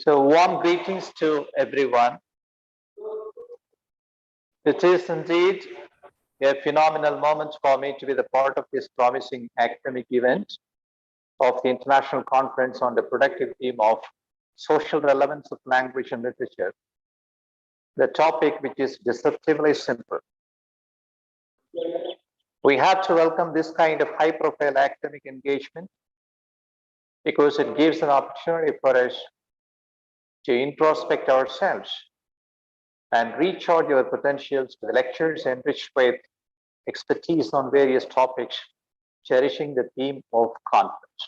So warm greetings to everyone. It is indeed a phenomenal moment for me to be the part of this promising academic event of the International Conference on the productive theme of social relevance of language and literature. The topic, which is deceptively simple. We have to welcome this kind of high-profile academic engagement because it gives an opportunity for us to introspect ourselves and recharge our potentials with lectures enriched with expertise on various topics, cherishing the theme of conference.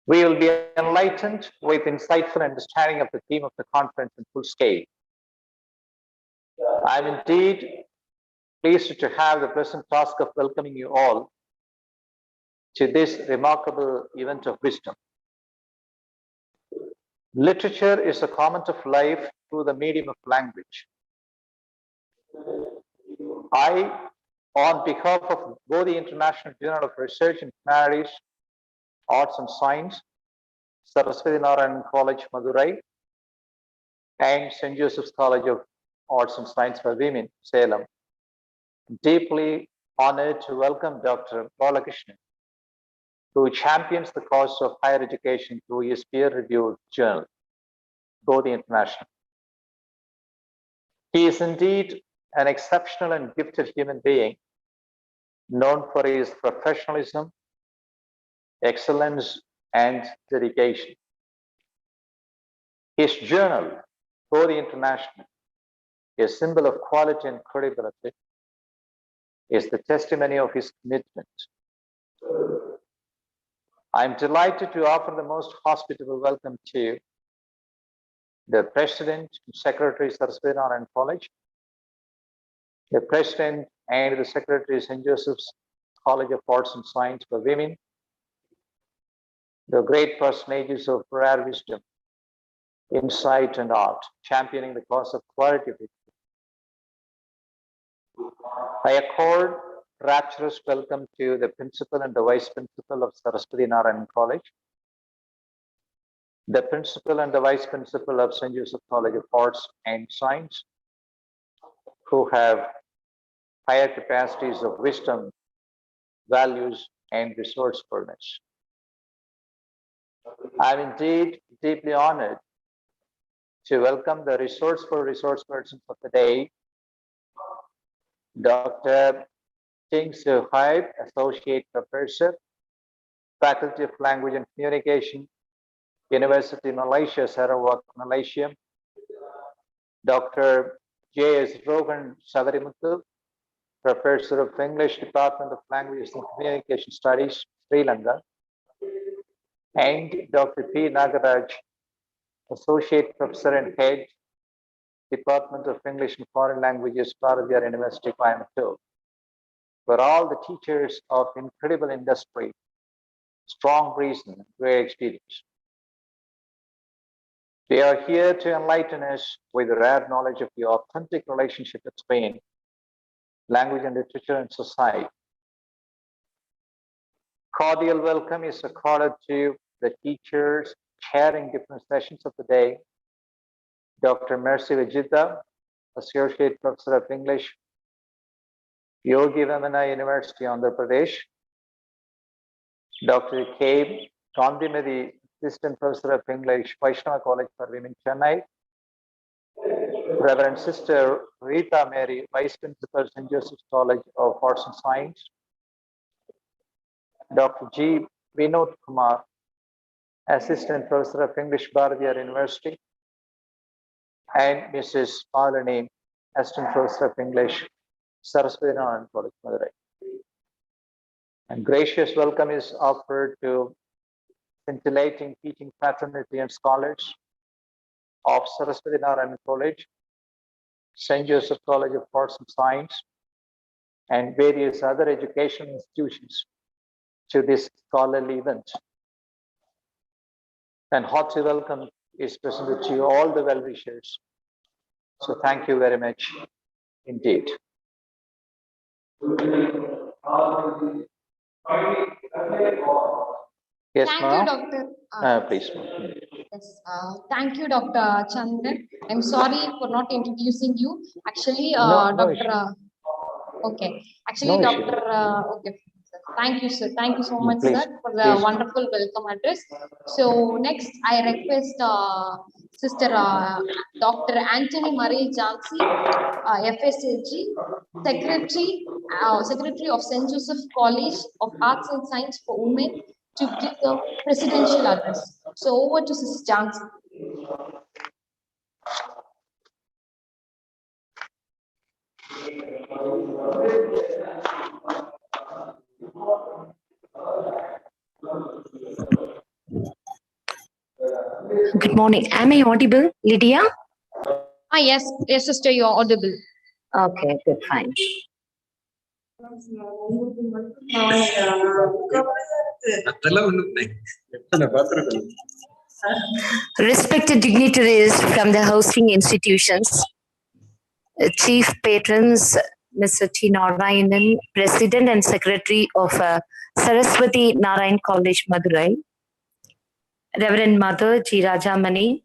We will be enlightened with insightful understanding of the theme of the conference in full scale. I'm indeed pleased to have the pleasant task of welcoming you all to this remarkable event of wisdom. Literature is a comment of life through the medium of language. I, on behalf of Bodhi International Journal of Research in Humanities, Arts and Science, Saraswathi Narayanan College, Madurai, and St. Joseph's College of Arts and Science for Women, Salem, deeply honored to welcome Dr. Balakrishnan, who champions the cause of higher education through his peer-reviewed journal, Bodhi International. He is indeed an exceptional and gifted human being, known for his professionalism, excellence, and dedication. His journal, Bodhi International, a symbol of quality and credibility, is the testimony of his commitment. I'm delighted to offer the most hospitable welcome to the President and Secretary, Saraswathi Narayanan College, the President and the Secretary, St. Joseph's College of Arts and Science for Women, the great personages of rare wisdom, insight, and art, championing the cause of quality of it. I accord rapturous welcome to the Principal and the Vice Principal of Saraswathi Narayanan College, the Principal and the Vice Principal of St. Joseph College of Arts and Science, who have higher capacities of wisdom, values, and resourcefulness. I'm indeed deeply honored to welcome the resourceful resource persons of the day, Dr. Ting Suhaib, Associate Professor, Faculty of Language and Communication, University of Malaysia, Sarawak, Malaysia, Dr. J.S. Rogan Savarimuthu, Professor of English, Department of Languages and Communication Studies, Sri Lanka, and Dr. P. Nagaraj, Associate Professor and Head, Department of English and Foreign Languages, Bharatiyar University, Coimbatore, were all the teachers of incredible industry, strong reason, and great experience. They are here to enlighten us with the rare knowledge of the authentic relationship between language and literature and society. Cordial welcome is accorded to the teachers chairing different sessions of the day, Dr. Mercy Vijita, Associate Professor of English, Yogi Vamana University, Andhra Pradesh, Dr. K. Gandhimadi, Assistant Professor of English, Vaishnava College for Women, Chennai, Reverend Sister Rita Mary, Vice Principal, St. Joseph's College of Arts and Science, Dr. G. Vinod Kumar, Assistant Professor of English, Bharatiyar University, and Mrs. Malini, Assistant Professor of English, Saraswathi Narayanan College, Madurai. And gracious welcome is offered to scintillating teaching fraternity and scholars of Saraswathi Narayanan College, St. Joseph College of Arts and Science, and various other educational institutions to this scholarly event. And hearty welcome is presented to you, all the well-wishers. So thank you very much indeed. Yes, thank you, Doctor. Please. Yes, thank you, Dr. Chandran. I'm sorry for not introducing you. Actually, No Dr. issue. Okay, actually, No issue. Dr. Okay, sir. Thank you, sir. Thank you so much, Please, sir, for the please. wonderful welcome address. So next, I request Sister Dr. Anthony Marie Jansi, FSAG, Secretary of St. Joseph College of Arts and Science for Women, to give the presidential address. So over to Sister Jansi. Good morning. Am I audible, Lydia? Yes, yes, sister, you're audible. Okay, good, fine. Respected dignitaries from the hosting institutions, Chief Patrons, Mr. T. Narayanan, President and Secretary of Saraswathi Narayan College, Madurai, Reverend Mother G. Rajamani,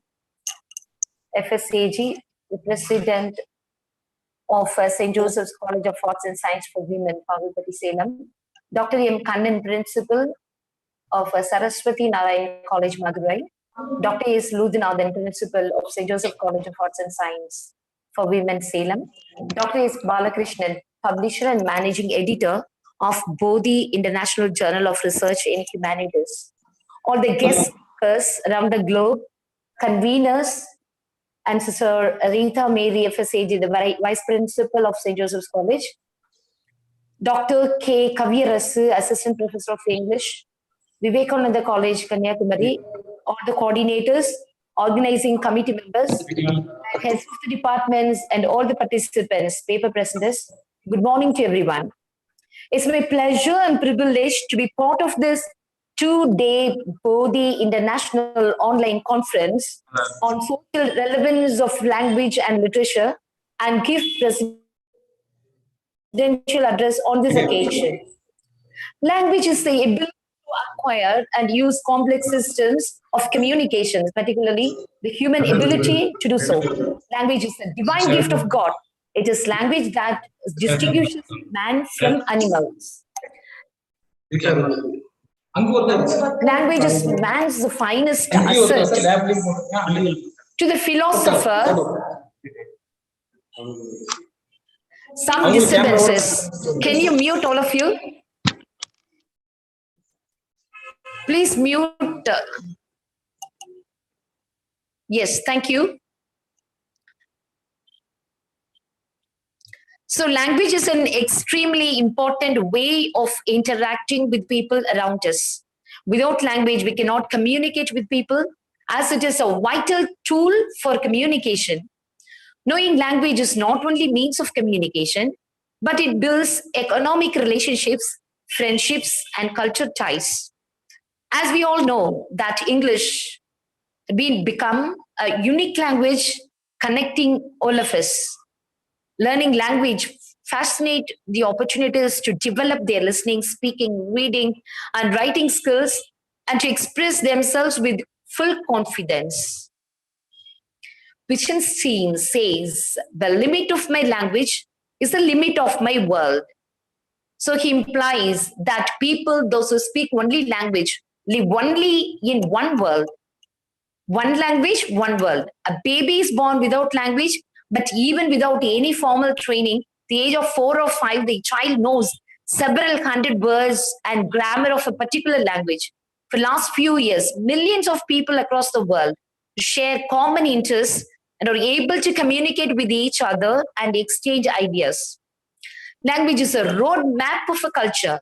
FSAG, the President of St. Joseph's College of Arts and Science for Women, Kaviarasu, Salem, Dr. M. Kannan, Principal of Saraswathi Narayan College, Madurai, Dr. S. Ludhanathan, Principal of St. Joseph College of Arts and Science for Women, Salem, Dr. S. Balakrishnan, Publisher and Managing Editor of Bodhi International Journal of Research in Humanities, all the guest speakers around the globe, conveners, and Sister Rita Mary FSAG, the Vice Principal of St. Joseph's College, Dr.KK Kaviarasu, Assistant Professor of English, Vivekananda College, Kanyakumari, all the coordinators, organizing committee members, heads of the departments, and all the participants, paper presenters. Good morning to everyone. It's my pleasure and privilege to be part of this two-day Bodhi International Online Conference on social relevance of language and literature, and give presidential address on this occasion. Language is the ability to acquire and use complex systems of communications, particularly the human ability to do so. Language is a divine gift of God. It is language that distinguishes man from animals. Language is man's finest asset. To the philosopher, some disturbances. Can you mute all of you? Please mute. Yes, thank you. So language is an extremely important way of interacting with people around us. Without language, we cannot communicate with people, as it is a vital tool for communication. Knowing language is not only means of communication, but it builds economic relationships, friendships, and culture ties. As we all know that English has become a unique language connecting all of us. Learning language fascinate the opportunities to develop their listening, speaking, reading, and writing skills, and to express themselves with full confidence. Wittgenstein says, the limit of my language is the limit of my world. So he implies that people, those who speak only language, live only in one world. One language, one world. A baby is born without language, but even without any formal training, the age of 4 or 5, the child knows several hundred words and grammar of a particular language. For the last few years, millions of people across the world share common interests and are able to communicate with each other and exchange ideas. Language is a roadmap of a culture.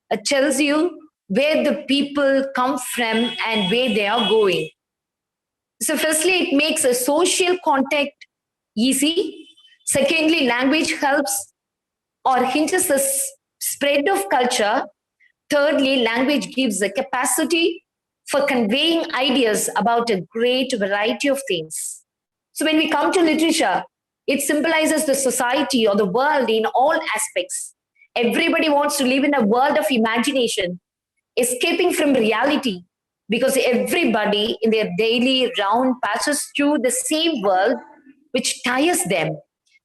It tells you where the people come from and where they are going. So firstly, it makes a social contact easy. Secondly, language helps or hinges the spread of culture. Thirdly, language gives the capacity for conveying ideas about a great variety of things. So when we come to literature, it symbolizes the society or the world in all aspects. Everybody wants to live in a world of imagination, escaping from reality, because everybody in their daily round passes through the same world which tires them,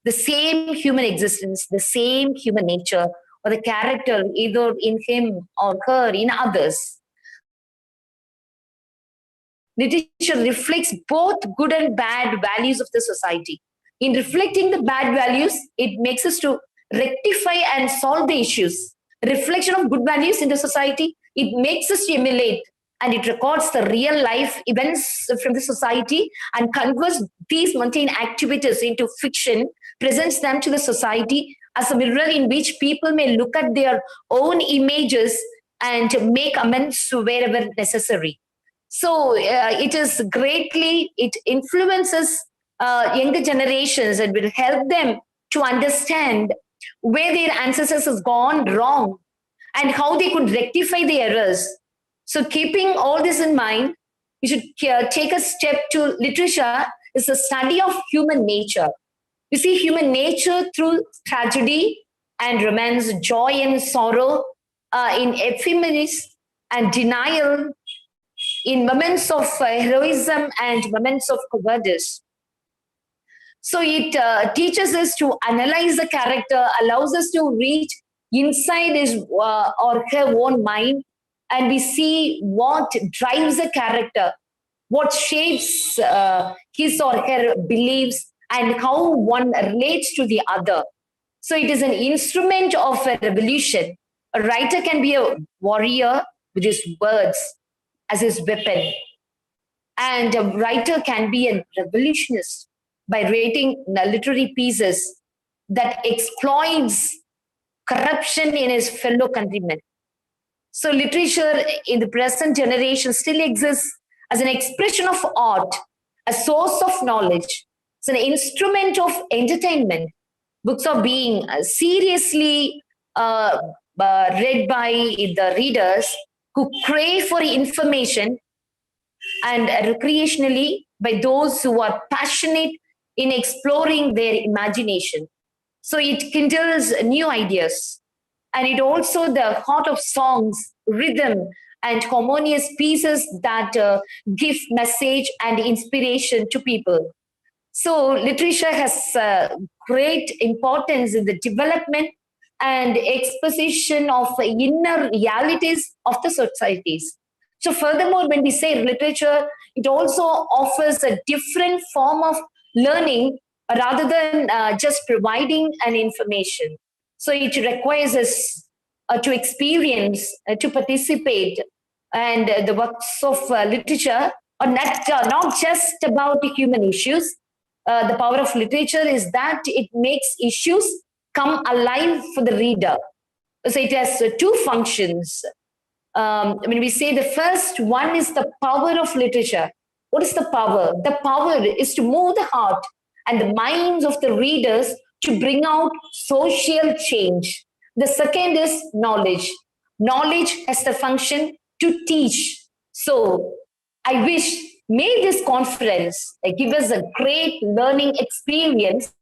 the same human existence, the same human nature, or the character either in him or her in others. Literature reflects both good and bad values of the society. In reflecting the bad values, it makes us to rectify and solve the issues. Reflection of good values in the society, it makes us to emulate, and it records the real life events from the society and converts these mundane activities into fiction, presents them to the society as a mirror in which people may look at their own images and make amends wherever necessary. So it influences younger generations and will help them to understand where their ancestors have gone wrong and how they could rectify the errors. So keeping all this in mind, we should take a step to literature is the study of human nature. You see human nature through tragedy and romance, joy and sorrow, in ephemeris and denial, in moments of heroism and moments of cowardice. So it teaches us to analyze the character, allows us to reach inside his or her own mind, and we see what drives the character, what shapes his or her beliefs, and how one relates to the other. So it is an instrument of a revolution. A writer can be a warrior with his words as his weapon, and a writer can be a revolutionist by writing literary pieces that exploits corruption in his fellow countrymen. So literature in the present generation still exists as an expression of art, a source of knowledge. It's an instrument of entertainment. Books are being seriously read by the readers who crave for information, and recreationally by those who are passionate in exploring their imagination. So it kindles new ideas, and it also the heart of songs, rhythm, and harmonious pieces that give message and inspiration to people. So literature has great importance in the development and exposition of inner realities of the societies. So furthermore, when we say literature, it also offers a different form of learning rather than just providing an information. So it requires us to experience, to participate, and the works of literature are not just about the human issues. The power of literature is that it makes issues come alive for the reader. So it has two functions. When we say the first one is the power of literature. What is the power? The power is to move the heart and the minds of the readers to bring out social change. The second is knowledge. Knowledge has the function to teach. So I wish, may this conference give us a great learning experience,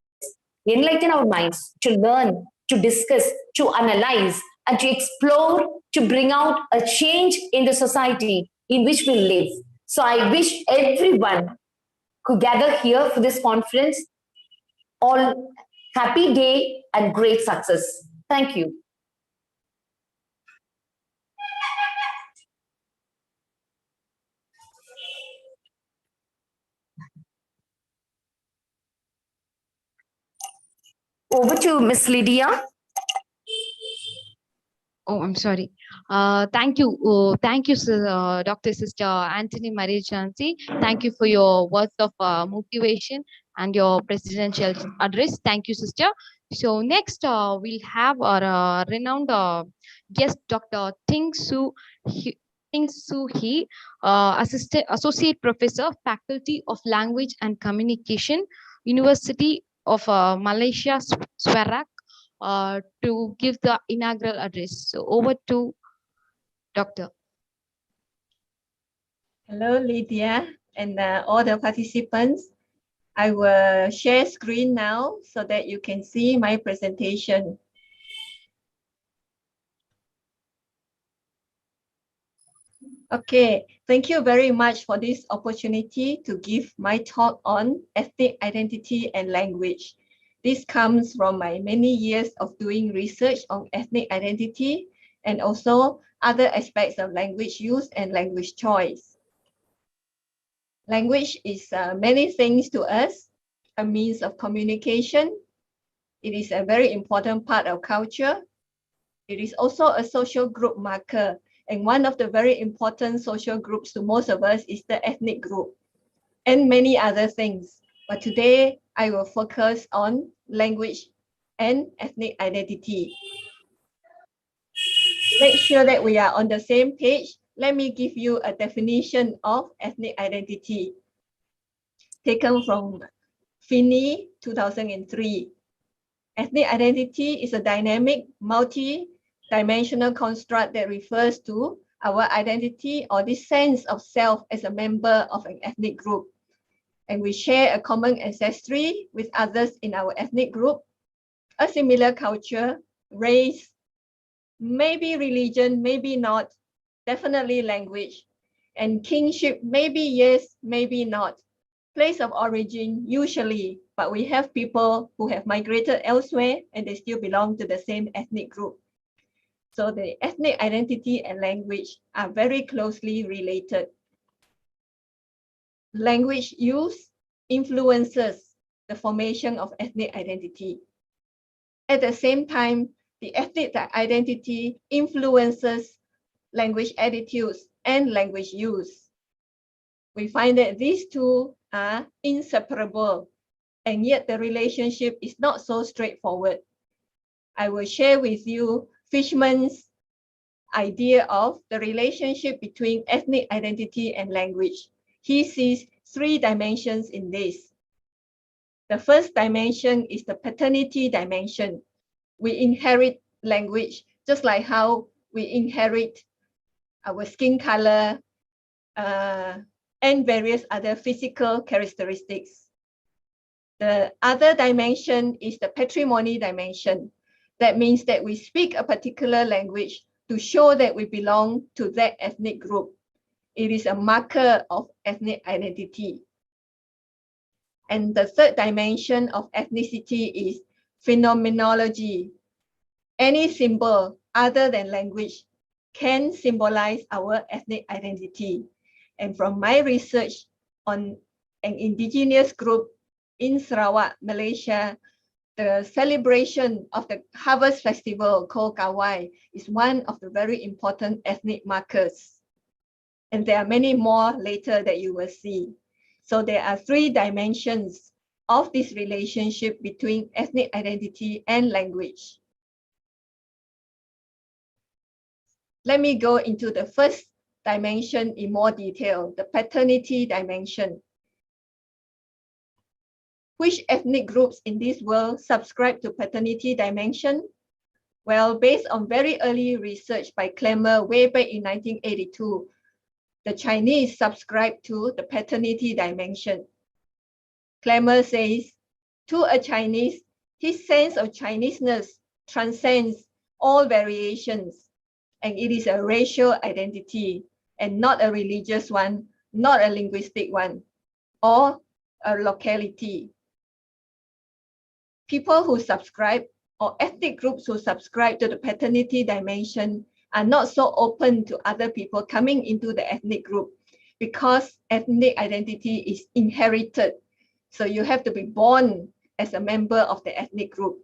enlighten our minds to learn, to discuss, to analyze, and to explore, to bring out a change in the society in which we live. So I wish everyone who gather here for this conference all happy day and great success. Thank you. Over to Miss Lydia. Oh, I'm sorry. Thank you. Thank you, Dr. Sister Anthony Marie Chansi. Thank you for your words of motivation and your presidential address. Thank you, sister. So next, we'll have our renowned guest, Dr. Ting Soo Hee, Associate Professor, Faculty of Language and Communication, University of Malaysia, Sarawak, to give the inaugural address. So over to Doctor. Hello, Lydia, and all the participants. I will share screen now so that you can see my presentation. Okay, thank you very much for this opportunity to give my talk on ethnic identity and language. This comes from my many years of doing research on ethnic identity and also other aspects of language use and language choice. Language is many things to us, a means of communication. It is a very important part of culture. It is also a social group marker. And one of the very important social groups to most of us is the ethnic group and many other things. But today I will focus on language and ethnic identity. Make sure that we are on the same page. Let me give you a definition of ethnic identity taken from Finney, 2003. Ethnic identity is a dynamic, multi-dimensional construct that refers to our identity or the sense of self as a member of an ethnic group. And we share a common ancestry with others in our ethnic group, a similar culture, race, maybe religion, maybe not, definitely language, and kinship, maybe yes, maybe not. Place of origin, usually, but we have people who have migrated elsewhere and they still belong to the same ethnic group. So the ethnic identity and language are very closely related. Language use influences the formation of ethnic identity. At the same time, the ethnic identity influences language attitudes and language use. We find that these two are inseparable, and yet the relationship is not so straightforward. I will share with you Fishman's idea of the relationship between ethnic identity and language. He sees three dimensions in this. The first dimension is the paternity dimension. We inherit language just like how we inherit our skin color, and various other physical characteristics. The other dimension is the patrimony dimension. That means that we speak a particular language to show that we belong to that ethnic group. It is a marker of ethnic identity. And the third dimension of ethnicity is phenomenology. Any symbol other than language can symbolize our ethnic identity. And from my research on an indigenous group in Sarawak, Malaysia, the celebration of the harvest festival called Kawai is one of the very important ethnic markers. And there are many more later that you will see. So there are three dimensions of this relationship between ethnic identity and language. Let me go into the first dimension in more detail, the paternity dimension. Which ethnic groups in this world subscribe to paternity dimension? Well, based on very early research by Clemmer way back in 1982, the Chinese subscribe to the paternity dimension. Clemmer says, to a Chinese, his sense of Chineseness transcends all variations, and it is a racial identity and not a religious one, not a linguistic one, or a locality. People who subscribe or ethnic groups who subscribe to the paternity dimension are not so open to other people coming into the ethnic group because ethnic identity is inherited. So you have to be born as a member of the ethnic group.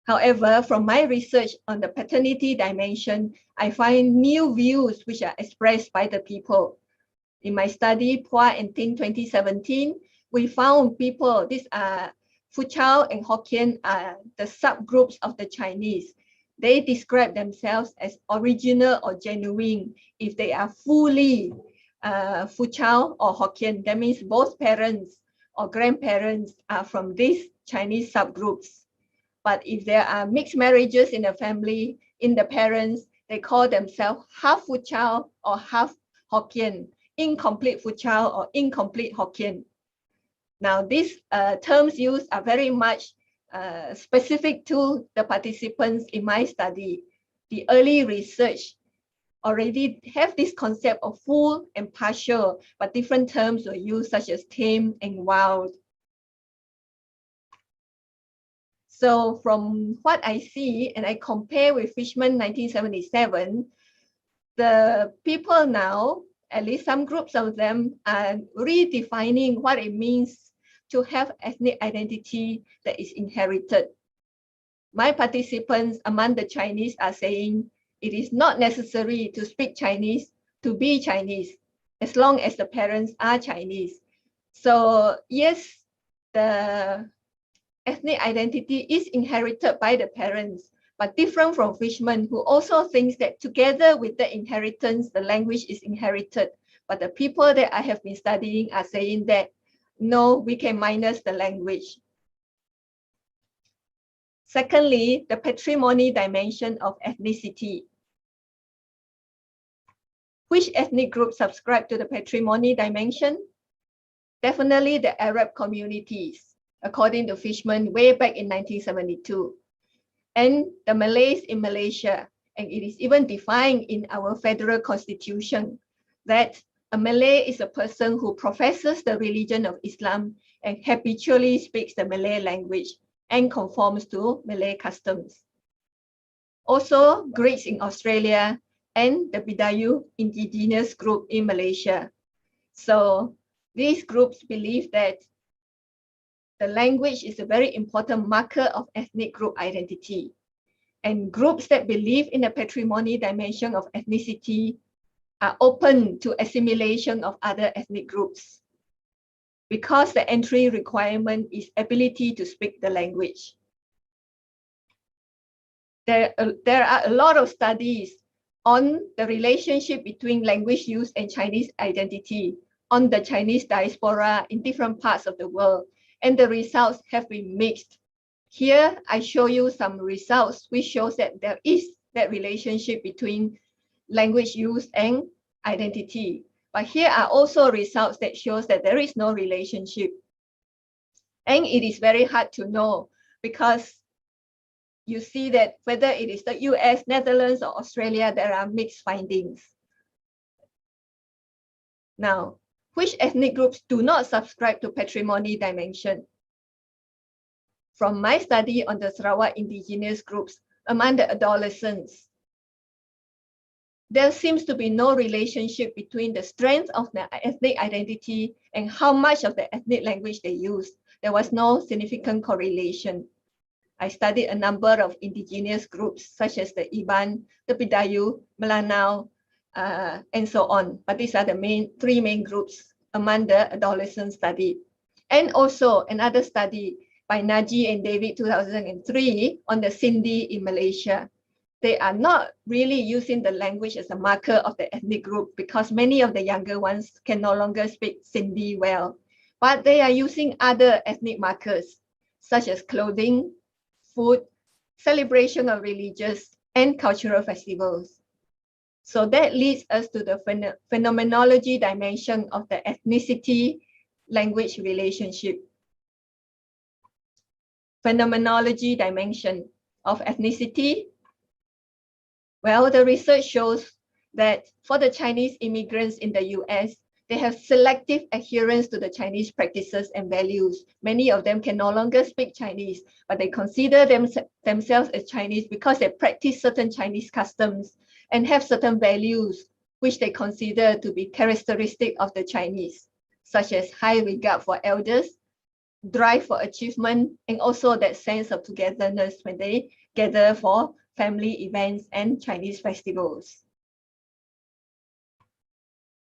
However, from my research on the paternity dimension, I find new views which are expressed by the people. In my study, Phua and Ting 2017, we found people, these are Fuchao and Hokkien are the subgroups of the Chinese. They describe themselves as original or genuine if they are fully Fuchao or Hokkien. That means both parents or grandparents are from these Chinese subgroups. But if there are mixed marriages in the family, in the parents, they call themselves half Fuchao or half Hokkien, incomplete Fuchao or incomplete Hokkien. Now, these terms used are very much specific to the participants in my study. The early research already have this concept of full and partial, but different terms were used such as tame and wild. So from what I see, and I compare with Fishman 1977, the people now, at least some groups of them, are redefining what it means to have ethnic identity that is inherited. My participants among the Chinese are saying it is not necessary to speak Chinese to be Chinese, as long as the parents are Chinese. So yes, the ethnic identity is inherited by the parents, but different from Fishman, who also thinks that together with the inheritance, the language is inherited. But the people that I have been studying are saying that, no, we can minus the language. Secondly, the patrimony dimension of ethnicity. Which ethnic group subscribe to the patrimony dimension? Definitely the Arab communities, according to Fishman way back in 1972. And the Malays in Malaysia, and it is even defined in our federal constitution that a Malay is a person who professes the religion of Islam and habitually speaks the Malay language and conforms to Malay customs. Also, Greeks in Australia and the Bidayu indigenous group in Malaysia. So these groups believe that the language is a very important marker of ethnic group identity. And groups that believe in the patrimony dimension of ethnicity are open to assimilation of other ethnic groups, because the entry requirement is ability to speak the language. There are a lot of studies on the relationship between language use and Chinese identity on the Chinese diaspora in different parts of the world, and the results have been mixed. Here, I show you some results which shows that there is that relationship between language use and identity. But here are also results that shows that there is no relationship. And it is very hard to know, because you see that whether it is the US, Netherlands, or Australia, there are mixed findings. Now, which ethnic groups do not subscribe to patrimony dimension? From my study on the Sarawak indigenous groups among the adolescents, there seems to be no relationship between the strength of the ethnic identity and how much of the ethnic language they use. There was no significant correlation. I studied a number of indigenous groups such as the Iban, the Bidayu, Melanau, and so on. But these are the three main groups among the adolescents studied. And also another study by Naji and David 2003 on the Sindhi in Malaysia. They are not really using the language as a marker of the ethnic group, because many of the younger ones can no longer speak Sindhi well. But they are using other ethnic markers such as clothing, food, celebration of religious and cultural festivals. So that leads us to the phenomenology dimension of the ethnicity-language relationship. Phenomenology dimension of ethnicity. Well, the research shows that for the Chinese immigrants in the US, they have selective adherence to the Chinese practices and values. Many of them can no longer speak Chinese, but they consider themselves as Chinese because they practice certain Chinese customs and have certain values which they consider to be characteristic of the Chinese, such as high regard for elders, drive for achievement, and also that sense of togetherness when they gather for family events and Chinese festivals.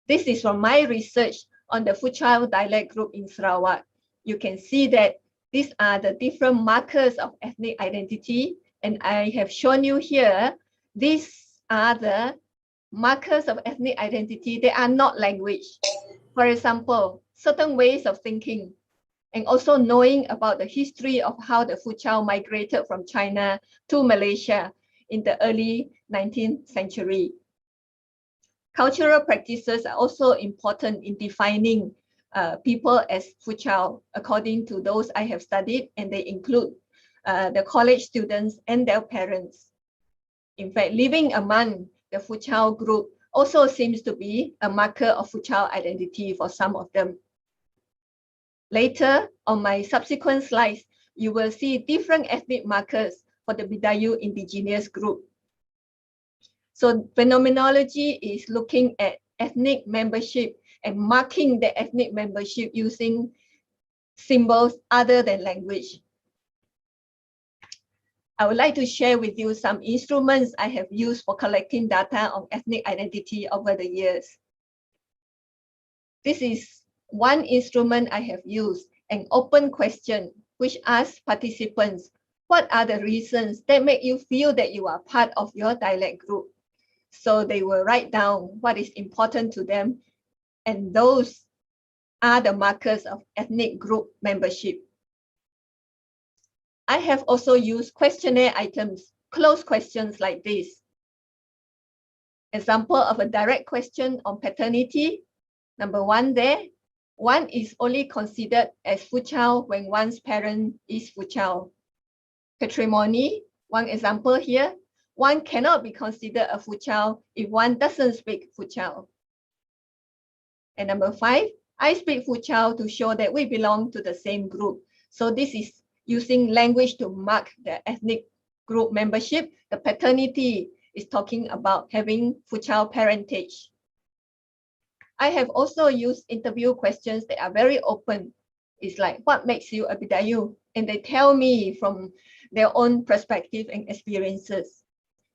This is from my research on the Fuchao dialect group in Sarawak. You can see that these are the different markers of ethnic identity, and I have shown you here, these are the markers of ethnic identity. They are not language. For example, certain ways of thinking, and also knowing about the history of how the Fuchao migrated from China to Malaysia in the early 19th century. Cultural practices are also important in defining people as Fuchao, according to those I have studied, and they include the college students and their parents. In fact, living among the Fuchao group also seems to be a marker of Fuzhou identity for some of them. Later, on my subsequent slides, you will see different ethnic markers for the Bidayu indigenous group. So phenomenology is looking at ethnic membership and marking the ethnic membership using symbols other than language. I would like to share with you some instruments I have used for collecting data on ethnic identity over the years. This is one instrument I have used, an open question, which asks participants, what are the reasons that make you feel that you are part of your dialect group? So they will write down what is important to them, and those are the markers of ethnic group membership. I have also used questionnaire items, closed questions like this. Example of a direct question on paternity. Number 1 there. One is only considered as Fuzhou when one's parent is Fuzhou. Patrimony, one example here. One cannot be considered a Fuzhou if one doesn't speak Fuzhou. And number 5, I speak Fuzhou to show that we belong to the same group. So this is using language to mark the ethnic group membership. The paternity is talking about having Fuzhou parentage. I have also used interview questions that are very open. It's like, what makes you a Bidayu? And they tell me from their own perspective and experiences.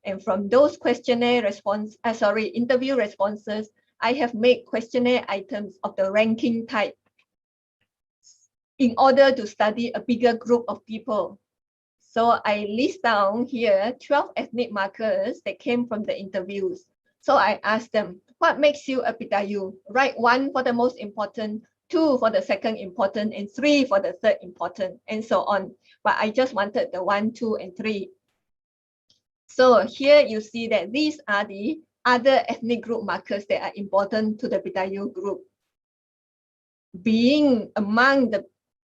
And from those questionnaire interview responses, I have made questionnaire items of the ranking type in order to study a bigger group of people. So I list down here 12 ethnic markers that came from the interviews. So I asked them, what makes you a Bidayu? Write 1 for the most important, 2 for the second important, and 3 for the third important, and so on. But I just wanted the 1, 2, and 3. So here you see that these are the other ethnic group markers that are important to the Bidayu group. Being among the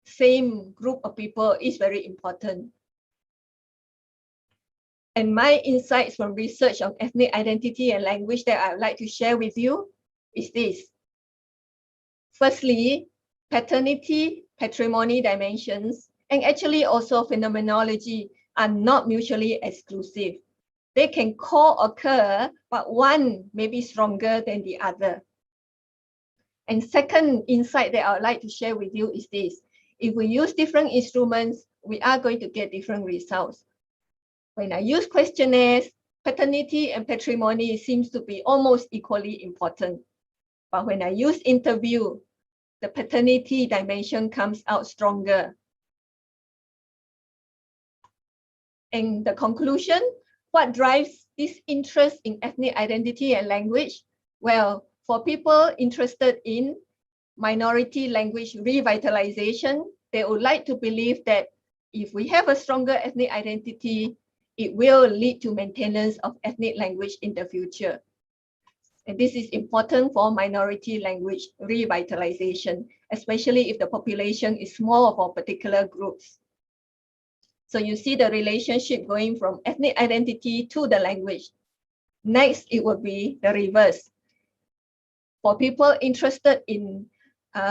same group of people is very important. And my insights from research on ethnic identity and language that I would like to share with you is this. Firstly, paternity, patrimony dimensions, and actually also phenomenology are not mutually exclusive. They can co-occur, but one may be stronger than the other. And second insight that I would like to share with you is this. If we use different instruments, we are going to get different results. When I use questionnaires, paternity and patrimony seems to be almost equally important. But when I use interview, the paternity dimension comes out stronger. And the conclusion, what drives this interest in ethnic identity and language? Well, for people interested in minority language revitalization, they would like to believe that if we have a stronger ethnic identity, it will lead to maintenance of ethnic language in the future. And this is important for minority language revitalization, especially if the population is small for particular groups. So you see the relationship going from ethnic identity to the language. Next, it will be the reverse. For people interested in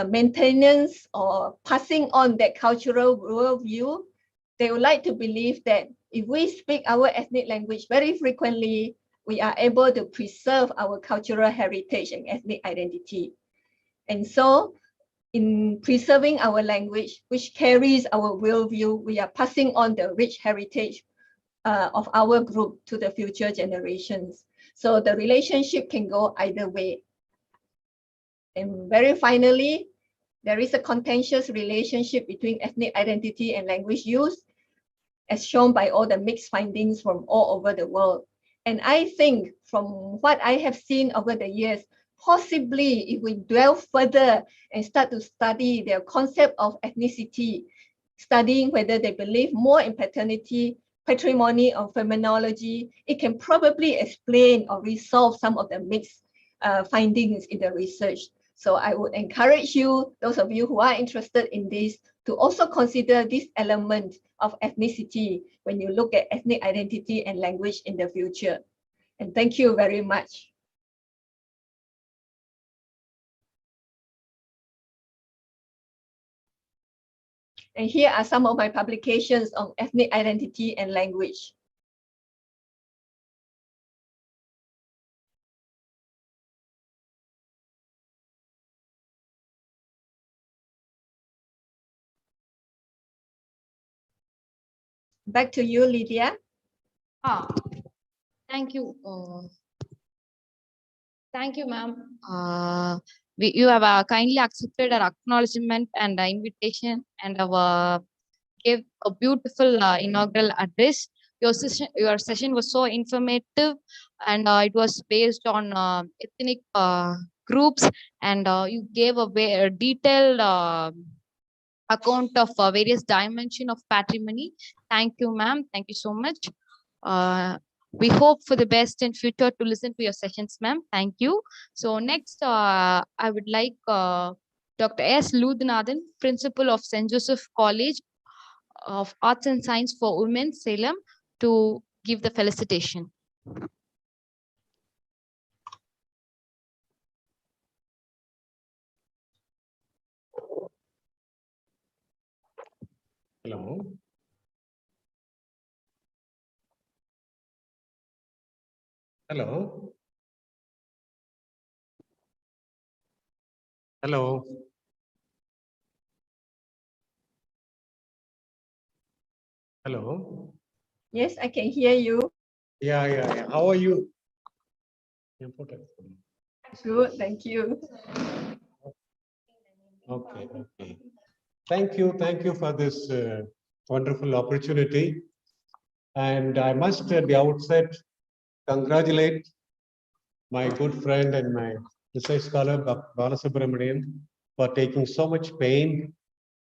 maintenance or passing on that cultural worldview, they would like to believe that if we speak our ethnic language very frequently, we are able to preserve our cultural heritage and ethnic identity. And so in preserving our language, which carries our worldview, we are passing on the rich heritage of our group to the future generations. So the relationship can go either way. And very finally, there is a contentious relationship between ethnic identity and language use, as shown by all the mixed findings from all over the world. And I think from what I have seen over the years, possibly if we delve further and start to study their concept of ethnicity, studying whether they believe more in paternity, patrimony, or phenomenology, it can probably explain or resolve some of the mixed findings in the research. So I would encourage you, those of you who are interested in this, to also consider this element of ethnicity when you look at ethnic identity and language in the future. And thank you very much. And here are some of my publications on ethnic identity and language. Back to you, Lydia. Thank you. Thank you, ma'am. You have kindly accepted our acknowledgement and invitation and gave a beautiful inaugural address. Your session was so informative, and it was based on ethnic groups, and you gave a detailed account of various dimension of patrimony. Thank you, ma'am. Thank you so much. We hope for the best in future to listen to your sessions, ma'am. Thank you. So next, I would like Dr. S. Ludhanathan, Principal of St. Joseph College of Arts and Science for Women, Salem, to give the felicitation. Hello. Hello. Hello. Hello. Yes, I can hear you. Yeah. How are you? Important. Good, thank you. Okay. Thank you for this wonderful opportunity. And I must at the outset congratulate my good friend and my research scholar, Dr. Balasubramanian, for taking so much pain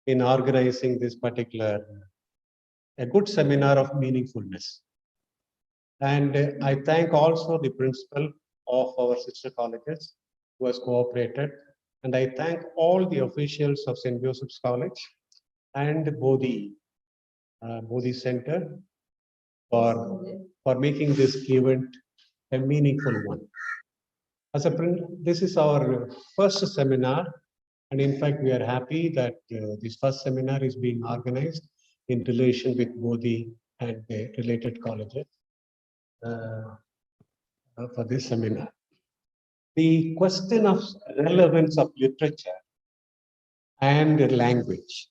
in organizing this particular, a good seminar of meaningfulness. And I thank also the principal of our sister colleges who has cooperated. And I thank all the officials of St. Joseph's College and Bodhi Center for making this event a meaningful one. This is our first seminar, and in fact, we are happy that this first seminar is being organized in relation with Bodhi and the related colleges for this seminar. The question of relevance of literature and language,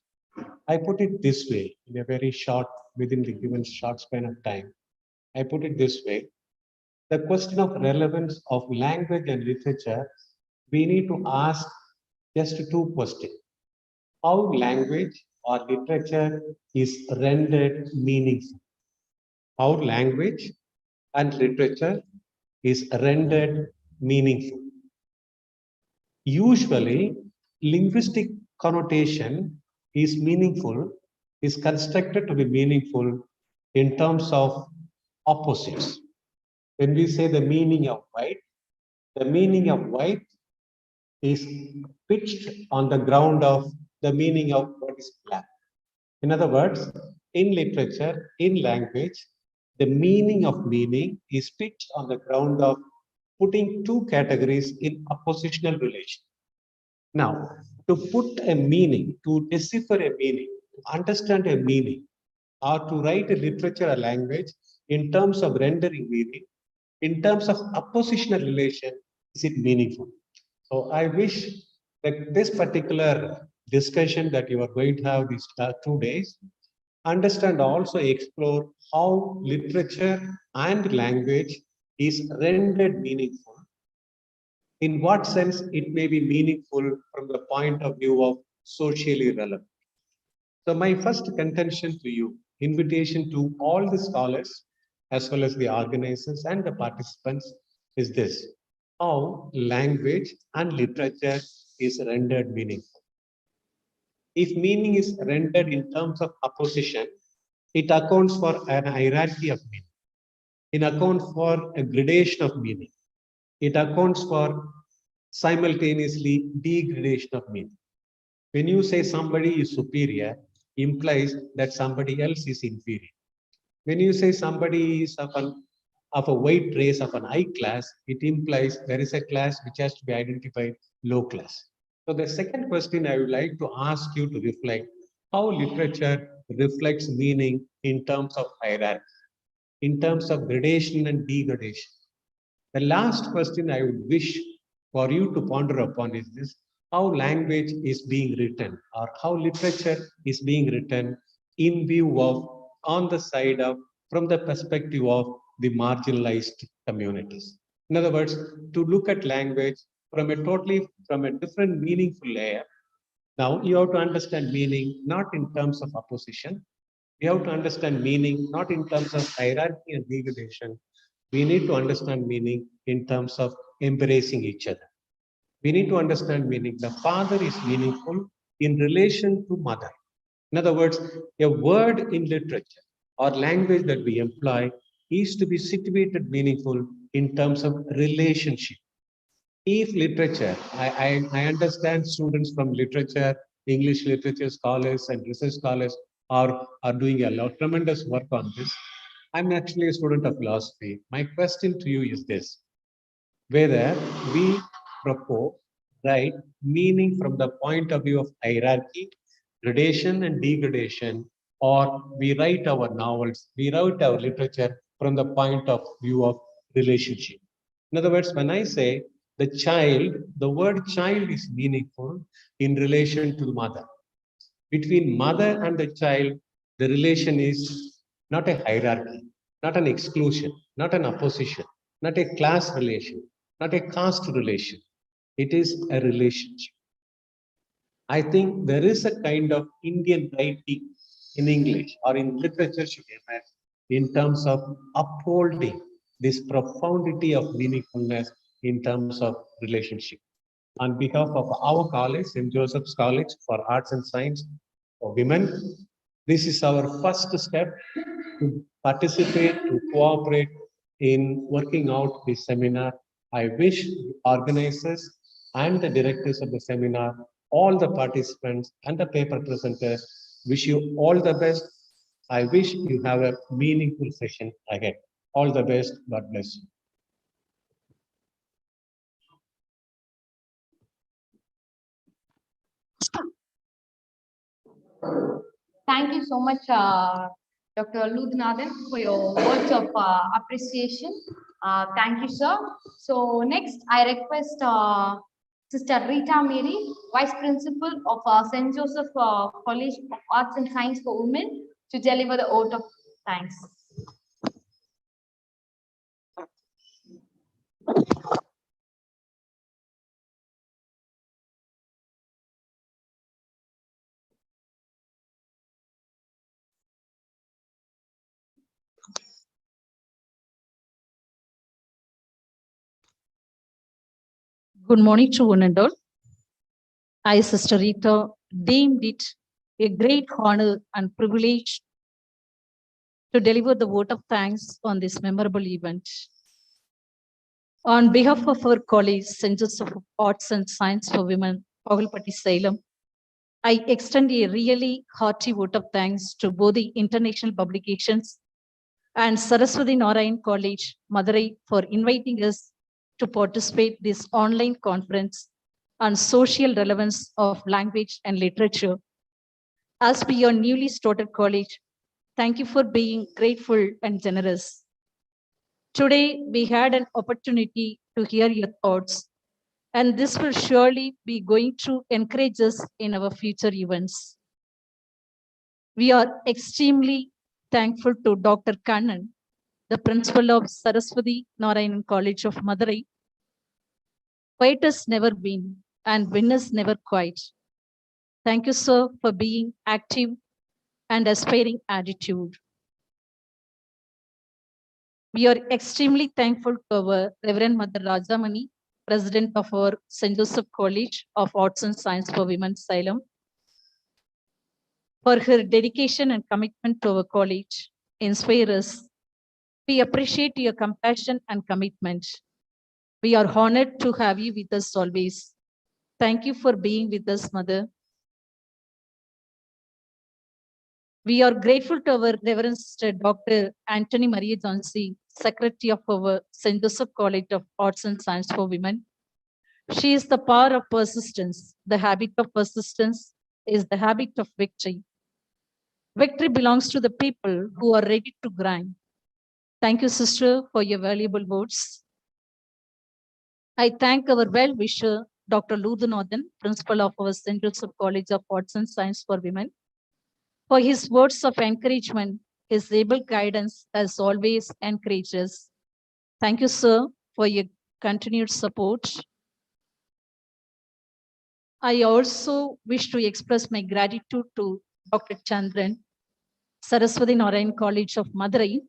I put it this way in a very short, within the given short span of time. I put it this way. The question of relevance of language and literature, we need to ask just two questions. How language or literature is rendered meaningful? How language and literature is rendered meaningful? Usually, linguistic connotation is constructed to be meaningful in terms of opposites. When we say the meaning of white is pitched on the ground of the meaning of what is black. In other words, in literature, in language, the meaning of meaning is pitched on the ground of putting two categories in oppositional relation. Now, to put a meaning, to decipher a meaning, to understand a meaning, or to write a literature or language in terms of rendering meaning, in terms of oppositional relation, is it meaningful? So I wish that this particular discussion that you are going to have these 2 days, understand, also explore how literature and language is rendered meaningful. In what sense it may be meaningful from the point of view of socially relevant. So my first contention to you, invitation to all the scholars, as well as the organizers and the participants, is this: how language and literature is rendered meaningful. If meaning is rendered in terms of opposition, it accounts for an hierarchy of meaning. It accounts for a gradation of meaning. It accounts for simultaneously degradation of meaning. When you say somebody is superior, implies that somebody else is inferior. When you say somebody is of a white race, of an high class, it implies there is a class which has to be identified low class. So the second question I would like to ask you to reflect, how literature reflects meaning in terms of hierarchy, in terms of gradation and degradation. The last question I would wish for you to ponder upon is this: how language is being written, or how literature is being written in view of, on the side of, from the perspective of the marginalized communities. In other words, to look at language from a different meaningful layer. Now you have to understand meaning not in terms of opposition. We have to understand meaning not in terms of hierarchy and degradation. We need to understand meaning in terms of embracing each other. We need to understand meaning. The father is meaningful in relation to mother. In other words, a word in literature or language that we employ is to be situated meaningful in terms of relationship. If literature, I understand students from literature, English literature scholars and research scholars are doing a lot, tremendous work on this. I'm actually a student of philosophy. My question to you is this: whether we propose, right, meaning from the point of view of hierarchy, gradation and degradation, or we write our novels, we write our literature from the point of view of relationship. In other words, when I say the child, the word child is meaningful in relation to the mother. Between mother and the child, the relation is not a hierarchy, not an exclusion, not an opposition, not a class relation, not a caste relation. It is a relationship. I think there is a kind of Indian writing in English or in literature should emerge in terms of upholding this profundity of meaningfulness in terms of relationship. On behalf of our college, St. Joseph's College for Arts and Science for Women, this is our first step to participate, to cooperate in working out this seminar. I wish the organizers and the directors of the seminar, all the participants and the paper presenters, wish you all the best. I wish you have a meaningful session ahead. All the best. God bless you. Thank you so much, Dr. Ludnathan, for your words of appreciation. Thank you, sir. So next, I request Sister Rita Mary, Vice Principal of St. Joseph College of Arts and Science for Women, to deliver the vote of thanks. Good morning to one and all. I, Sister Rita, deemed it a great honor and privilege to deliver the vote of thanks on this memorable event. On behalf of our college, St. Joseph of Arts and Science for Women, Pagulpatti, Salem, I extend a really hearty vote of thanks to Bodhi International Publications and Saraswathi Narayanan College, Madurai, for inviting us to participate this online conference on social relevance of language and literature. As we are newly started college, thank you for being grateful and generous. Today, we had an opportunity to hear your thoughts, and this will surely be going to encourage us in our future events. We are extremely thankful to Dr. Kannan, the principal of Saraswathi Narayanan College of Madurai. Fighters never win and winners never quit. Thank you, sir, for being active and aspiring attitude. We are extremely thankful to our Reverend Mother Rajamani, President of our St. Joseph College of Arts and Science for Women, Salem, for her dedication and commitment to our college. Inspire us. We appreciate your compassion and commitment. We are honored to have you with us always. Thank you for being with us, Mother. We are grateful to our Reverend Sister Dr. Anthony Maria Johnson, Secretary of our St. Joseph College of Arts and Science for Women. She is the power of persistence. The habit of persistence is the habit of victory. Victory belongs to the people who are ready to grind. Thank you, sister, for your valuable words. I thank our well-wisher, Dr. Ludunathan, principal of our St. Joseph College of Arts and Science for Women, for his words of encouragement. His able guidance has always encouraged us. Thank you, sir, for your continued support. I also wish to express my gratitude to Dr. Chandran, Saraswathi Narayanan College of Madurai.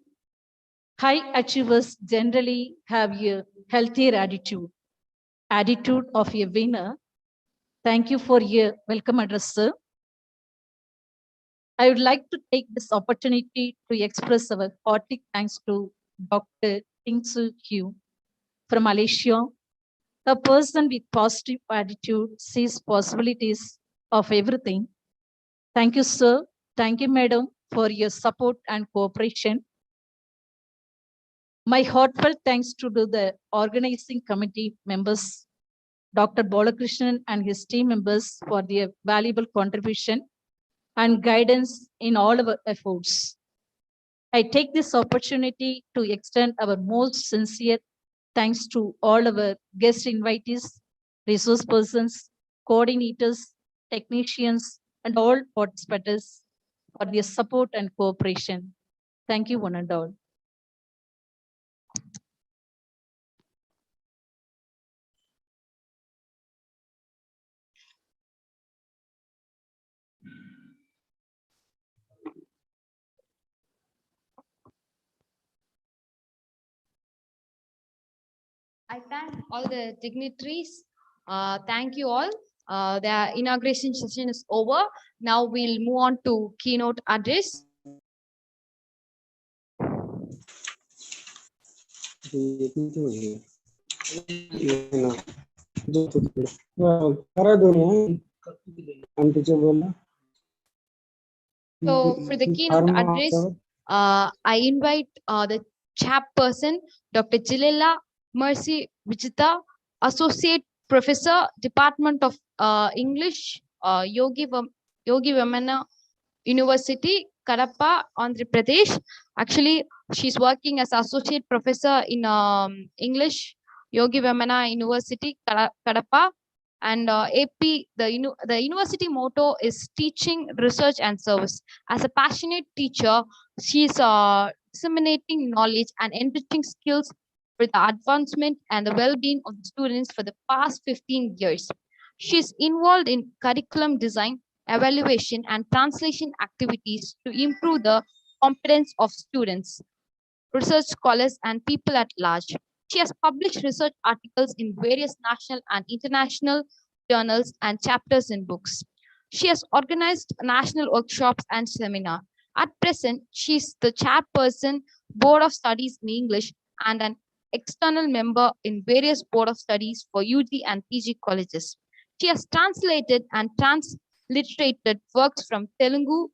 High achievers generally have a healthier attitude of a winner. Thank you for your welcome address, sir. I would like to take this opportunity to express our hearty thanks to Dr. Tingsu Hugh from Malaysia. A person with positive attitude sees possibilities of everything. Thank you, sir. Thank you, madam, for your support and cooperation. My heartfelt thanks to the organizing committee members, Dr. Balakrishnan and his team members, for their valuable contribution and guidance in all our efforts. I take this opportunity to extend our most sincere thanks to all our guest invitees, resource persons, coordinators, technicians, and all participants for their support and cooperation. Thank you, one and all. I thank all the dignitaries. Thank you all. The inauguration session is over. Now we'll move on to keynote address. So for the keynote address, I invite the chairperson, Dr. Jilella Mercy Vijita, Associate Professor, Department of English, Yogi Vamana University, Kadapa, Andhra Pradesh. Actually, she's working as Associate Professor in English, Yogi Vamana University, Kadapa. And AP, the university motto is teaching, research, and service. As a passionate teacher, she's disseminating knowledge and enriching skills for the advancement and the well-being of the students for the past 15 years. She's involved in curriculum design, evaluation, and translation activities to improve the competence of students, research scholars, and people at large. She has published research articles in various national and international journals and chapters in books. She has organized national workshops and seminars. At present, she is the chairperson, Board of Studies in English, and an external member in various Board of Studies for UG and PG colleges. She has translated and transliterated works from Telugu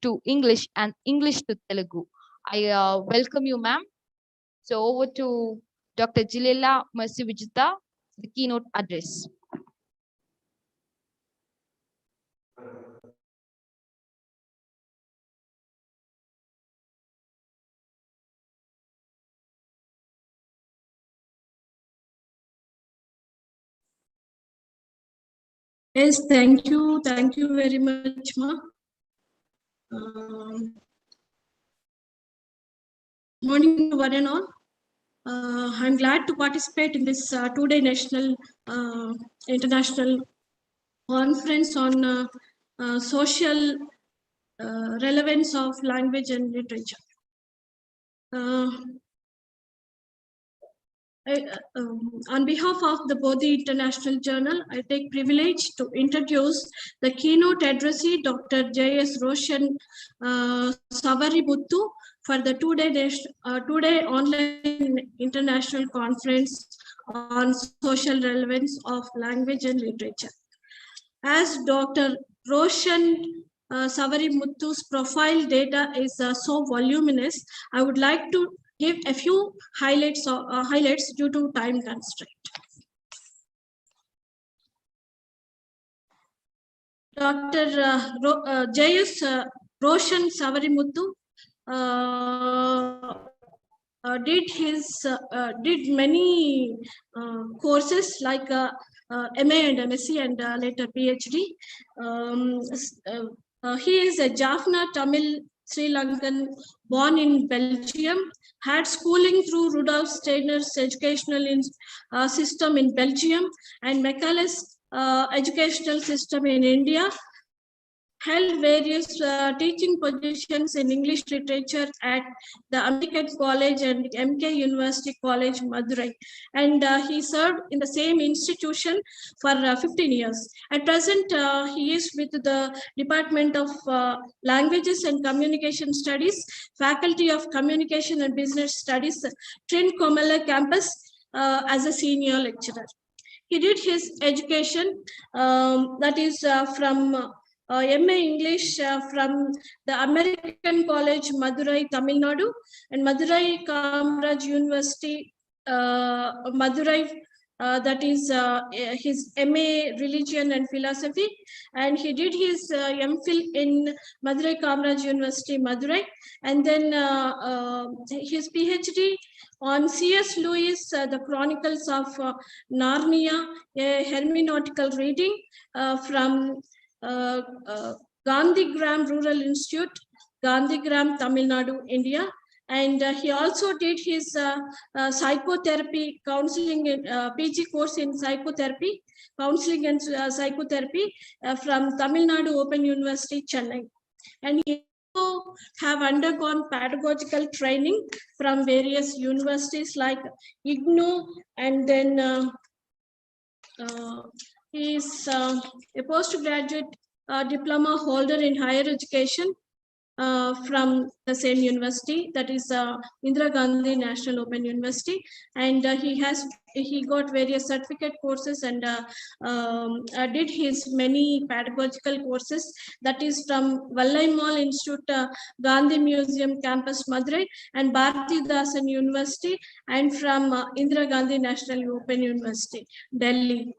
to English and English to Telugu. I welcome you, ma'am. So over to Dr. Jilella Mercy Vijita, the keynote address. Yes, thank you very much, ma. Morning to one and all. I'm glad to participate in this two-day national international conference on social relevance of language and literature. On behalf of the Bodhi International Journal, I take privilege to introduce the keynote addressee, Dr. J.S. Roshan Savaributtu, for the two-day online international conference on social relevance of language and literature. As Dr. Roshan Savaributtu's profile data is so voluminous, I would like to give a few highlights due to time constraint. Dr. J.S. Roshan Savarimuthu did many courses like MA and MSc and later PhD. He is a Jaffna Tamil Sri Lankan, born in Belgium, had schooling through Rudolf Steiner's educational system in Belgium and Macaulay's educational system in India. Held various teaching positions in English literature at the American College and MK University College, Madurai. And he served in the same institution for 15 years. At present, he is with the Department of Languages and Communication Studies, Faculty of Communication and Business Studies, Trincomalee campus as a senior lecturer. He did his education, that is from MA English from the American College, Madurai, Tamil Nadu, and Madurai Kamaraj University, Madurai, that is his MA Religion and Philosophy, and he did his MPhil in Madurai Kamaraj University, Madurai, and then his PhD on C.S. Lewis, The Chronicles of Narnia, a hermeneutical reading from Gandhigram Rural Institute, Gandhigram, Tamil Nadu, India. And he also did his psychotherapy counseling PG course in psychotherapy, counseling and psychotherapy from Tamil Nadu Open University, Chennai. And he also have undergone pedagogical training from various universities like IGNOU, and then he is a postgraduate diploma holder in higher education from the same university, that is Indira Gandhi National Open University, and he got various certificate courses and did his many pedagogical courses, that is from Vallaimal Institute, Gandhi Museum Campus, Madurai, and Bharatidasan University, and from Indira Gandhi National Open University, Delhi.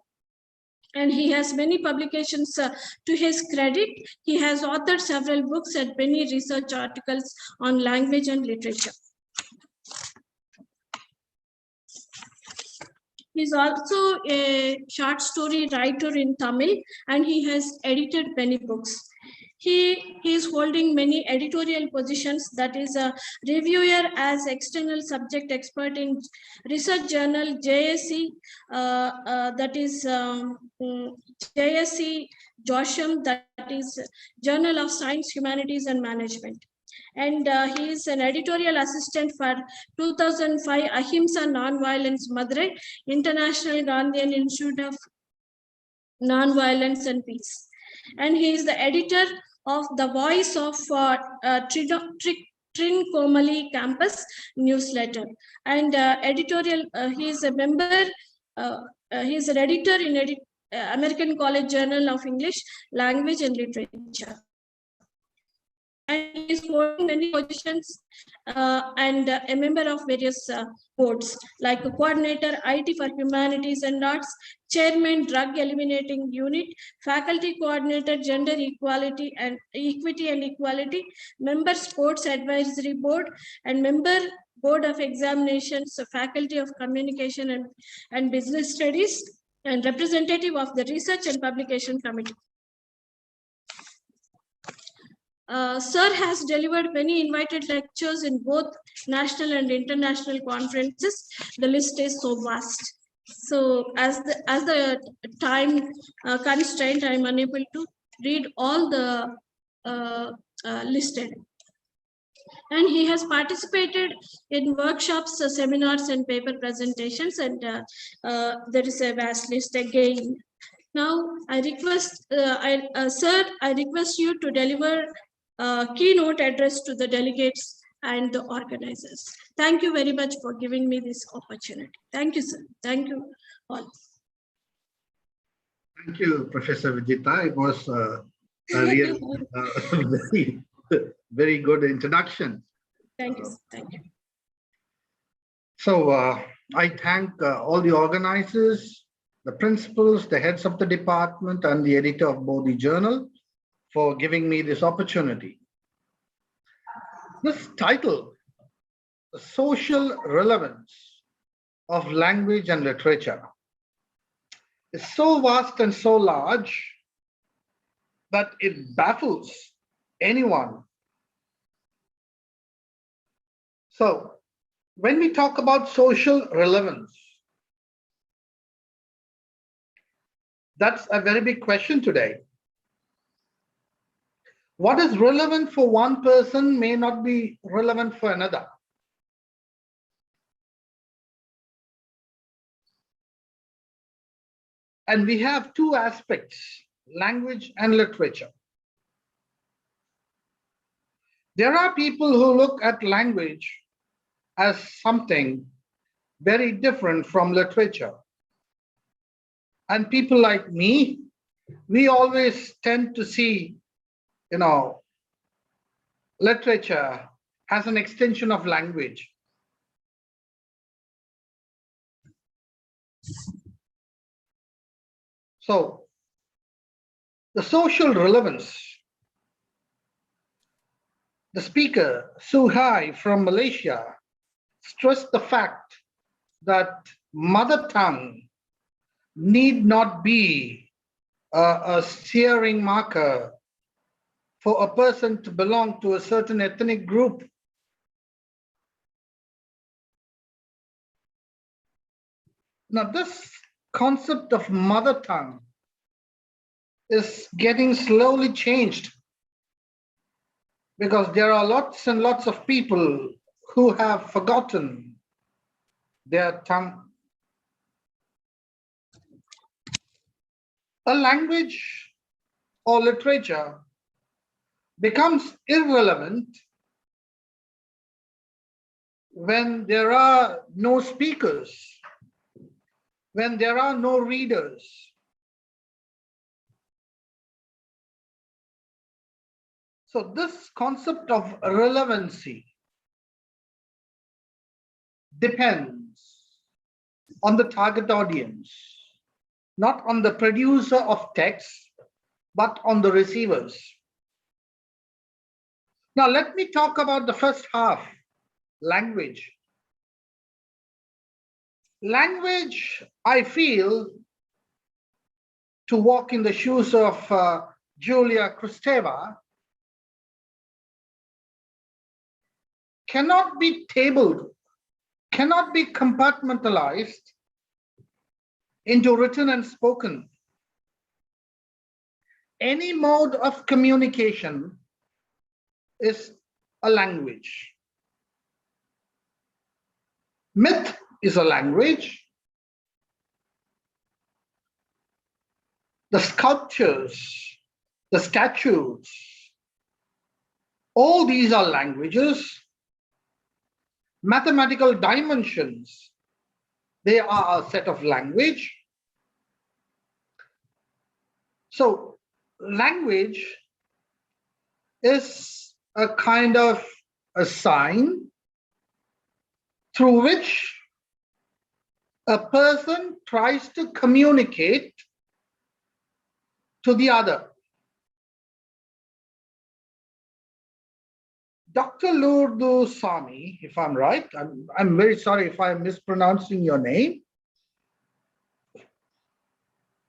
And he has many publications to his credit. He has authored several books and many research articles on language and literature. He's also a short story writer in Tamil, and he has edited many books. He is holding many editorial positions, that is a reviewer as external subject expert in research journal JSC, that is JSC Josham, that is Journal of Science, Humanities and Management. And he is an editorial assistant for 2005 Ahimsa Nonviolence Madurai, International Gandhian Institute of Nonviolence and Peace. And he is the editor of the Voice of Trincomalee Campus newsletter. And editorial, he is a member, he is an editor in American College Journal of English Language and Literature. And he is holding many positions and a member of various boards like a coordinator IT for Humanities and Arts, chairman Drug Eliminating Unit, faculty coordinator Gender Equality and Equity and Equality, member Sports Advisory Board, and member Board of Examinations, Faculty of Communication and Business Studies, and representative of the Research and Publication Committee. Sir has delivered many invited lectures in both national and international conferences. The list is so vast. So as the time constraint, I am unable to read all the listed. And he has participated in workshops, seminars, and paper presentations, and there is a vast list again. Now, I request, sir, I request you to deliver keynote address to the delegates and the organizers. Thank you very much for giving me this opportunity. Thank you, sir. Thank you all. Thank you, Professor Vijita. It was a really very good introduction. Thank you. Thank you. So I thank all the organizers, the principals, the heads of the department, and the editor of Bodhi Journal for giving me this opportunity. This title, The Social Relevance of Language and Literature, is so vast and so large that it baffles anyone. So, when we talk about social relevance, that's a very big question today. What is relevant for one person may not be relevant for another. And we have two aspects, language and literature. There are people who look at language as something very different from literature. And people like me, we always tend to see, literature as an extension of language. So, the social relevance. The speaker, Suhai from Malaysia, stressed the fact that mother tongue need not be a steering marker for a person to belong to a certain ethnic group. Now, this concept of mother tongue is getting slowly changed because there are lots and lots of people who have forgotten their tongue. A language or literature becomes irrelevant when there are no speakers, when there are no readers. So this concept of relevancy depends on the target audience, not on the producer of text, but on the receivers. Now, let me talk about the first half, language. Language, I feel, to walk in the shoes of Julia Kristeva, cannot be tabled, cannot be compartmentalized into written and spoken. Any mode of communication is a language. Myth is a language. The sculptures, the statues, all these are languages. Mathematical dimensions, they are a set of language. So language is a kind of a sign through which a person tries to communicate to the other. Dr. Lurdu Sami, if I'm right, I'm very sorry if I'm mispronouncing your name,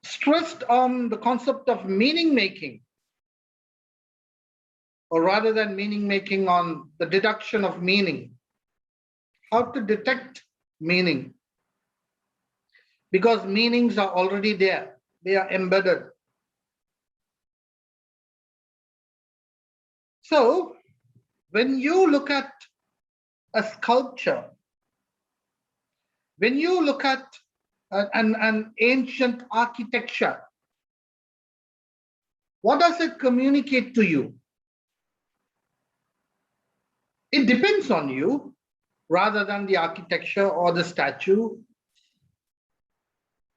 stressed on the concept of meaning making, or rather than meaning making, on the deduction of meaning, how to detect meaning, because meanings are already there, they are embedded. So when you look at a sculpture, when you look at an ancient architecture, what does it communicate to you? It depends on you rather than the architecture or the statue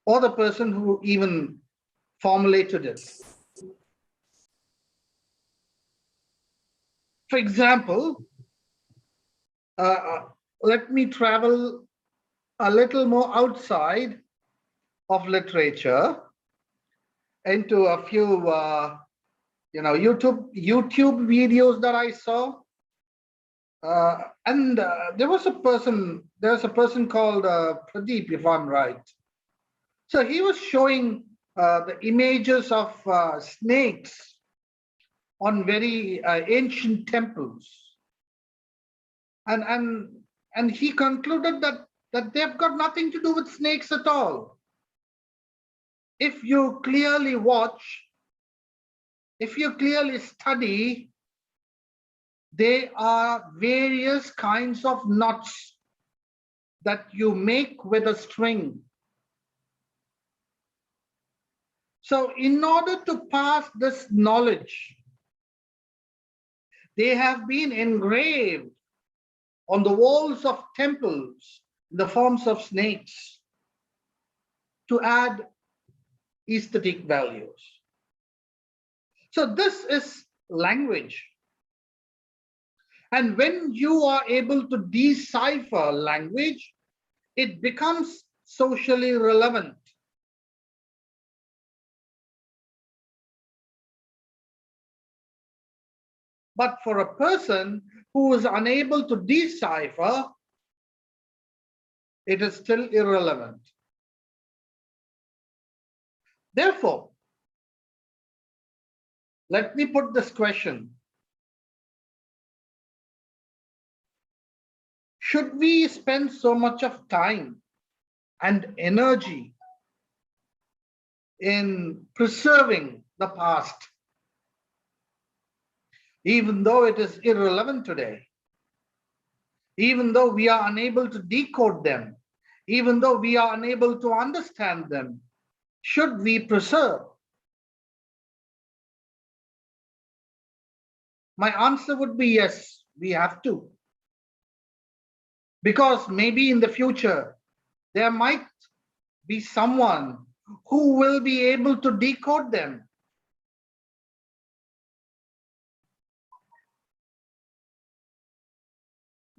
or the person who even formulated it. For example, let me travel a little more outside of literature into a few YouTube videos that I saw. there's a person called Pradeep, if I'm right. So he was showing the images of snakes on very ancient temples. And he concluded that they've got nothing to do with snakes at all. If you clearly watch, if you clearly study, they are various kinds of knots that you make with a string. So in order to pass this knowledge, they have been engraved on the walls of temples in the forms of snakes to add aesthetic values. So this is language. And when you are able to decipher language, it becomes socially relevant. But for a person who is unable to decipher, it is still irrelevant. Therefore, let me put this question. Should we spend so much of time and energy in preserving the past, even though it is irrelevant today, even though we are unable to decode them, even though we are unable to understand them? Should we preserve? My answer would be yes, we have to. Because maybe in the future, there might be someone who will be able to decode them.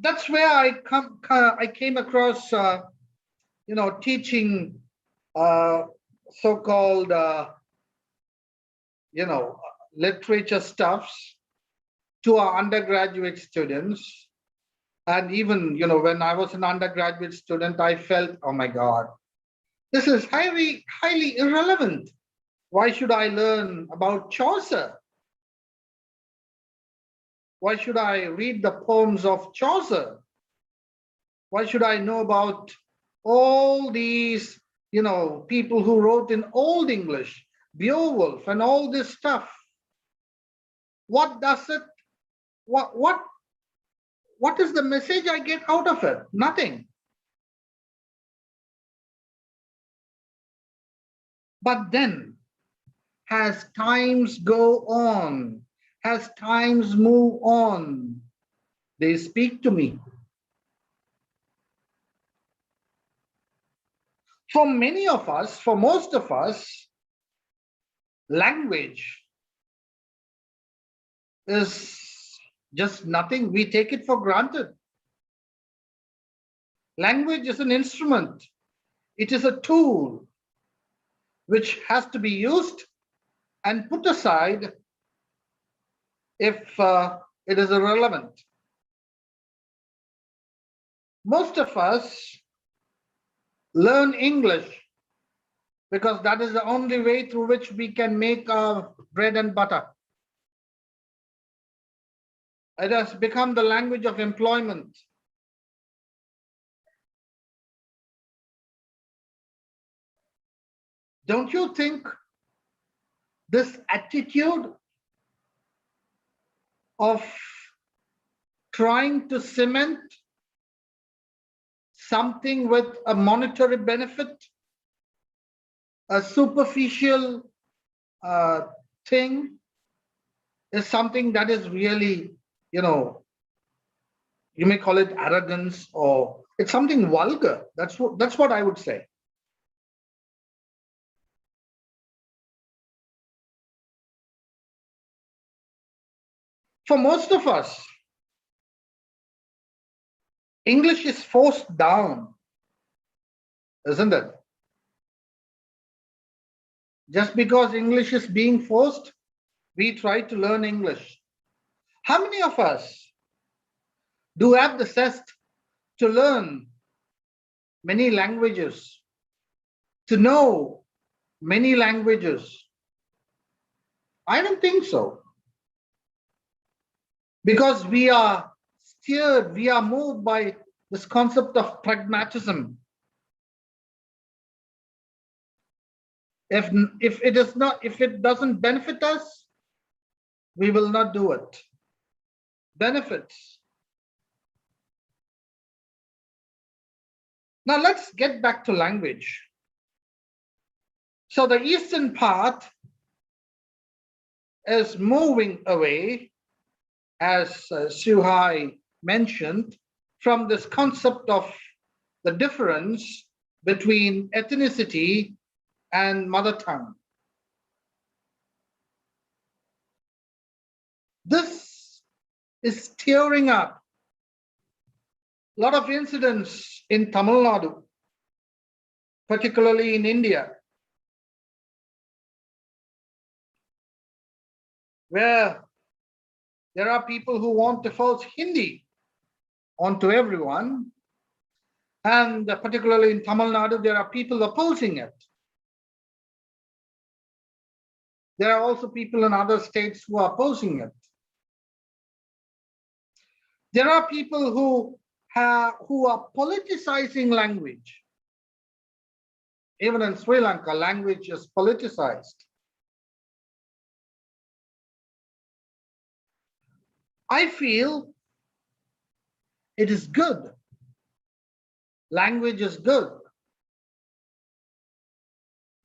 That's where I came across, teaching so-called, literature stuffs to our undergraduate students. And even, when I was an undergraduate student, I felt, oh my God, this is highly, highly irrelevant. Why should I learn about Chaucer? Why should I read the poems of Chaucer? Why should I know about all these, people who wrote in Old English, Beowulf and all this stuff? What does it, what is the message I get out of it? Nothing. But then, as times go on, as times move on, they speak to me. For many of us, for most of us, language is just nothing. We take it for granted. Language is an instrument. It is a tool which has to be used and put aside if it is irrelevant. Most of us learn English because that is the only way through which we can make our bread and butter. It has become the language of employment. Don't you think this attitude of trying to cement something with a monetary benefit, a superficial thing, is something that is really, you may call it arrogance, or it's something vulgar. That's what I would say. For most of us, English is forced down, isn't it? Just because English is being forced, we try to learn English. How many of us do have the zest to learn many languages, to know many languages? I don't think so. Because we are steered, we are moved by this concept of pragmatism. If it doesn't benefit us, we will not do it. Benefits. Now let's get back to language. So the eastern part is moving away, as Suhai mentioned, from this concept of the difference between ethnicity and mother tongue. This is stirring up a lot of incidents in Tamil Nadu, particularly in India, where there are people who want to force Hindi onto everyone, and particularly in Tamil Nadu, there are people opposing it. There are also people in other states who are opposing it. There are people who are politicizing language. Even in Sri Lanka, language is politicized. I feel it is good. Language is good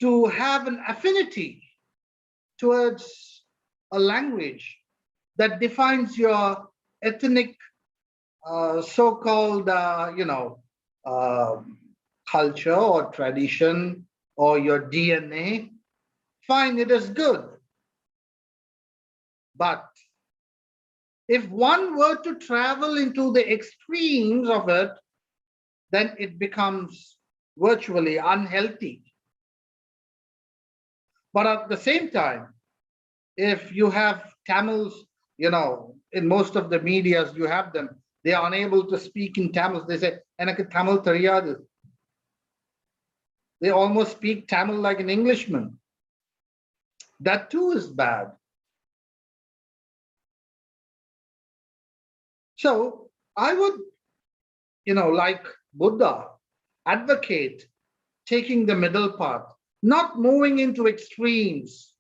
to have an affinity towards a language that defines your ethnic so-called culture or tradition or your DNA. Fine, it is good. But if one were to travel into the extremes of it, then it becomes virtually unhealthy. But at the same time, if you have Tamils, in most of the medias, you have them, they are unable to speak in Tamil. They say, "Enakku Tamil theriyadu." They almost speak Tamil like an Englishman. That too is bad. So I would, like Buddha, advocate taking the middle path, not moving into extremes.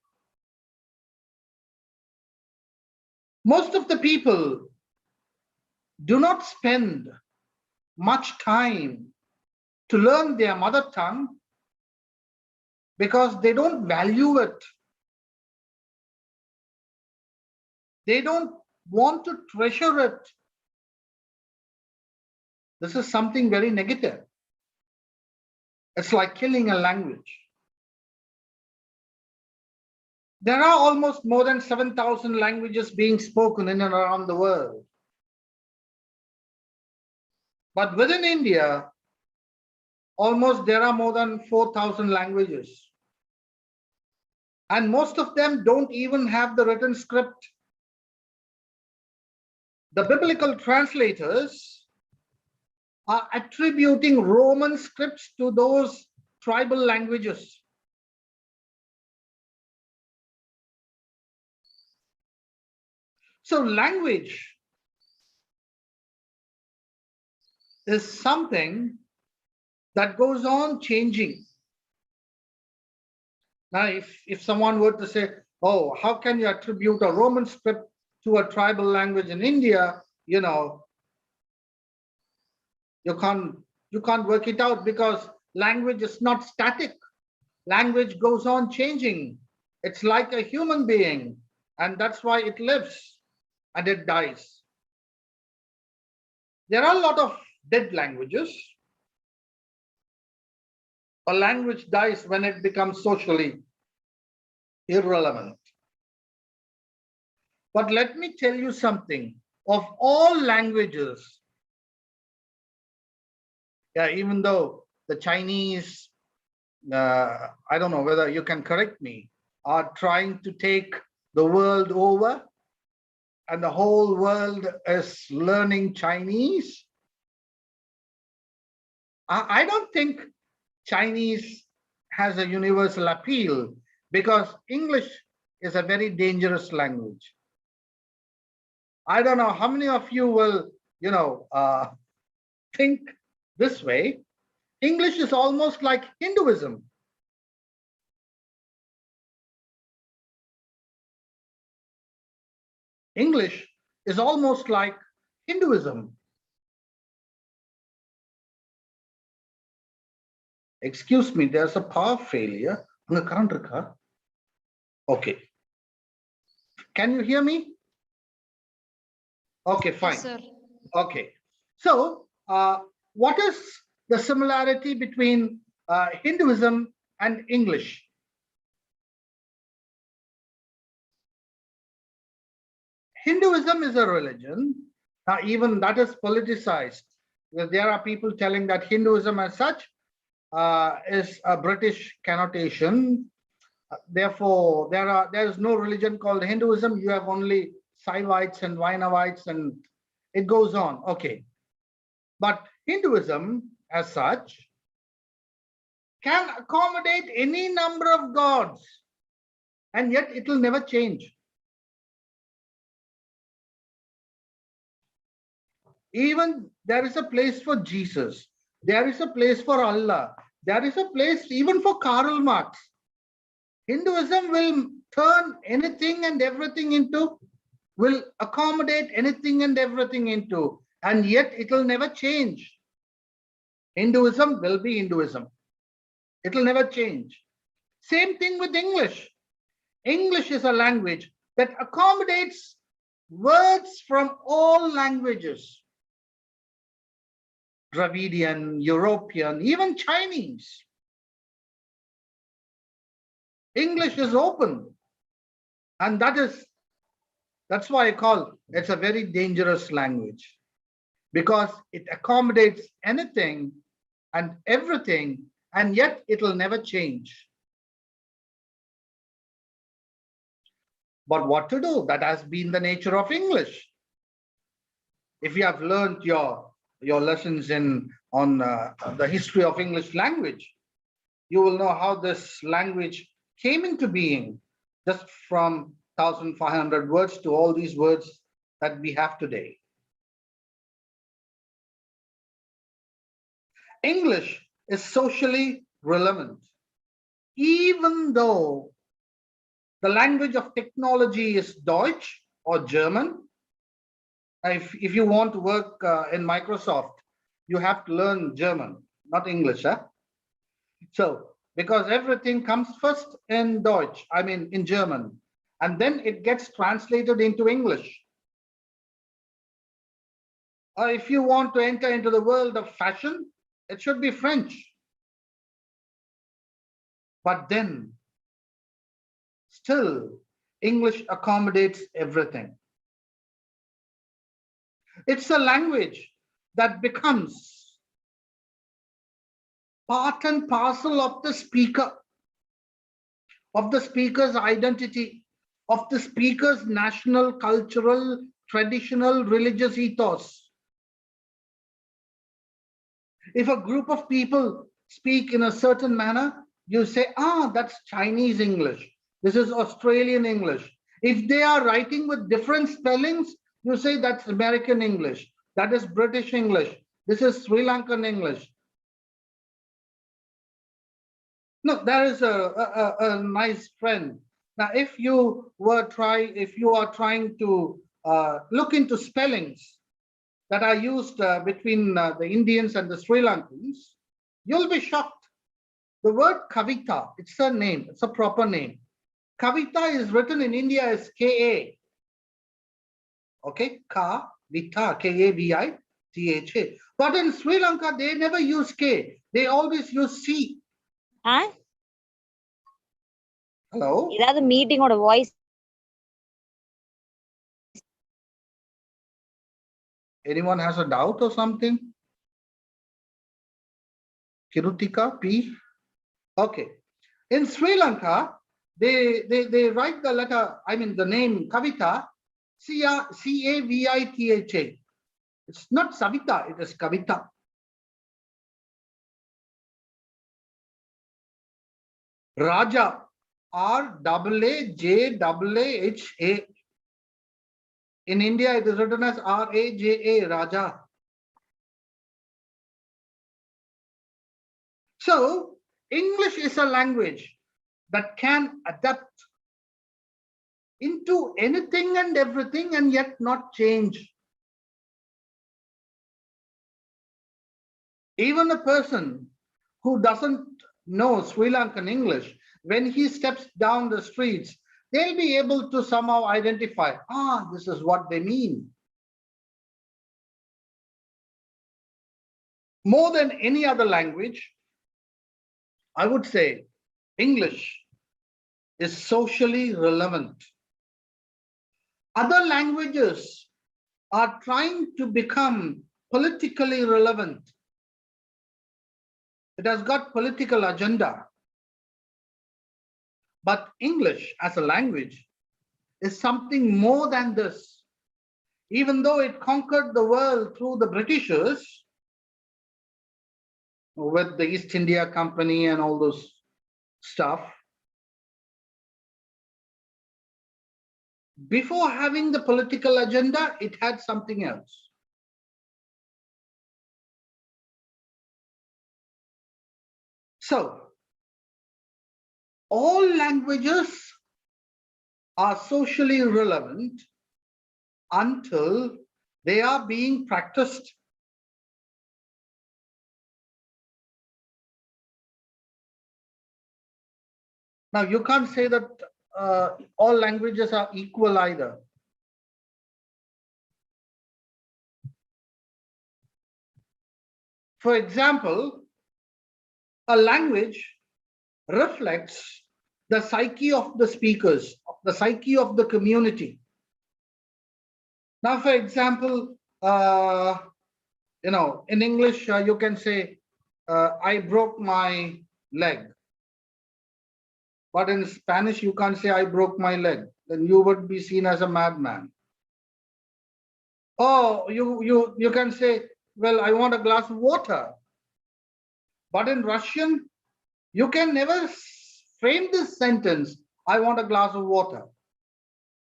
Most of the people do not spend much time to learn their mother tongue because they don't value it. They don't want to treasure it. This is something very negative. It's like killing a language. There are almost more than 7,000 languages being spoken in and around the world. But within India, almost there are more than 4,000 languages. And most of them don't even have the written script. The biblical translators are attributing Roman scripts to those tribal languages. So language is something that goes on changing. Now, if someone were to say, "Oh, how can you attribute a Roman script to a tribal language in India?" You can't work it out because language is not static. Language goes on changing. It's like a human being, and that's why it lives and it dies. There are a lot of dead languages. A language dies when it becomes socially irrelevant. But let me tell you something. Of all languages, even though the Chinese, I don't know whether you can correct me, are trying to take the world over and the whole world is learning Chinese. I don't think Chinese has a universal appeal because English is a very dangerous language. I don't know how many of you will, think this way. English is almost like Hinduism. English is almost like Hinduism. Excuse me, there's a power failure. Okay. Can you hear me? Okay, fine. Yes, sir. Okay. So, what is the similarity between Hinduism and English? Hinduism is a religion. Now, even that is politicized. There are people telling that Hinduism as such is a British connotation. Therefore, there is no religion called Hinduism. You have only Saivites and Vainavites, and it goes on. Okay. But Hinduism as such can accommodate any number of gods, and yet it will never change. Even there is a place for Jesus. There is a place for Allah. There is a place even for Karl Marx. Hinduism will turn anything and everything into, will accommodate anything and everything into, and yet it will never change. Hinduism will be Hinduism. It will never change. Same thing with English. English is a language that accommodates words from all languages. Dravidian, European, even Chinese. English is open. And that's why I call it's a very dangerous language, because it accommodates anything and everything, and yet it will never change. But what to do? That has been the nature of English. If you have learned your lessons on the history of English language, you will know how this language came into being, just from 1,500 words to all these words that we have today. English is socially relevant. Even though the language of technology is Deutsch or German, if you want to work in Microsoft, you have to learn German, not English. Huh? So, because everything comes first in Deutsch, I mean in German, and then it gets translated into English. Or if you want to enter into the world of fashion, it should be French. But then, still, English accommodates everything. It's a language that becomes part and parcel of the speaker, of the speaker's identity, of the speaker's national, cultural, traditional, religious ethos. If a group of people speak in a certain manner, you say, that's Chinese English. This is Australian English. If they are writing with different spellings, you say that's American English. That is British English. This is Sri Lankan English. No, there is a nice trend. Now, if you are trying to look into spellings that are used between the Indians and the Sri Lankans, you'll be shocked. The word Kavita, it's a name, it's a proper name. Kavita is written in India as K-A. Okay, Kavita, K-A-V-I-T-H-A. But in Sri Lanka, they never use K. They always use C. Huh? Hello? Either meeting or a voice. Anyone has a doubt or something? Kirutika, P? Okay. In Sri Lanka, they write the letter, I mean the name Kavita Cavitha. It's not Savita, it is Kavita. Raja, Rajaha. In India, it is written as Raja, Raja. So, English is a language that can adapt into anything and everything and yet not change. Even a person who doesn't know Sri Lankan English, when he steps down the streets, they'll be able to somehow identify, this is what they mean. More than any other language, I would say English is socially relevant. Other languages are trying to become politically relevant. It has got political agenda. But English as a language is something more than this. Even though it conquered the world through the Britishers, with the East India Company and all those stuff, before having the political agenda, it had something else. So, all languages are socially relevant until they are being practiced. Now, you can't say that all languages are equal either. For example, a language reflects the psyche of the speakers, the psyche of the community. Now, for example, in English, you can say, I broke my leg. But in Spanish, you can't say, I broke my leg. Then you would be seen as a madman. Oh, you can say, well, I want a glass of water. But in Russian, you can never frame this sentence, I want a glass of water.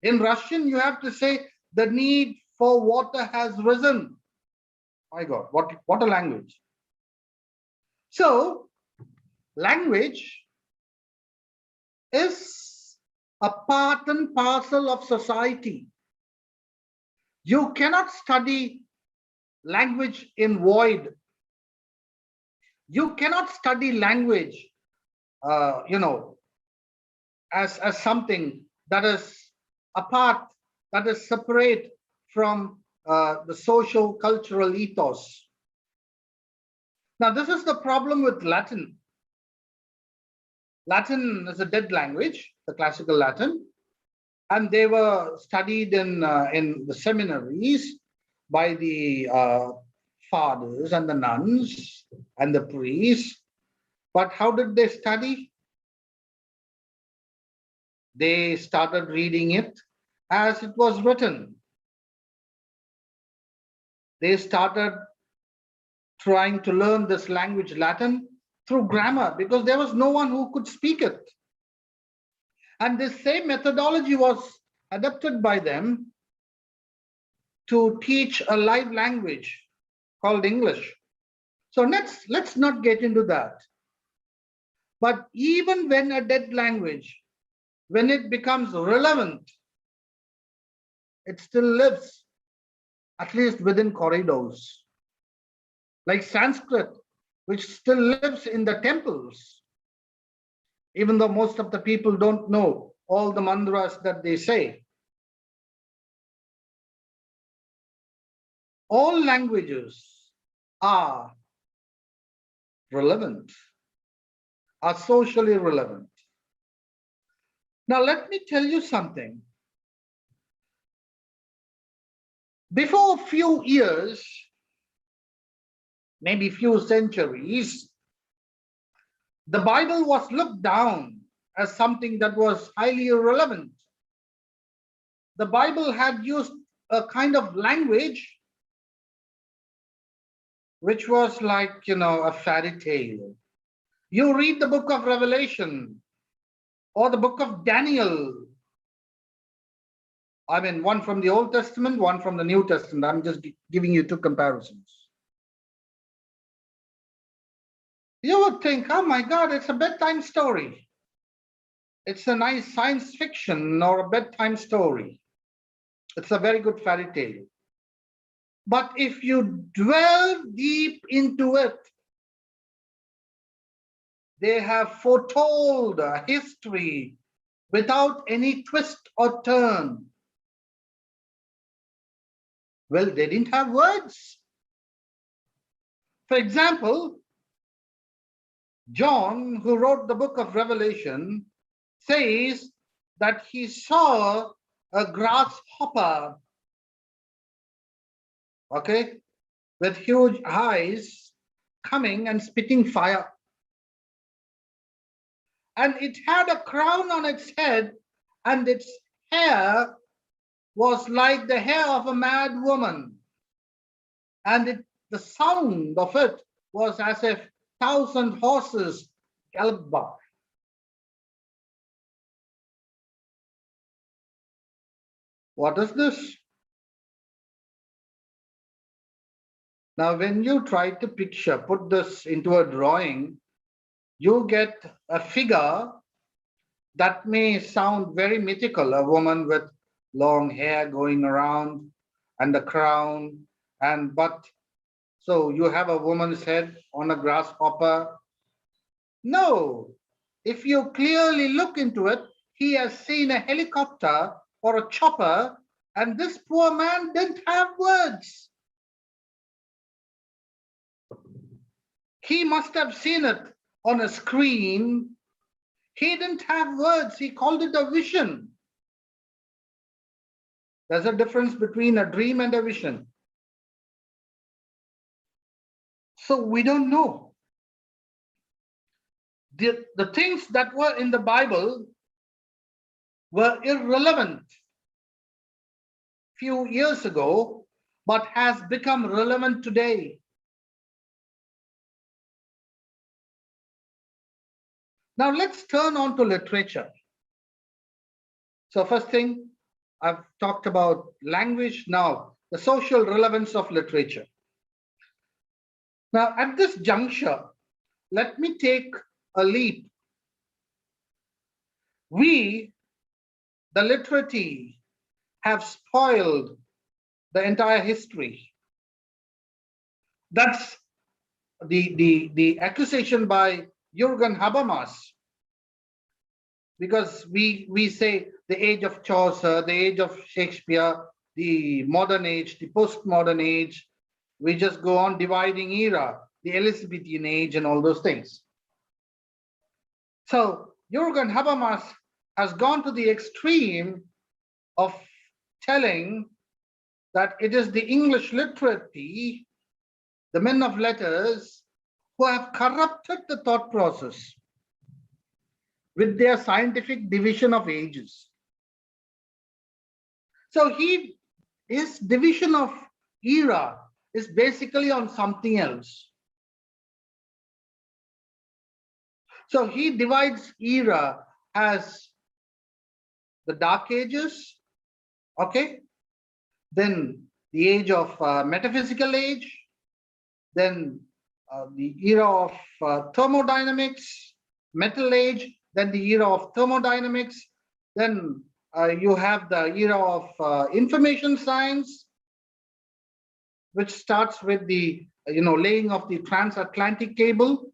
In Russian, you have to say, the need for water has risen. My God, what a language. So, language is a part and parcel of society. You cannot study language in void. You cannot study language, as something that is apart, that is separate from the social cultural ethos. Now, this is the problem with Latin. Latin is a dead language, the classical Latin, and they were studied in the seminaries by the fathers and the nuns and the priests. But how did they study? They started reading it as it was written. They started trying to learn this language, Latin, through grammar, because there was no one who could speak it. And this same methodology was adopted by them to teach a live language called English. So let's not get into that. But even when a dead language, when it becomes relevant, it still lives, at least within corridors. Like Sanskrit, which still lives in the temples, even though most of the people don't know all the mantras that they say. All languages are relevant, are socially relevant. Now, let me tell you something. Before a few years, maybe few centuries, the Bible was looked down as something that was highly irrelevant. the Bible had used a kind of language which was like, a fairy tale. You read the book of Revelation or the book of Daniel. I mean, one from the Old Testament, one from the New Testament. I'm just giving you two comparisons. You would think, oh my God, it's a bedtime story. It's a nice science fiction or a bedtime story. It's a very good fairy tale. But if you dwell deep into it, they have foretold a history without any twist or turn. Well, they didn't have words. For example, John, who wrote the book of Revelation, says that he saw a grasshopper, okay, with huge eyes coming and spitting fire. And it had a crown on its head, and its hair was like the hair of a mad woman. And the sound of it was as if 1,000 horses galloped by. What is this? Now, when you try to put this into a drawing, you get a figure that may sound very mythical, a woman with long hair going around and a crown, so you have a woman's head on a grasshopper. No, if you clearly look into it, he has seen a helicopter or a chopper, and this poor man didn't have words. He must have seen it on a screen. He didn't have words. He called it a vision. There's a difference between a dream and a vision. So we don't know. The things that were in the Bible were irrelevant few years ago, but has become relevant today. Now let's turn on to literature. So first thing, I've talked about language. Now the social relevance of literature. Now at this juncture, let me take a leap. We, the literati, have spoiled the entire history. That's the accusation by Jürgen Habermas, because we say the age of Chaucer, the age of Shakespeare, the modern age, the postmodern age, we just go on dividing era, the Elizabethan age and all those things. So Jürgen Habermas has gone to the extreme of telling that it is the English literati, the men of letters, who have corrupted the thought process with their scientific division of ages. So his division of era is basically on something else. So he divides era as the Dark Ages, okay? Then the age of metaphysical age, then the era of thermodynamics, metal age, then the era of thermodynamics, then you have the era of information science, which starts with the laying of the transatlantic cable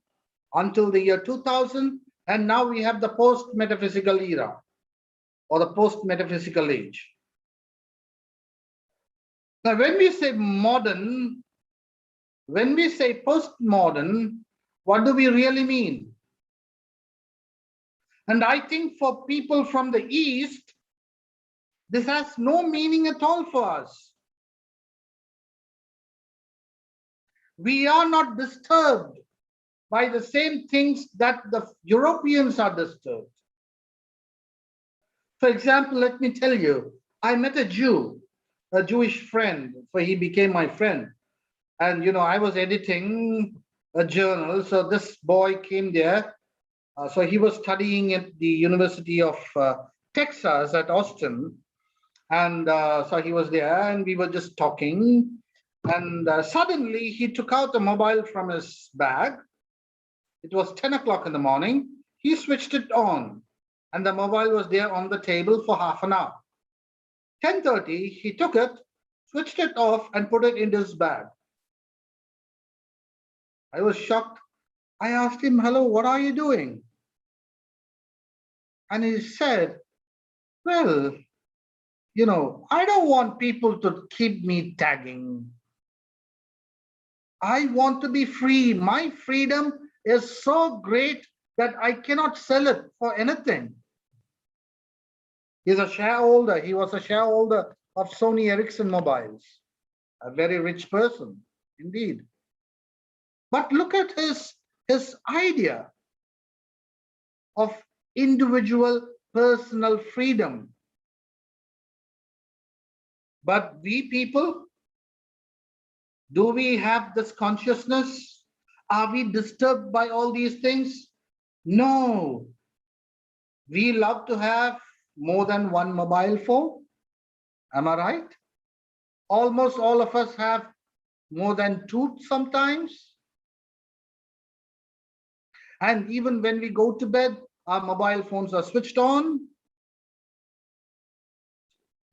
until the year 2000, and now we have the post-metaphysical era or the post-metaphysical age. Now, when we say modern, when we say postmodern, what do we really mean? And I think for people from the East, this has no meaning at all for us. We are not disturbed by the same things that the Europeans are disturbed. For example, let me tell you, I met a Jew, a Jewish friend, for he became my friend. And, I was editing a journal. So this boy came there. So he was studying at the University of Texas at Austin. And so he was there and we were just talking. And suddenly he took out a mobile from his bag. It was 10 o'clock in the morning. He switched it on and the mobile was there on the table for half an hour. 10:30, he took it, switched it off and put it in his bag. I was shocked. I asked him, hello, what are you doing? And he said, well, I don't want people to keep me tagging. I want to be free. My freedom is so great that I cannot sell it for anything. He's a shareholder. He was a shareholder of Sony Ericsson Mobiles, a very rich person indeed. But look at his idea of individual personal freedom. But we people, do we have this consciousness? Are we disturbed by all these things? No. We love to have more than one mobile phone. Am I right? Almost all of us have more than two sometimes. And even when we go to bed, our mobile phones are switched on.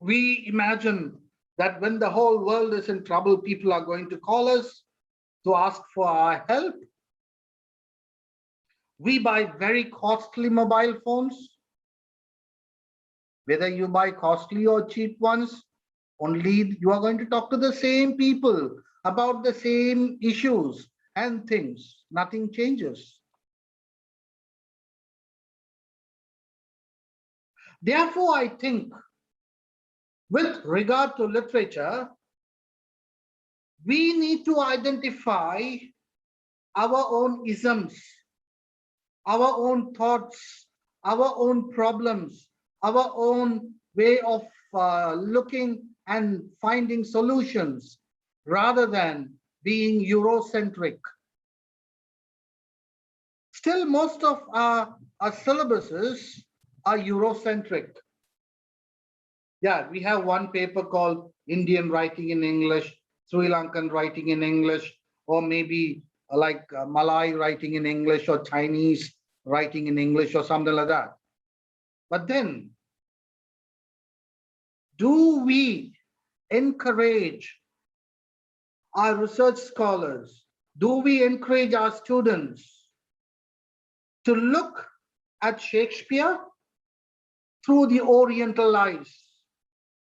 We imagine that when the whole world is in trouble, people are going to call us to ask for our help. We buy very costly mobile phones. Whether you buy costly or cheap ones, only you are going to talk to the same people about the same issues and things. Nothing changes. Therefore, I think with regard to literature, we need to identify our own isms, our own thoughts, our own problems, our own way of looking and finding solutions rather than being Eurocentric. Still, most of our syllabuses are Eurocentric. Yeah, we have one paper called Indian writing in English, Sri Lankan writing in English, or maybe like Malay writing in English or Chinese writing in English or something like that. But then, do we encourage our research scholars? Do we encourage our students to look at Shakespeare through the Oriental eyes,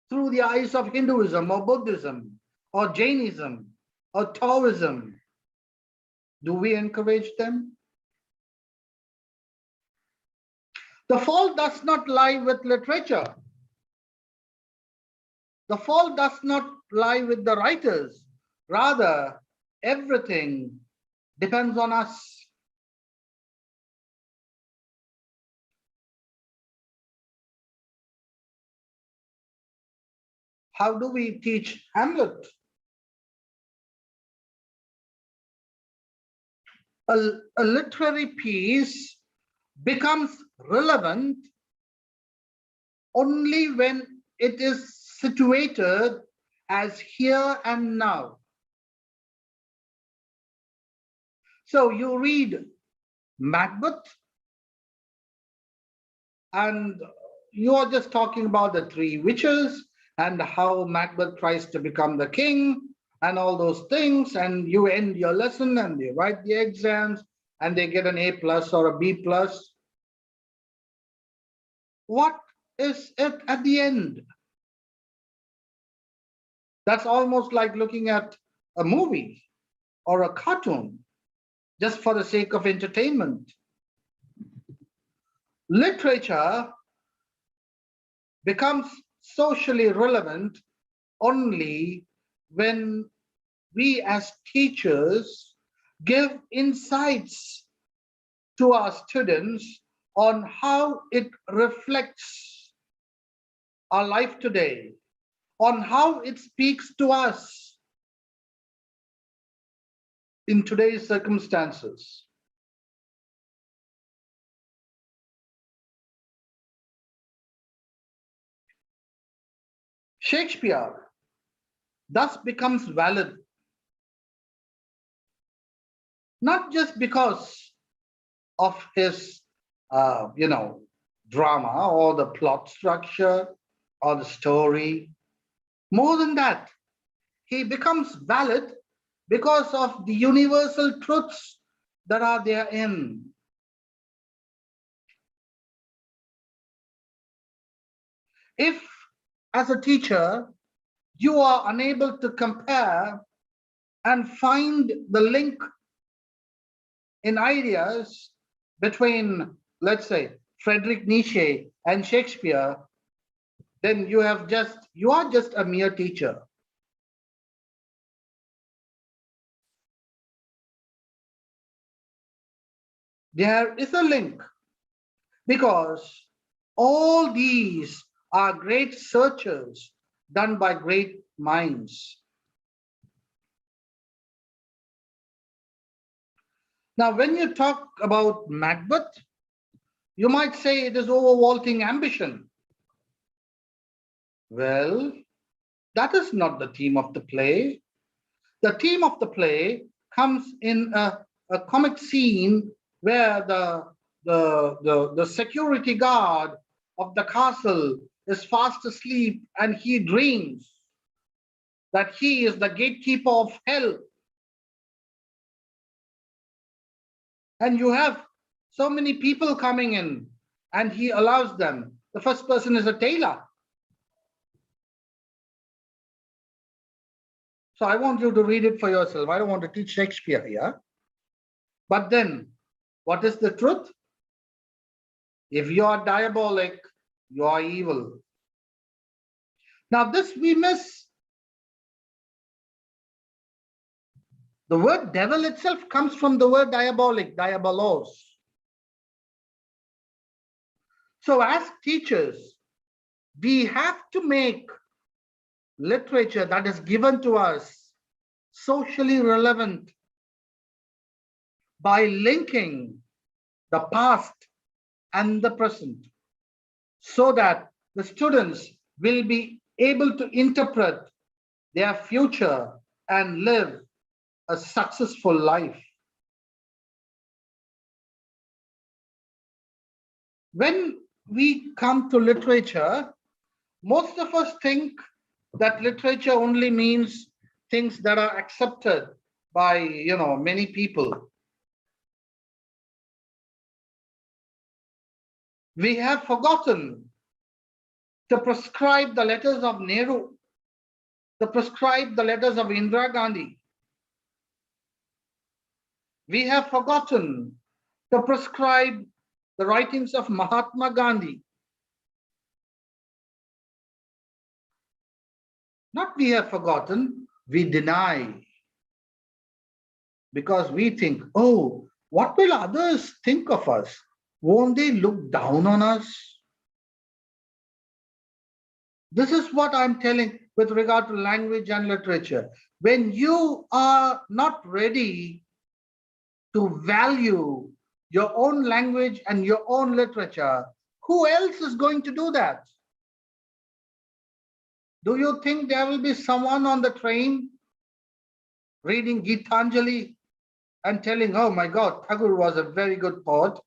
through the eyes of Hinduism or Buddhism or Jainism or Taoism? Do we encourage them? The fault does not lie with literature. The fault does not lie with the writers. Rather, everything depends on us. How do we teach Hamlet? A literary piece becomes relevant only when it is situated as here and now. So you read Macbeth and you are just talking about the three witches and how Macbeth tries to become the king and all those things, and you end your lesson and they write the exams and they get an A+ or a B+. What is it at the end? That's almost like looking at a movie or a cartoon just for the sake of entertainment. Literature becomes socially relevant only when we as teachers give insights to our students on how it reflects our life today, on how it speaks to us in today's circumstances. Shakespeare thus becomes valid not just because of his, drama or the plot structure or the story. More than that, he becomes valid because of the universal truths that are therein. If, as a teacher, you are unable to compare and find the link in ideas between, let's say, Friedrich Nietzsche and Shakespeare, then you are just a mere teacher. There is a link because all these are great searches done by great minds. Now, when you talk about Macbeth, you might say it is overvaulting ambition. Well, that is not the theme of the play. The theme of the play comes in a comic scene where the security guard of the castle is fast asleep and he dreams that he is the gatekeeper of hell. And you have so many people coming in and he allows them. The first person is a tailor. So I want you to read it for yourself. I don't want to teach Shakespeare here. But then, what is the truth? If you are diabolic, you are evil. Now this we miss. The word devil itself comes from the word diabolic, diabolos. So as teachers, we have to make literature that is given to us socially relevant by linking the past and the present so that the students will be able to interpret their future and live a successful life. When we come to literature, most of us think that literature only means things that are accepted by, many people. We have forgotten to prescribe the letters of Nehru, to prescribe the letters of Indira Gandhi. We have forgotten to prescribe the writings of Mahatma Gandhi. Not we have forgotten, we deny. Because we think, oh, what will others think of us? Won't they look down on us? This is what I'm telling with regard to language and literature. When you are not ready to value your own language and your own literature, who else is going to do that? Do you think there will be someone on the train reading Gitanjali and telling, oh my God, Tagore was a very good poet.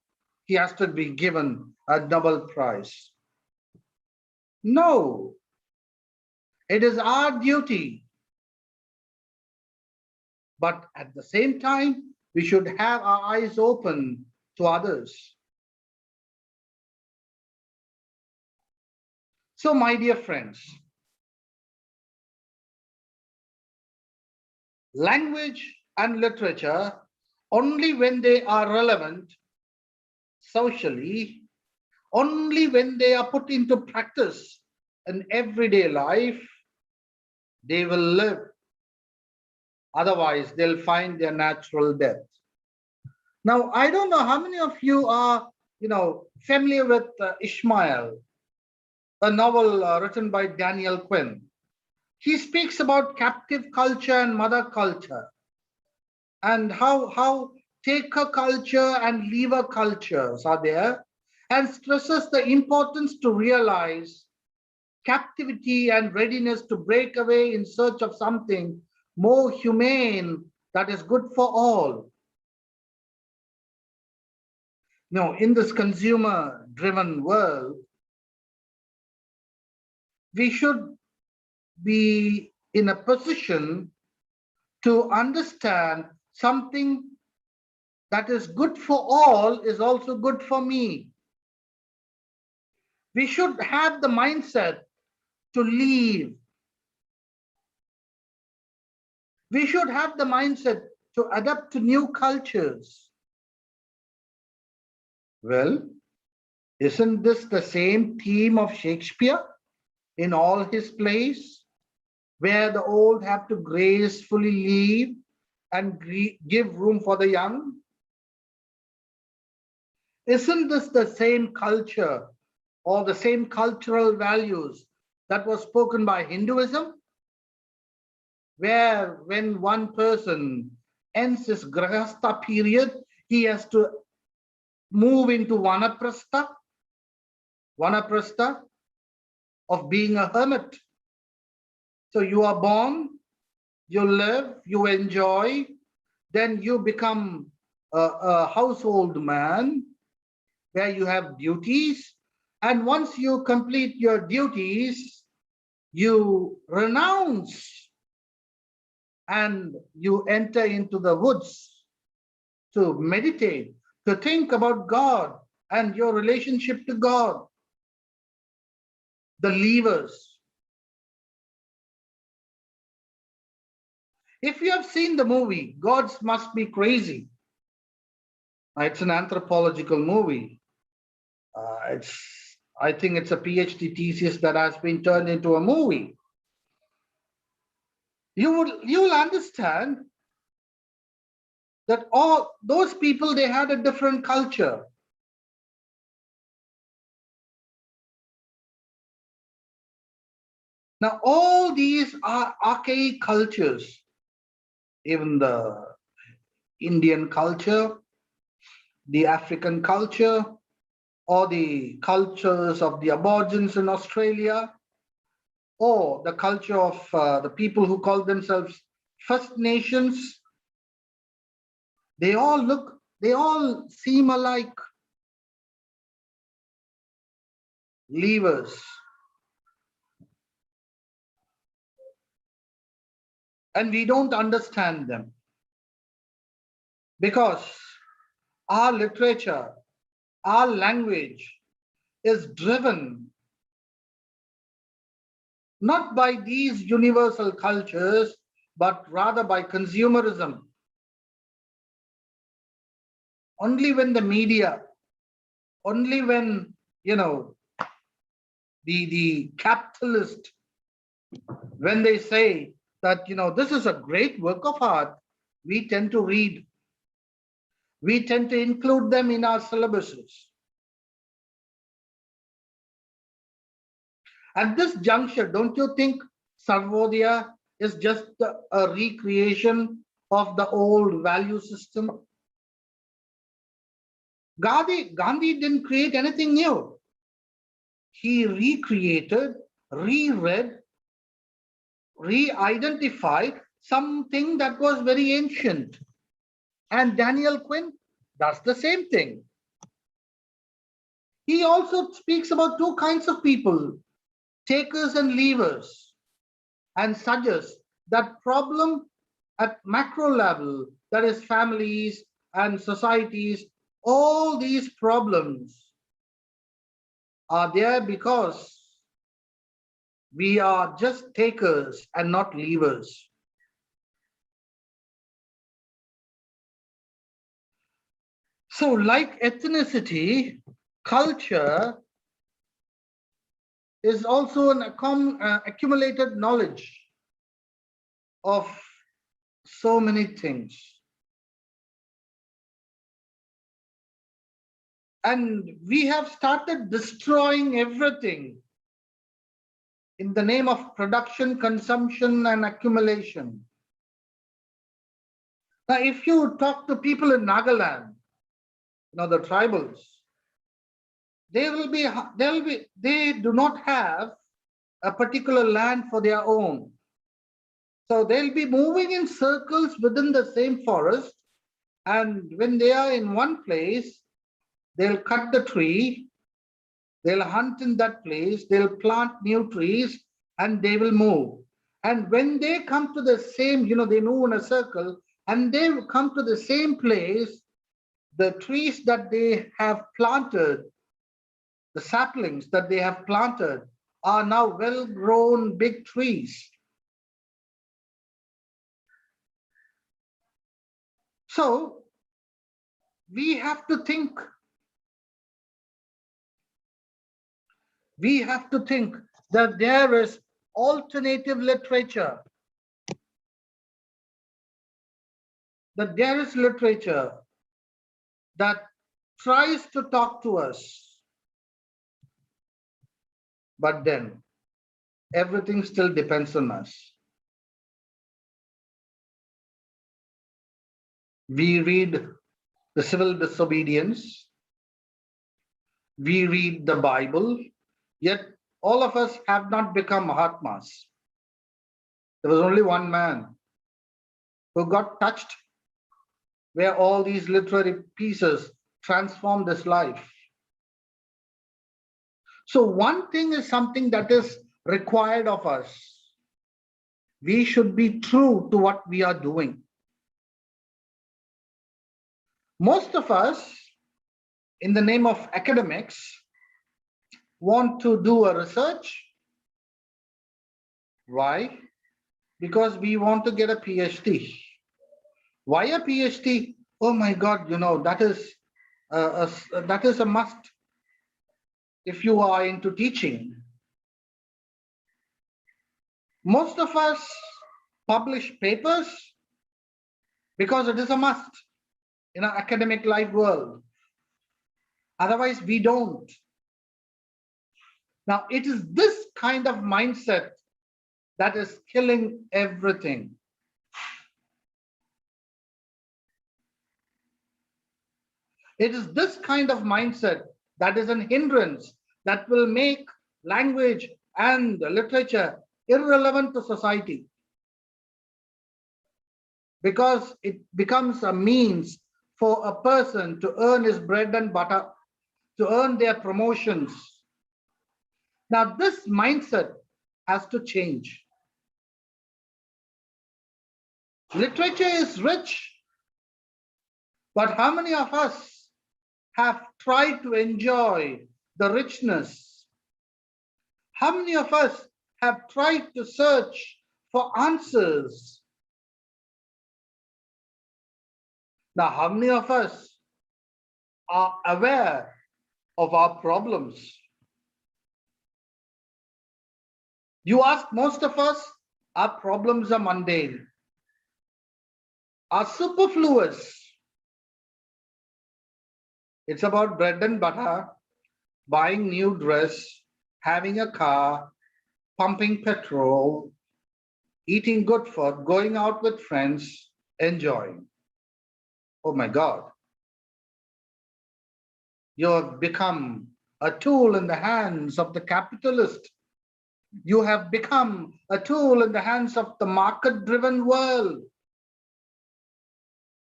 He has to be given a Nobel Prize. No, it is our duty. But at the same time, we should have our eyes open to others. So, my dear friends, language and literature, only when they are relevant socially, only when they are put into practice in everyday life, they will live. Otherwise, they'll find their natural death. Now, I don't know how many of you are, familiar with Ishmael. a novel written by Daniel Quinn. He speaks about captive culture and mother culture, and how taker culture and leaver cultures are there, and stresses the importance to realize captivity and readiness to break away in search of something more humane that is good for all. Now, in this consumer-driven world, we should be in a position to understand something that is good for all is also good for me. We should have the mindset to leave. We should have the mindset to adapt to new cultures. Well, isn't this the same theme of Shakespeare in all his plays, where the old have to gracefully leave and give room for the young? Isn't this the same culture or the same cultural values that was spoken by Hinduism, where when one person ends his grahastha period, he has to move into vanaprastha of being a hermit. So you are born, you live, you enjoy, then you become a household man where you have duties. And once you complete your duties, you renounce and you enter into the woods to meditate, to think about God and your relationship to God. The levers. If you have seen the movie, Gods Must Be Crazy, it's an anthropological movie. I think it's a PhD thesis that has been turned into a movie. You will understand that all those people, they had a different culture. Now, all these are archaic cultures, even the Indian culture, the African culture, or the cultures of the Aborigines in Australia, or the culture of the people who call themselves First Nations. They all seem alike. Levers. And we don't understand them because our literature, our language is driven not by these universal cultures, but rather by consumerism. Only when the media, only when, the capitalist, when they say that, this is a great work of art, we tend to read. We tend to include them in our syllabuses. At this juncture, don't you think Sarvodaya is just a recreation of the old value system? Gandhi didn't create anything new. He recreated, reread, re-identified something that was very ancient. And Daniel Quinn does the same thing. He also speaks about two kinds of people, takers and leavers, and suggests that problem at macro level, that is families and societies, all these problems are there because we are just takers and not leavers. So like ethnicity, culture is also an accumulated knowledge of so many things. And we have started destroying everything in the name of production, consumption, and accumulation. Now, if you talk to people in Nagaland, the tribals, they do not have a particular land for their own. So they'll be moving in circles within the same forest. And when they are in one place, they'll cut the tree, they'll hunt in that place, they'll plant new trees, and they will move. And when they come to the same, they move in a circle, and they come to the same place, the trees that they have planted, the saplings that they have planted, are now well-grown big trees. So we have to think. We have to think that there is alternative literature. That there is literature that tries to talk to us. But then everything still depends on us. We read the civil disobedience. We read the Bible, yet all of us have not become Mahatmas. There was only one man who got touched where all these literary pieces transformed his life. So one thing is something that is required of us. We should be true to what we are doing. Most of us, in the name of academics, want to do a research. Why? Because we want to get a PhD. Why a PhD? Oh my God, that is a must if you are into teaching. Most of us publish papers because it is a must in an academic life world. Otherwise, we don't. Now, it is this kind of mindset that is killing everything. It is this kind of mindset that is an hindrance that will make language and literature irrelevant to society, because it becomes a means for a person to earn his bread and butter, to earn their promotions. Now, this mindset has to change. Literature is rich, but how many of us have tried to enjoy the richness? How many of us have tried to search for answers? Now, how many of us are aware of our problems? You ask most of us, our problems are mundane, are superfluous. It's about bread and butter, buying new dress, having a car, pumping petrol, eating good food, going out with friends, enjoying. Oh my God. You have become a tool in the hands of the capitalist. You have become a tool in the hands of the market-driven world.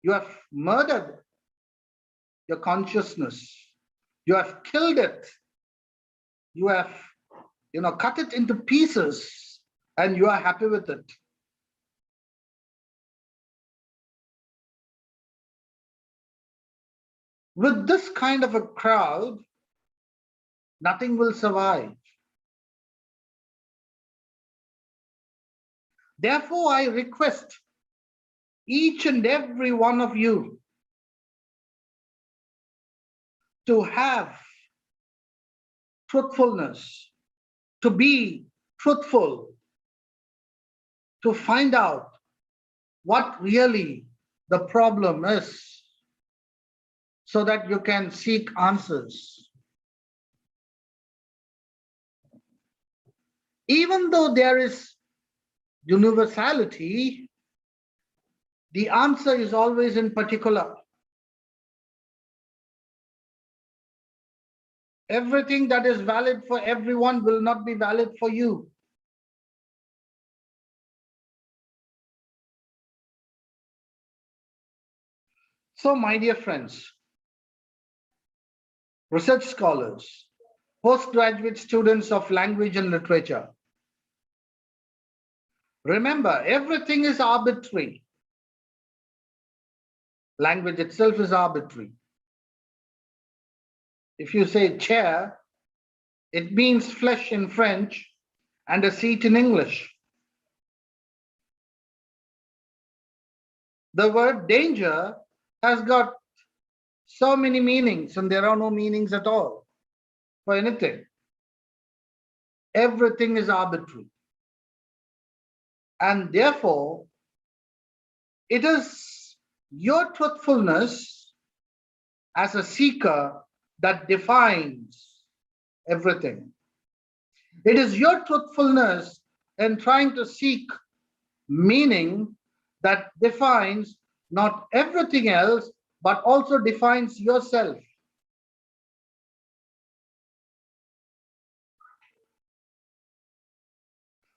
You have murdered your consciousness. You have killed it. You have, cut it into pieces, and you are happy with it. With this kind of a crowd, nothing will survive. Therefore, I request each and every one of you to have truthfulness, to be truthful, to find out what really the problem is, so that you can seek answers. Even though there is universality, the answer is always in particular. Everything that is valid for everyone will not be valid for you. So, my dear friends, research scholars, postgraduate students of language and literature, remember, everything is arbitrary. Language itself is arbitrary. If you say chair, it means flesh in French and a seat in English. The word danger has got so many meanings, and there are no meanings at all for anything. Everything is arbitrary. And therefore, it is your truthfulness as a seeker that defines everything. It is your truthfulness in trying to seek meaning that defines not everything else, but also defines yourself.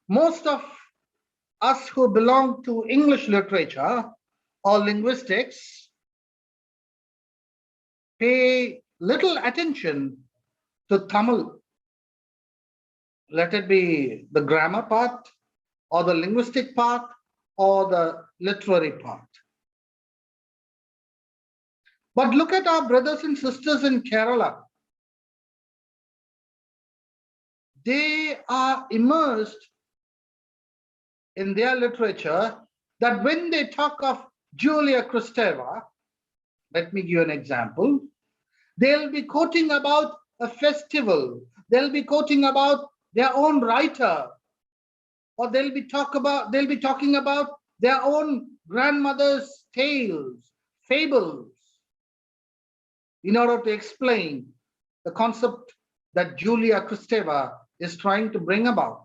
Most of us who belong to English literature or linguistics pay little attention to Tamil. Let it be the grammar part, or the linguistic part, or the literary part. But look at our brothers and sisters in Kerala. They are immersed in their literature that when they talk of Julia Kristeva, let me give you an example, they'll be quoting about a festival, they'll be quoting about their own writer, or they'll be talking about their own grandmother's tales, fables, in order to explain the concept that Julia Kristeva is trying to bring about.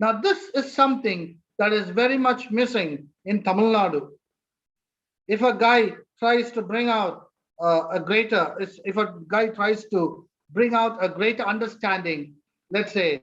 Now, this is something that is very much missing in Tamil Nadu. If a guy tries to bring out a greater understanding, let's say,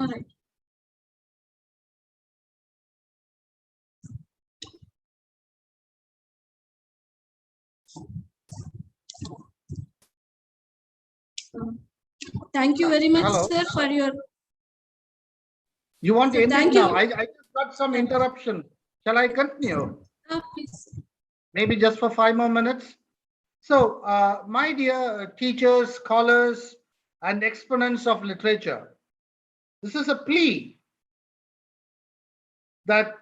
All right. Thank you very much, hello. sir, for your. You want to end it Thank now? you. I just got some interruption. Shall I continue? Please. Maybe just for 5 more minutes? So, my dear teachers, scholars, and exponents of literature, this is a plea that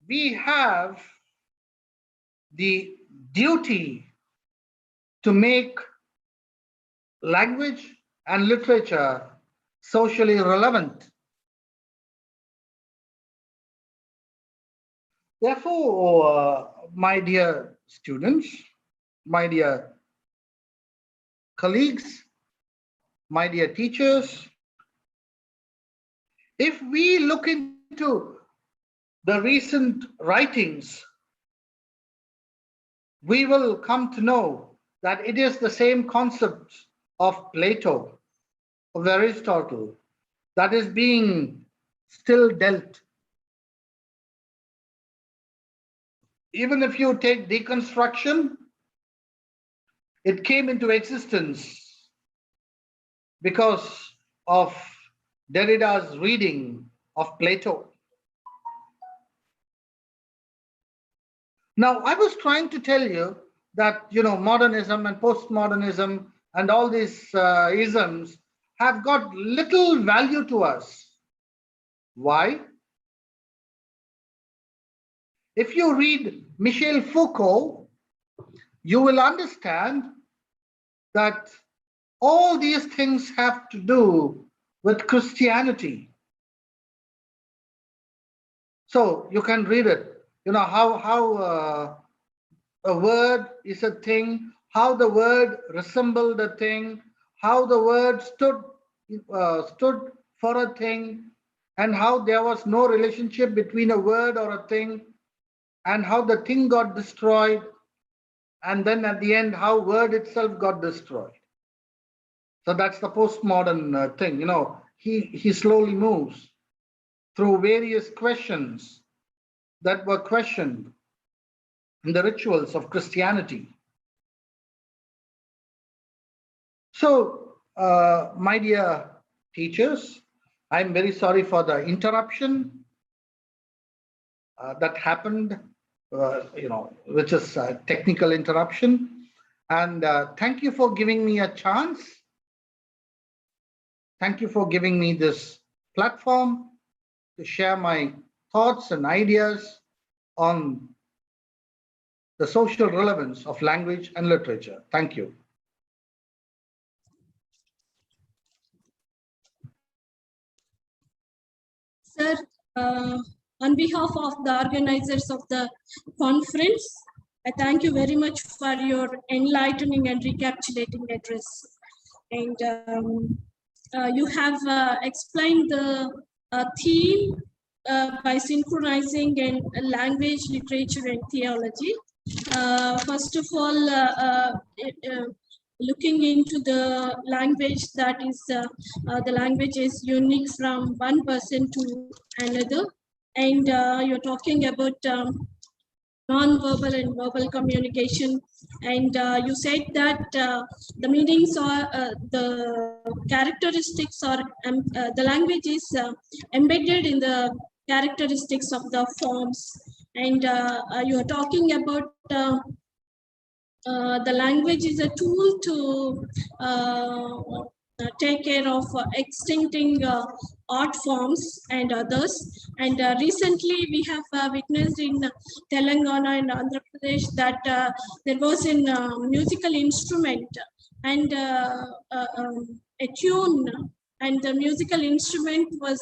we have the duty to make language and literature socially relevant. Therefore, my dear students, my dear colleagues, my dear teachers, if we look into the recent writings, we will come to know that it is the same concept of Plato, of Aristotle, that is being still dealt. Even if you take deconstruction, it came into existence because of Derrida's reading of Plato. Now, I was trying to tell you that, modernism and postmodernism and all these isms have got little value to us. Why? If you read Michel Foucault, you will understand that all these things have to do with Christianity. So you can read it. How a word is a thing, how the word resembled a thing, how the word stood for a thing, and how there was no relationship between a word or a thing, and how the thing got destroyed, and then at the end, how word itself got destroyed. So that's the postmodern thing. He slowly moves through various questions that were questioned in the rituals of Christianity. So, my dear teachers, I'm very sorry for the interruption that happened, which is a technical interruption. And thank you for giving me a chance. Thank you for giving me this platform to share my thoughts and ideas on the social relevance of language and literature. Thank you. Sir, on behalf of the organizers of the conference, I thank you very much for your enlightening and recapitulating address. And you have explained the theme by synchronizing in language, literature, and theology. First of all, looking into the language, that is, the language is unique from one person to another. And you're talking about non-verbal and verbal communication, and you said that the meanings are the characteristics are the language is embedded in the characteristics of the forms, and you are talking about the language is a tool to take care of extincting art forms and others. And recently we have witnessed in Telangana and Andhra Pradesh that there was a musical instrument and a tune, and the musical instrument was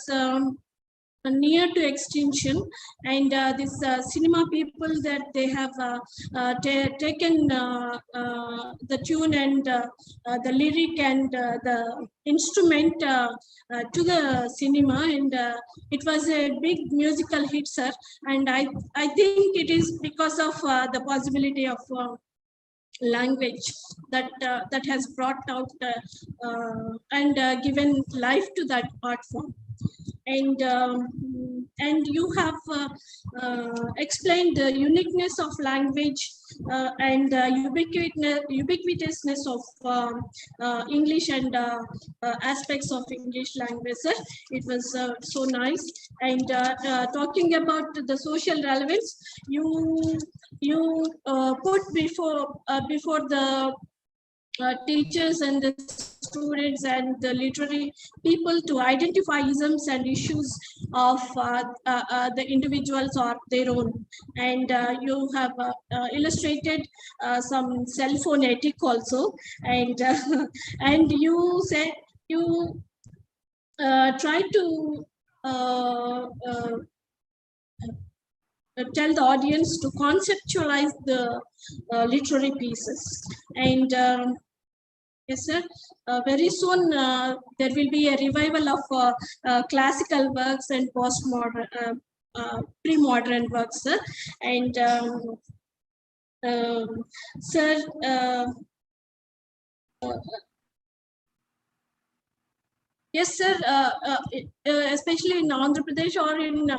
near to extinction, and this cinema people that they have taken the tune and the lyric and the instrument to the cinema, and it was a big musical hit, sir. And I think it is because of the possibility of language that that has brought out and given life to that art form. and you have explained the uniqueness of language and ubiquitousness of English and aspects of English language, sir. It was so nice. And talking about the social relevance, you put before the teachers and the students and the literary people to identify isms and issues of the individuals or their own. And you have illustrated some cell phone ethic also. And and you said you try to tell the audience to conceptualize the literary pieces. And yes, sir. Very soon there will be a revival of classical works and postmodern, pre-modern works, sir. And sir, yes, sir. Especially in Andhra Pradesh or in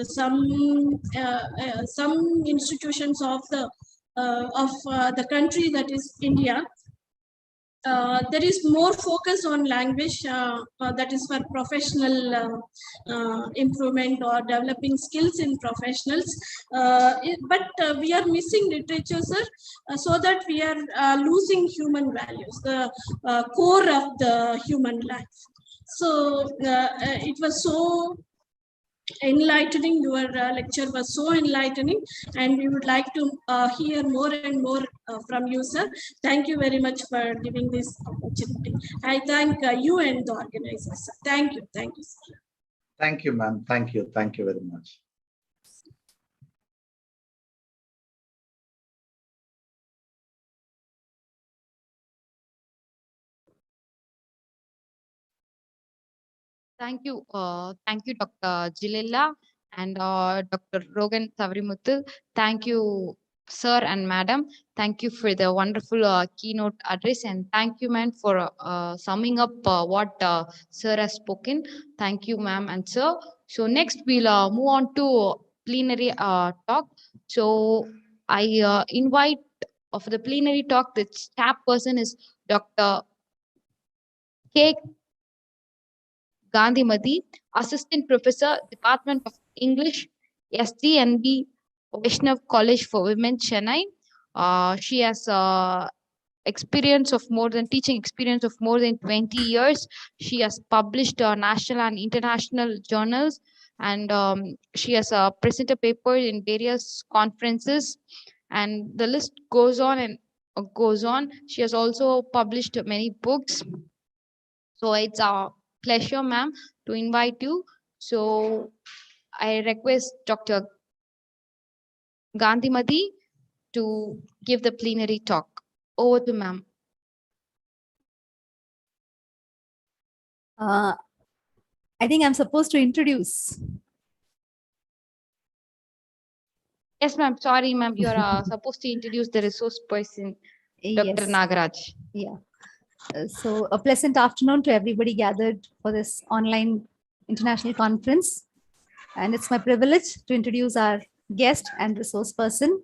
some institutions of the country, that is India. There is more focus on language that is for professional improvement or developing skills in professionals. But we are missing literature, sir, so that we are losing human values, the core of the human life. So it was so enlightening. Your lecture was so enlightening, and we would like to hear more and more from you, sir. Thank you very much for giving this opportunity. I thank you and the organizers. Thank you. Thank you, sir. Thank you, ma'am. Thank you. Thank you very much. Thank you, Dr. Jililla and Dr. Rogan Savrimuthu. Thank you, sir and madam. Thank you for the wonderful keynote address, and thank you, ma'am, for summing up what sir has spoken. Thank you, ma'am and sir. So next we'll move on to plenary talk. So I invite of the plenary talk, the staff person is Dr. K. Gandhimati, Assistant Professor, Department of English, SDNB, Vaishnav College for Women, Chennai. She has experience of teaching experience of more than 20 years. She has published national and international journals, and she has presented papers in various conferences, and the list goes on and goes on. She has also published many books. So it's our pleasure, ma'am, to invite you. So I request Dr. Gandhimati to give the plenary talk. Over to ma'am. I think I'm supposed to introduce. Yes, ma'am. Sorry, ma'am. You are supposed to introduce the resource person, Dr. Yes. Nagaraj. Yeah. So a pleasant afternoon to everybody gathered for this online international conference. And it's my privilege to introduce our guest and resource person,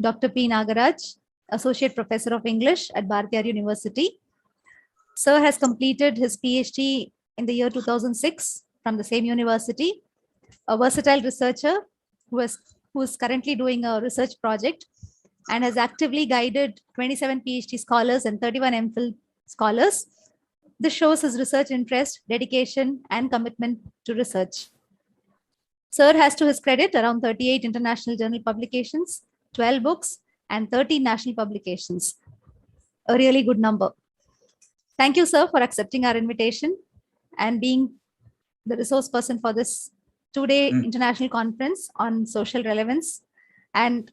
Dr. P. Nagaraj, Associate Professor of English at Bharatiya University. Sir has completed his PhD in the year 2006 from the same university, a versatile researcher who is currently doing a research project and has actively guided 27 PhD scholars and 31 MPhil scholars. This shows his research interest, dedication, and commitment to research. Sir has to his credit around 38 international journal publications, 12 books, and 13 national publications. A really good number. Thank you, sir, for accepting our invitation and being the resource person for this two-day international conference on social relevance. And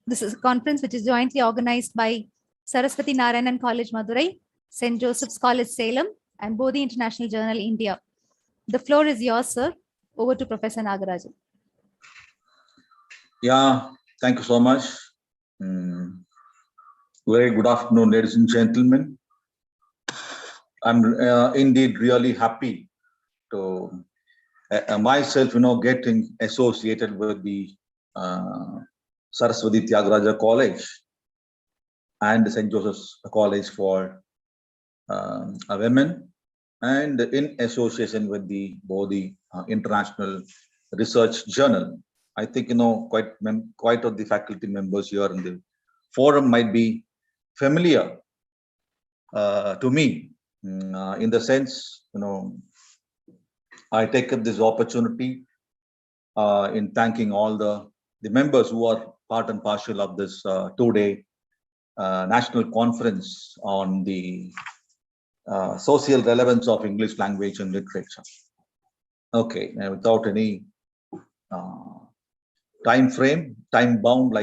this is a conference which is jointly organized by Saraswathi Narayanan College, Madurai, St. Joseph's College, Salem, and Bodhi International Journal, India. The floor is yours, sir. Over to Professor Nagarajan. Yeah, thank you so much. Very good afternoon, ladies and gentlemen. I'm indeed really happy to myself, getting associated with the Saraswathi Tyagaraja College and St. Joseph's College for women, and in association with the Bodhi International Research Journal. I think quite of the faculty members here in the forum might be familiar to me, in the sense, I take up this opportunity in thanking all the members who are part and parcel of this 2-day national conference on the social relevance of English language and literature. Okay, without any time bound,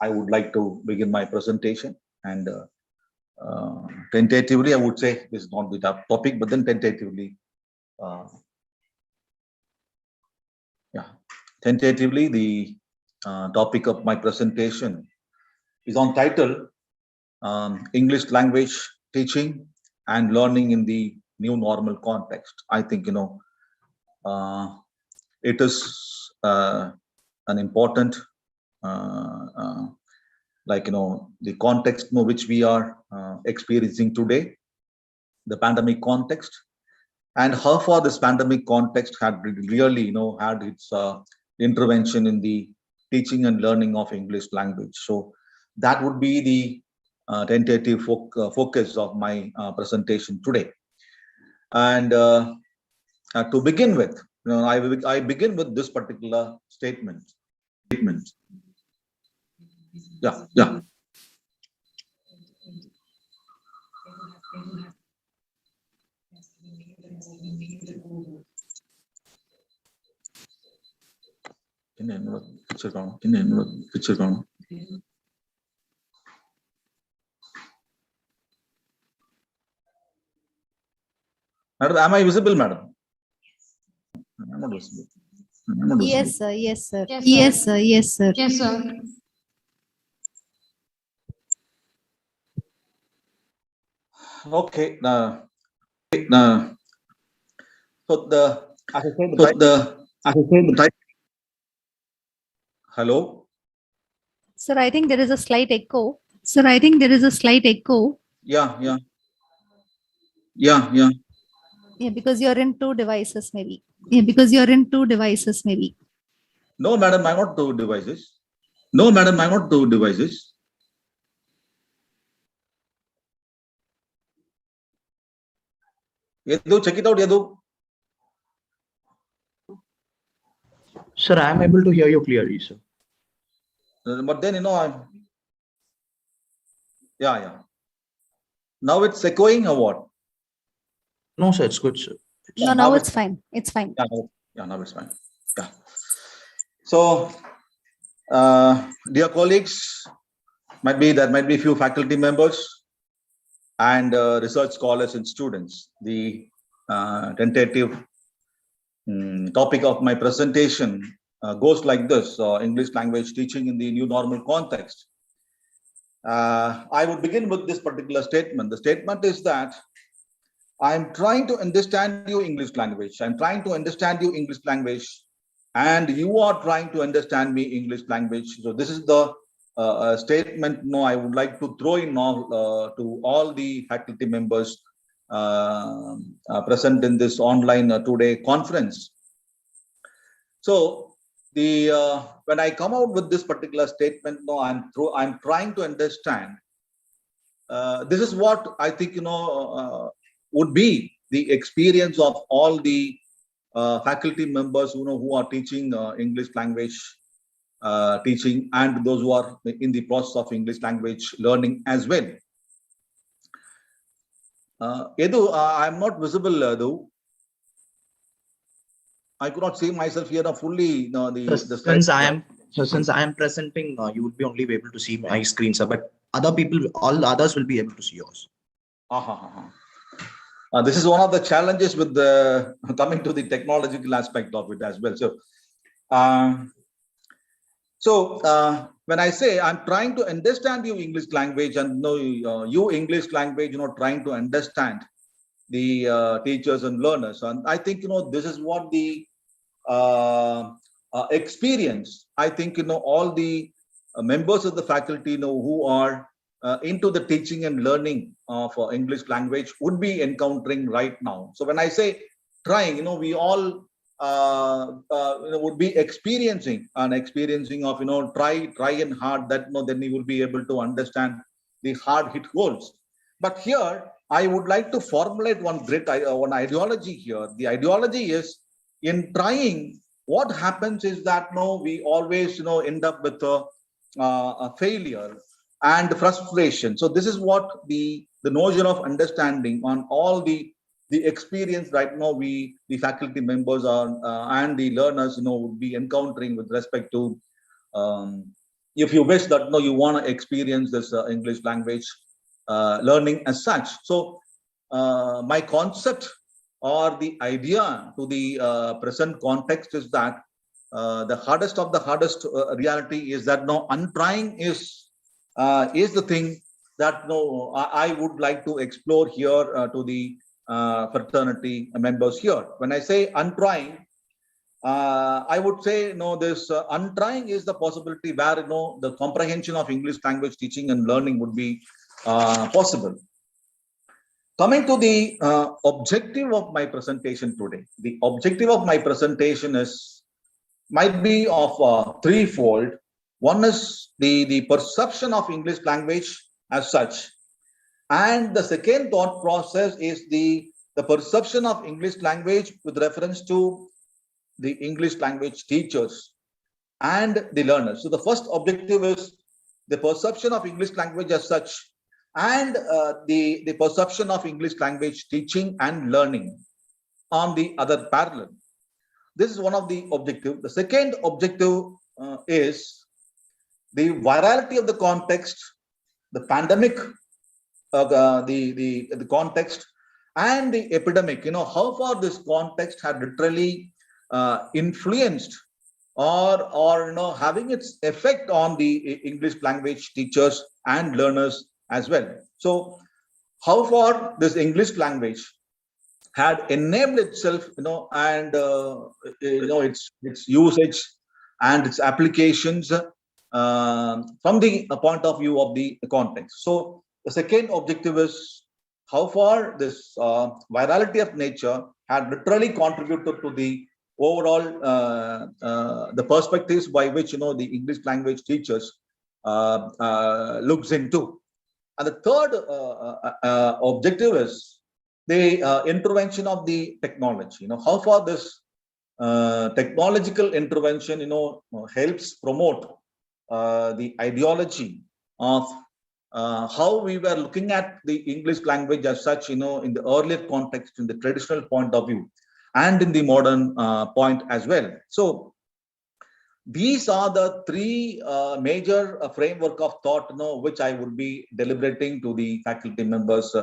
I would like to begin my presentation, and tentatively, I would say this is not the topic, but then tentatively, the topic of my presentation is on title English language teaching and learning in the new normal context. I think it is an important the context which we are experiencing today, the pandemic context, and how far this pandemic context had really had its intervention in the teaching and learning of English language. So that would be the tentative focus of my presentation today. And to begin with, I begin with this particular statement. Yeah. Madam, am I visible, madam? I'm not visible. Yes, sir. Yes, sir. Yes, sir. Yes, sir. Yes, sir. Okay. So as I said, hello. Sir, I think there is a slight echo. Yeah. Yeah, because you're in two devices, maybe. No, madam, I'm not two devices. Yadu, check it out, Yadu. Sir, I am able to hear you clearly, sir. But then, I'm... Yeah. Now it's echoing or what? No, sir, it's good, sir. No, now it's fine. It's fine. Yeah, now it's fine. Yeah. So, dear colleagues, there might be a few faculty members and research scholars and students. The tentative topic of my presentation goes like this: English language teaching in the new normal context. I would begin with this particular statement. The statement is that I'm trying to understand you English language. And you are trying to understand me English language. So this is the statement I would like to throw in to all the faculty members present in this online 2-day conference. So when I come out with this particular statement, I'm trying to understand. This is what I think would be the experience of all the faculty members who are teaching English language teaching, and those who are in the process of English language learning as well. Edu, I'm not visible, Edu. I could not see myself here fully. Since I am presenting, you would be only able to see my screen, sir. But all others will be able to see yours. This is one of the challenges with coming to the technological aspect of it as well. So, when I say I'm trying to understand you English language, and you English language, trying to understand the teachers and learners. And I think, this is what the experience, I think, all the members of the faculty, who are into the teaching and learning of English language would be encountering right now. So when I say trying, we all would be experiencing of, try and hard, that, then you will be able to understand the hard hit goals. But here, I would like to formulate one ideology here. The ideology is, in trying, what happens is that we always end up with a failure and frustration. So this is what the notion of understanding on all the experience right now the faculty members are and the learners would be encountering with respect to if you wish that you want to experience this English language learning as such. So my concept or the idea to the present context is that the hardest of the hardest reality is that untrying is the thing that I would like to explore here to the fraternity members here. When I say untrying, I would say this untrying is the possibility where the comprehension of English language teaching and learning would be possible. Coming to the objective of my presentation today, the objective of my presentation might be of threefold. One is the perception of English language as such, and the second thought process is the perception of English language with reference to the English language teachers and the learners. So the first objective is the perception of English language as such, and the perception of English language teaching and learning on the other parallel. This is one of the objectives. The second objective is the virality of the context, the pandemic, the context, and the epidemic. How far this context had literally influenced or having its effect on the English language teachers and learners as well. So how far this English language had enabled itself, and its usage and its applications from the point of view of the context. So the second objective is how far this virality of nature had literally contributed to the overall the perspectives by which the English language teachers looks into. And the third objective is the intervention of the technology. How far this technological intervention helps promote the ideology of how we were looking at the English language as such, in the earlier context, in the traditional point of view, and in the modern point as well. So these are the three major framework of thought, which I would be deliberating to the faculty members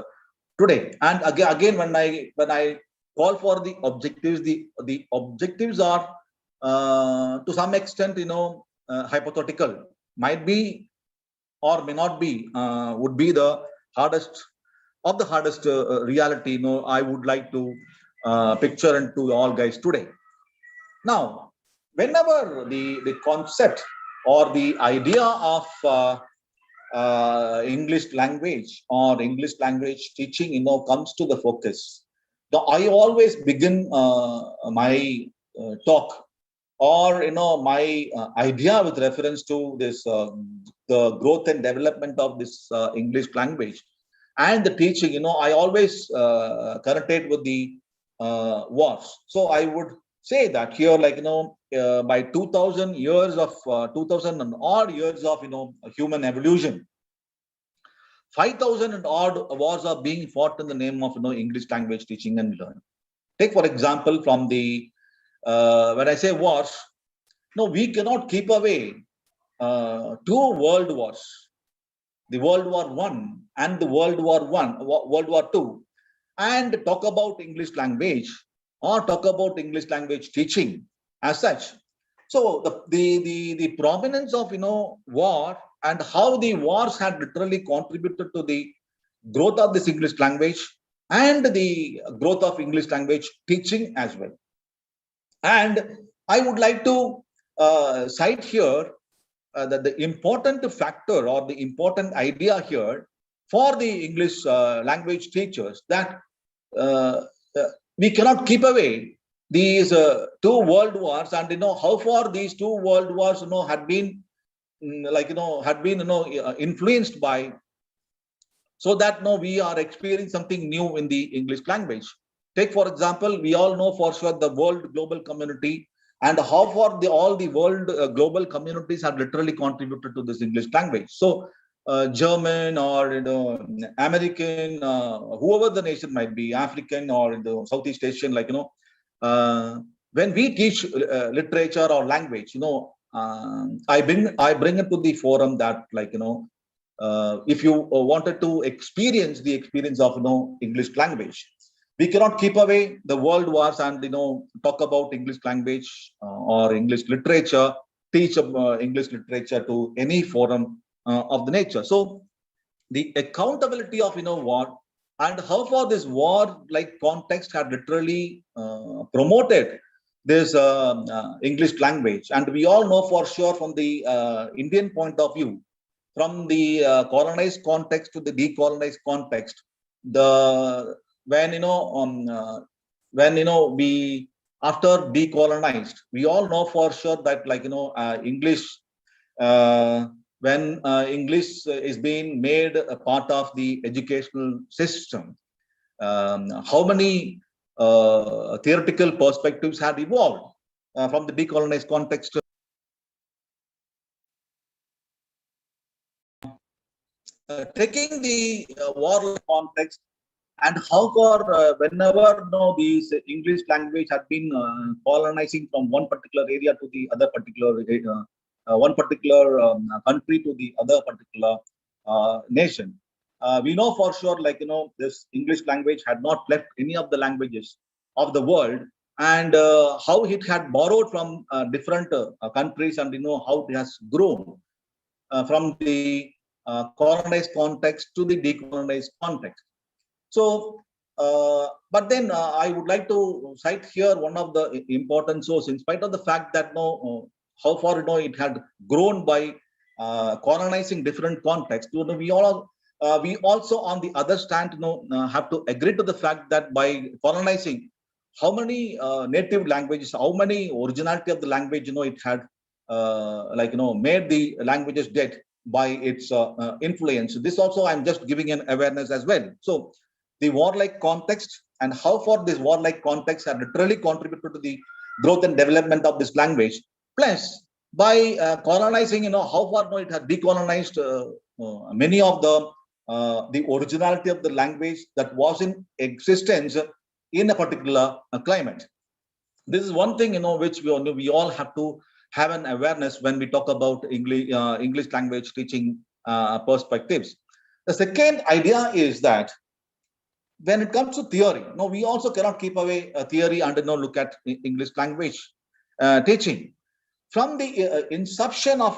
today. And again, when I call for the objectives, the objectives are to some extent, hypothetical, might be or may not be, would be the hardest of the hardest reality. I would like to picture into all guys today. Now, whenever the concept or the idea of English language or English language teaching, comes to the focus, I always begin my talk or my idea with reference to this the growth and development of this English language and the teaching. I always connotate with the wars. So I would say that here, like by 2000 years of 2000 and odd years of human evolution, 5,000 and odd wars are being fought in the name of English language teaching and learning. Take for example from the when I say wars, we cannot keep away two world wars, the World War I and the World War II, and talk about English language or talk about English language teaching as such. So the prominence of war and how the wars had literally contributed to the growth of this English language and the growth of English language teaching as well. And I would like to cite here that the important factor or the important idea here for the English language teachers that we cannot keep away these two world wars, and how far these two world wars had been influenced by, so that we are experiencing something new in the English language. Take for example, we all know for sure the world global community, and how far all the world global communities have literally contributed to this English language. So German or American, whoever the nation might be, African or Southeast Asian, when we teach literature or language, I bring it to the forum that if you wanted to experience the experience of English language, we cannot keep away the world wars and talk about English language or English literature, teach English literature to any forum of the nature. So the accountability of war and how far this war context had literally promoted this English language, and we all know for sure from the Indian point of view, from the colonized context to the decolonized context, when we after decolonized, we all know for sure that English, when English is being made a part of the educational system, how many theoretical perspectives had evolved from the decolonized context. Taking the war context, and how far whenever these English language had been colonizing from one particular area to the other particular one particular country to the other particular nation, we know for sure this English language had not left any of the languages of the world, and how it had borrowed from different countries, and how it has grown from the colonized context to the decolonized context. So, but then I would like to cite here one of the important sources, in spite of the fact that how far it had grown by colonizing different contexts. We also on the other stand have to agree to the fact that by colonizing, how many native languages, how many originality of the language it had made the languages dead by its influence. This also I'm just giving an awareness as well. So the warlike context and how far this warlike context had literally contributed to the growth and development of this language. Plus, by colonizing, how far it had decolonized many of the originality of the language that was in existence in a particular climate. This is one thing, which we all have to have an awareness when we talk about English language teaching perspectives. The second idea is that when it comes to theory, we also cannot keep away theory and look at English language teaching. From the inception of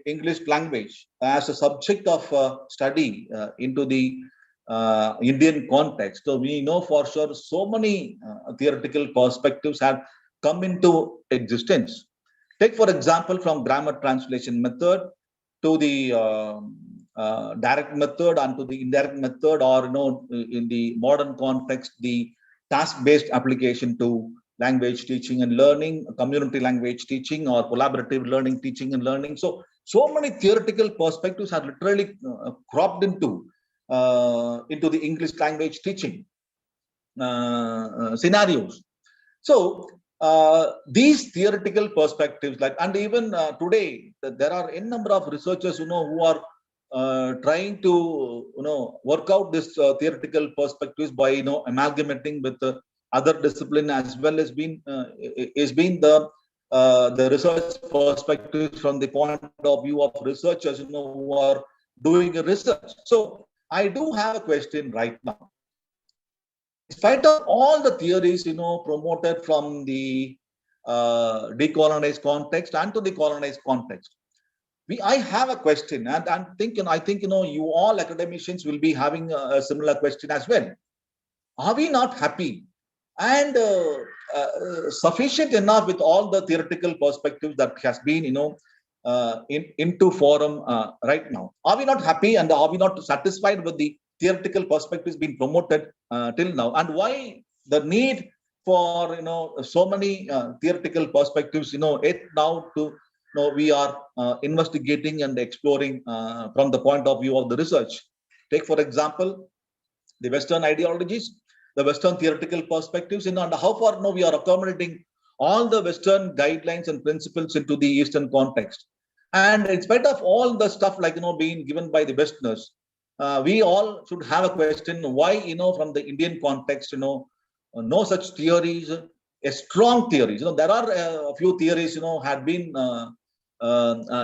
English language as a subject of study into the Indian context, so we know for sure so many theoretical perspectives have come into existence. Take for example, from grammar translation method to the direct method and to the indirect method, or in the modern context, the task-based application to language teaching and learning, community language teaching, or collaborative learning, teaching and learning. So many theoretical perspectives are literally cropped into the English language teaching scenarios. So these theoretical perspectives, and even today, there are a number of researchers who are trying to work out this theoretical perspectives by amalgamating with other discipline, as well as being the research perspectives from the point of view of researchers who are doing research. So I do have a question right now. In spite of all the theories promoted from the decolonized context and to the colonized context, I have a question, and I think you all academicians will be having a similar question as well. are we not happy and sufficient enough with all the theoretical perspectives that has been, into forum right now? Are we not happy and are we not satisfied with the theoretical perspectives being promoted till now? And why the need for so many theoretical perspectives? It now to we are investigating and exploring from the point of view of the research. Take for example the Western ideologies, the Western theoretical perspectives, and how far we are accommodating all the Western guidelines and principles into the Eastern context. And in spite of all the stuff being given by the Westerners, we all should have a question: why from the Indian context, no such theories, a strong theories. There are a few theories had been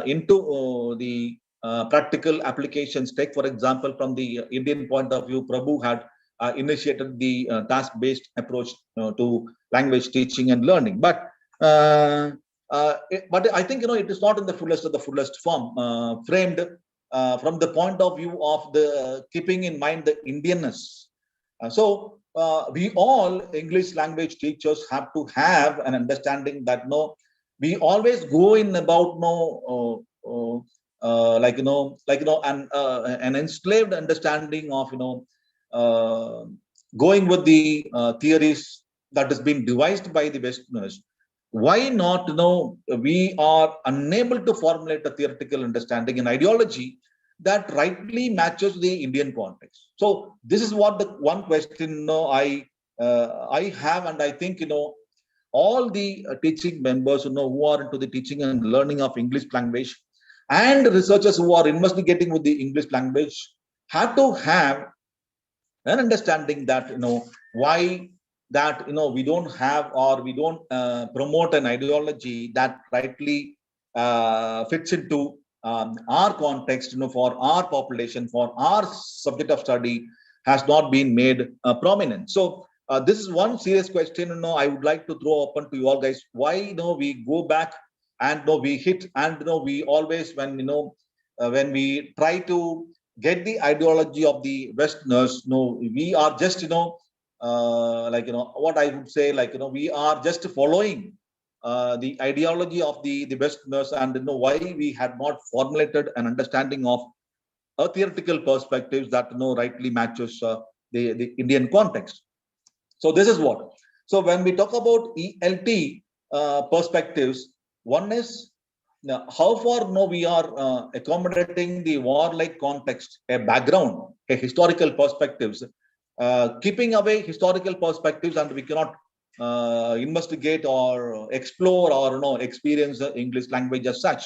into the practical applications. Take for example, from the Indian point of view, Prabhu had initiated the task-based approach to language teaching and learning. But I think it is not in the fullest form framed from the point of view of the keeping in mind the Indianness. So we all English language teachers have to have an understanding that we always go in about an enslaved understanding of going with the theories that has been devised by the Westerners. Why not we are unable to formulate a theoretical understanding and ideology that rightly matches the Indian context? So this is what the one question I have, and I think all the teaching members who are into the teaching and learning of English language and researchers who are investigating with the English language have to have an understanding that why that we don't have, or we don't promote an ideology that rightly fits into our context, for our population, for our subject of study, has not been made prominent. So this is one serious question I would like to throw open to you all guys. Why we go back and we hit, and we always when we try to get the ideology of the Westerners, we are just what I would say, we are just following the ideology of the Westerners, and why we had not formulated an understanding of a theoretical perspectives that rightly matches the Indian context. So this is what. So when we talk about ELT perspectives, one is how far we are accommodating the warlike context, a background, a historical perspectives, keeping away historical perspectives, and we cannot investigate or explore or experience the English language as such.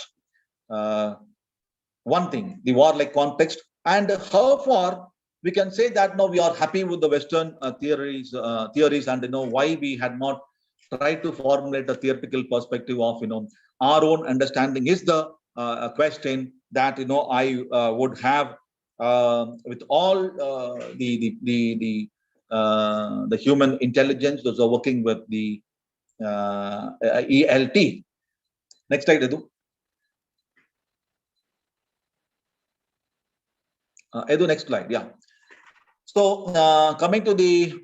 One thing, the warlike context, and how far we can say that we are happy with the Western theories, and why we had not tried to formulate a theoretical perspective of our own understanding is the question that I would have with all the human intelligence, those are working with the ELT. Next slide, Edu. Edu, next slide. Yeah. So coming to the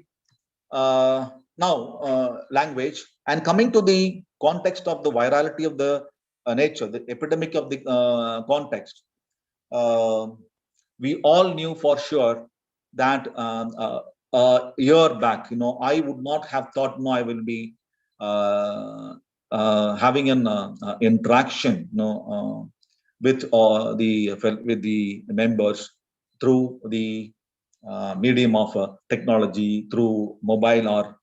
language, and coming to the context of the virality of the nature, the epidemic of the context, we all knew for sure that a year back, I would not have thought I will be having an interaction with the members through the medium of technology, through mobile or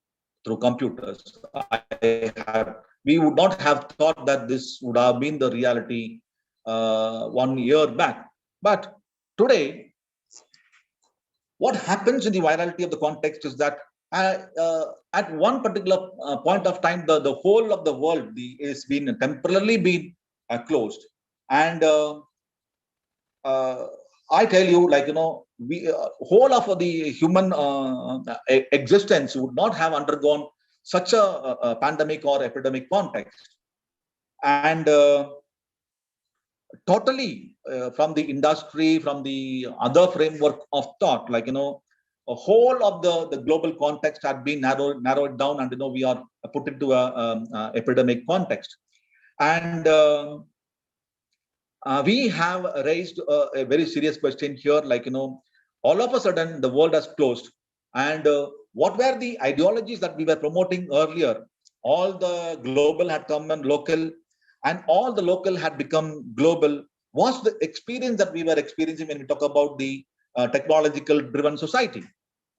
through computers. We would not have thought that this would have been the reality 1 year back. But today, what happens in the virality of the context is that at one particular point of time, the whole of the world is been temporarily closed, and I tell you, we whole of the human existence would not have undergone such a pandemic or epidemic context, and totally from the industry, from the other framework of thought, whole of the global context had been narrowed down, and we are put into a epidemic context. And we have raised a very serious question here, like, all of a sudden the world has closed. And what were the ideologies that we were promoting earlier? All the global had come and local, and all the local had become global. Was the experience that we were experiencing when we talk about the technological driven society.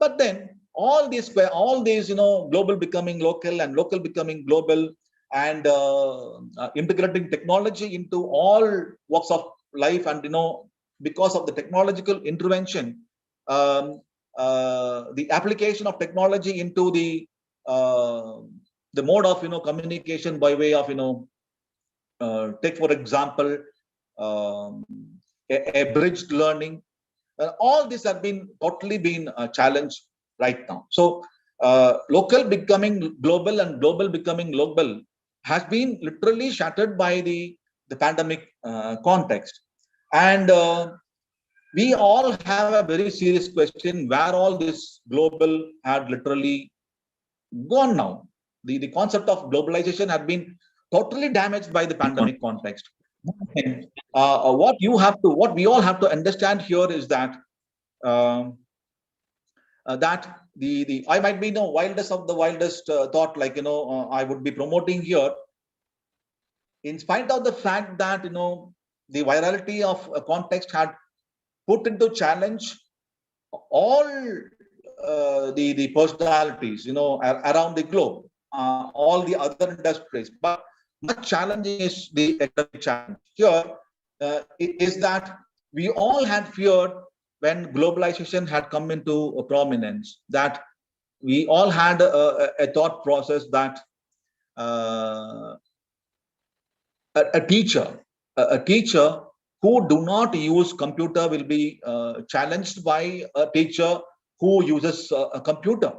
But then all these, global becoming local and local becoming global, and integrating technology into all walks of life, and because of the technological intervention, the application of technology into the mode of communication by way of take for example a bridged learning. All this have been totally challenged right now. So local becoming global and global becoming local has been literally shattered by the pandemic context. And we all have a very serious question where all this global had literally gone now. The concept of globalization had been totally damaged by the pandemic context. What we all have to understand here is that that the I might be wildest of the wildest thought, like I would be promoting here, in spite of the fact that the virality of a context had put into challenge all the personalities around the globe, all the other industries. But much challenging is the economic challenge here, is that we all had feared when globalization had come into prominence, that we all had a thought process that a teacher who do not use computer will be challenged by a teacher who uses a computer.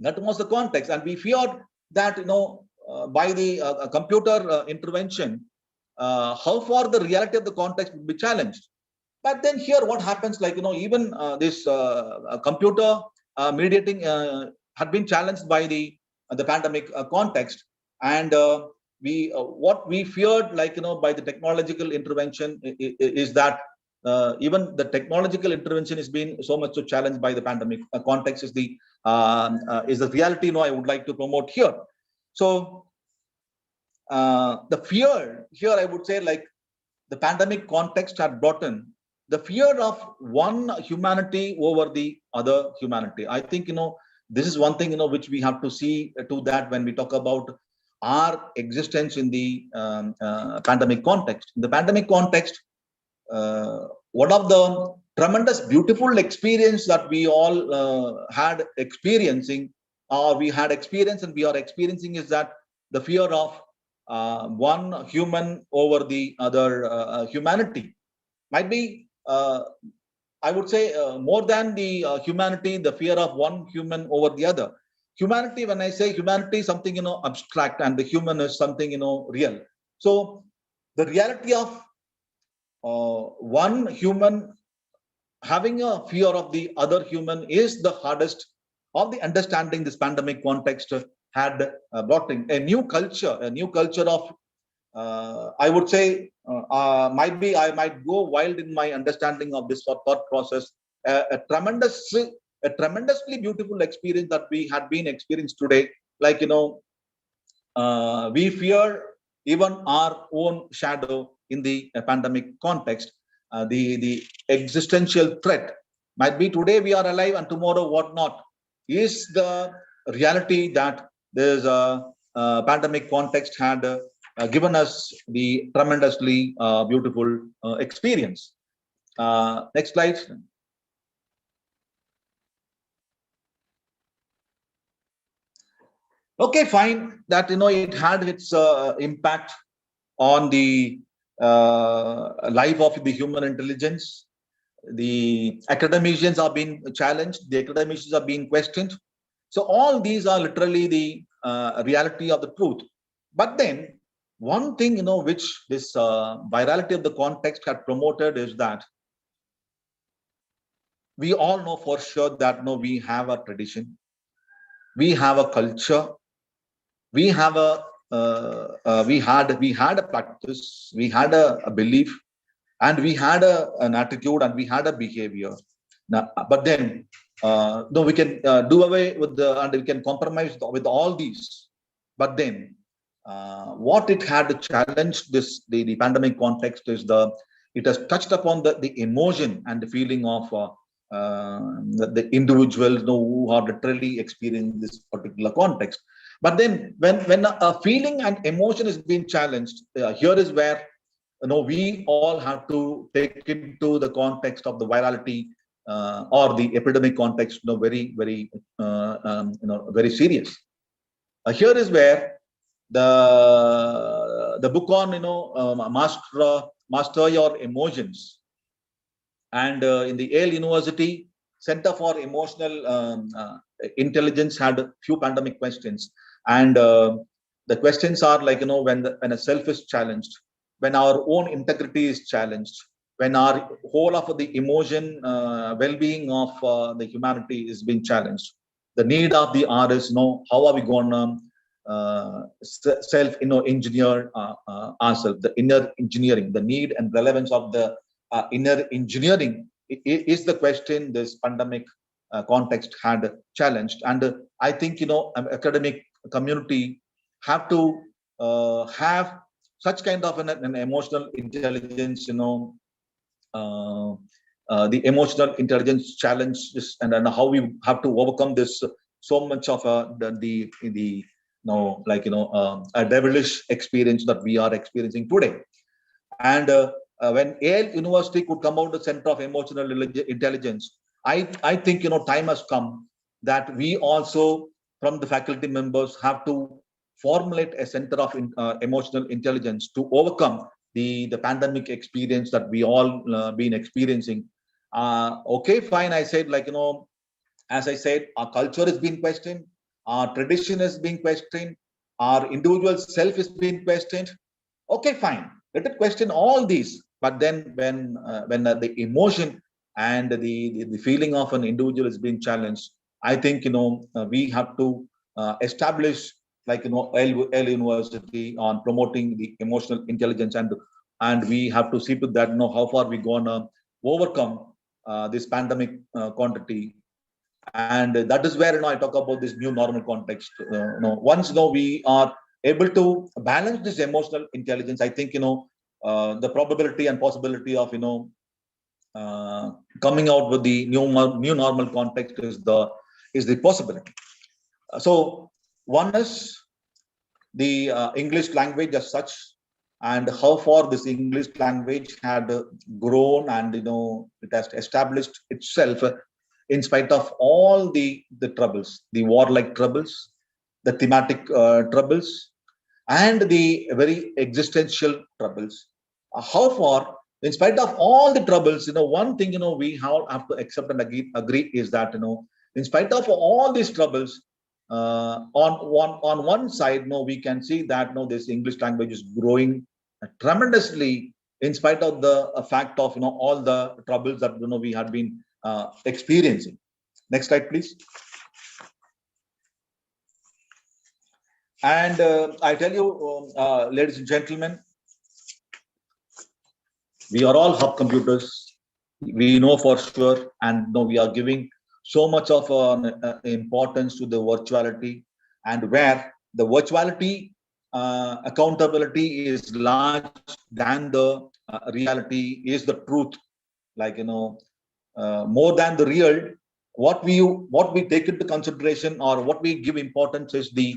That was the context, and we feared that by the computer intervention, how far the reality of the context would be challenged. But then here, what happens, like even this computer mediating had been challenged by the pandemic context, and what we feared, like by the technological intervention, is that even the technological intervention is being so much so challenged by the pandemic context, is the reality I would like to promote here. So the fear here, I would say, like the pandemic context had brought in the fear of one humanity over the other humanity. I think this is one thing which we have to see to that when we talk about our existence in the pandemic context. In the pandemic context, one of the tremendous beautiful experience that we all had experiencing, or we had experienced and we are experiencing, is that the fear of one human over the other humanity. Might be I would say more than the humanity, the fear of one human over the other. Humanity, when I say humanity, something abstract, and the human is something real. So the reality of one human having a fear of the other human is the hardest of the understanding this pandemic context had brought in. A new culture of I would say, I might go wild in my understanding of this thought process. A tremendously beautiful experience that we had been experienced today. Like we fear even our own shadow in the pandemic context. The existential threat might be today we are alive and tomorrow what not, is the reality that there's a pandemic context had given us the tremendously beautiful experience. Next slide. Okay, fine. That it had its impact on the life of the human intelligence. The academicians are being challenged. The academicians are being questioned. So all these are literally the reality of the truth. But then one thing which this virality of the context had promoted is that we all know for sure that no, we have a tradition, we have a culture, we have a we had a practice, we had a belief, and we had an attitude, and we had a behavior. Now, but then no, we can do away with and we can compromise with all these. But then what it had challenged the pandemic context is it has touched upon the emotion and the feeling of the individuals who are literally experiencing this particular context. But then when a feeling and emotion is being challenged, here is where we all have to take into the context of the virality or the epidemic context, very very serious. Here is where the book on master your emotions, and in the Yale University Center for Emotional Intelligence had a few pandemic questions, and the questions are like when a self is challenged, when our own integrity is challenged, when our whole of the emotion well-being of the humanity is being challenged, the need of the hour is how are we going to self engineer ourselves, the inner engineering, the need and relevance of the inner engineering is the question this pandemic context had challenged. And I think academic community have to have such kind of an emotional intelligence, the emotional intelligence challenges, and how we have to overcome this so much of a devilish experience that we are experiencing today. And when Yale University could come out the Center of Emotional Intelligence, I think time has come that we also from the faculty members have to formulate a center of emotional intelligence to overcome the pandemic experience that we all been experiencing. Okay, fine. I said as I said, our culture is being questioned, our tradition is being questioned, our individual self is being questioned. Okay, fine. Let it question all these. But then when the emotion and the feeling of an individual is being challenged, I think we have to establish Yale University on promoting the emotional intelligence, and we have to see to that how far we gonna overcome this pandemic quantity. And that is where I talk about this new normal context. Once we are able to balance this emotional intelligence, I think the probability and possibility of coming out with the new normal context is the possibility. So one is the English language as such, and how far this English language had grown, and it has established itself in spite of all the troubles, the warlike troubles, the thematic troubles, and the very existential troubles. How far, in spite of all the troubles, one thing we have to accept and agree is that in spite of all these troubles, on one side, we can see that this English language is growing tremendously in spite of the fact of all the troubles that we had been experiencing. Next slide, please. And I tell you, ladies and gentlemen, we are all hub computers. We know for sure, and we are giving so much of importance to the virtuality, and where the virtuality accountability is large than the reality is the truth. More than the real, what we take into consideration or what we give importance is the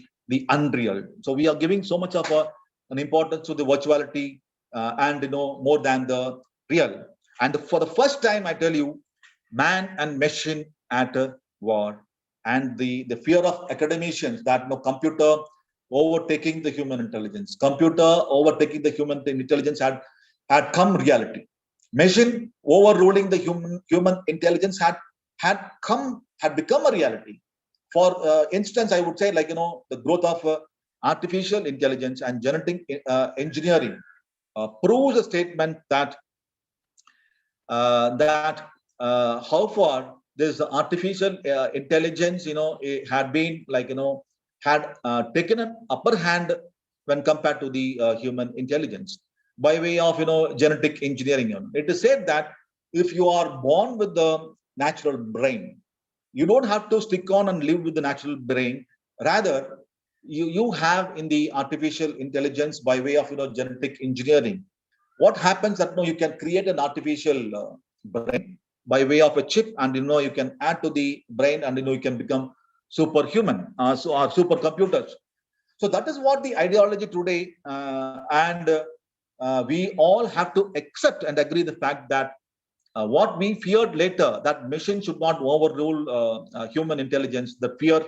unreal. So we are giving so much of an importance to the virtuality and more than the real. And for the first time, I tell you, man and machine at a war, and the fear of academicians that computer overtaking the human intelligence, computer overtaking the human intelligence had come reality. Machine overruling the human intelligence had become a reality. For instance, I would say the growth of artificial intelligence and genetic engineering proves a statement that how far this artificial intelligence, it had been like, had taken an upper hand when compared to the human intelligence by way of, genetic engineering. It is said that if you are born with the natural brain, you don't have to stick on and live with the natural brain. Rather, you have in the artificial intelligence by way of, genetic engineering. What happens that you can create an artificial brain by way of a chip, and you can add to the brain, and you can become superhuman, so or supercomputers. So that is what the ideology today, and we all have to accept and agree the fact that what we feared later, that machine should not overrule human intelligence, the fear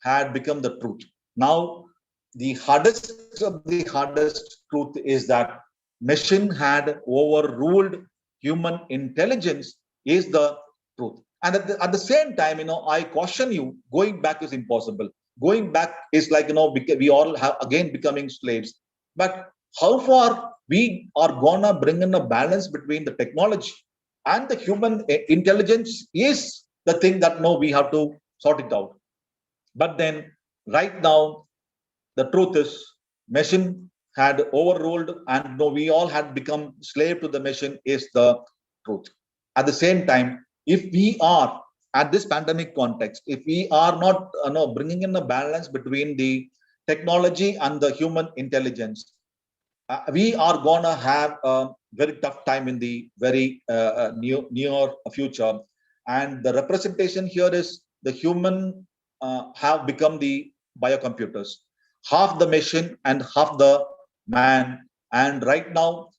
had become the truth. Now, the hardest of the hardest truth is that machine had overruled human intelligence is the truth. And at the same time, I caution you, going back is impossible. Going back is like, we all have again becoming slaves. But how far we are gonna bring in a balance between the technology and the human intelligence is the thing that we have to sort it out. But then right now, the truth is machine had overruled, and we all had become slave to the machine is the truth. At the same time, if we are at this pandemic context, if we are not bringing in a balance between the technology and the human intelligence, we are gonna have a very tough time in the very near future. And the representation here is the human have become the biocomputers, half the machine and half the man. And right now,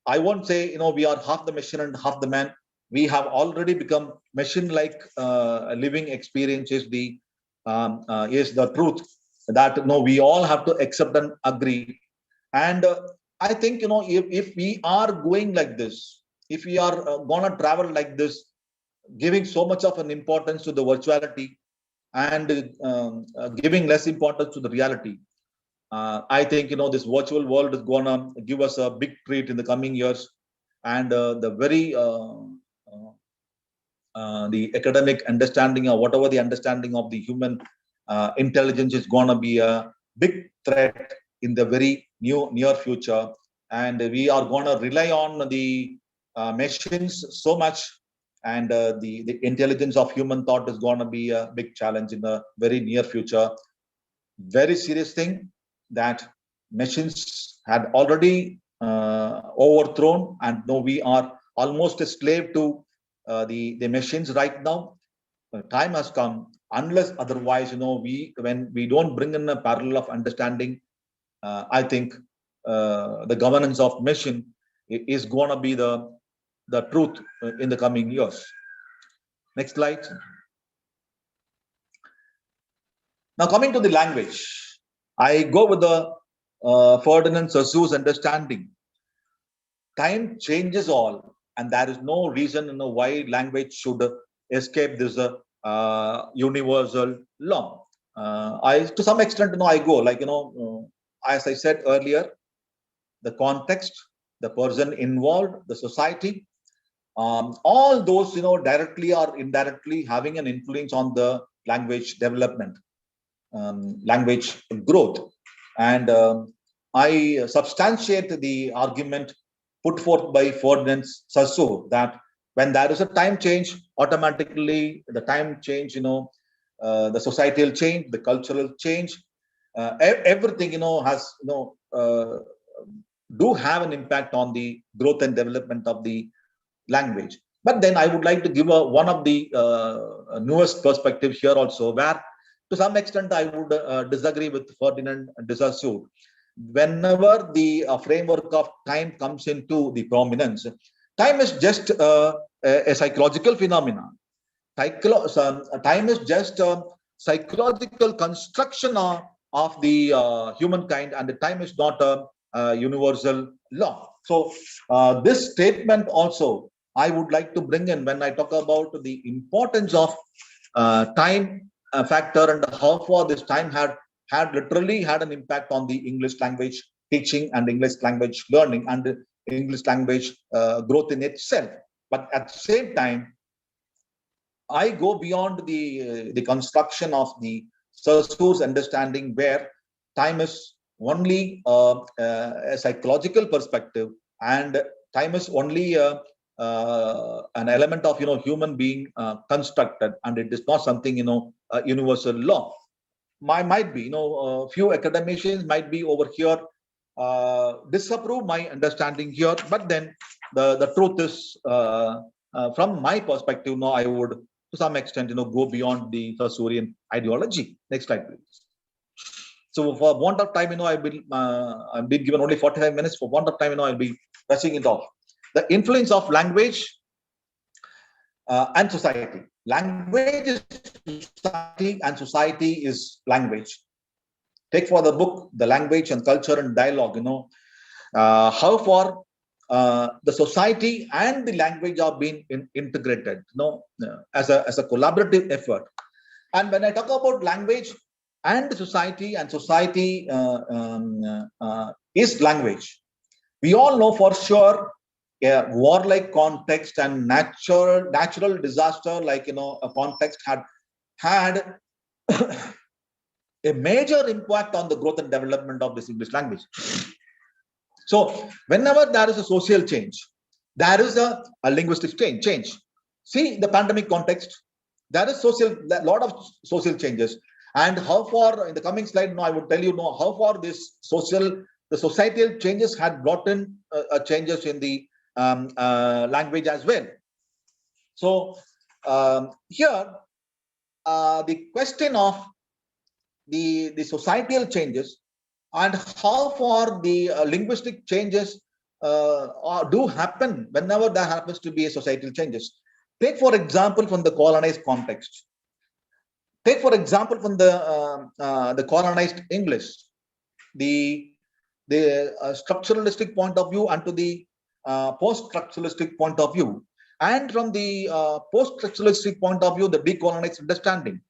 I won't say we are half the machine and half the man. We have already become machine-like living experience is the truth that we all have to accept and agree. And I think if we are going like this, if we are gonna travel like this, giving so much of an importance to the virtuality and giving less importance to the reality, I think this virtual world is gonna give us a big treat in the coming years. And the academic understanding or whatever the understanding of the human intelligence is gonna be a big threat in the very near future. And we are gonna rely on the machines so much, and the intelligence of human thought is gonna be a big challenge in the very near future. Very serious thing that machines had already overthrown, and we are almost a slave to the machines right now. Time has come, unless otherwise, when we don't bring in a parallel of understanding, I think the governance of machine is going to be the truth in the coming years. Next slide. Now, coming to the language, I go with the Ferdinand Saussure's understanding. Time changes all, and there is no reason why language should escape this universal law. To some extent, I go like, as I said earlier, the context, the person involved, the society, all those, directly or indirectly having an influence on the language development, language growth. And I substantiate the argument put forth by Ferdinand Saussure that when there is a time change, automatically the time change, the societal change, the cultural change, everything, has, do have an impact on the growth and development of the language. But then I would like to give one of the newest perspective here also, where to some extent I would disagree with Ferdinand de Saussure. Whenever the framework of time comes into the prominence, time is just a psychological phenomenon. Time is just a psychological construction of the humankind, and the time is not a universal law. So this statement also I would like to bring in when I talk about the importance of time factor and how far this time had literally had an impact on the English language teaching and English language learning and English language growth in itself. But at the same time, I go beyond the construction of the Saussure's understanding, where time is only a psychological perspective, and time is only an element of human being constructed, and it is not something a universal law. Might be few academicians might be over here disapprove my understanding here, but then the truth is from my perspective, I would to some extent go beyond the Saussurean ideology. Next slide, please. So for want of time, I've been given only 45 minutes. For want of time, I'll be rushing it off. The influence of language and society. Language is society, and society is language. Take for the book, The Language and Culture and Dialogue, how far the society and the language are being integrated, as a collaborative effort. And when I talk about language and society is language, we all know for sure a warlike context and natural disaster, like a context had a major impact on the growth and development of this English language. So whenever there is a social change, there is a linguistic change. See the pandemic context, there is a lot of social changes. And how far, in the coming slide, I would tell you how far the societal changes had brought in changes in the language as well. So here, the question of the societal changes and how far the linguistic changes do happen whenever there happens to be a societal changes. Take for example from the colonized context. Take for example from the colonized English, the structuralistic point of view and to the post-structuralistic point of view, and from the post-structuralistic point of view, the decolonized understanding.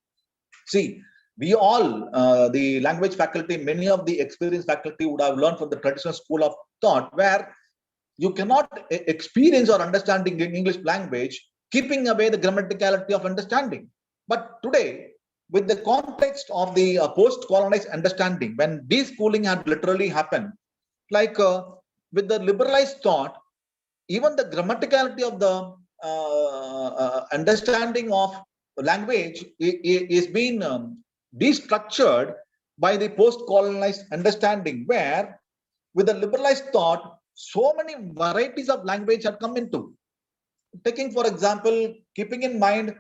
See, we all, the language faculty, many of the experienced faculty would have learned from the traditional school of thought, where you cannot experience or understanding English language keeping away the grammaticality of understanding. But today, with the context of the post-colonized understanding, when deschooling had literally happened, like with the liberalized thought, even the grammaticality of the understanding of language is being destructured by the post-colonized understanding, where with the liberalized thought, so many varieties of language have come into. Taking for example, keeping in mind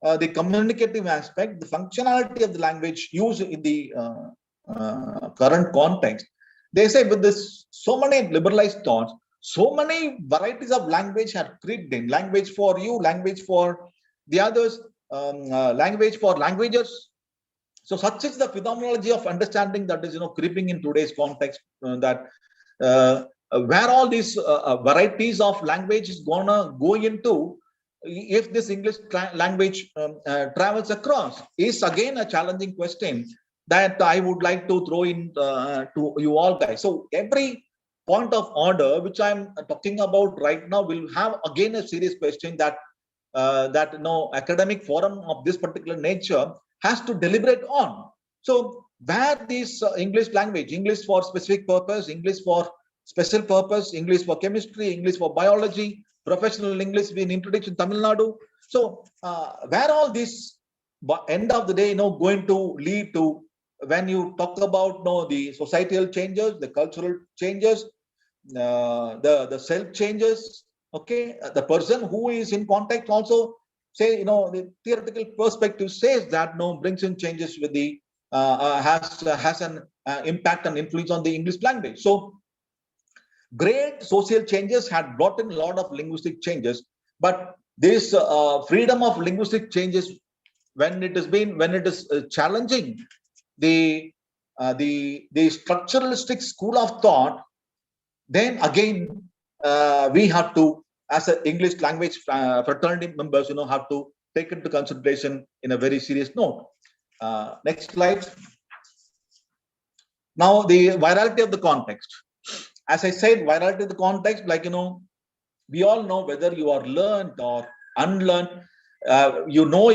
the communicative aspect, the functionality of the language used in the current context, they say with this so many liberalized thoughts, so many varieties of language have creeped in. Language for you, language for the others, language for languages. So such is the phenomenology of understanding that is creeping in today's context, that where all these varieties of language is gonna go into, if this English language travels across, is again a challenging question that I would like to throw in to you all guys. So every point of order which I'm talking about right now will have again a serious question that academic forum of this particular nature has to deliberate on. So where this English language, English for specific purpose, English for special purpose, English for chemistry, English for biology, professional English being introduced in Tamil Nadu. So where all this end of the day going to lead to, when you talk about the societal changes, the cultural changes, the self changes, okay, the person who is in contact also say the theoretical perspective says that brings in changes with the has an impact and influence on the English language. So great social changes had brought in a lot of linguistic changes, but this freedom of linguistic changes, when it is challenging the structuralistic school of thought, then again we have to, as an English language fraternity members, have to take into consideration in a very serious note. Next slide. Now the virality of the context. As I said, virality of the context, like we all know whether you are learned or unlearned, you know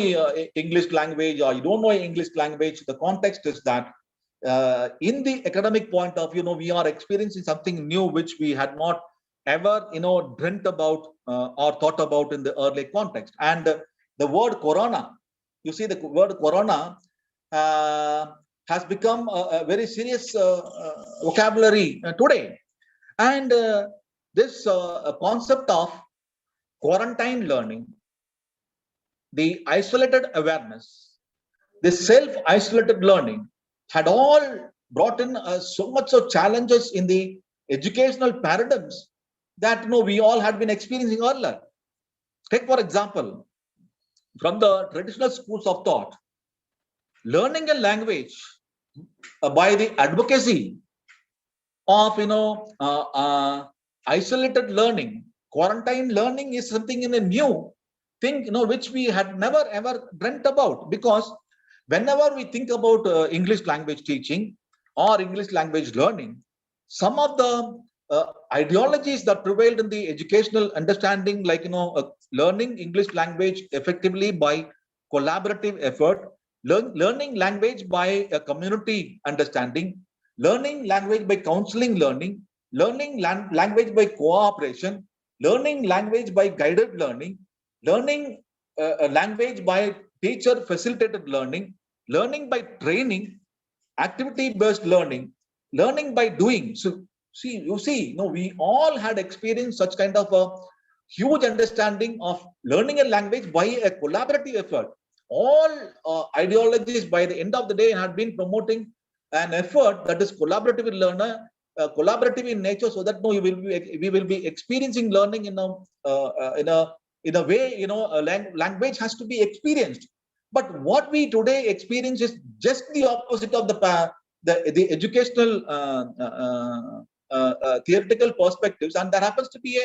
English language or you don't know English language. The context is that in the academic point of view, we are experiencing something new which we had not ever, dreamt about or thought about in the early context. And the word corona, you see, the word corona has become a very serious vocabulary today. And this concept of quarantine learning, the isolated awareness, the self-isolated learning had all brought in so much of challenges in the educational paradigms that we all had been experiencing earlier. Take, for example, from the traditional schools of thought, learning a language by the advocacy of isolated learning, quarantine learning is something in a new thing, which we had never ever dreamt about. Because whenever we think about English language teaching or English language learning, some of the ideologies that prevailed in the educational understanding, like learning English language effectively by collaborative effort, learning language by a community understanding, learning language by counseling learning, learning language by cooperation, learning language by guided learning, learning language by teacher facilitated learning, learning by training, activity based learning, learning by doing. So we all had experienced such kind of a huge understanding of learning a language by a collaborative effort. All ideologies by the end of the day had been promoting an effort that is collaborative in nature, so that we will be experiencing learning in a way, language has to be experienced. But what we today experience is just the opposite of the educational theoretical perspectives, and there happens to be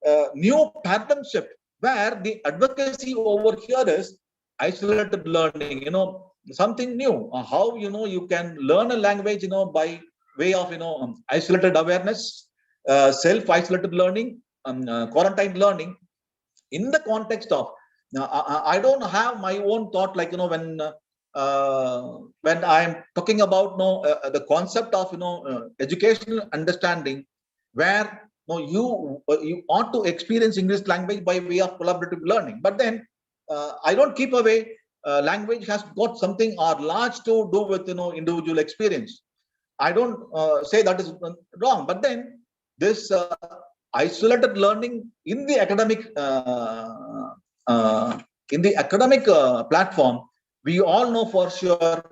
a new paradigm shift where the advocacy over here is isolated learning, something new. How you can learn a language, by way of isolated awareness, self-isolated learning, quarantine learning. In the context of, I don't have my own thought, like when I'm talking about the concept of educational understanding, where you ought to experience English language by way of collaborative learning. But then I don't keep away. Language has got something or large to do with individual experience. I don't say that is wrong, but then this isolated learning in the academic platform, we all know for sure,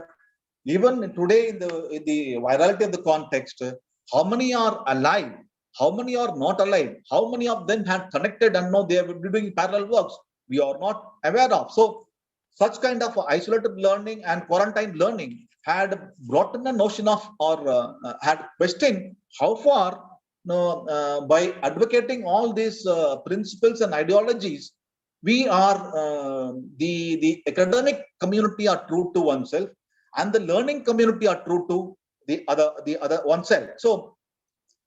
even today in the virality of the context, how many are alive, how many are not alive, how many of them have connected and know they will be doing parallel works, we are not aware of. So such kind of isolated learning and quarantine learning had brought in a notion of, or had questioned how far by advocating all these principles and ideologies, we are the academic community are true to oneself, and the learning community are true to the other oneself. So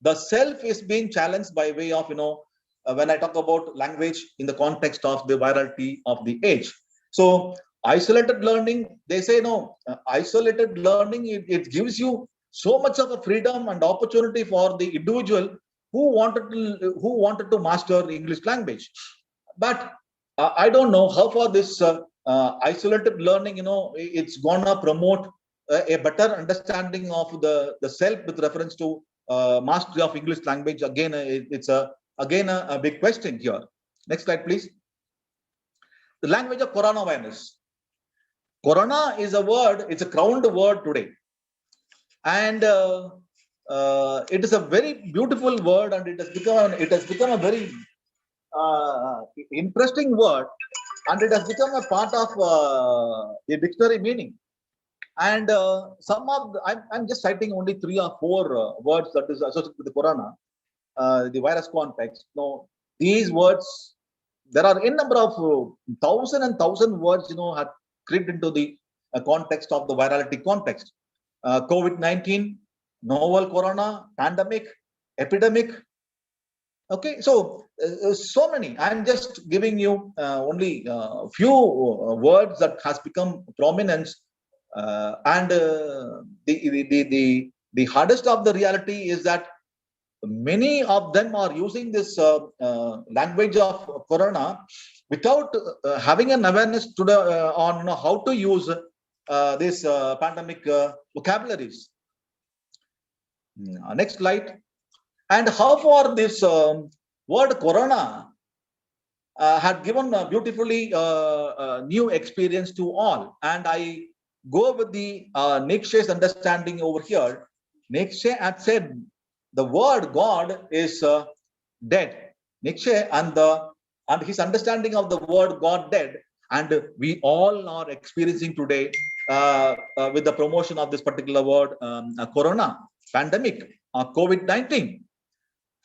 the self is being challenged by way of when I talk about language in the context of the virality of the age. So isolated learning, they say isolated learning, it gives you so much of a freedom and opportunity for the individual who wanted to master English language. But I don't know how far this isolated learning, it's gonna promote a better understanding of the self with reference to mastery of English language. Again, it's a big question here. Next slide, please. The language of coronavirus. Corona is a word, it's a crowned word today. And it is a very beautiful word, and it has become a very interesting word, and it has become a part of the dictionary meaning. And I'm just citing only 3 or 4 words that is associated with the corona, the virus context. Now, these words, there are a number of thousand words, have crept into the context of the virality context. COVID-19, novel corona, pandemic, epidemic, Okay, so so many. I'm just giving you only a few words that has become prominent, and the hardest of the reality is that many of them are using this language of corona without having an awareness to the on how to use this pandemic vocabularies. Next slide. And how far this word corona had given a beautifully new experience to all. And I go with the Nietzsche's understanding over here. Nietzsche had said the word God is dead. Nietzsche and his understanding of the word God dead, and we all are experiencing today with the promotion of this particular word, corona, pandemic, COVID-19.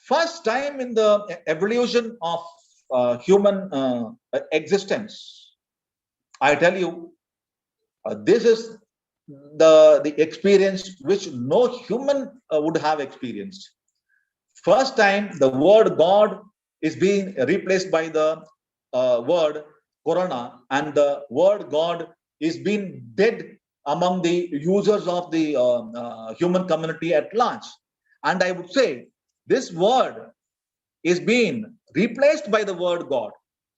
First time in the evolution of human existence, I tell you, this is the experience which no human would have experienced. First time the word God is being replaced by the word corona, and the word God is being dead among the users of the human community at large. And I would say this word is being replaced by the word God.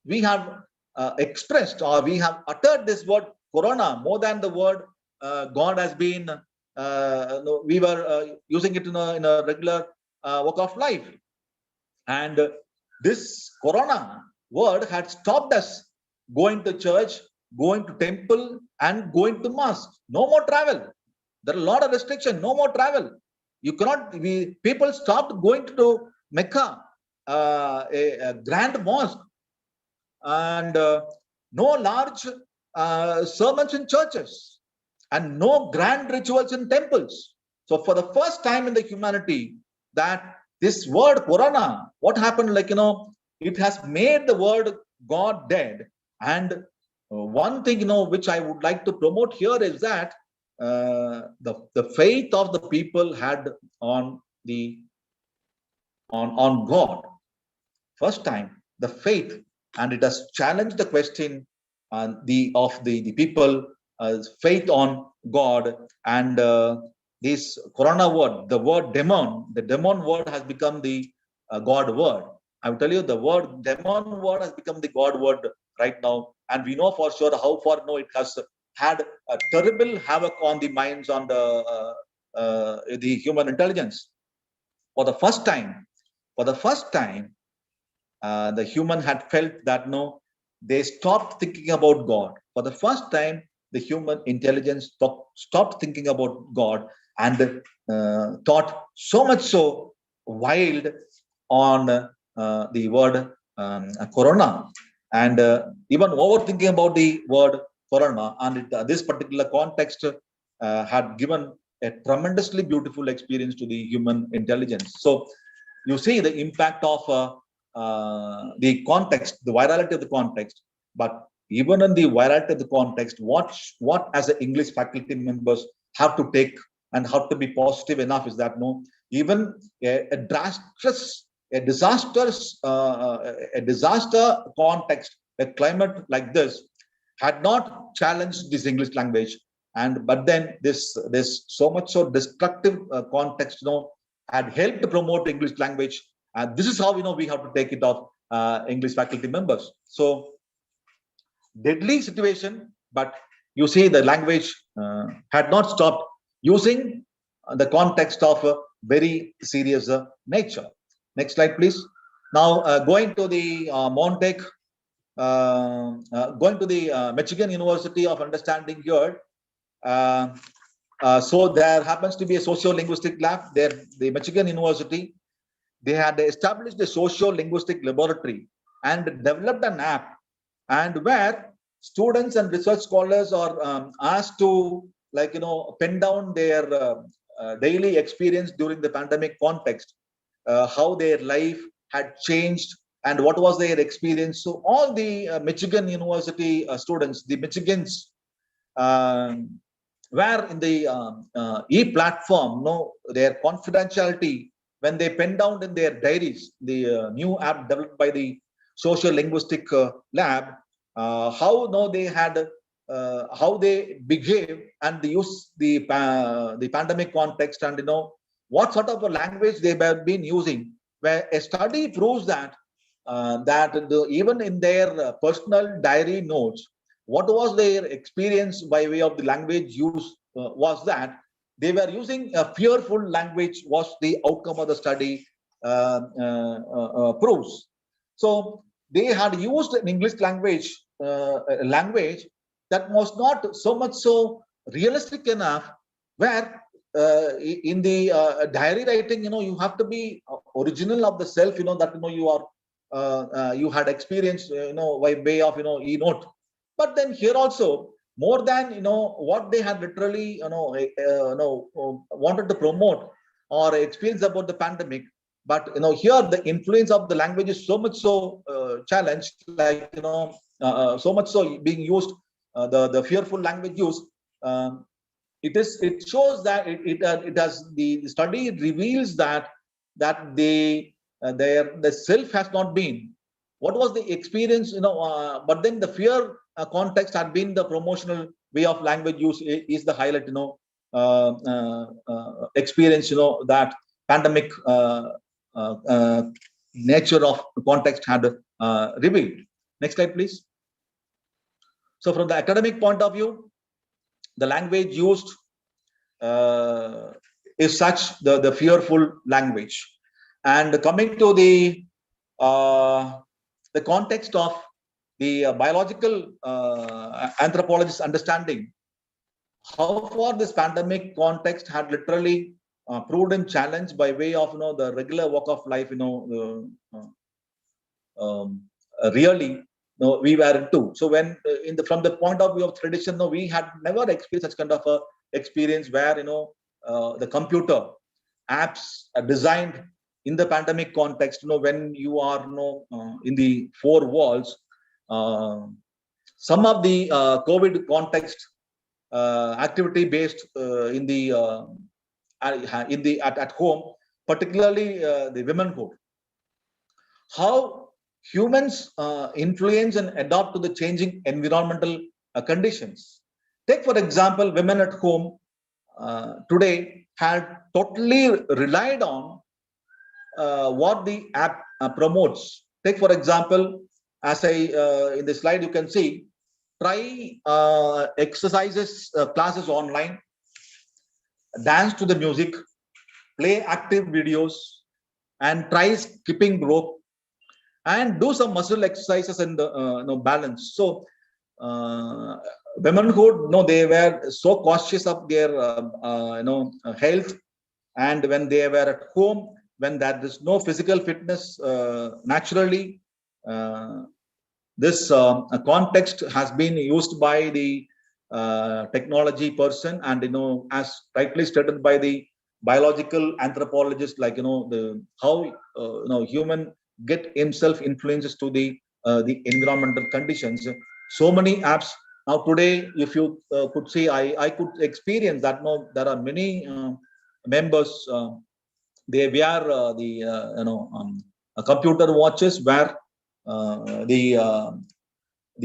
We have expressed, or we have uttered this word corona more than the word God has been. We were using it in a regular walk of life. And this corona word had stopped us going to church, going to temple, and going to mosque. No more travel. There are a lot of restriction. No more travel. You cannot. People stopped going to Mecca, a grand mosque, and no large sermons in churches, and no grand rituals in temples. So for the first time in the humanity, that this word corona, what happened, like, it has made the word God dead. And one thing, which I would like to promote here is that the faith of the people had on God. First time, the faith, and it has challenged the question of the people faith on God. And this corona word, the word demon, the demon word has become the God word. I will tell you, the word demon word has become the God word right now, and we know for sure how far it has had a terrible havoc on the minds, on the human intelligence. For the first time, the human had felt that they stopped thinking about God. For the first time, the human intelligence stopped thinking about God, and thought so much so wild on the word corona, and even overthinking about the word corona. And this particular context had given a tremendously beautiful experience to the human intelligence. So you see the impact of the context, the virality of the context. But even in the virality of the context, what as an English faculty members have to take and have to be positive enough is that even a disaster context, a climate like this had not challenged this English language. But then this so much so destructive context had helped to promote English language. And this is how we have to take it of English faculty members. So deadly situation, but you see the language had not stopped using the context of a very serious nature. Next slide, please. Now going to the Montague, going to the Michigan University of Understanding here. So there happens to be a socio-linguistic lab there. The Michigan University, they had established a socio-linguistic laboratory and developed an app, and where students and research scholars are asked to pen down their daily experience during the pandemic context, how their life had changed and what was their experience. So all the Michigan University students, the Michigans, were in the e-platform, their confidentiality when they pen down in their diaries, the new app developed by the social linguistic lab, how they had how they behave and they use the pandemic context, and what sort of a language they have been using, where a study proves that even in their personal diary notes, what was their experience by way of the language use was that they were using a fearful language was the outcome of the study proves. So they had used an English language, that was not so much so realistic enough, where in the diary writing, you have to be original of the self, that you are you had experience, by way of e-note. But then here also, more than what they had literally wanted to promote or experience about the pandemic, but here the influence of the language is so much so challenged, like so much so being used, the fearful language use. It shows that it has, the study reveals that the self has not been what was the experience, but then the fear context had been the promotional way of language use is the highlight, experience, that pandemic nature of context had revealed. Next slide, please. So from the academic point of view, the language used is such the fearful language. And coming to the context of the biological anthropologist's understanding, how far this pandemic context had literally proved in challenge by way of the regular walk of life, really we were into. So when from the point of view of tradition, we had never experienced such kind of a experience where the computer apps are designed in the pandemic context, when you are in the four walls. Some of the COVID context activity based in the at home, particularly the womenhood, how humans influence and adapt to the changing environmental conditions. Take for example, women at home today had totally relied on what the app promotes. Take for example, as I in the slide you can see, try exercises classes online, dance to the music, play active videos, and try skipping rope, and do some muscle exercises and balance. So womenhood, they were so cautious of their health, and when they were at home, when there is no physical fitness naturally, this context has been used by the technology person, and as rightly stated by the biological anthropologist, like how human get himself influences to the environmental conditions. So many apps now today, if you could see, I could experience that there are many members, they wear computer watches where the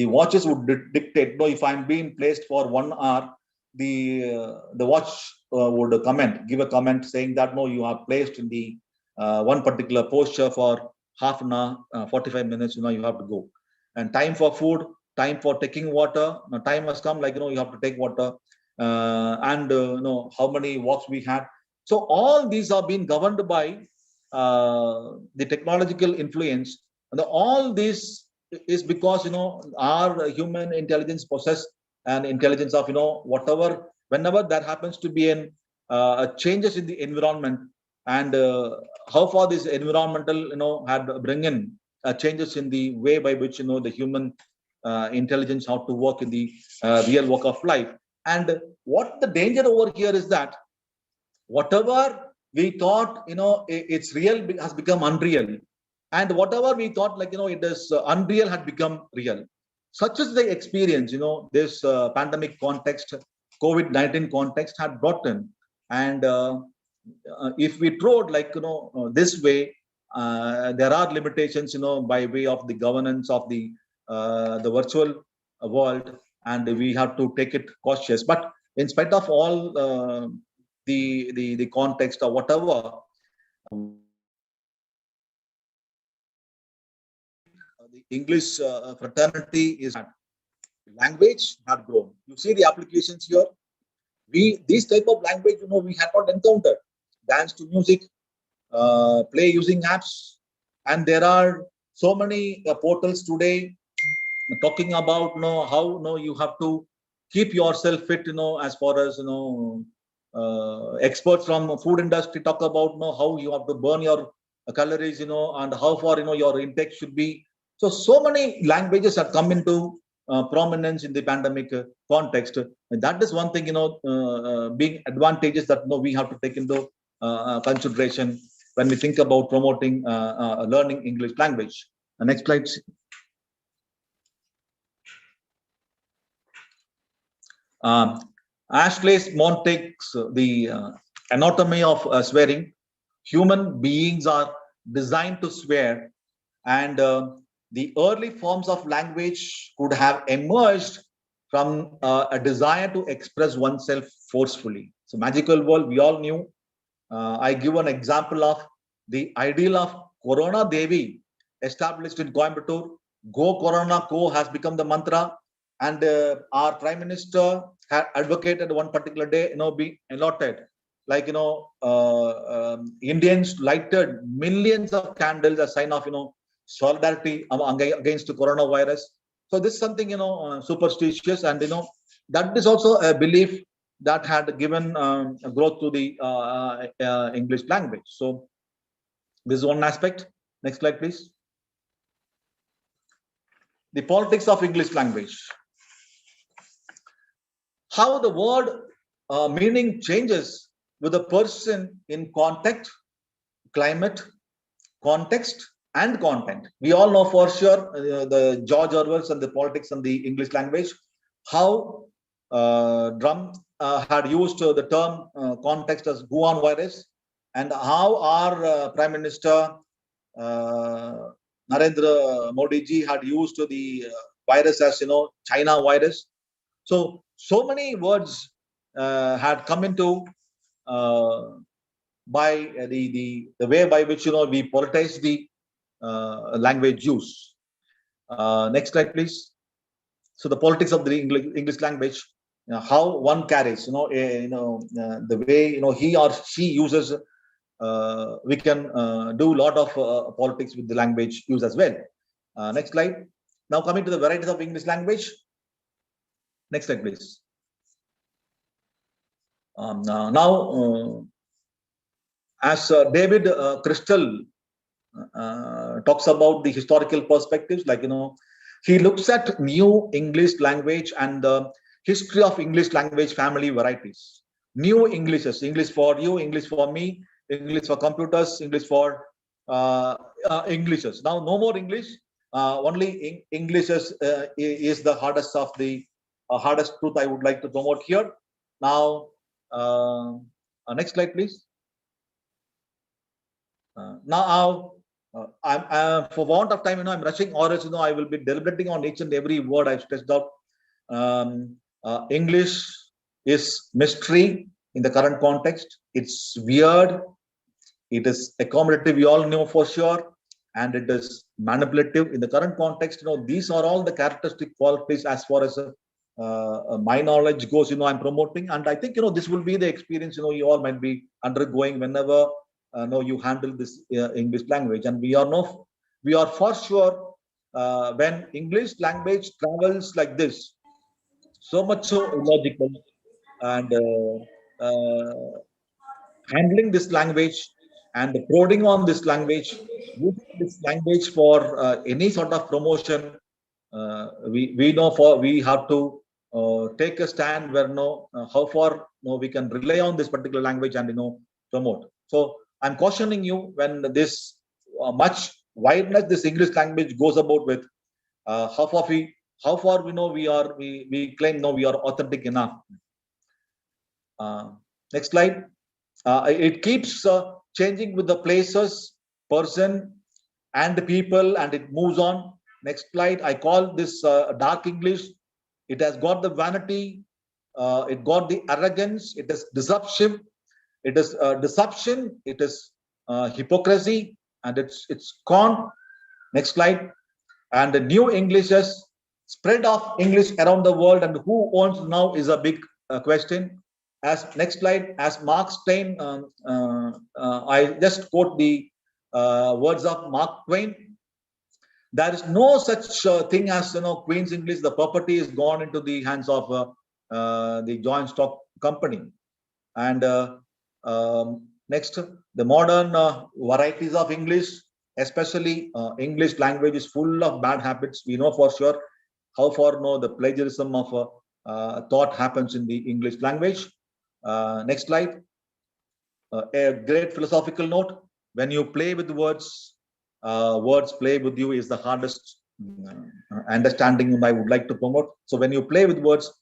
watches would dictate, if I'm being placed for 1 hour, the watch would give a comment saying that you are placed in the one particular posture for half an hour, 45 minutes, you have to go. And time for food, time for taking water, time has come, like you have to take water, and how many walks we had. So all these are being governed by the technological influence, and all this is because our human intelligence possess an intelligence of whatever, whenever there happens to be an changes in the environment, and how far this environmental had bring in changes in the way by which the human intelligence how to work in the real work of life. And what the danger over here is that whatever we thought it's real has become unreal, and whatever we thought like it is unreal had become real. Such is the experience this pandemic context, COVID-19 context had brought in. And if we throw it like, this way, there are limitations, by way of the governance of the virtual world, and we have to take it cautious. But in spite of all the context or whatever, the English fraternity is language had grown. You see the applications here. These type of language, we had not encountered. Dance to music, play using apps, and there are so many portals today talking about how you have to keep yourself fit, as far as experts from food industry talk about how you have to burn your calories, and how far your intake should be. So many languages have come into prominence in the pandemic context. And that is one thing, being advantages that we have to take into consideration when we think about promoting learning English language. Next slide. Ashley's Montague's the anatomy of swearing. Human beings are designed to swear, and the early forms of language could have emerged from a desire to express oneself forcefully. So magical world, we all knew. I give an example of the ideal of Corona Devi established in Coimbatore. Go Corona Go has become the mantra, and our Prime Minister had advocated one particular day, be allotted. Like, Indians lighted millions of candles as sign of, solidarity against the coronavirus. So this is something, superstitious, and, that is also a belief that had given growth to the English language. So this is one aspect. Next slide, please. The politics of English language. How the word meaning changes with a person in context, climate, context, and content. We all know for sure the George Orwell's and the politics and the English language, how Drum had used the term context as Wuhan virus, and how our Prime Minister Narendra Modi ji had used the virus as, China virus. So many words had come into by the way by which we politize the language use. Next slide, please. So the politics of the English language, how one carries, the way he or she uses. We can do a lot of politics with the language use as well. Next slide. Now coming to the varieties of English language. Next slide, please. As David Crystal talks about the historical perspectives, like, he looks at new English language and the history of English language family varieties. New Englishes, English for you, English for me, English for computers, English for Englishes. Now, no more English. Only Englishes is the hardest of the hardest truth I would like to promote here. Now, next slide, please. Now, I'm for want of time, I'm rushing, or else, I will be deliberating on each and every word I've stressed out. English is mystery in the current context. It's weird. It is accommodative, we all know for sure, and it is manipulative in the current context. These are all the characteristic qualities as far as my knowledge goes. I'm promoting, and I think this will be the experience you all might be undergoing whenever you handle this English language. And we are for sure when English language travels like this, so much so illogical, and handling this language and prodding on this language, using this language for any sort of promotion, we know we have to take a stand where how far we can rely on this particular language and promote. So I'm cautioning you when this much wideness this English language goes about with, how far we claim we are authentic enough. Next slide. It keeps changing with the places, person, and the people, and it moves on. Next slide. I call this dark English. It has got the vanity, it got the arrogance, it is deception, it is deception, it is hypocrisy, and it's con. Next slide. And the new English has spread of English around the world, and who owns now is a big question. As next slide, as Mark Twain, I just quote the words of Mark Twain. There is no such thing as Queen's English. The property is gone into the hands of the joint stock company. And next, the modern varieties of English, especially English language, is full of bad habits. We know for sure how far the plagiarism of thought happens in the English language. Next slide. A great philosophical note: when you play with words, words play with you is the hardest understanding I would like to promote. So when you play with words,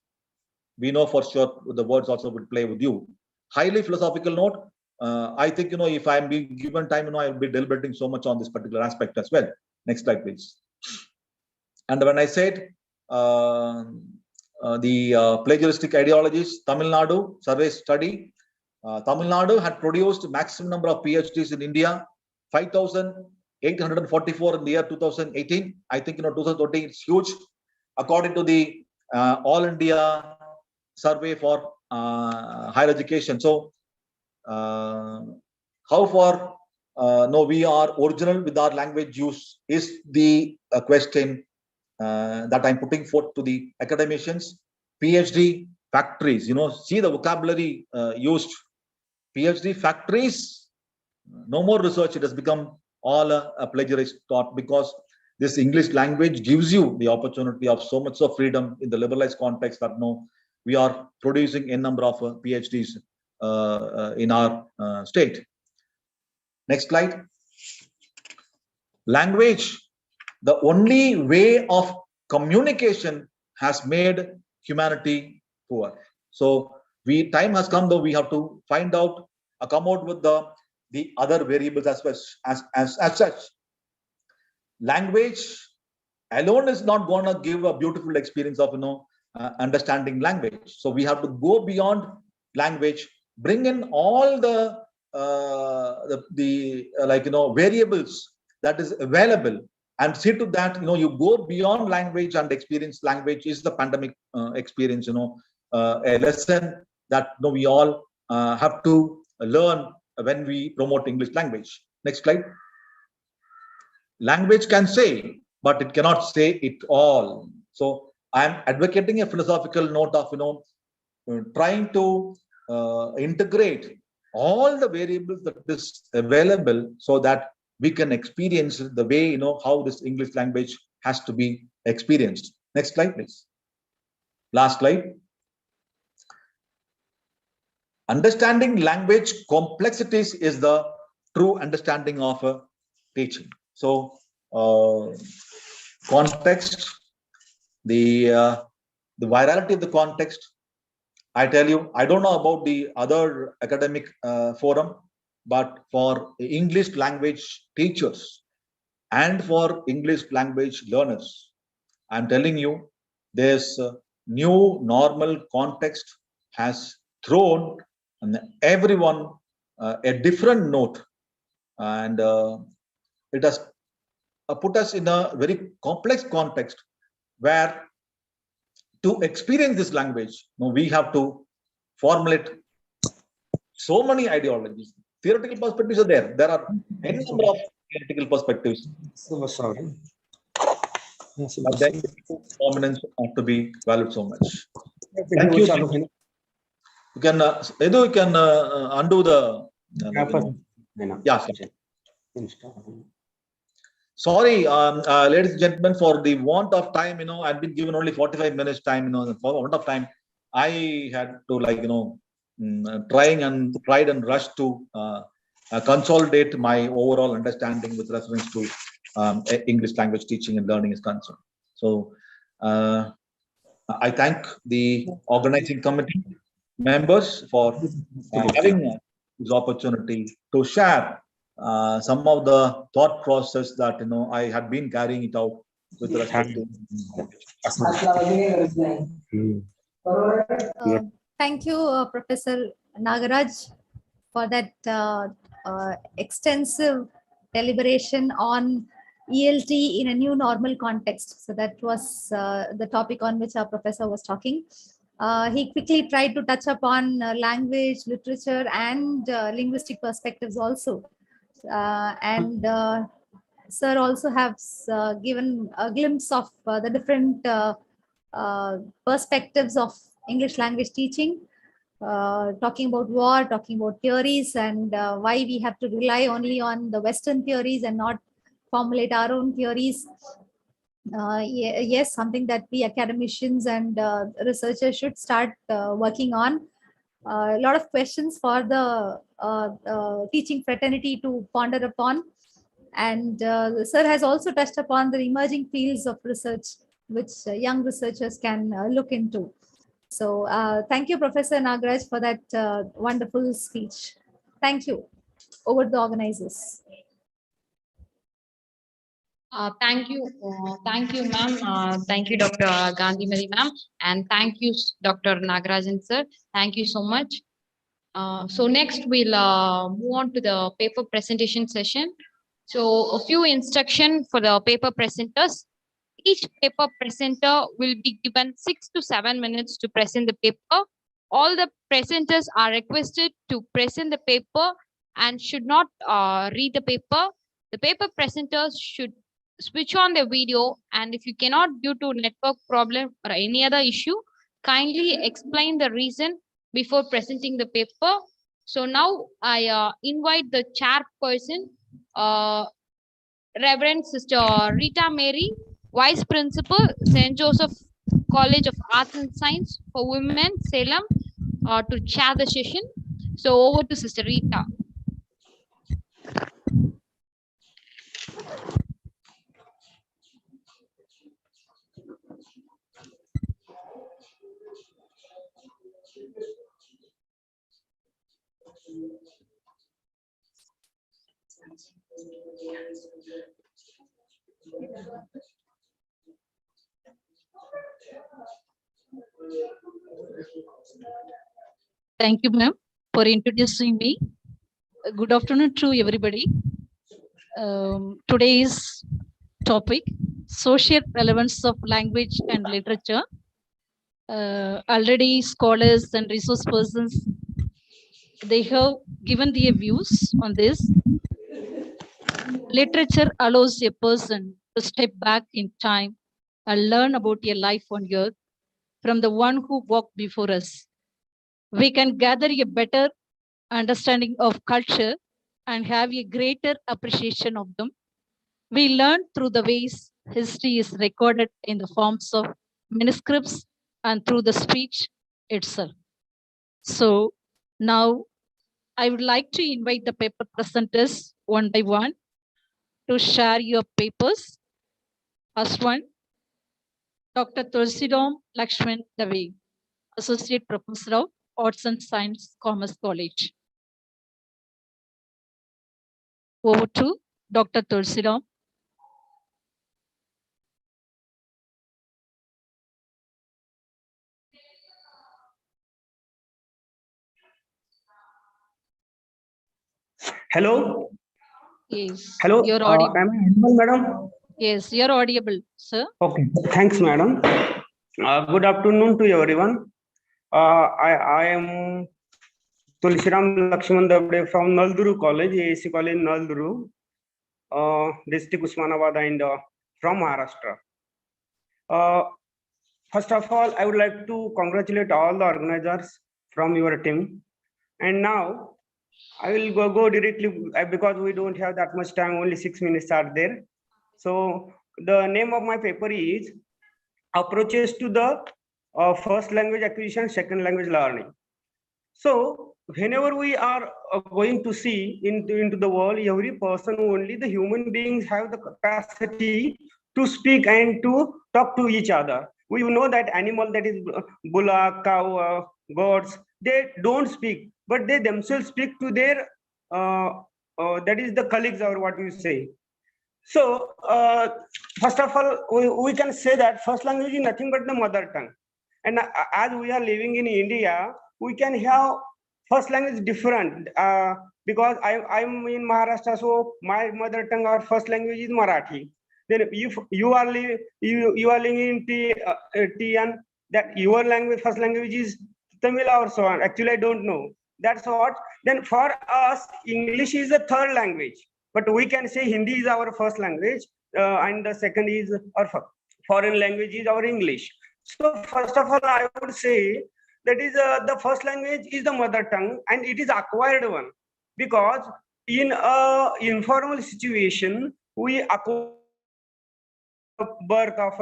we know for sure the words also will play with you. Highly philosophical note. I think if I'm being given time, I'll be deliberating so much on this particular aspect as well. Next slide, please. And when I said the plagiaristic ideologies, Tamil Nadu survey study, Tamil Nadu had produced maximum number of PhDs in India, 5,844 in the year 2018. I think 2020 it's huge. According to the All India survey for higher education. So how far we are original with our language use is the question that I'm putting forth to the academicians. PhD factories, see the vocabulary used. PhD factories, no more research. It has become all a plagiarist thought, because this English language gives you the opportunity of so much of freedom in the liberalized context that we are producing a number of PhDs in our state. Next slide. Language, the only way of communication, has made humanity poor. So time has come, though, we have to find out, come out with the other variables as such. Language alone is not going to give a beautiful experience of understanding language. So we have to go beyond language, bring in all the variables that is available, and see to that you go beyond language and experience language. Is the pandemic experience a lesson that we all have to learn when we promote English language. Next slide. Language can say, but it cannot say it all. So I'm advocating a philosophical note of trying to integrate all the variables that is available, so that we can experience the way how this English language has to be experienced. Next slide, please. Last slide. Understanding language complexities is the true understanding of teaching. So context, the virality of the context. I tell you, I don't know about the other academic forum, but for English language teachers and for English language learners, I'm telling you, this new normal context has thrown everyone a different note, and it has put us in a very complex context where, to experience this language, we have to formulate so many ideologies. Theoretical perspectives are there. There are any number of theoretical perspectives. But then dominance have to be valued so much. Thank you. You can Edu, you can undo the. Yeah. Sorry, ladies and gentlemen, for the want of time, I've been given only 45 minutes time, for want of time, I had to tried and rushed to consolidate my overall understanding with reference to English language teaching and learning is concerned. So I thank the organizing committee members for having this opportunity to share some of the thought process that I had been carrying it out with respect to. Thank you, Professor Nagaraj, for that extensive deliberation on ELT in a new normal context. So that was the topic on which our professor was talking. He quickly tried to touch upon language, literature, and linguistic perspectives also. Sir also has given a glimpse of the different perspectives of English language teaching, talking about war, talking about theories, and why we have to rely only on the Western theories and not formulate our own theories. Yes, something that we academicians and researchers should start working on. A lot of questions for the teaching fraternity to ponder upon. And sir has also touched upon the emerging fields of research which young researchers can look into. So thank you, Professor Nagaraj, for that wonderful speech. Thank you. Over to the organizers. Thank you, ma'am. Thank you, Dr. Gandhi Mary, ma'am, and thank you, Dr. Nagarajan, sir. Thank you so much. So next we'll move on to the paper presentation session. So a few instructions for the paper presenters. Each paper presenter will be given 6 to 7 minutes to present the paper. All the presenters are requested to present the paper and should not read the paper. The paper presenters should switch on the video, and if you cannot due to network problem or any other issue, kindly explain the reason before presenting the paper. So now I invite the chairperson, Reverend Sister Rita Mary, Vice Principal, St. Joseph College of Arts and Science for Women, Salem, to chair the session. So over to Sister Rita. Thank you, ma'am, for introducing me. Good afternoon to everybody. Today's topic, social relevance of language and literature. Already scholars and resource persons, they have given their views on this. Literature allows a person to step back in time and learn about a life on earth from the one who walked before us. We can gather a better understanding of culture and have a greater appreciation of them. We learn through the ways history is recorded in the forms of manuscripts and through the speech itself. So now I would like to invite the paper presenters one by one to share your papers. First one, Dr. Tulsidom Lakshman Dave, Associate Professor of Arts and Science, Commerce College. Over to Dr. Tulsidom. Hello. Yes. Hello. You're audible. Am I audible, madam? Yes, you're audible, sir. Okay. Thanks, madam. Good afternoon to everyone. I am Tulsiram Lakshman Dabde from Nalduru College, AAC College, Nalduru, district Usmanabad, and from Maharashtra. First of all, I would like to congratulate all the organizers from your team. And now I will go directly because we don't have that much time, only 6 minutes are there. So the name of my paper is Approaches to the First Language Acquisition, Second Language Learning. So whenever we are going to see into the world, every person, only the human beings have the capacity to speak and to talk to each other. We know that animal, that is bullock, cow, goats, they don't speak, but they themselves speak to their that is the colleagues or what you say. So first of all, we can say that first language is nothing but the mother tongue. And as we are living in India, we can have first language different because I'm in Maharashtra, so my mother tongue or first language is Marathi. Then if you are living in TN, that your language first language is Tamil or so on. Actually, I don't know. That's what. Then for us, English is a third language, but we can say Hindi is our first language, and the second is our foreign language is our English. So first of all, I would say that is the first language is the mother tongue, and it is acquired one, because in a informal situation we acquire birth of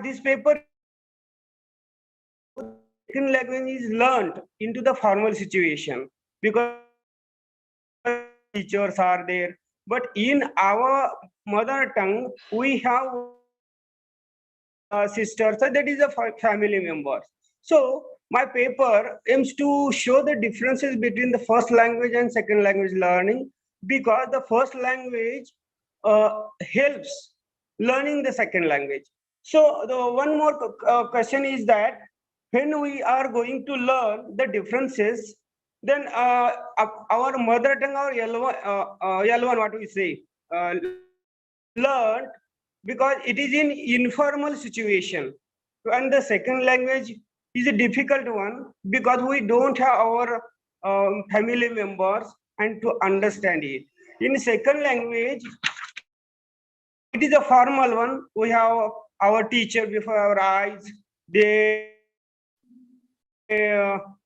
this paper. Second language is learned into the formal situation because teachers are there, but in our mother tongue we have sisters, so that is a family members. So my paper aims to show the differences between the first language and second language learning, because the first language helps learning the second language. So the one more question is that when we are going to learn the differences, then our mother tongue or L1 what we say learned, because it is in informal situation, and the second language is a difficult one because we don't have our family members and to understand it. In second language, it is a formal one. We have our teacher before our eyes. They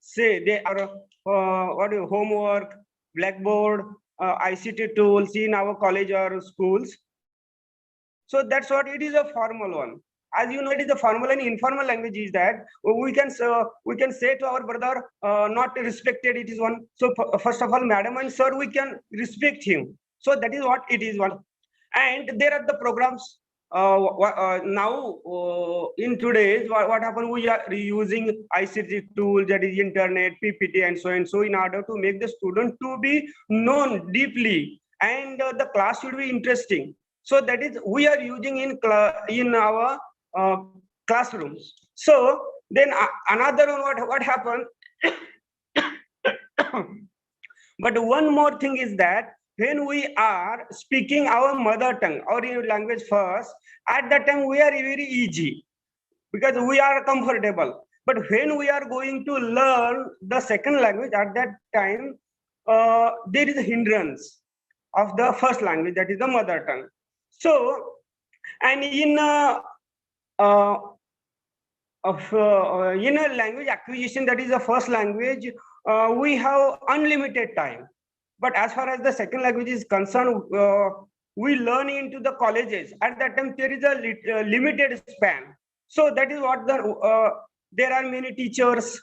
say they are homework, blackboard, ICT tools in our college or schools. So that's what it is, a formal one. As you know, it is a formal and informal language is that we can say to our brother, not respected, it is one. So first of all, madam and sir, we can respect him. So that is what it is one. And there are the programs now in today's what happened, we are using ICT tool, that is internet, PPT and so in order to make the student to be known deeply, and the class should be interesting. So that is we are using in our classrooms. So then another one, what happened but one more thing is that when we are speaking our mother tongue or in language first, at that time we are very easy because we are comfortable. But when we are going to learn the second language, at that time there is a hindrance of the first language, that is the mother tongue. So, and in a language acquisition, that is the first language, we have unlimited time. But as far as the second language is concerned, we learn into the colleges. At that time, there is a limited span. So that is what there are many teachers,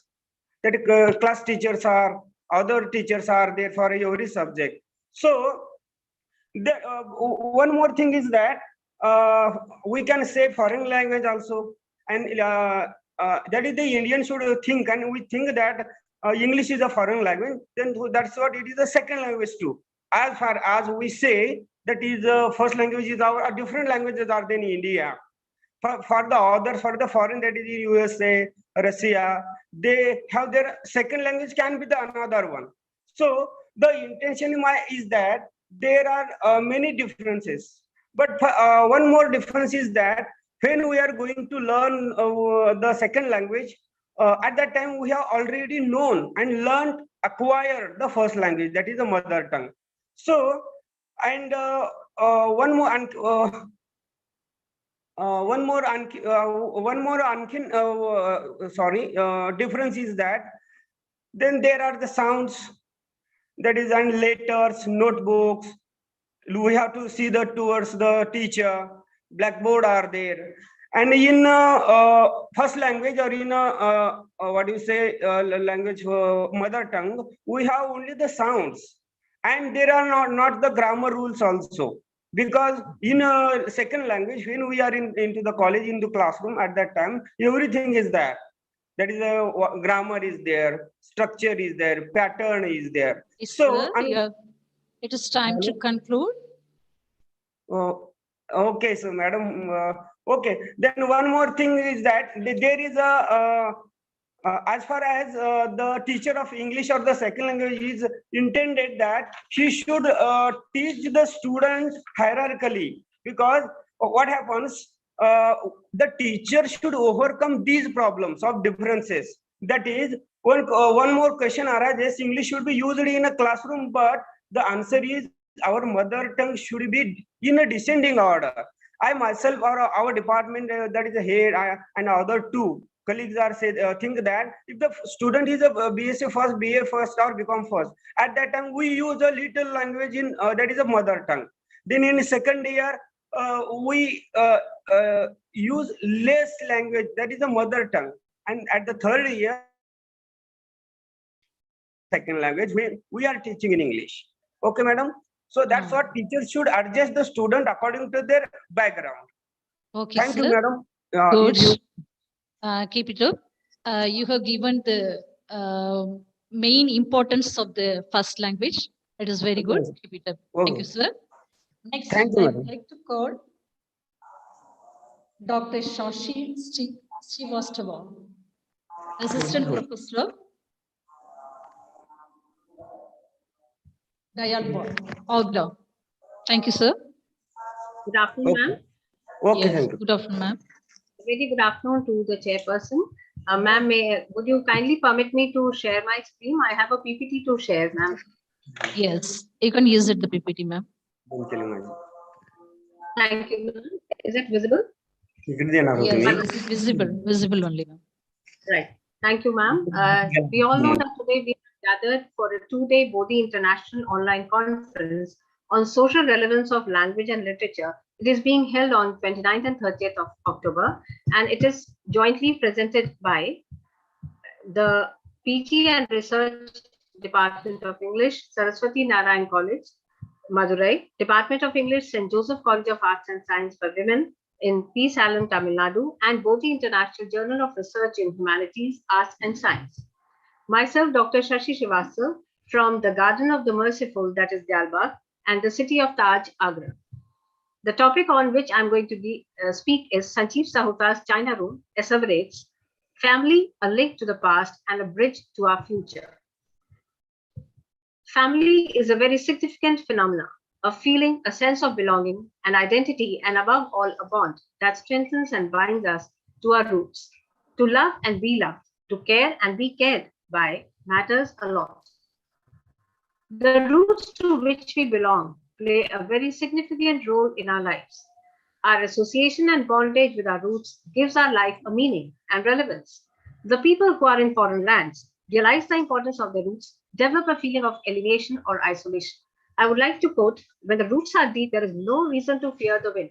that class teachers are, other teachers are there for every subject. So one more thing is that we can say foreign language also, and that is the Indian should think, and we think that English is a foreign language, then that's what it is, the second language too. As far as we say that is first language is our different languages are than India. For the others, for the foreign, that is USA, Russia, they have their second language can be the another one. So the intention is that there are many differences, but one more difference is that when we are going to learn the second language, at that time we have already known and learned, acquired the first language, that is the mother tongue. So, and one more difference is that then there are the sounds, that is, and letters, notebooks. We have to see the towards the teacher, blackboard are there. And in first language or in what do you say, language mother tongue, we have only the sounds, and there are not the grammar rules also. Because in a second language, when we are into the college, in the classroom, at that time, everything is there. That is grammar is there, structure is there, pattern is there. Yes, So sir, it is time to conclude. Okay, so madam, okay. Then one more thing is that there is a as far as the teacher of English or the second language is intended that she should teach the student hierarchically, because what happens, the teacher should overcome these problems of differences. That is, one more question arises, English should be used in a classroom, but the answer is our mother tongue should be in a descending order. I myself or our department, that is a head, and other two colleagues are think that if the student is a BSc first, BA first, or BCom first, at that time we use a little language in that is a mother tongue. Then in second year we use less language, that is a mother tongue, and at the third year second language we are teaching in English. Okay, madam. So that's what teachers should adjust the student according to their background. Okay, Thank sir. you, madam. Good. Keep it up. You have given the main importance of the first language. It is very good. Keep it up. Thank you, sir. Next, Thank you, I madam. would like to call Dr. Shashi Srivastava, Assistant Professor, Dayalpur, Agra. Thank you, sir. Good afternoon, ma'am. Okay, Yes, thank you. good afternoon, ma'am. Very good afternoon to the chairperson. Ma'am, would you kindly permit me to share my screen? I have a PPT to share, ma'am. Yes, you can use it, the PPT, ma'am. Thank you, ma'am. Is it visible? Yes, visible only, ma'am. Right. Thank you, ma'am. We all know that today we are gathered for a two-day Bodhi International Online Conference on social relevance of language and literature. It is being held on 29th and 30th of October, and it is jointly presented by the PG and Research Department of English, Saraswathi Narayanan College, Madurai, Department of English, St. Joseph College of Arts and Science for Women in P. Salem, Tamil Nadu, and Bodhi International Journal of Research in Humanities, Arts and Science. Myself, Dr. Shashi Srivastava, from the Garden of the Merciful, that is Dalbagh, and the city of Taj, Agra. The topic on which I'm going to speak is Sanjeev Sahuta's China Room asseverates family, a link to the past and a bridge to our future. Family is a very significant phenomenon, a feeling, a sense of belonging, an identity, and above all, a bond that strengthens and binds us to our roots. To love and be loved, to care and be cared by matters a lot. The roots to which we belong play a very significant role in our lives. Our association and bondage with our roots gives our life a meaning and relevance. The people who are in foreign lands realize the importance of their roots, develop a feeling of alienation or isolation. I would like to quote, when the roots are deep, there is no reason to fear the wind.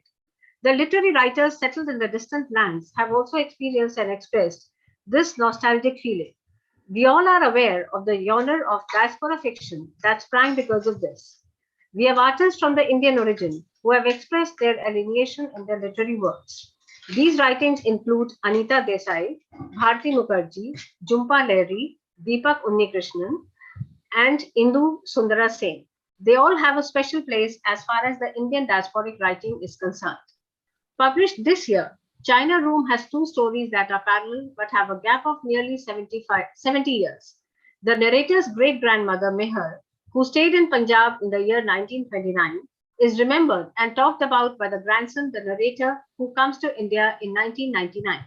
The literary writers settled in the distant lands have also experienced and expressed this nostalgic feeling. We all are aware of the genre of diaspora fiction that sprang because of this. We have artists from the Indian origin who have expressed their alienation in their literary works. These writings include Anita Desai, Bharti Mukherjee, Jhumpa Lahiri, Deepak Unnikrishnan, and Indu Sundara Sen. They all have a special place as far as the Indian diasporic writing is concerned. Published this year, China Room has two stories that are parallel but have a gap of nearly 70 years. The narrator's great-grandmother, Meher, who stayed in Punjab in the year 1929, is remembered and talked about by the grandson, the narrator, who comes to India in 1999.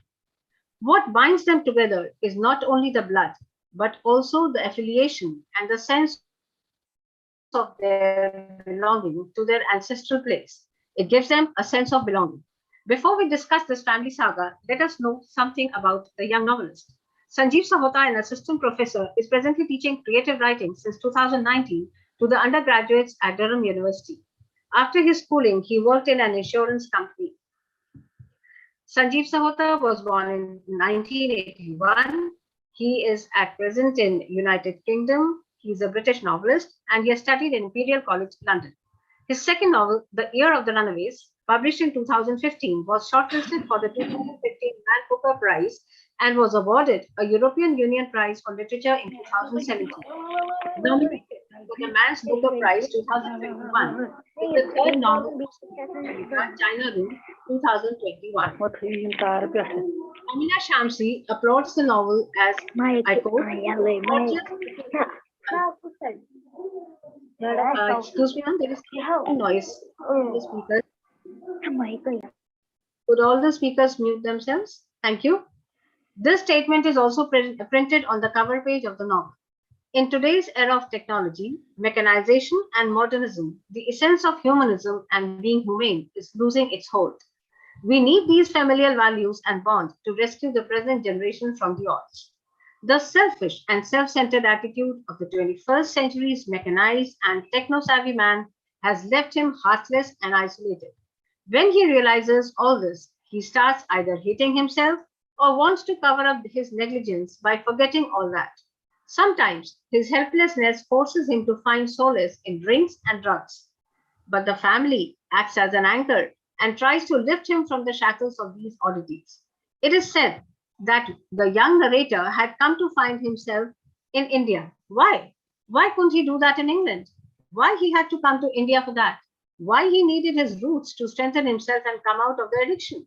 What binds them together is not only the blood, but also the affiliation and the sense of their belonging to their ancestral place. It gives them a sense of belonging. Before we discuss this family saga, let us know something about the young novelist. Sanjeev Sahota, an assistant professor, is presently teaching creative writing since 2019 to the undergraduates at Durham University. After his schooling, he worked in an insurance company. Sanjeev Sahota was born in 1981. He is at present in United Kingdom. He is a British novelist and he has studied in Imperial College, London. His second novel, The Year of the Runaways, published in 2015, was shortlisted for the 2015 Man Booker Prize and was awarded a European Union Prize for Literature in 2017. Nominated for the Man's Booker Prize 2021 is the third novel of China Room 2021. Amina Shamsi applauds the novel as, I quote, excuse me, there is noise in the speakers. Could all the speakers mute themselves? Thank you. This statement is also printed on the cover page of the novel. In today's era of technology, mechanization, and modernism, the essence of humanism and being humane is losing its hold. We need these familial values and bonds to rescue the present generation from the odds. The selfish and self-centered attitude of the 21st century's mechanized and techno-savvy man has left him heartless and isolated. When he realizes all this, he starts either hating himself or wants to cover up his negligence by forgetting all that. Sometimes his helplessness forces him to find solace in drinks and drugs. But the family acts as an anchor and tries to lift him from the shackles of these oddities. It is said that the young narrator had come to find himself in India. Why? Why couldn't he do that in England? Why he had to come to India for that? Why he needed his roots to strengthen himself and come out of the addiction?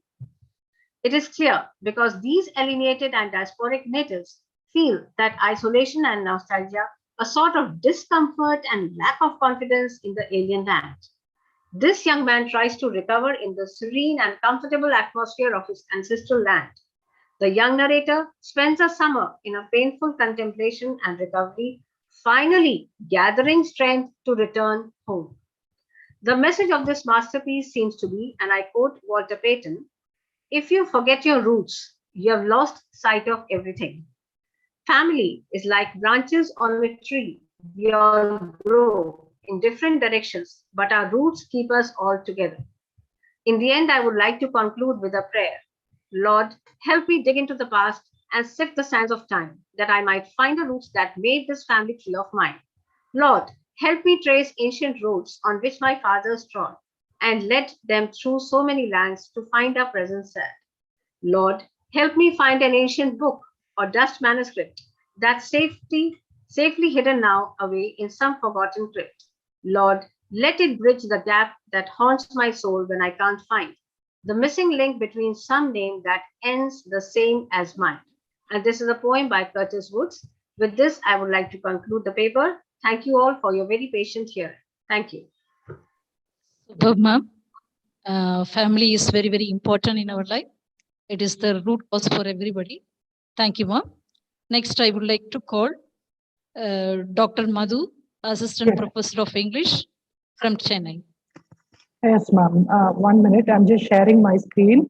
It is clear because these alienated and diasporic natives feel that isolation and nostalgia, a sort of discomfort and lack of confidence in the alien land. This young man tries to recover in the serene and comfortable atmosphere of his ancestral land. The young narrator spends a summer in a painful contemplation and recovery, finally gathering strength to return home. The message of this masterpiece seems to be, and I quote Walter Payton, "If you forget your roots, you have lost sight of everything." Family is like branches on a tree. We all grow in different directions, but our roots keep us all together. In the end, I would like to conclude with a prayer. Lord, help me dig into the past and sift the sands of time, that I might find the roots that made this family tree of mine. Lord, help me trace ancient roads on which my fathers trod and led them through so many lands to find our present land. Lord, help me find an ancient book or dust manuscript that's safely hidden now away in some forgotten crypt. Lord, let it bridge the gap that haunts my soul when I can't find the missing link between some name that ends the same as mine. And this is a poem by Curtis Woods. With this, I would like to conclude the paper. Thank you all for your very patient hearing. Thank you. Superb, ma'am. Family is very, very important in our life. It is the root cause for everybody. Thank you, ma'am. Next, I would like to call Dr. Madhu, Assistant Professor of English from Chennai. Yes, ma'am. 1 minute. I'm just sharing my screen.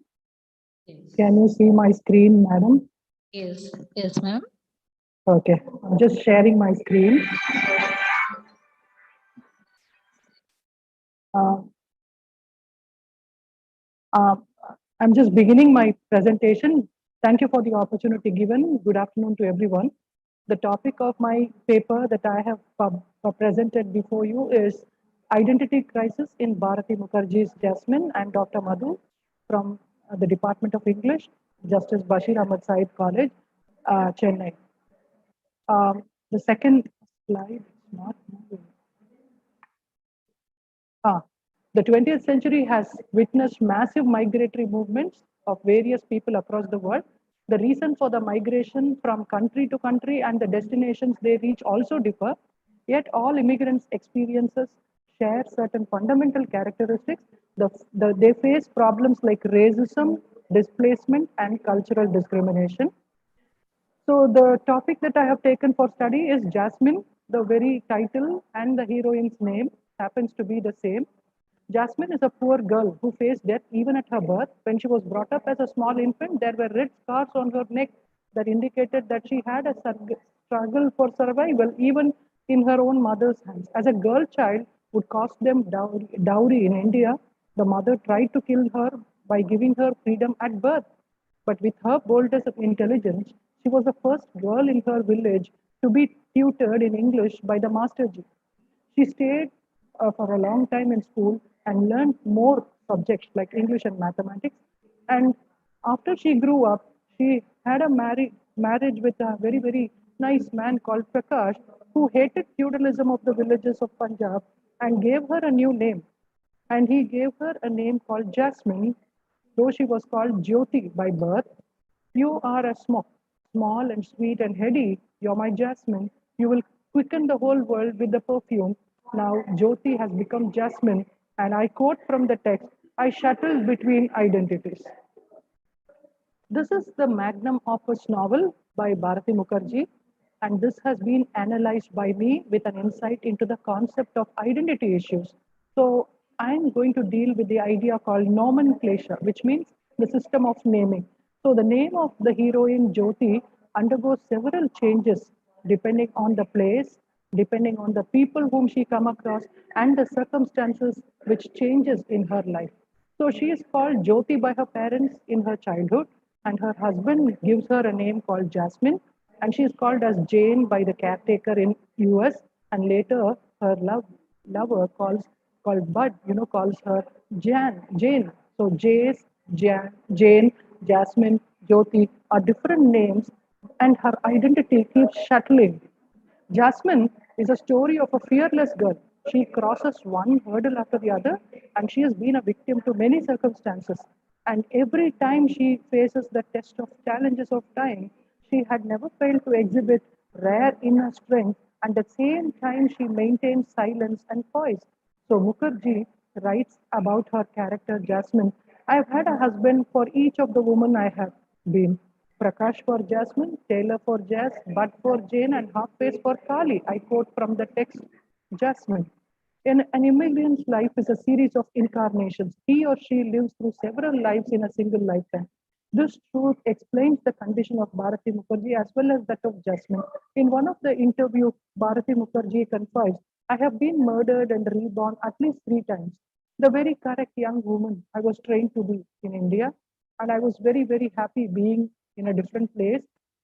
Yes. Can you see my screen, madam? Yes. Yes, ma'am. Okay. I'm just sharing my screen. I'm just beginning my presentation. Thank you for the opportunity given. Good afternoon to everyone. The topic of my paper that I have presented before you is Identity Crisis in Bharati Mukherjee's Jasmine. I'm Dr. Madhu from the Department of English, Justice Bashir Ahmad Said College, Chennai. The second slide is not moving. The 20th century has witnessed massive migratory movements of various people across the world. The reason for the migration from country to country and the destinations they reach also differ, yet all immigrants' experiences share certain fundamental characteristics. They face problems like racism, displacement, and cultural discrimination. So the topic that I have taken for study is Jasmine. The very title and the heroine's name happens to be the same. Jasmine is a poor girl who faced death even at her birth. When she was brought up as a small infant, there were red scars on her neck that indicated that she had a struggle for survival even in her own mother's hands. As a girl child would cost them dowry in India, the mother tried to kill her by giving her freedom at birth. But with her boldness of intelligence, she was the first girl in her village to be tutored in English by the Masterji. She stayed for a long time in school and learned more subjects like English and mathematics. And after she grew up, she had a marriage with a very, very nice man called Prakash, who hated feudalism of the villages of Punjab and gave her a new name. And he gave her a name called Jasmine, though she was called Jyoti by birth. You are a small and sweet and heady. You're my Jasmine. You will quicken the whole world with the perfume. Now Jyoti has become Jasmine, and I quote from the text, I shuttle between identities. This is the magnum opus novel by Bharati Mukherjee, and this has been analyzed by me with an insight into the concept of identity issues. So I'm going to deal with the idea called nomenclature, which means the system of naming. So the name of the heroine Jyoti undergoes several changes depending on the place, depending on the people whom she come across, and the circumstances which changes in her life. So she is called Jyoti by her parents in her childhood, and her husband gives her a name called Jasmine, and she is called as Jane by the caretaker in US, and later her lover called Bud, calls her Jane. So Jane, Jasmine, Jyoti are different names, and her identity keeps shuttling. Jasmine is a story of a fearless girl. She crosses one hurdle after the other, and she has been a victim to many circumstances. And every time she faces the test of challenges of time, she had never failed to exhibit rare inner strength, and at the same time, she maintains silence and poise. So Mukherjee writes about her character Jasmine. I've had a husband for each of the women I have been. Prakash for Jasmine, Taylor for Jazz, Bud for Jane, and Half Face for Kali. I quote from the text Jasmine. An immigrant's life is a series of incarnations. He or she lives through several lives in a single lifetime. This truth explains the condition of Bharati Mukherjee as well as that of Jasmine. In one of the interview, Bharati Mukherjee confides, I have been murdered and reborn at least 3 times. The very correct young woman I was trained to be in India, and I was very, very happy being in a different place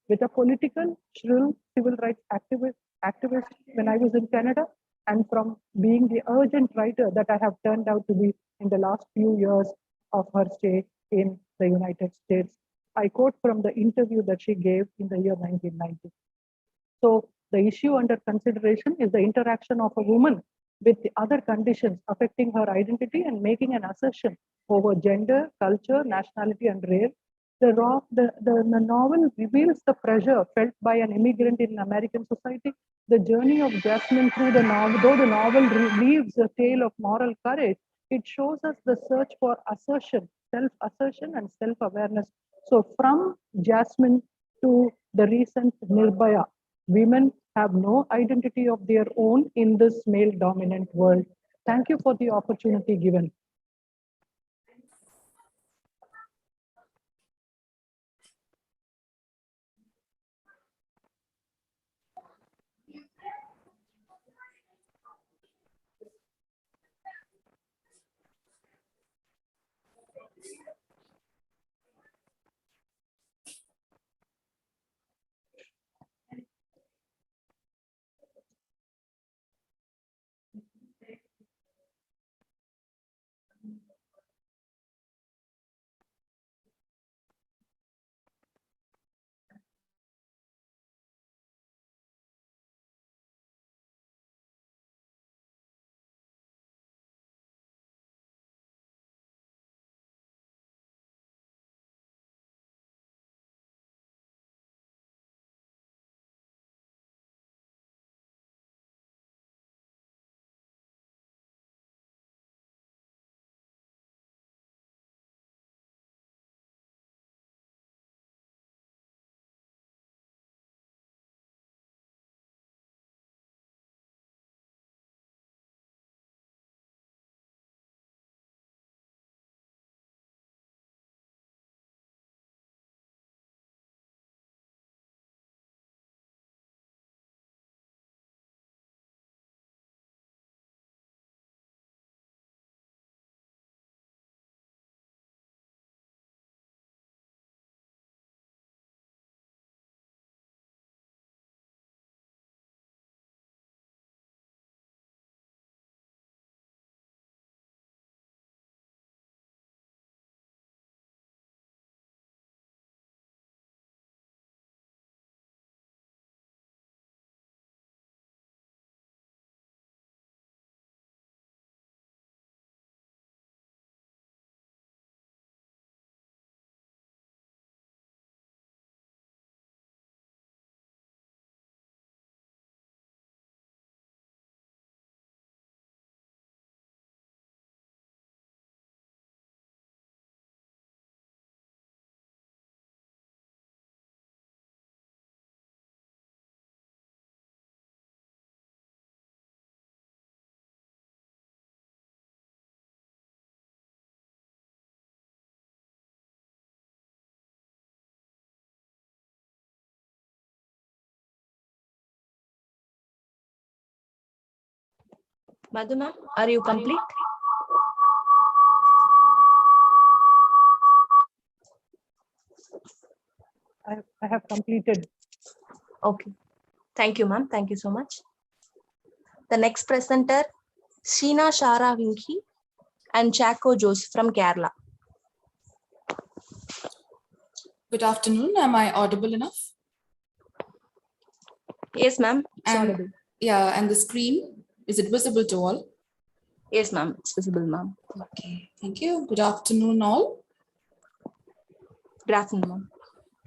with a political, shrill civil rights activist when I was in Canada, and from being the urgent writer that I have turned out to be in the last few years of her stay in the United States. I quote from the interview that she gave in the year 1990. So the issue under consideration is the interaction of a woman with the other conditions affecting her identity and making an assertion over gender, culture, nationality, and race. The novel reveals the pressure felt by an immigrant in American society. The journey of Jasmine through the novel, though the novel leaves a tale of moral courage, it shows us the search for assertion, self-assertion, and self-awareness. So from Jasmine to the recent Nirbhaya, women have no identity of their own in this male-dominant world. Thank you for the opportunity given. Madhu ma'am, are you complete? I have completed. Okay. Thank you, ma'am. Thank you so much. The next presenter, Sheena Shara Vinki and Chaco Jose from Kerala. Good afternoon. Am I audible enough? Yes, ma'am. And yeah, and the screen, is it visible to all? Yes, ma'am. It's visible, ma'am. Okay, thank you. Good afternoon, all. Good afternoon, ma'am.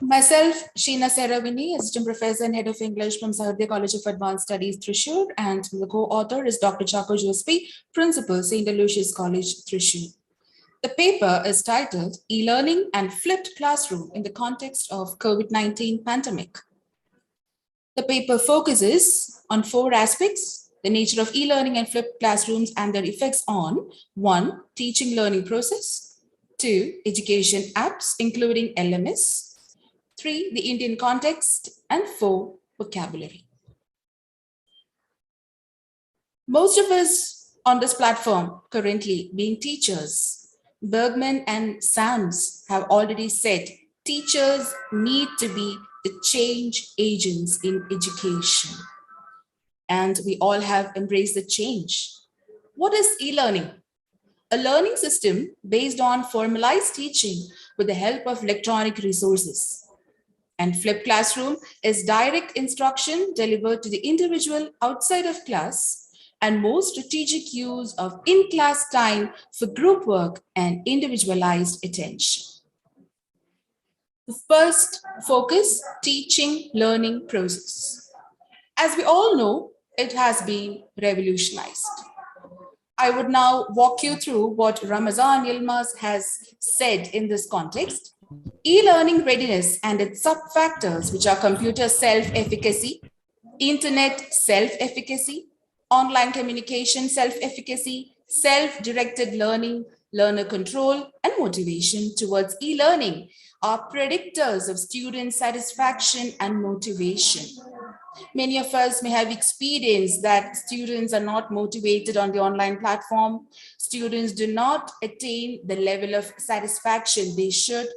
Myself, Sheena Saravini, Assistant Professor and Head of English from Sahadev College of Advanced Studies, Thrissur, and the co-author is Dr. Chaco Jose, Principal, St. Aloysius College, Thrissur. The paper is titled E-Learning and Flipped Classroom in the Context of COVID-19 Pandemic. The paper focuses on 4 aspects: the nature of e-learning and flipped classrooms and their effects on 1. Teaching learning process, 2. Education apps, including LMS, 3. The Indian context, and 4. Vocabulary. Most of us on this platform currently being teachers, Bergman and Sams have already said teachers need to be the change agents in education. And we all have embraced the change. What is e-learning? A learning system based on formalized teaching with the help of electronic resources. And flipped classroom is direct instruction delivered to the individual outside of class and more strategic use of in-class time for group work and individualized attention. The first focus, teaching learning process. As we all know, it has been revolutionized. I would now walk you through what Ramazan Yilmaz has said in this context. E-learning readiness and its sub-factors, which are computer self-efficacy, internet self-efficacy, online communication self-efficacy, self-directed learning, learner control, and motivation towards e-learning are predictors of student satisfaction and motivation. Many of us may have experienced that students are not motivated on the online platform. Students do not attain the level of satisfaction they should.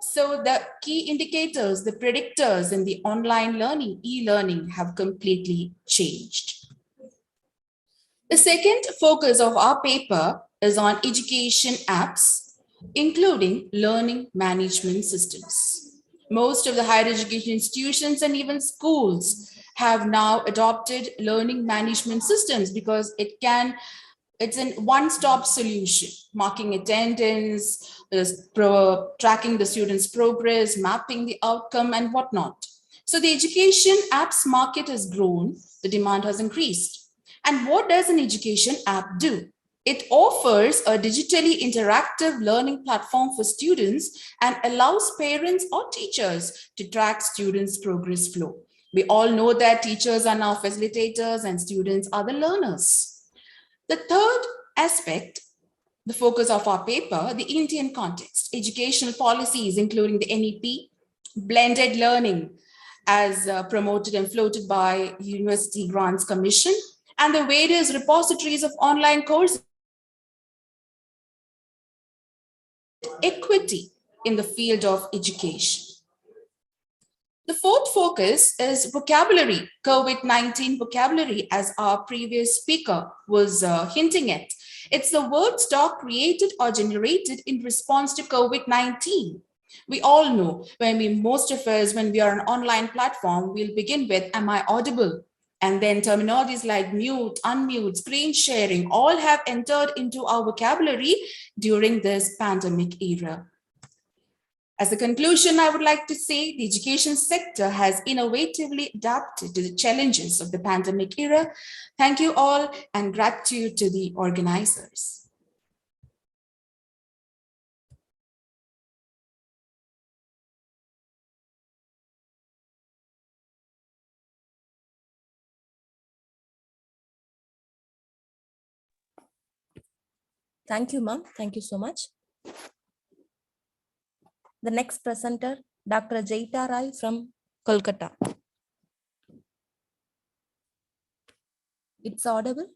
So the key indicators, the predictors in the online learning, e-learning have completely changed. The second focus of our paper is on education apps, including learning management systems. Most of the higher education institutions and even schools have now adopted learning management systems because it's a one-stop solution, marking attendance, tracking the students' progress, mapping the outcome and whatnot. So the education apps market has grown, the demand has increased. And what does an education app do? It offers a digitally interactive learning platform for students and allows parents or teachers to track students' progress flow. We all know that teachers are now facilitators and students are the learners. The third aspect, the focus of our paper, the Indian context, educational policies, including the NEP, blended learning as promoted and floated by University Grants Commission, and the various repositories of online courses, equity in the field of education. The fourth focus is vocabulary, COVID-19 vocabulary, as our previous speaker was hinting at. It's the word stock created or generated in response to COVID-19. We all know most of us, when we are on an online platform, we'll begin with, am I audible? And then terminologies like mute, unmute, screen sharing, all have entered into our vocabulary during this pandemic era. As a conclusion, I would like to say the education sector has innovatively adapted to the challenges of the pandemic era. Thank you all and gratitude to the organizers. Thank you, ma'am. Thank you so much. The next presenter, Dr. Jaita Rai from Kolkata. It's audible?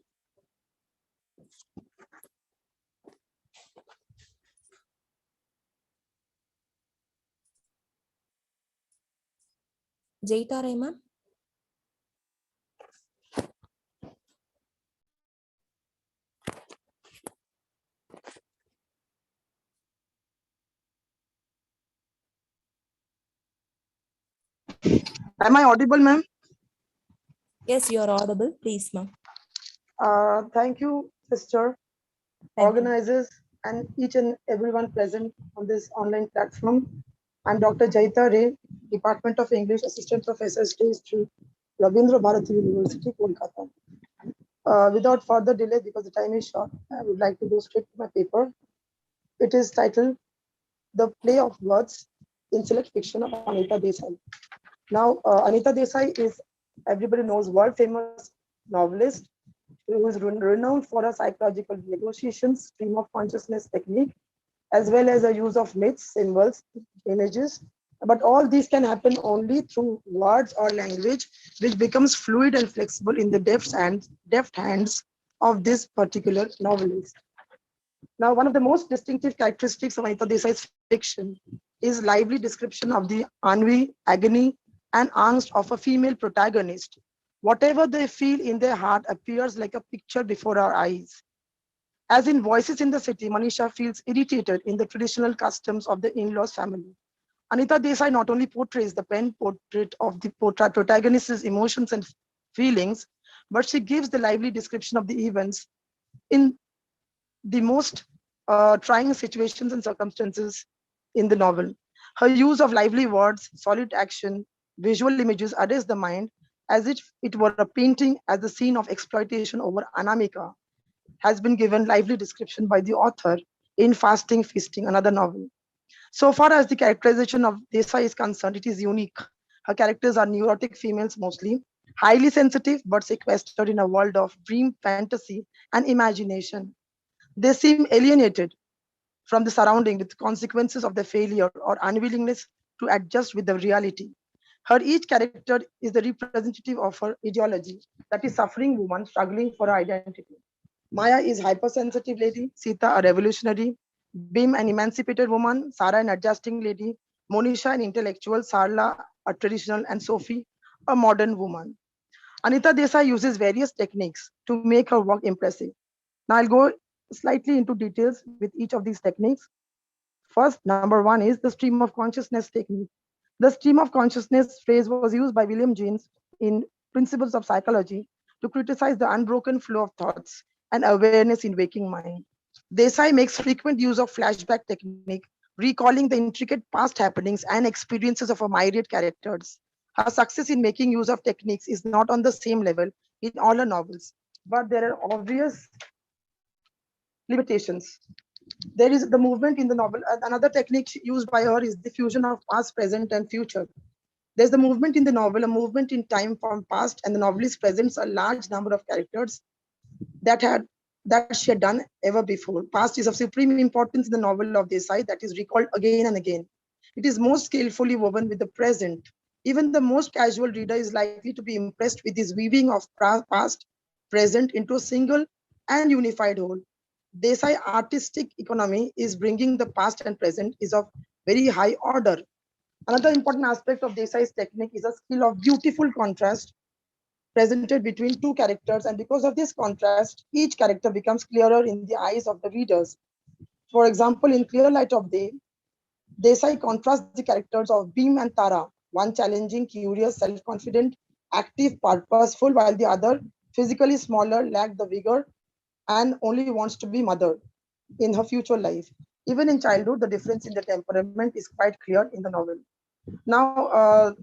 Jaita Rai, ma'am. Am I audible, ma'am? Yes, you are audible. Please, ma'am. Thank you, sister, organizers, and each and everyone present on this online platform. I'm Dr. Jaita Ray, Department of English, Assistant Professor, Stage 3, Rabindra Bharati University, Kolkata. Without further delay, because the time is short, I would like to go straight to my paper. It is titled The Play of Words in Select Fiction of Anita Desai. Now, Anita Desai is, everybody knows, world famous novelist who is renowned for her psychological negotiations, stream of consciousness technique, as well as the use of myths, symbols, images. But all these can happen only through words or language, which becomes fluid and flexible in the deft hands of this particular novelist. Now, one of the most distinctive characteristics of Anita Desai's fiction is lively description of the ennui, agony, and angst of a female protagonist. Whatever they feel in their heart appears like a picture before our eyes. As in Voices in the City, Manisha feels irritated in the traditional customs of the in-laws family. Anita Desai not only portrays the pen portrait of the protagonist's emotions and feelings, but she gives the lively description of the events in the most trying situations and circumstances in the novel. Her use of lively words, solid action, visual images arrest the mind as if it were a painting as the scene of exploitation over Anamika has been given lively description by the author in Fasting Feasting, another novel. So far as the characterization of Desai is concerned, it is unique. Her characters are neurotic females mostly, highly sensitive but sequestered in a world of dream, fantasy, and imagination. They seem alienated from the surrounding with consequences of their failure or unwillingness to adjust with the reality. Her each character is the representative of her ideology, that is suffering woman struggling for her identity. Maya is hypersensitive lady, Sita a revolutionary, Bim an emancipated woman, Sarah an adjusting lady, Monisha an intellectual, Sarla a traditional, and Sophie a modern woman. Anita Desai uses various techniques to make her work impressive. Now I'll go slightly into details with each of these techniques. First, number one is the stream of consciousness technique. The stream of consciousness phrase was used by William James in Principles of Psychology to criticize the unbroken flow of thoughts and awareness in waking mind. Desai makes frequent use of flashback technique, recalling the intricate past happenings and experiences of her myriad characters. Her success in making use of techniques is not on the same level in all her novels, but there are obvious limitations. There is the movement in the novel. Another technique used by her is the fusion of past, present, and future. There's the movement in the novel, a movement in time from past, and the novelist presents a large number of characters that she had done ever before. Past is of supreme importance in the novel of Desai that is recalled again and again. It is most skillfully woven with the present. Even the most casual reader is likely to be impressed with this weaving of past, present into a single and unified whole. Desai artistic economy is bringing the past and present is of very high order. Another important aspect of Desai's technique is a skill of beautiful contrast presented between two characters, and because of this contrast, each character becomes clearer in the eyes of the readers. For example, in Clear Light of Day, Desai contrasts the characters of Bhim and Tara, one challenging, curious, self-confident, active, purposeful, while the other, physically smaller, lacked the vigor and only wants to be mother in her future life. Even in childhood, the difference in the temperament is quite clear in the novel. Now,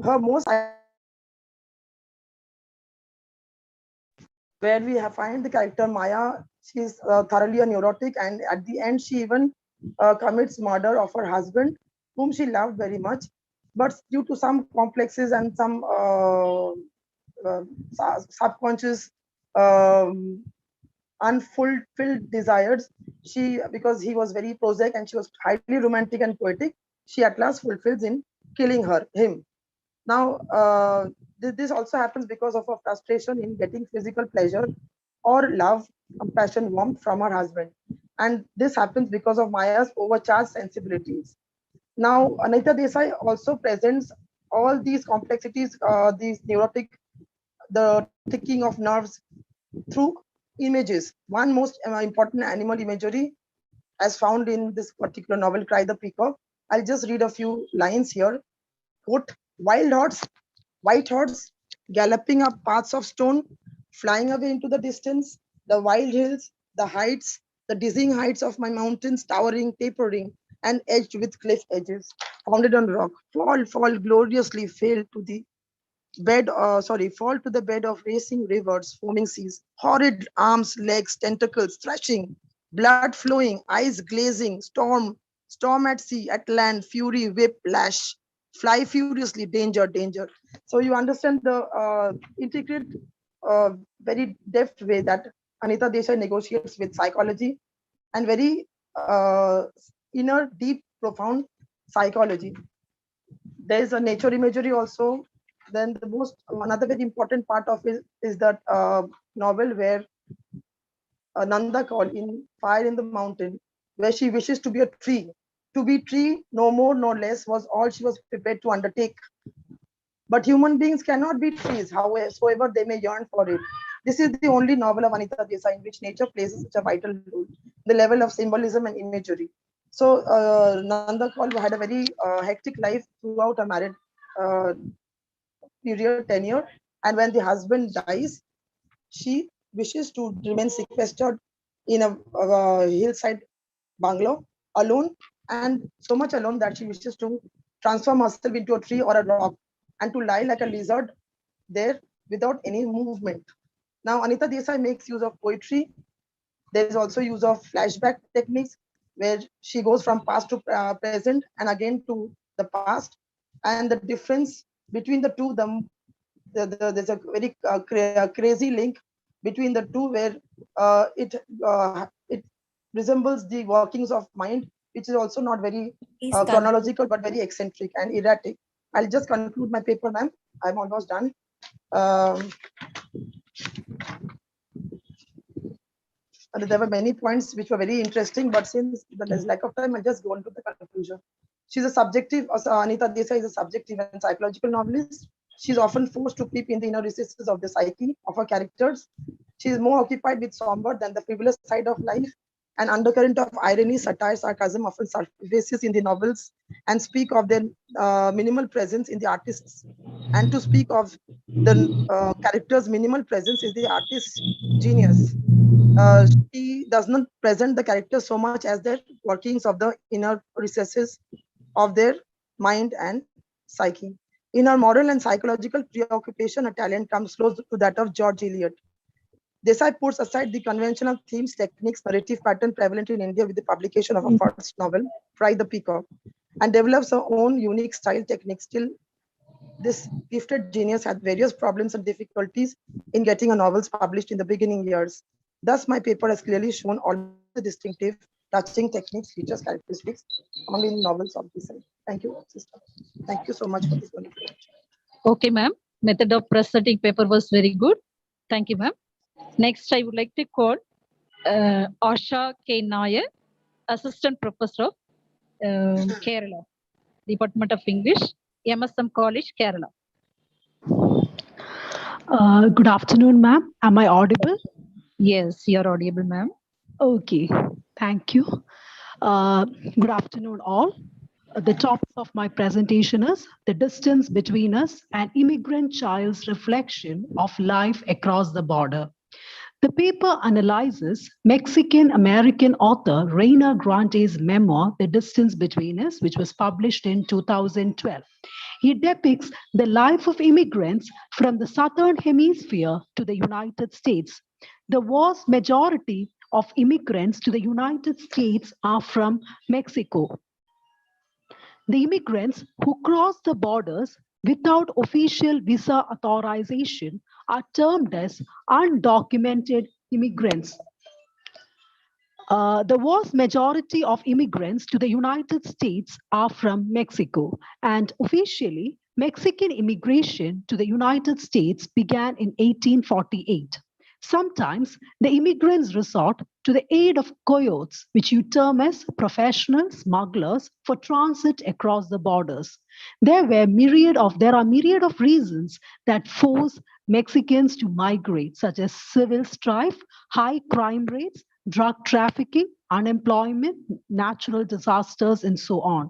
her most where we have find the character Maya, she is thoroughly a neurotic, and at the end, she even commits murder of her husband, whom she loved very much. But due to some complexes and some subconscious unfulfilled desires, because he was very prosaic and she was highly romantic and poetic, she at last fulfills in killing him. Now, this also happens because of a frustration in getting physical pleasure or love, compassion, warmth from her husband. And this happens because of Maya's overcharged sensibilities. Now, Anita Desai also presents all these complexities, these neurotic, the ticking of nerves through images. One most important animal imagery as found in this particular novel, Cry the Peacock. I'll just read a few lines here. Quote, white horse, galloping up paths of stone, flying away into the distance, the wild hills, the heights, the dizzying heights of my mountains, towering, tapering, and edged with cliff edges, founded on rock, fall gloriously, fail to the fall to the bed of racing rivers, foaming seas, horrid arms, legs, tentacles, thrashing, blood flowing, eyes glazing, storm at sea, at land, fury, whip, lash, fly furiously, danger. So you understand the intricate, very deft way that Anita Desai negotiates with psychology and very inner, deep, profound psychology. There is a nature imagery also. Then the another very important part of it is that novel where Nanda called in Fire in the Mountain, where she wishes to be a tree. To be tree, no more, no less, was all she was prepared to undertake. But human beings cannot be trees, however they may yearn for it. This is the only novel of Anita Desai in which nature plays such a vital role, the level of symbolism and imagery. So Nanda Kaul had a very hectic life throughout her married period, tenure, and when the husband dies, she wishes to remain sequestered in a hillside bungalow alone, and so much alone that she wishes to transform herself into a tree or a rock and to lie like a lizard there without any movement. Now, Anita Desai makes use of poetry. There is also use of flashback techniques where she goes from past to present and again to the past. And the difference between the two, there's a very crazy link between the two where it resembles the workings of mind, which is also not very chronological but very eccentric and erratic. I'll just conclude my paper, ma'am. I'm almost done. There were many points which were very interesting, but since there's lack of time, I'll just go on to the conclusion. She's a subjective, Anita Desai is a subjective and psychological novelist. She's often forced to peep in the inner recesses of the psyche of her characters. She is more occupied with somber than the frivolous side of life. An undercurrent of irony, satire, sarcasm often surfaces in the novels and speak of their minimal presence in the artists. And to speak of the character's minimal presence is the artist's genius. She does not present the characters so much as the workings of the inner recesses of their mind and psyche. In her moral and psychological preoccupation, her talent comes close to that of George Eliot. Desai puts aside the conventional themes, techniques, narrative pattern prevalent in India with the publication of her first novel, Fry the Peacock, and develops her own unique style technique. Still, this gifted genius had various problems and difficulties in getting her novels published in the beginning years. Thus, my paper has clearly shown all the distinctive, touching techniques, features, characteristics found in novels of this side. Thank you, sister. Thank you so much for this wonderful lecture. Okay, ma'am. Method of presenting paper was very good. Thank you, ma'am. Next, I would like to call Asha K. Nair, Assistant Professor of Kerala, Department of English, MSM College, Kerala. Good afternoon, ma'am. Am I audible? Yes, you're audible, ma'am. Okay, thank you. Good afternoon, all. The topic of my presentation is The Distance Between Us, an Immigrant Child's Reflection of Life Across the Border. The paper analyzes Mexican-American author Reina Grande's memoir, The Distance Between Us, which was published in 2012. It depicts the life of immigrants from the Southern Hemisphere to the United States. The vast majority of immigrants to the United States are from Mexico. The immigrants who cross the borders without official visa authorization are termed as undocumented immigrants. The vast majority of immigrants to the United States are from Mexico, and officially, Mexican immigration to the United States began in 1848. Sometimes the immigrants resort to the aid of coyotes, which you term as professional smugglers, for transit across the borders. There are myriad of reasons that force Mexicans to migrate, such as civil strife, high crime rates, drug trafficking, unemployment, natural disasters, and so on.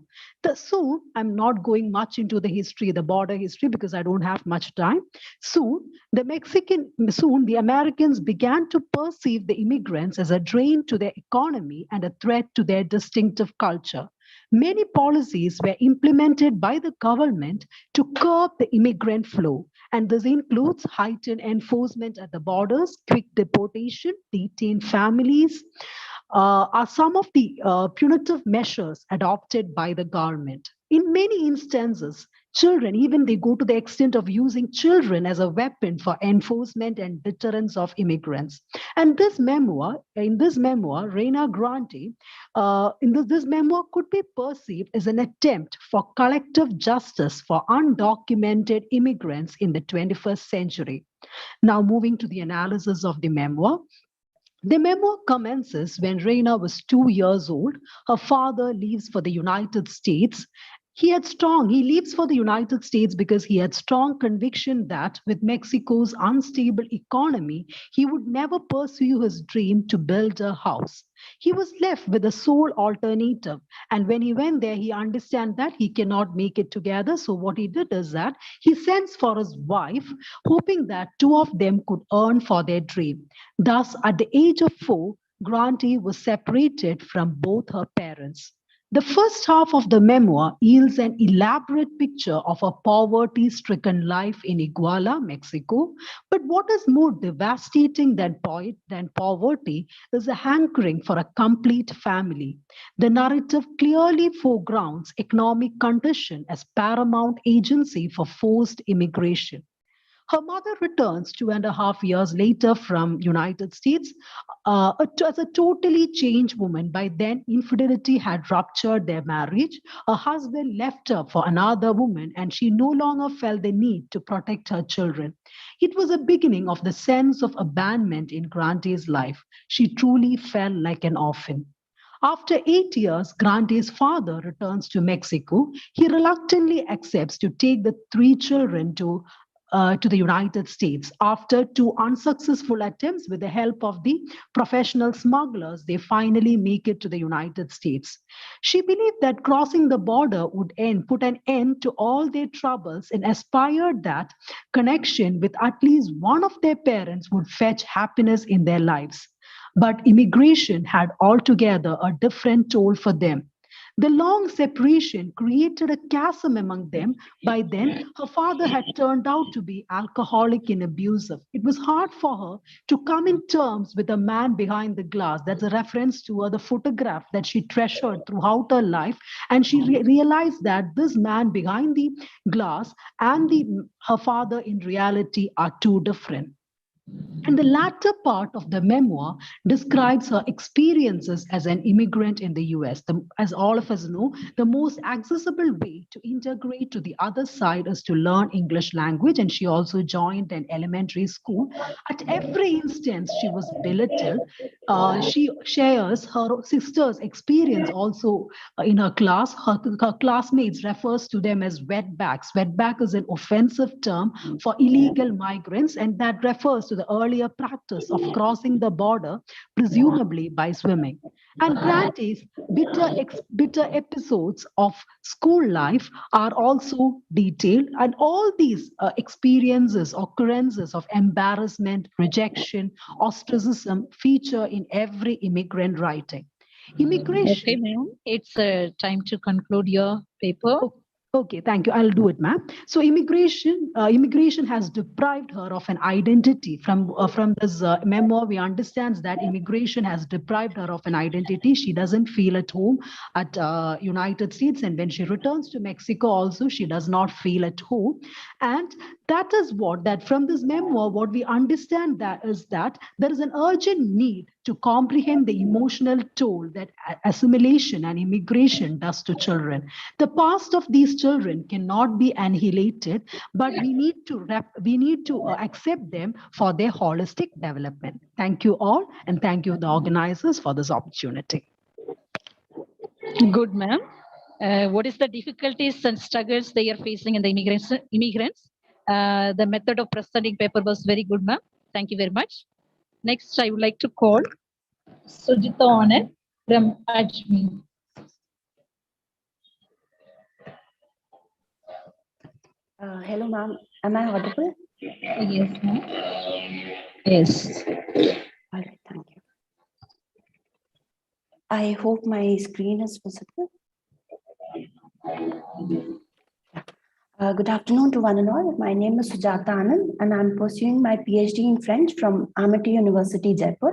Soon, I'm not going much into the history, the border history, because I don't have much time. Soon, the Americans began to perceive the immigrants as a drain to their economy and a threat to their distinctive culture. Many policies were implemented by the government to curb the immigrant flow, and this includes heightened enforcement at the borders, quick deportation, detained families, are some of the punitive measures adopted by the government. In many instances, children, even they go to the extent of using children as a weapon for enforcement and deterrence of immigrants. And in this memoir, Reina Grante, this memoir could be perceived as an attempt for collective justice for undocumented immigrants in the 21st century. Now, moving to the analysis of the memoir. The memoir commences when Reina was 2 years old. Her father leaves for the United States. He leaves for the United States because he had strong conviction that with Mexico's unstable economy, he would never pursue his dream to build a house. He was left with a sole alternative. And when he went there, he understands that he cannot make it together. So what he did is that he sends for his wife, hoping that two of them could earn for their dream. Thus, at the age of 4, Grante was separated from both her parents. The first half of the memoir yields an elaborate picture of a poverty-stricken life in Iguala, Mexico. But what is more devastating than poverty is a hankering for a complete family. The narrative clearly foregrounds economic condition as paramount agency for forced immigration. Her mother returns 2.5 years later from United States as a totally changed woman. By then, infidelity had ruptured their marriage. Her husband left her for another woman, and she no longer felt the need to protect her children. It was a beginning of the sense of abandonment in Grante's life. She truly felt like an orphan. After 8 years, Grante's father returns to Mexico. He reluctantly accepts to take the 3 children to the United States. After 2 unsuccessful attempts with the help of the professional smugglers, they finally make it to the United States. She believed that crossing the border would put an end to all their troubles, and aspired that connection with at least one of their parents would fetch happiness in their lives. But immigration had altogether a different toll for them. The long separation created a chasm among them. By then, her father had turned out to be alcoholic and abusive. It was hard for her to come in terms with the man behind the glass. That's a reference to the photograph that she treasured throughout her life. And she realized that this man behind the glass and her father in reality are two different. And the latter part of the memoir describes her experiences as an immigrant in the US. As all of us know, the most accessible way to integrate to the other side is to learn English language. And she also joined an elementary school. At every instance, she was belittled. She shares her sister's experience also in her class. Her classmates refers to them as wetbacks. Wetback is an offensive term for illegal migrants, and that refers to the earlier practice of crossing the border, presumably by swimming. And Grante's bitter episodes of school life are also detailed, and all these occurrences of embarrassment, rejection, ostracism feature in every immigrant writing. Immigration. Okay, ma'am. It's time to conclude your paper. Okay, thank you. I'll do it, ma'am. So immigration has deprived her of an identity. From this memoir, we understand that immigration has deprived her of an identity. She doesn't feel at home at United States, and when she returns to Mexico, also she does not feel at home. And that is that from this memoir, what we understand that is that there is an urgent need to comprehend the emotional toll that assimilation and immigration does to children. The past of these children cannot be annihilated, but we need to accept them for their holistic development. Thank you all, and thank you the organizers for this opportunity. Good, ma'am. What is the difficulties and struggles they are facing in the immigrants? The method of presenting paper was very good, ma'am. Thank you very much. Next, I would like to call Sujita Anand from Ajmer. Hello, ma'am. Am I audible? Yes, ma'am. Yes. All right, thank you. I hope my screen is visible. Good afternoon to one and all. My name is Sujata Anand, and I'm pursuing my PhD in French from Amity University, Jaipur.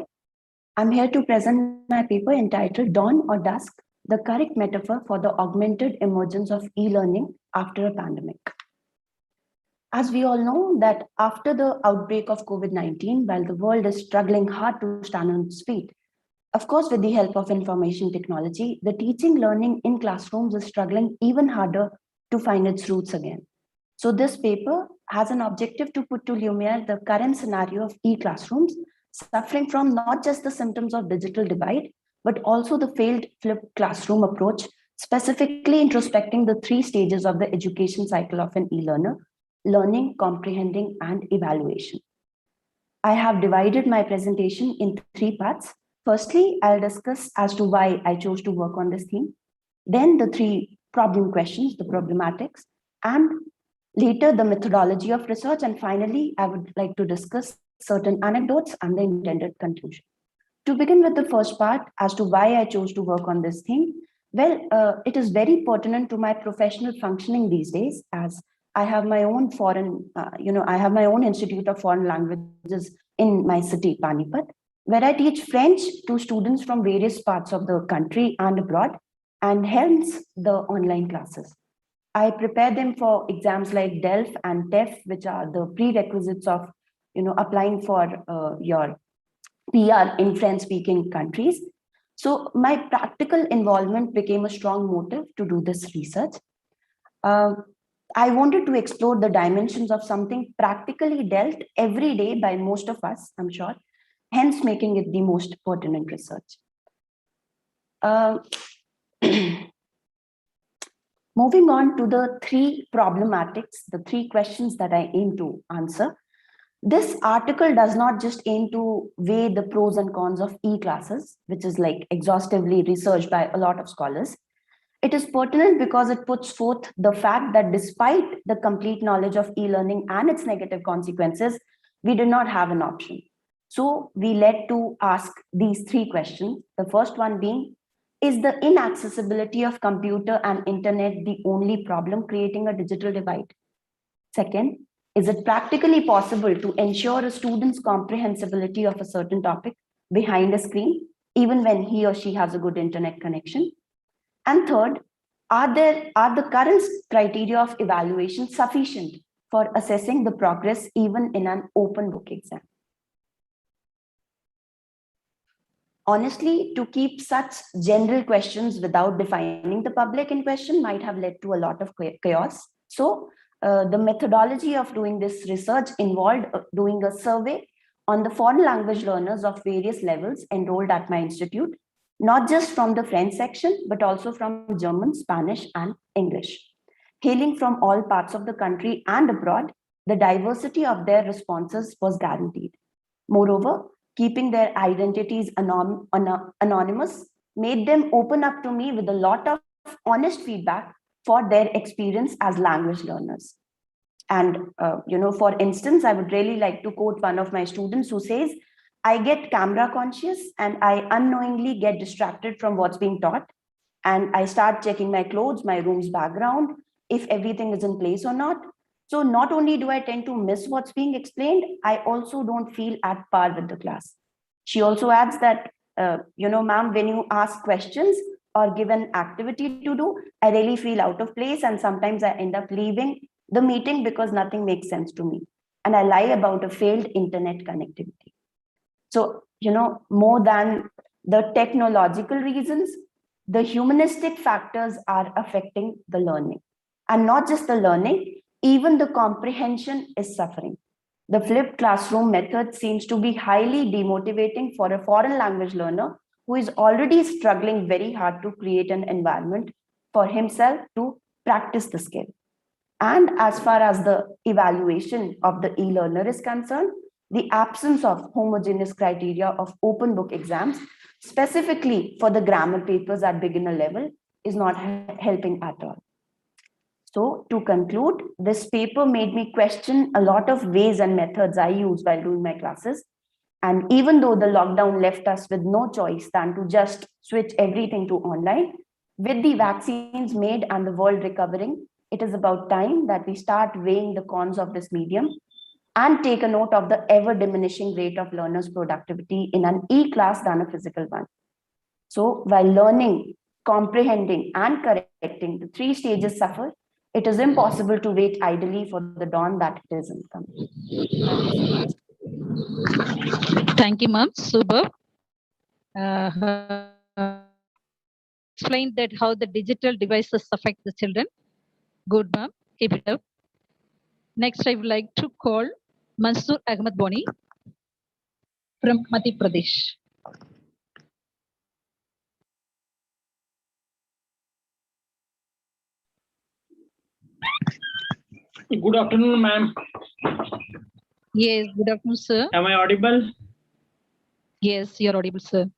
I'm here to present my paper entitled Dawn or Dusk, the correct metaphor for the augmented emergence of e-learning after a pandemic. As we all know that after the outbreak of COVID-19, while the world is struggling hard to stand on its feet, of course, with the help of information technology, the teaching learning in classrooms is struggling even harder to find its roots again. So this paper has an objective to put to lumiere the current scenario of e-classrooms, suffering from not just the symptoms of digital divide, but also the failed flipped classroom approach, specifically introspecting the 3 stages of the education cycle of an e-learner: learning, comprehending, and evaluation. I have divided my presentation in 3 parts. Firstly, I'll discuss as to why I chose to work on this theme, then the 3 problem questions, the problematics, and later the methodology of research, and finally, I would like to discuss certain anecdotes and the intended conclusion. To begin with the first part as to why I chose to work on this theme, well, it is very pertinent to my professional functioning these days, as I have my own I have my own Institute of Foreign Languages in my city, Panipat, where I teach French to students from various parts of the country and abroad, and hence the online classes. I prepare them for exams like DELF and TEF, which are the prerequisites of applying for your PR in French-speaking countries. So my practical involvement became a strong motive to do this research. I wanted to explore the dimensions of something practically dealt every day by most of us, I'm sure, hence making it the most pertinent research. Moving on to the 3 problematics, the 3 questions that I aim to answer. This article does not just aim to weigh the pros and cons of e-classes, which is like exhaustively researched by a lot of scholars. It is pertinent because it puts forth the fact that despite the complete knowledge of e-learning and its negative consequences, we did not have an option. So we led to ask these 3 questions. The first one being, is the inaccessibility of computer and internet the only problem creating a digital divide? Second, is it practically possible to ensure a student's comprehensibility of a certain topic behind a screen, even when he or she has a good internet connection? And third, are the current criteria of evaluation sufficient for assessing the progress even in an open book exam? Honestly, to keep such general questions without defining the public in question might have led to a lot of chaos. So the methodology of doing this research involved doing a survey on the foreign language learners of various levels enrolled at my institute, not just from the French section, but also from German, Spanish, and English. Hailing from all parts of the country and abroad, the diversity of their responses was guaranteed. Moreover, keeping their identities anonymous made them open up to me with a lot of honest feedback for their experience as language learners. And, for instance, I would really like to quote one of my students who says, I get camera conscious and I unknowingly get distracted from what's being taught. And I start checking my clothes, my room's background, if everything is in place or not. So not only do I tend to miss what's being explained, I also don't feel at par with the class. She also adds that, ma'am, when you ask questions or give an activity to do, I really feel out of place. And sometimes I end up leaving the meeting because nothing makes sense to me. And I lie about a failed internet connectivity. So more than the technological reasons, the humanistic factors are affecting the learning. And not just the learning, even the comprehension is suffering. The flipped classroom method seems to be highly demotivating for a foreign language learner who is already struggling very hard to create an environment for himself to practice the skill. And as far as the evaluation of the e-learner is concerned, the absence of homogeneous criteria of open book exams, specifically for the grammar papers at beginner level, is not helping at all. So to conclude, this paper made me question a lot of ways and methods I use while doing my classes. And even though the lockdown left us with no choice than to just switch everything to online, with the vaccines made and the world recovering, it is about time that we start weighing the cons of this medium and take a note of the ever diminishing rate of learners' productivity in an e-class than a physical one. So while learning, comprehending, and correcting, the three stages suffer, it is impossible to wait idly for the dawn that it isn't coming. Thank you, ma'am. Super. Explained that how the digital devices affect the children. Good, ma'am. Keep it up. Next, I would like to call Mansoor Ahmed Boni from Madhya Pradesh. Good afternoon, ma'am. Yes, good afternoon, sir. Am I audible? Yes, you're audible, sir.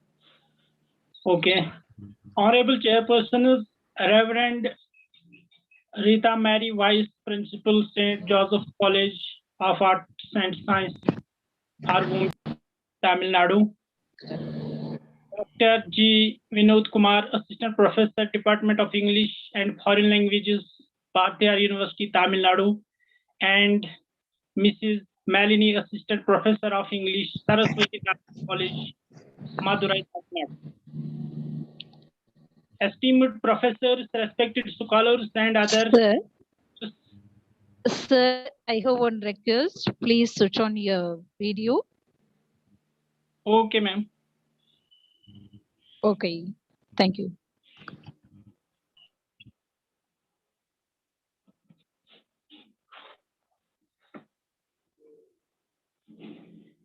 Okay. Honorable Chairperson, Reverend Rita Mary, Vice Principal, St. Joseph College of Arts and Science, Arvum, Tamil Nadu. Dr. G. Vinod Kumar, Assistant Professor, Department of English and Foreign Languages, Bhattacharya University, Tamil Nadu. And Mrs. Malini, Assistant Professor of English, Saraswathi College, Madurai, Tamil Nadu. Esteemed professors, respected scholars, and others. Sir, I have one request. Please switch on your video. Okay, ma'am. Okay, thank you.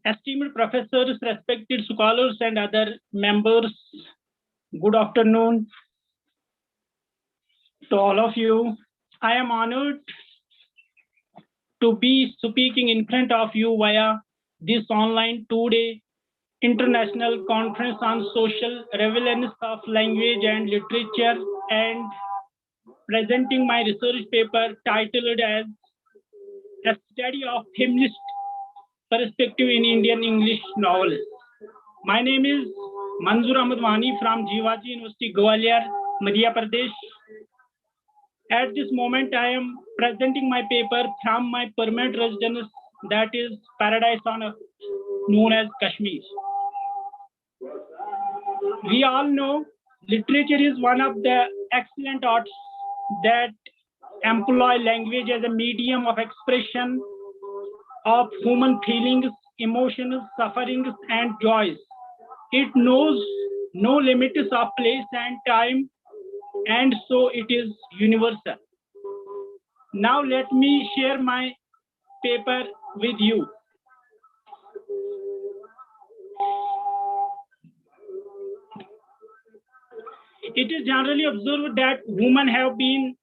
Esteemed professors, respected scholars, and other members, good afternoon to all of you. I am honored to be speaking in front of you via this online two-day international conference on social relevance of language and literature, and presenting my research paper titled as A Study of Feminist Perspective in Indian English Novels. My name is Mansoor Ahmed Wani from Jivaji University, Gwalior, Madhya Pradesh. At this moment, I am presenting my paper from my permanent residence, that is Paradise on Earth, known as Kashmir. We all know literature is one of the excellent arts that employ language as a medium of expression of human feelings, emotions, sufferings, and joys. It knows no limits of place and time, and so it is universal. Now let me share my paper with you. It is generally observed that women have been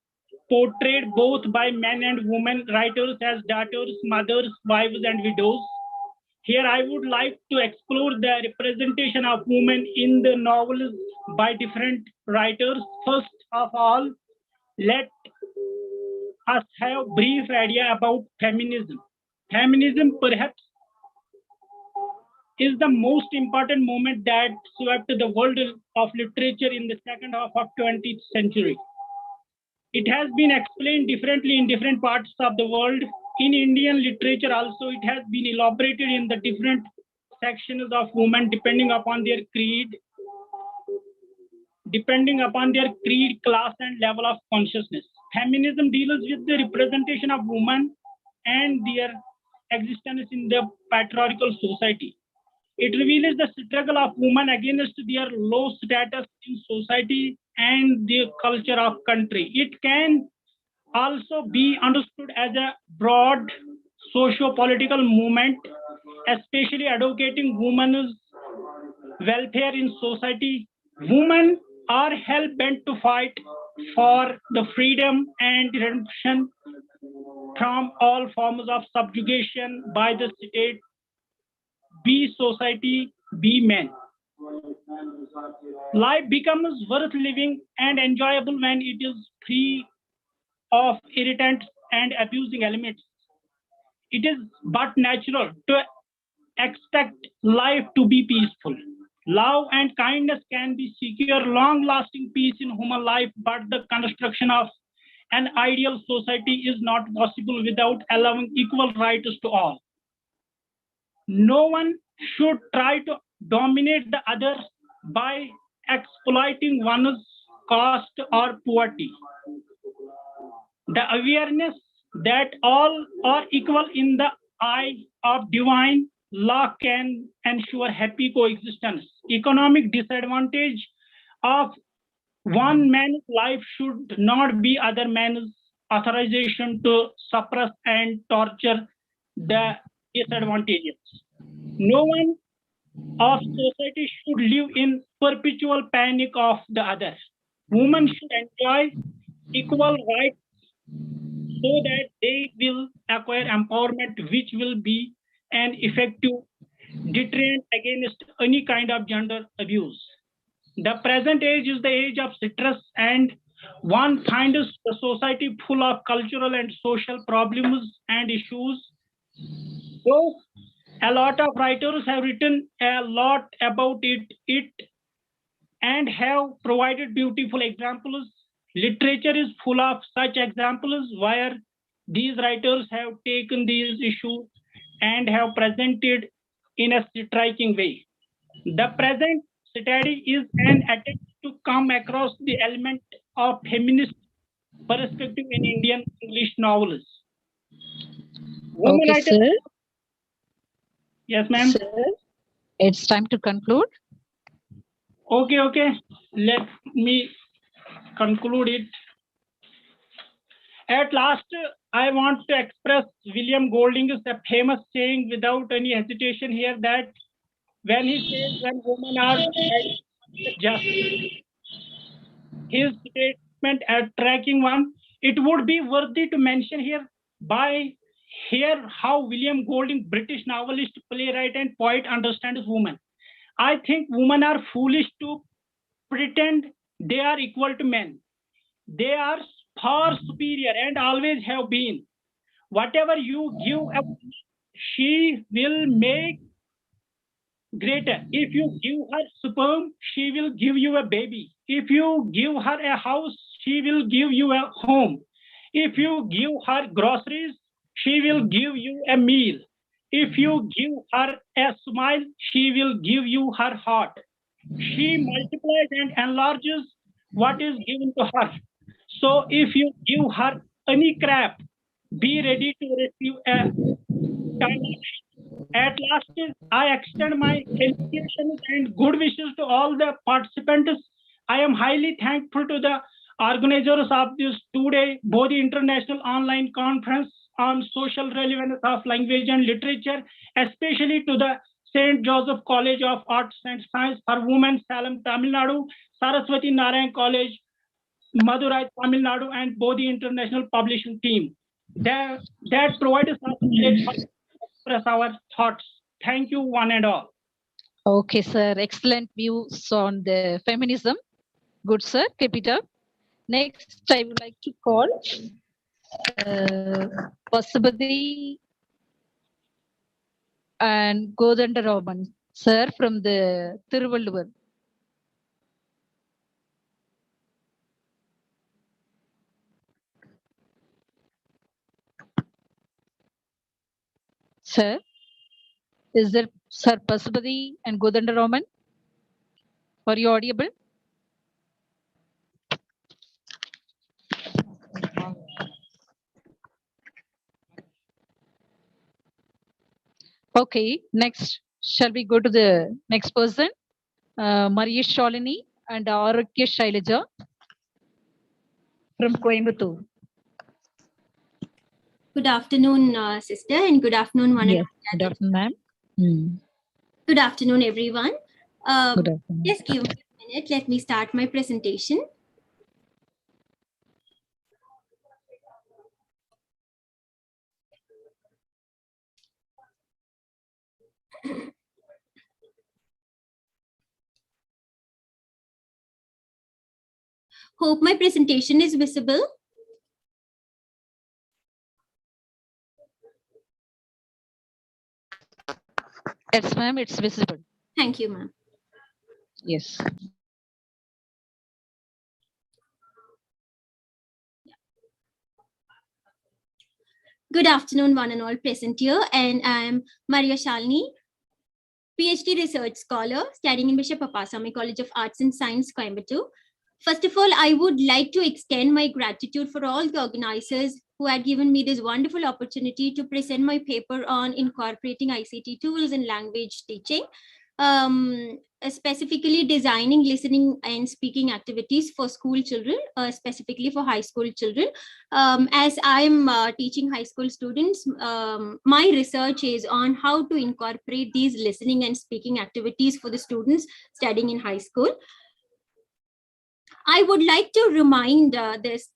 portrayed both by men and women writers as daughters, mothers, wives, and widows. Here I would like to explore the representation of women in the novels by different writers. First of all, let us have a brief idea about feminism. Feminism perhaps is the most important movement that swept the world of literature in the second half of 20th century. It has been explained differently in different parts of the world. In Indian literature also, it has been elaborated in the different sections of women depending upon their creed, class, and level of consciousness. Feminism deals with the representation of women and their existence in the patriarchal society. It reveals the struggle of women against their low status in society and the culture of country. It can also be understood as a broad socio-political movement, especially advocating women's welfare in society. Women are hell-bent to fight for the freedom and redemption from all forms of subjugation by the state, be society, be men. Life becomes worth living and enjoyable when it is free of irritants and abusing elements. It is but natural to expect life to be peaceful. Love and kindness can be secure long-lasting peace in human life, but the construction of an ideal society is not possible without allowing equal rights to all. No one should try to dominate the other by exploiting one's caste or poverty. The awareness that all are equal in the eye of divine law can ensure happy coexistence. Economic disadvantage of one man's life should not be other man's authorization to suppress and torture the disadvantages. No one of society should live in perpetual panic of the other. Women should enjoy equal rights so that they will acquire empowerment, which will be an effective deterrent against any kind of gender abuse. The present age is the age of stress, and one finds the society full of cultural and social problems and issues. So, a lot of writers have written a lot about it and have provided beautiful examples. Literature is full of such examples where these writers have taken these issues and have presented in a striking way. The present study is an attempt to come across the element of feminist perspective in Indian English novels. Women Okay, writers. sir. Yes, ma'am. Sir, it's time to conclude. Okay. Let me conclude it. At last, I want to express William Golding's famous saying without any hesitation here, that when he says when women are just, his statement at tracking one, it would be worthy to mention here by here how William Golding, British novelist, playwright, and poet, understands women. I think women are foolish to pretend they are equal to men. They are far superior and always have been. Whatever you give, she will make greater. If you give her sperm, she will give you a baby. If you give her a house, she will give you a home. If you give her groceries, she will give you a meal. If you give her a smile, she will give you her heart. She multiplies and enlarges what is given to her. So if you give her any crap, be ready to receive a time. At last, I extend my felicitations and good wishes to all the participants. I am highly thankful to the organizers of this two-day Bodhi International Online Conference on Social Relevance of Language and Literature, especially to the St. Joseph College of Arts and Science for Women, Salem, Tamil Nadu, Saraswathi Narayanan College, Madurai, Tamil Nadu, and Bodhi International Publishing Team that provide us to express our thoughts. Thank you, one and all. Okay, sir. Excellent views on the feminism. Good, sir. Keep it up. Next, I would like to call Pasubadi and Godandaraman, sir, from the Thiruvalluvar. Sir, is there Sir Pasubadi and Godandaraman? Are you audible? Okay, next Shall we go to the next person? Maria Shalini and Arakya Shailaja from Coimbatore. Good afternoon, sister, and good afternoon, one Yes, and good all. afternoon, ma'am. Good afternoon, everyone. Good afternoon. Just give me a minute. Let me start my presentation. Hope my presentation is visible. Yes, ma'am, it's visible. Thank you, ma'am. Yes. Good afternoon, one and all present here, and I'm Maria Shalini, PhD research scholar studying in Bishop Appasamy College of Arts and Science, Coimbatore. First of all, I would like to extend my gratitude for all the organizers who had given me this wonderful opportunity to present my paper on incorporating ICT tools in language teaching, specifically designing listening and speaking activities for school children, specifically for high school children. As I'm teaching high school students, my research is on how to incorporate these listening and speaking activities for the students studying in high school. I would like to remind this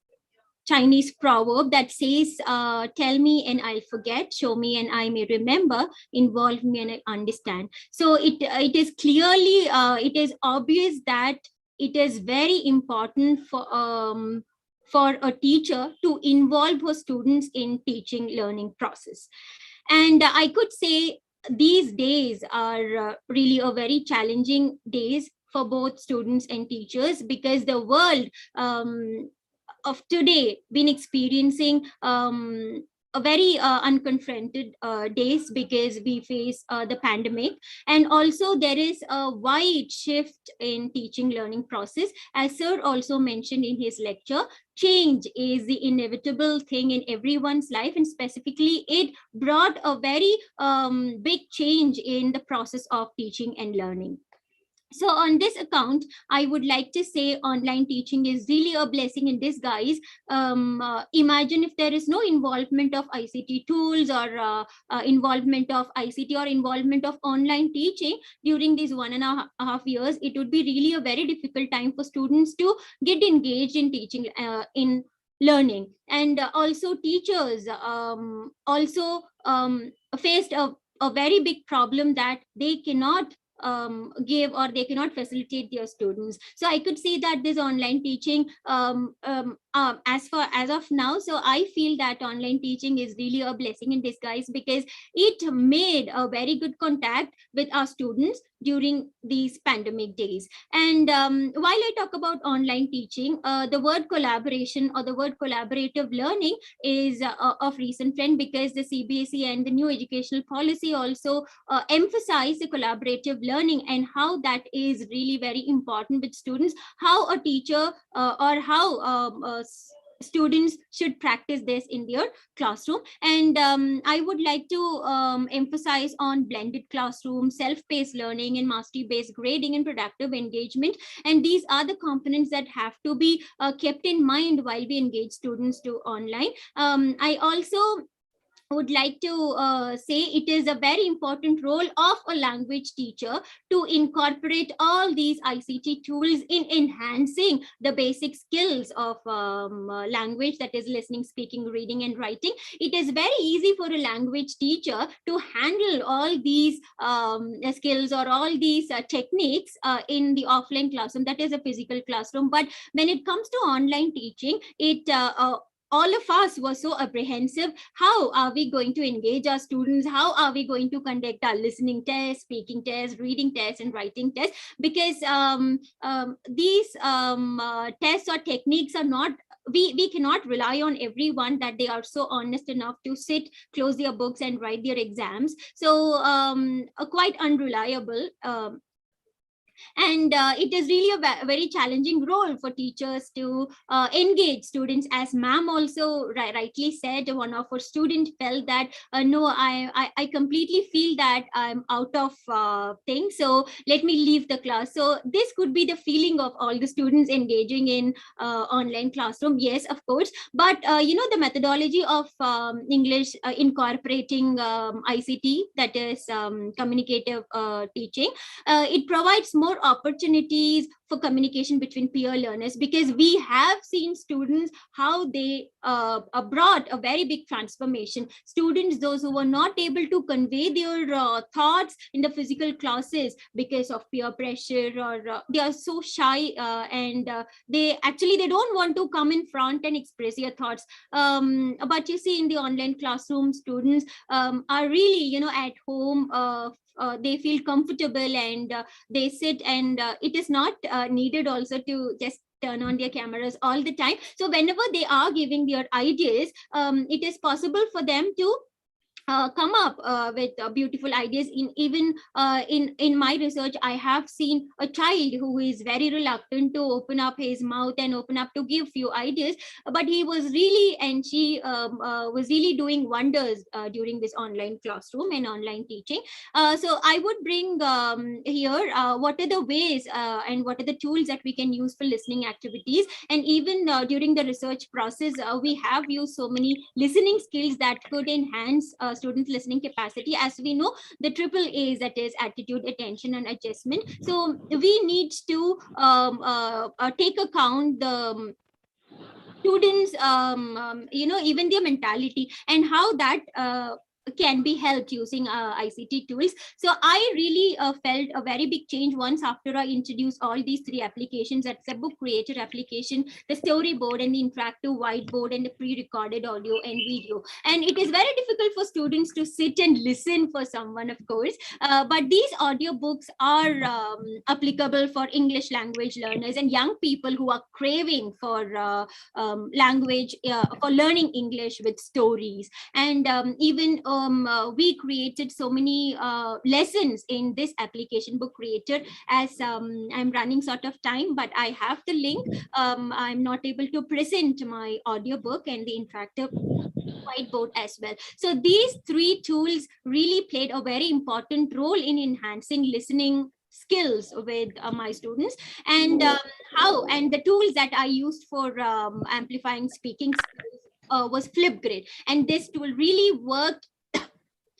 Chinese proverb that says, tell me and I'll forget, show me and I may remember, involve me and I understand. So it is clearly, it is obvious that it is very important for a teacher to involve her students in teaching learning process. And I could say these days are really a very challenging days for both students and teachers, because the world of today been experiencing a very unconfronted days, because we face the pandemic, and also there is a wide shift in teaching learning process. As sir also mentioned in his lecture, change is the inevitable thing in everyone's life, and specifically it brought a very big change in the process of teaching and learning. So on this account, I would like to say online teaching is really a blessing in disguise. Imagine if there is no involvement of ICT tools or involvement of ICT or involvement of online teaching during these 1.5 years, it would be really a very difficult time for students to get engaged in teaching, in learning. And also teachers also faced a very big problem that they cannot give, or they cannot facilitate their students. So I could say that this online teaching as of now, so I feel that online teaching is really a blessing in disguise, because it made a very good contact with our students during these pandemic days. And while I talk about online teaching, the word collaboration or the word collaborative learning is of recent trend, because the CBSE and the new educational policy also emphasize the collaborative learning, and how that is really very important with students, how a teacher or how students should practice this in their classroom. And I would like to emphasize on blended classroom, self-paced learning, and mastery-based grading and productive engagement. And these are the components that have to be kept in mind while we engage students to online. I also would like to say it is a very important role of a language teacher to incorporate all these ICT tools in enhancing the basic skills of language, that is listening, speaking, reading, and writing. It is very easy for a language teacher to handle all these skills or all these techniques in the offline classroom, that is a physical classroom. But when it comes to online teaching, it all of us were so apprehensive. How are we going to engage our students? How are we going to conduct our listening test, speaking test, reading test, and writing test? Because these tests or techniques are not, we cannot rely on everyone that they are so honest enough to sit, close their books, and write their exams. So quite unreliable. And it is really a very challenging role for teachers to engage students. As ma'am also rightly said, one of our students felt that no, I completely feel that I'm out of things, so let me leave the class. So this could be the feeling of all the students engaging in online classroom. Yes, of course, but the methodology of English incorporating ICT, that is communicative teaching, it provides more opportunities for communication between peer learners, because we have seen students how they brought a very big transformation. Students, those who were not able to convey their thoughts in the physical classes because of peer pressure, or they are so shy, and they don't want to come in front and express their thoughts. But you see, in the online classroom, students are really, at home. They feel comfortable, and they sit, and it is not needed also to just turn on their cameras all the time. So whenever they are giving their ideas, it is possible for them to come up with beautiful ideas. In my research, I have seen a child who is very reluctant to open up his mouth and open up to give few ideas, but he was really, and she was really doing wonders during this online classroom and online teaching. So I would bring here what are the ways and what are the tools that we can use for listening activities. And even during the research process, we have used so many listening skills that could enhance students' listening capacity. As we know, the triple A's, that is attitude, attention, and adjustment. So we need to take account the students, even their mentality, and how that can be helped using ICT tools. So I really felt a very big change once after I introduced all these three applications. That's the book creator application, the storyboard, and the interactive whiteboard, and the pre-recorded audio and video. And it is very difficult for students to sit and listen for someone, of course, but these audiobooks are applicable for English language learners and young people who are craving for language, for learning English with stories. And even we created so many lessons in this application, book creator. As I'm running sort of time, but I have the link. I'm not able to present my audiobook and the interactive whiteboard as well. So these three tools really played a very important role in enhancing listening skills with my students. And the tools that I used for amplifying speaking skills was Flipgrid, and this tool really worked,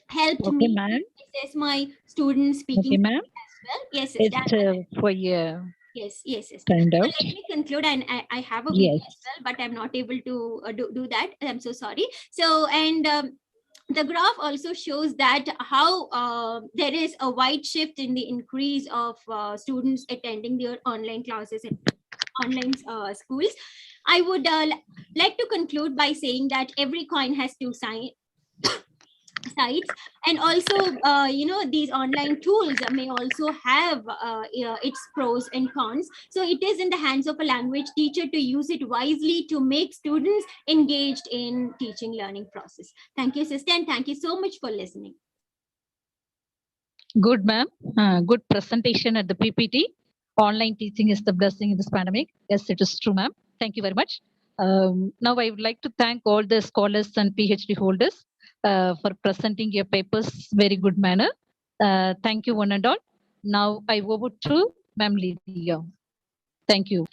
helped me assess my students speaking ma'am. as well. Yes, It's for you. Yes. Kind So of. let me conclude, and I have a video Yes. as well, but I'm not able to do that. I'm so sorry. So, and the graph also shows that how there is a wide shift in the increase of students attending their online classes and online schools. I would like to conclude by saying that every coin has two sides. And also these online tools may also have its pros and cons. So it is in the hands of a language teacher to use it wisely to make students engaged in teaching learning process. Thank you, sister, and thank you so much for listening. Good, ma'am. Good presentation at the PPT. Online teaching is the blessing in this pandemic. Yes, it is true, ma'am. Thank you very much. Now I would like to thank all the scholars and PhD holders for presenting your papers very good manner. Thank you, one and all. Now I over to Ma'am Lydia. Thank you.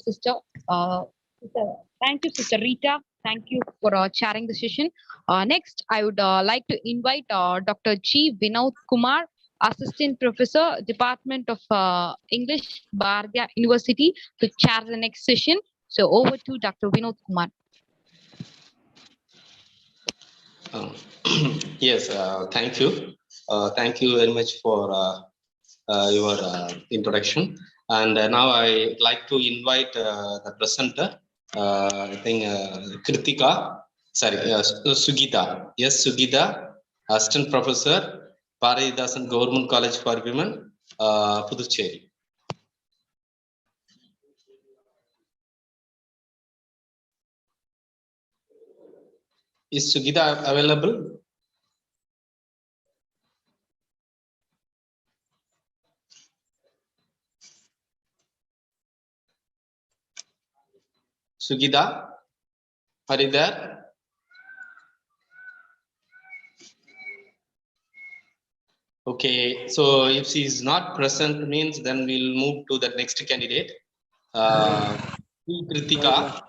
Sister, thank you, Sister Rita. Thank you for chairing the session. Next, I would like to invite Dr. G. Vinod Kumar, Assistant Professor, Department of English, Bharatiya University, to chair the next session. So over to Dr. Vinod Kumar. Yes, thank you. Thank you very much for your introduction. And now I like to invite the presenter, I think Sugita. Yes, Sugita, Assistant Professor, Paradidasan Government College for Women, Puducherry. Is Sugita available? Sugita, are you there? Okay, so if she is not present, means then we'll move to the next candidate. Kritika,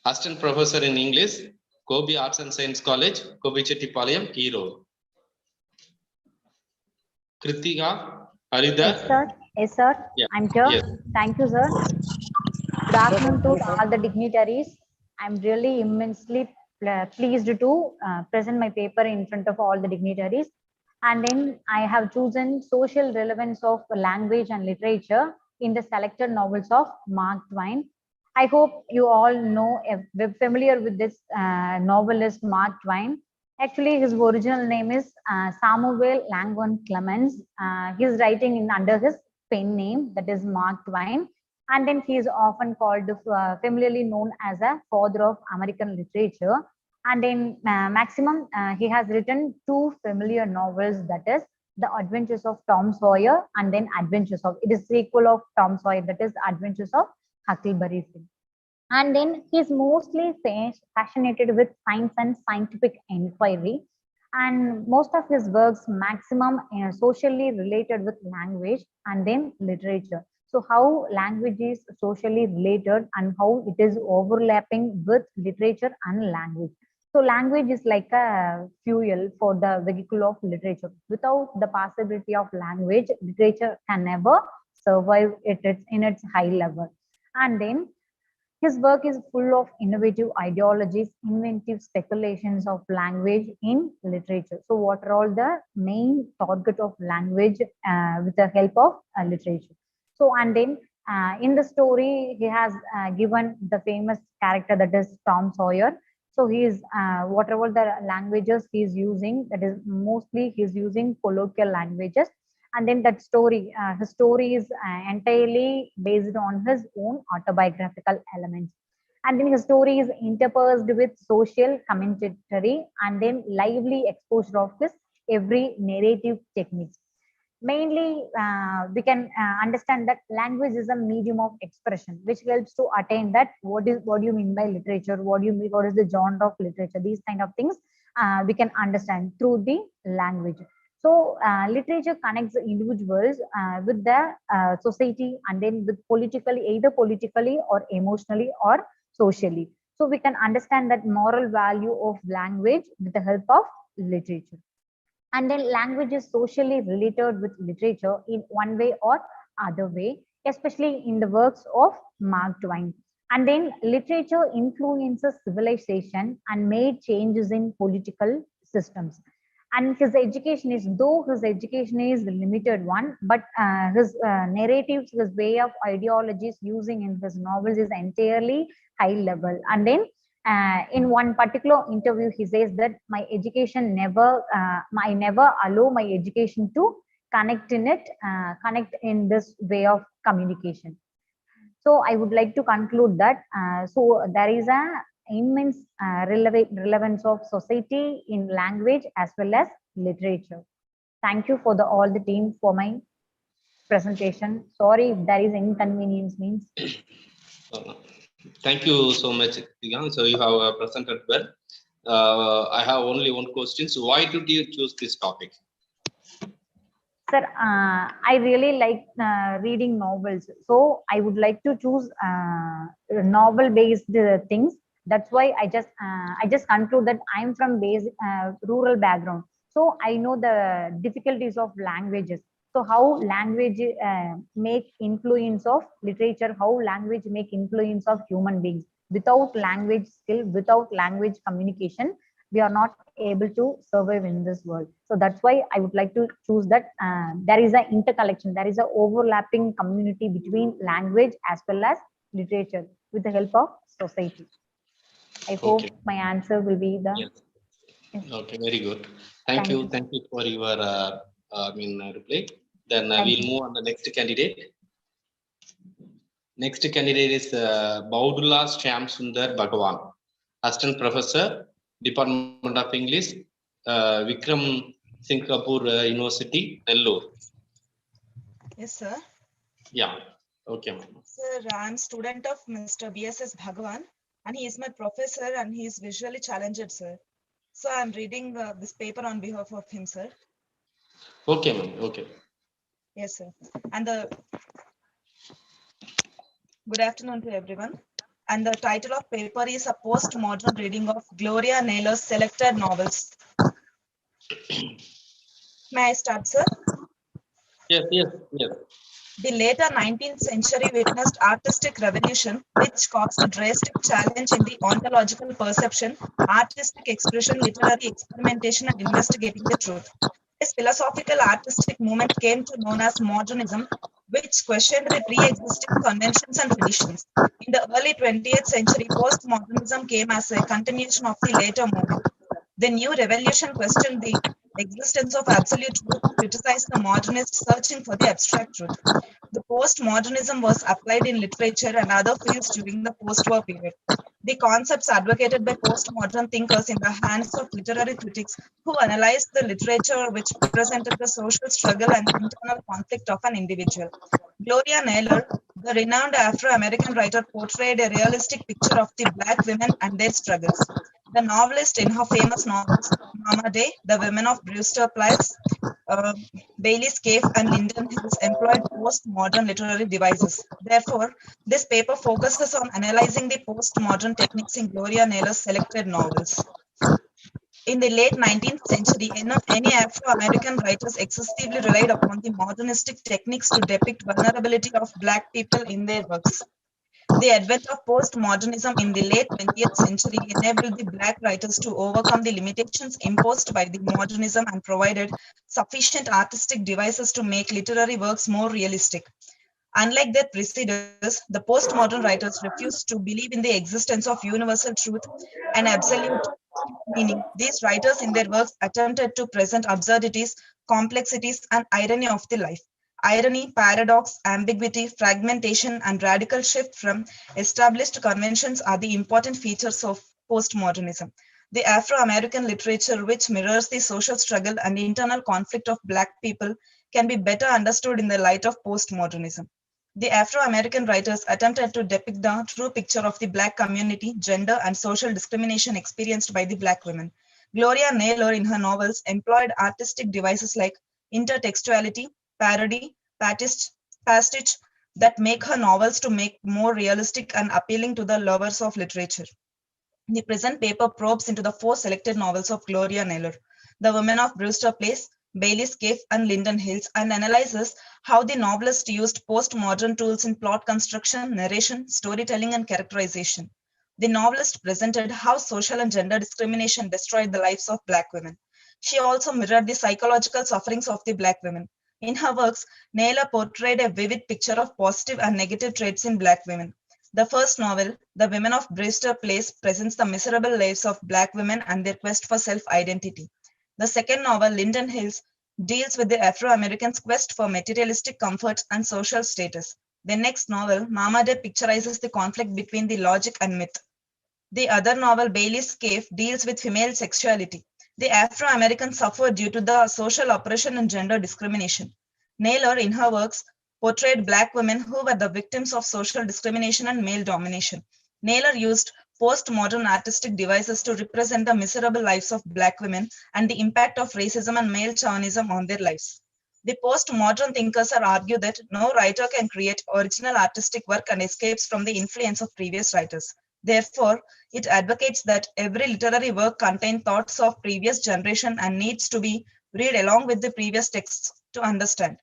assistant professor in English, Kobe Arts and Science College, Kobe Chettipalayam, Hero. Kritika, are you there? Yes, sir. Yes, sir. Yeah. I'm here. Yes. Thank you, sir. Good afternoon to all the dignitaries. I'm really immensely pleased to present my paper in front of all the dignitaries. And then I have chosen social relevance of language and literature in the selected novels of Mark Twain. I hope you all know, we're familiar with this novelist Mark Twain. Actually, his original name is Samuel Langdon Clemens. He's writing in under his pen name, that is Mark Twain. And then he is often called, familiarly known as a father of American literature. And in maximum, he has written 2 familiar novels, that is The Adventures of Tom Sawyer and then Adventures of, it is sequel of Tom Sawyer, that is Adventures of Huckleberry Finn. And then he's mostly fascinated with science and scientific inquiry. And most of his works maximum socially related with language and then literature. So how language is socially related and how it is overlapping with literature and language. So language is like a fuel for the vehicle of literature. Without the possibility of language, literature can never survive in its high level. And then his work is full of innovative ideologies, inventive speculations of language in literature. So what are all the main target of language with the help of literature? So and then in the story, he has given the famous character, that is Tom Sawyer. So he is whatever the languages he is using, that is mostly he is using colloquial languages. And then that story, his story is entirely based on his own autobiographical elements. And then his story is interspersed with social commentary and then lively exposure of his every narrative techniques. Mainly, we can understand that language is a medium of expression, which helps to attain that what do you mean by literature, what do you mean, what is the genre of literature, these kind of things we can understand through the language. So literature connects the individuals with the society and then with politically, either politically or emotionally or socially. So we can understand that moral value of language with the help of literature. And then language is socially related with literature in one way or other way, especially in the works of Mark Twain. And then literature influences civilization and made changes in political systems. And his education is, though his education is the limited one, but his narratives, his way of ideologies using in his novels is entirely high level. And then in one particular interview, he says that my education never, I never allow my education to connect in this way of communication. So I would like to conclude that so there is a immense relevance of society in language as well as literature. Thank you for all the team for my presentation. Sorry if there is inconvenience means. Thank you so much, Kritika. So you have presented well. I have only one question. So why did you choose this topic? Sir, I really like reading novels. So I would like to choose novel-based things. That's why I just conclude that I'm from rural background. So I know the difficulties of languages. So how language make influence of literature, how language make influence of human beings. Without language skill, without language communication, we are not able to survive in this world. So that's why I would like to choose that there is an interconnection, there is an overlapping community between language as well as literature with the help of society. I hope my answer will be the. Yes. Okay, very good. Thank you for your reply. Then we'll move on the next candidate. Next candidate is Baudula Shyam Sundar Bhagawan, Assistant Professor, Department of English, Vikram Singapore University, Nellore. Yes, sir. Yeah, okay. Sir, I'm student of Mr. BSS Bhagawan, and he is my professor, and he is visually challenged, sir. So I'm reading this paper on behalf of him, sir. Okay, ma'am. Okay. Yes, sir. And good afternoon to everyone. And the title of paper is a postmodern reading of Gloria Naylor's selected novels. May I start, sir? Yes, yes, yes. The later 19th century witnessed artistic revolution, which caused a drastic challenge in the ontological perception, artistic expression, literary experimentation, and investigating the truth. This philosophical artistic movement came to known as modernism, which questioned the pre-existing conventions and traditions. In the early 20th century, postmodernism came as a continuation of the later movement. The new revolution questioned the existence of absolute truth, criticized the modernists searching for the abstract truth. The postmodernism was applied in literature and other fields during the post-war period. The concepts advocated by postmodern thinkers in the hands of literary critics who analyzed the literature which represented the social struggle and internal conflict of an individual. Gloria Naylor, the renowned Afro-American writer, portrayed a realistic picture of the Black women and their struggles. The novelist in her famous novels, Mama Day, The Women of Brewster Place, Bailey's Cave, and Linden Hills employed postmodern literary devices. Therefore, this paper focuses on analyzing the postmodern techniques in Gloria Naylor's selected novels. In the late 19th century, any Afro-American writers excessively relied upon the modernistic techniques to depict vulnerability of Black people in their works. The advent of postmodernism in the late 20th century enabled the Black writers to overcome the limitations imposed by the modernism and provided sufficient artistic devices to make literary works more realistic. Unlike their predecessors, the postmodern writers refused to believe in the existence of universal truth and absolute meaning. These writers in their works attempted to present absurdities, complexities, and irony of the life. Irony, paradox, ambiguity, fragmentation, and radical shift from established conventions are the important features of postmodernism. The Afro-American literature, which mirrors the social struggle and internal conflict of Black people, can be better understood in the light of postmodernism. The Afro-American writers attempted to depict the true picture of the Black community, gender, and social discrimination experienced by the Black women. Gloria Naylor, in her novels, employed artistic devices like intertextuality, parody, pastiche that make her novels to make more realistic and appealing to the lovers of literature. The present paper probes into the 4 selected novels of Gloria Naylor, The Women of Brewster Place, Bailey's Cave, and Linden Hills, and analyzes how the novelist used postmodern tools in plot construction, narration, storytelling, and characterization. The novelist presented how social and gender discrimination destroyed the lives of Black women. She also mirrored the psychological sufferings of the Black women. In her works, Naylor portrayed a vivid picture of positive and negative traits in Black women. The first novel, The Women of Brewster Place, presents the miserable lives of Black women and their quest for self-identity. The second novel, Linden Hills, deals with the Afro-Americans' quest for materialistic comfort and social status. The next novel, Mama Day, picturizes the conflict between the logic and myth. The other novel, Bailey's Cave, deals with female sexuality. The Afro-Americans suffered due to the social oppression and gender discrimination. Naylor, in her works, portrayed Black women who were the victims of social discrimination and male domination. Naylor used postmodern artistic devices to represent the miserable lives of Black women and the impact of racism and male chauvinism on their lives. The postmodern thinkers are argue that no writer can create original artistic work and escapes from the influence of previous writers. Therefore, it advocates that every literary work contains thoughts of previous generation and needs to be read along with the previous texts to understand.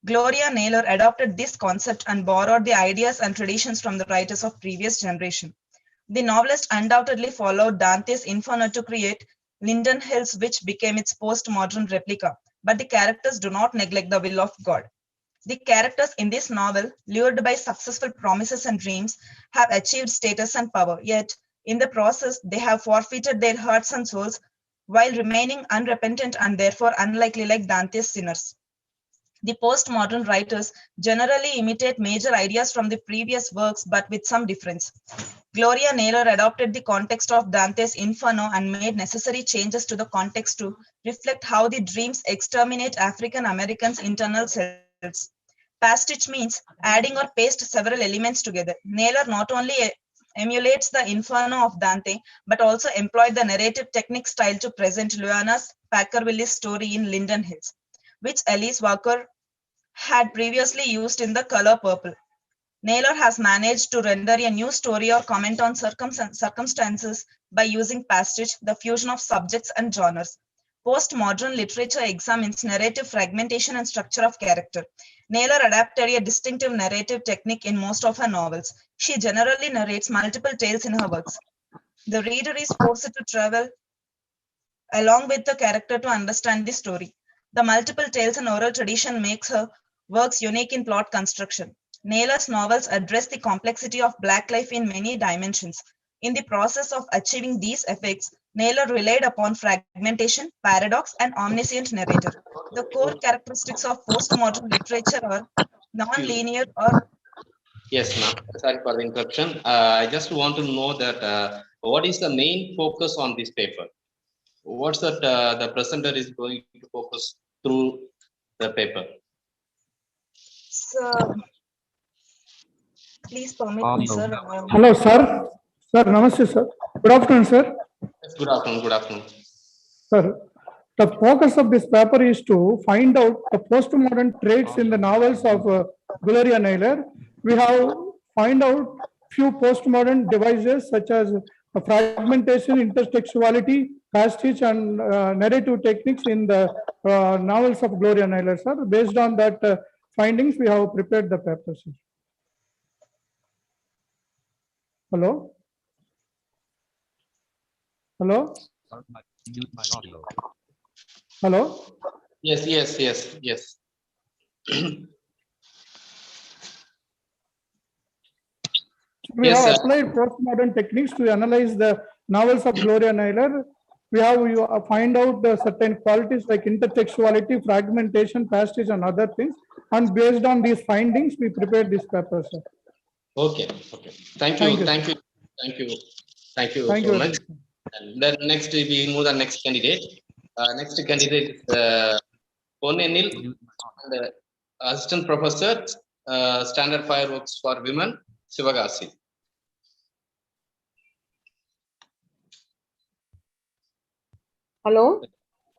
Gloria Naylor adopted this concept and borrowed the ideas and traditions from the writers of previous generation. The novelist undoubtedly followed Dante's Inferno to create Linden Hills, which became its postmodern replica, but the characters do not neglect the will of God. The characters in this novel, lured by successful promises and dreams, have achieved status and power, yet in the process, they have forfeited their hearts and souls while remaining unrepentant and therefore unlikely like Dante's sinners. The postmodern writers generally imitate major ideas from the previous works, but with some difference. Gloria Naylor adopted the context of Dante's Inferno and made necessary changes to the context to reflect how the dreams exterminate African Americans' internal selves. Pastiche means adding or paste several elements together. Naylor not only emulates the Inferno of Dante, but also employed the narrative technique style to present Luana's Packerville's story in Linden Hills, which Alice Walker had previously used in The Color Purple. Naylor has managed to render a new story or comment on circumstances by using pastiche, the fusion of subjects and genres. Postmodern literature examines narrative fragmentation and structure of character. Naylor adapted a distinctive narrative technique in most of her novels. She generally narrates multiple tales in her works. The reader is forced to travel along with the character to understand the story. The multiple tales and oral tradition makes her works unique in plot construction. Naylor's novels address the complexity of Black life in many dimensions. In the process of achieving these effects, Naylor relied upon fragmentation, paradox, and omniscient narrator. The core characteristics of postmodern literature are non-linear or... Yes, ma'am. Sorry for the interruption. I just want to know that what is the main focus on this paper? What's that the presenter is going to focus through the paper? So, please permit me, sir. Hello, sir. Sir, namaste, sir. Good afternoon, sir. Yes, good afternoon. Good afternoon. Sir, the focus of this paper is to find out the postmodern traits in the novels of Gloria Naylor. We have find out few postmodern devices such as fragmentation, intertextuality, pastiche, and narrative techniques in the novels of Gloria Naylor, sir. Based on that findings, we have prepared the paper, sir. Hello? Hello? Hello? Yes. We Yes, have sir. applied postmodern techniques to analyze the novels of Gloria Naylor. We have find out the certain qualities like intertextuality, fragmentation, pastiche, and other things. And based on these findings, we prepared this paper, sir. Okay. Thank you so much. And then next we move the next candidate. Next candidate is Ponenil, and assistant professor, standard fireworks for women, Sivagasi. Hello?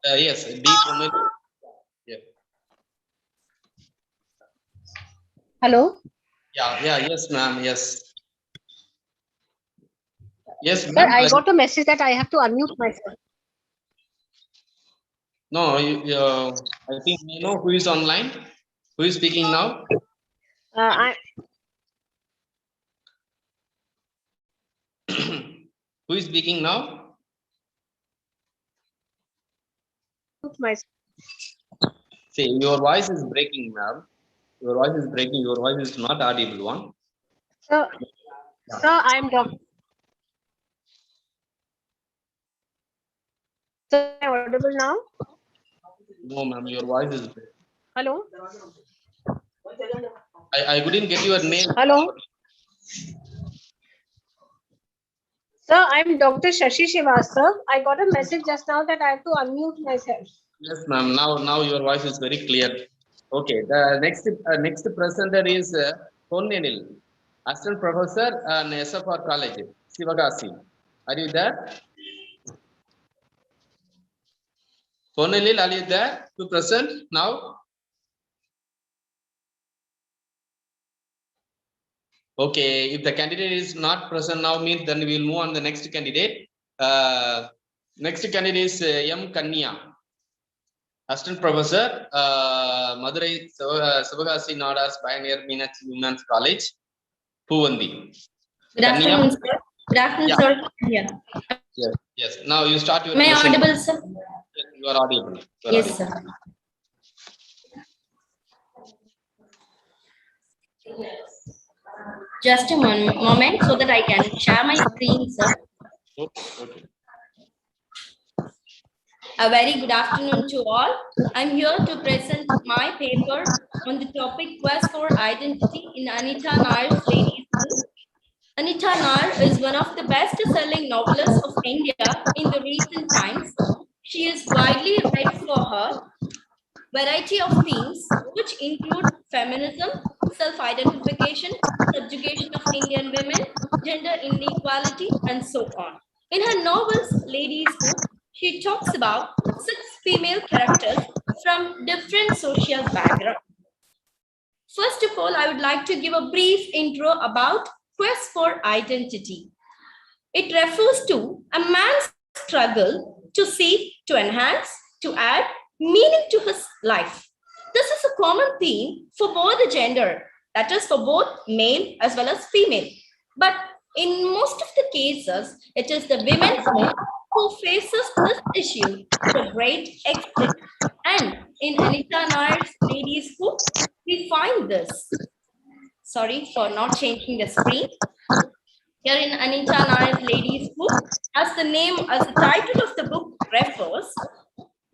Yes, D. Ponenil. Yeah. Hello? Yes, ma'am, yes. Yes, Sir, ma'am. I got a message that I have to unmute myself. No, I think you know who is online. Who is speaking now? Who is speaking now? See, your voice is breaking, ma'am. Your voice is breaking. Your voice is not audible one. Sir, I'm Dr. Sir, am I audible now? No, ma'am, your voice is breaking. Hello? I couldn't get your name. Hello? Sir, I'm Dr. Shashi Srivastava. I got a message just now that I have to unmute myself. Yes, ma'am. Now your voice is very clear. Okay. The next presenter is Ponenil, assistant professor and SFR College, Sivagasi. Are you there? Ponenil, are you there to present now? Okay, if the candidate is not present now, means then we will move on the next candidate. Next candidate is M. Kanya, assistant professor, Madurai Sivagasi Nada's Pioneer Meenakshi Women's College, Puvandi. Good afternoon, sir. Good afternoon, sir. Yeah. Yes. Now you start your. Am I audible, sir? Yes, you are audible. Yes, sir. Just a moment so that I can share my screen, sir. Okay. A very good afternoon to all. I'm here to present my paper on the topic Quest for Identity in Anita Nair's Ladies Book. Anita Nair is one of the best-selling novelists of India in the recent times. She is widely read for her variety of themes, which include feminism, self-identification, subjugation of Indian women, gender inequality, and so on. In her novels, Ladies Book, she talks about 6 female characters from different social backgrounds. First of all, I would like to give a brief intro about Quest for Identity. It refers to a man's struggle to seek, to enhance, to add meaning to his life. This is a common theme for both the gender, that is for both male as well as female. But in most of the cases, it is the women who faces this issue to a great extent. And in Anita Nair's Ladies Book, we find this. Sorry for not changing the screen. Here in Anita Nair's Ladies Book, as the title of the book refers,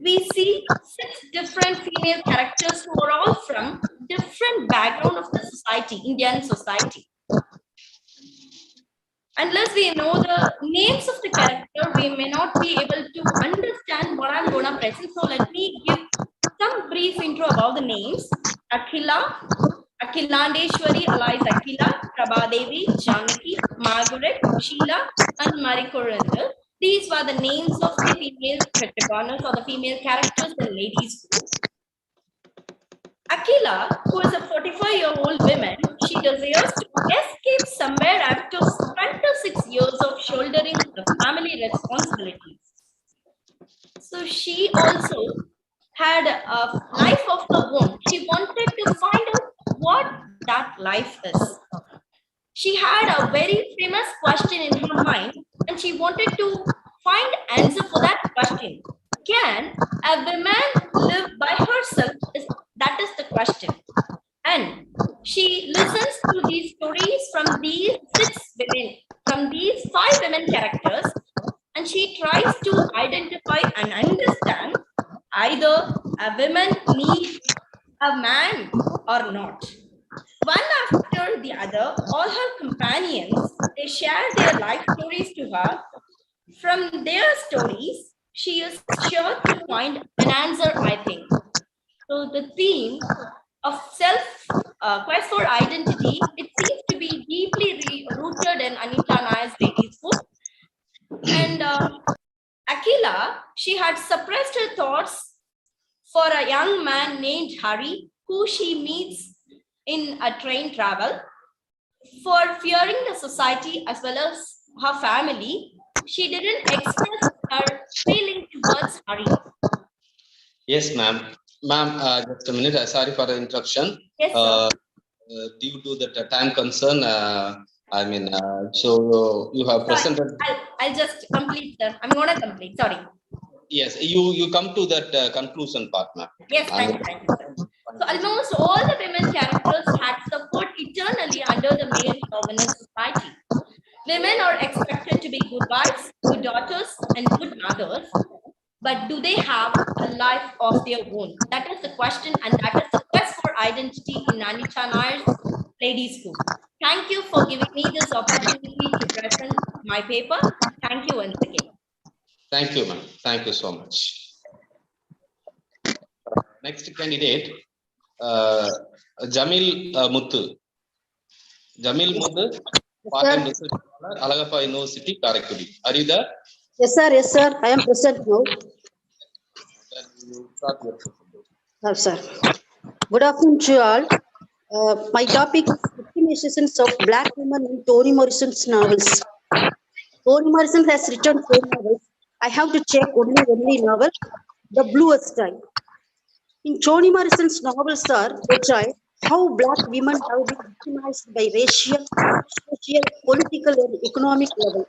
we see 6 different female characters who are all from different background of the society, Indian society. Unless we know the names of the character, we may not be able to understand what I'm going to present. So let me give some brief intro about the names. Akhila, Akhilandeshwari, alias Akhila, Prabhadevi, Janaki, Margaret, Sheila, and Marikorandal. These were the names of the female protagonists or the female characters in Ladies Book. Akhila, who is a 45-year-old woman, she desires to escape somewhere after 26 years of shouldering the family responsibilities. So she also had a life of her own. She wanted to find out what that life is. She had a very famous question in her mind, and she wanted to find answer for that question. Can a woman live by herself? That is the question. And she listens to these stories from these 6 women, from these 5 women characters, and she tries to identify and understand either a woman needs a man or not. One after the other, all her companions, they share their life stories to her. From their stories, she is sure to find an answer, I think. So the theme of quest for identity, it seems to be deeply rooted in Anita Nair's Ladies Book. And Akhila, she had suppressed her thoughts for a young man named Hari, who she meets in a train travel. For fearing the society as well as her family, she didn't express her feeling towards Hari. Yes, ma'am. Ma'am, just a minute. Sorry for the interruption. Yes, sir. Due to the time concern, so you have presented. I'll just complete, sir. I'm going to complete. Sorry. Yes, you come to that conclusion part, ma'am. Yes, thank you, sir. So almost all the women characters had suffered eternally under the male dominant society. Women are expected to be good wives, good daughters, and good mothers. But do they have a life of their own? That is the question, and that is the quest for identity in Anita Nair's Ladies Book. Thank you for giving me this opportunity to present my paper. Thank you once again. Thank you, ma'am. Thank you so much. Next candidate, Jamil Muthu. Jamil Muthu, part-time research scholar, Alagafa University, Karaikudi. Are you there? Yes, sir. Yes, sir. I am present now. Then you start your Yes, sir. Good afternoon to you all. My topic is victimizations of Black women in Toni Morrison's novels. Toni Morrison has written 4 novels. I have to check only novel, The Bluest Eye. In Toni Morrison's novels are portrayed how Black women have been victimized by racial, social, political, and economic levels.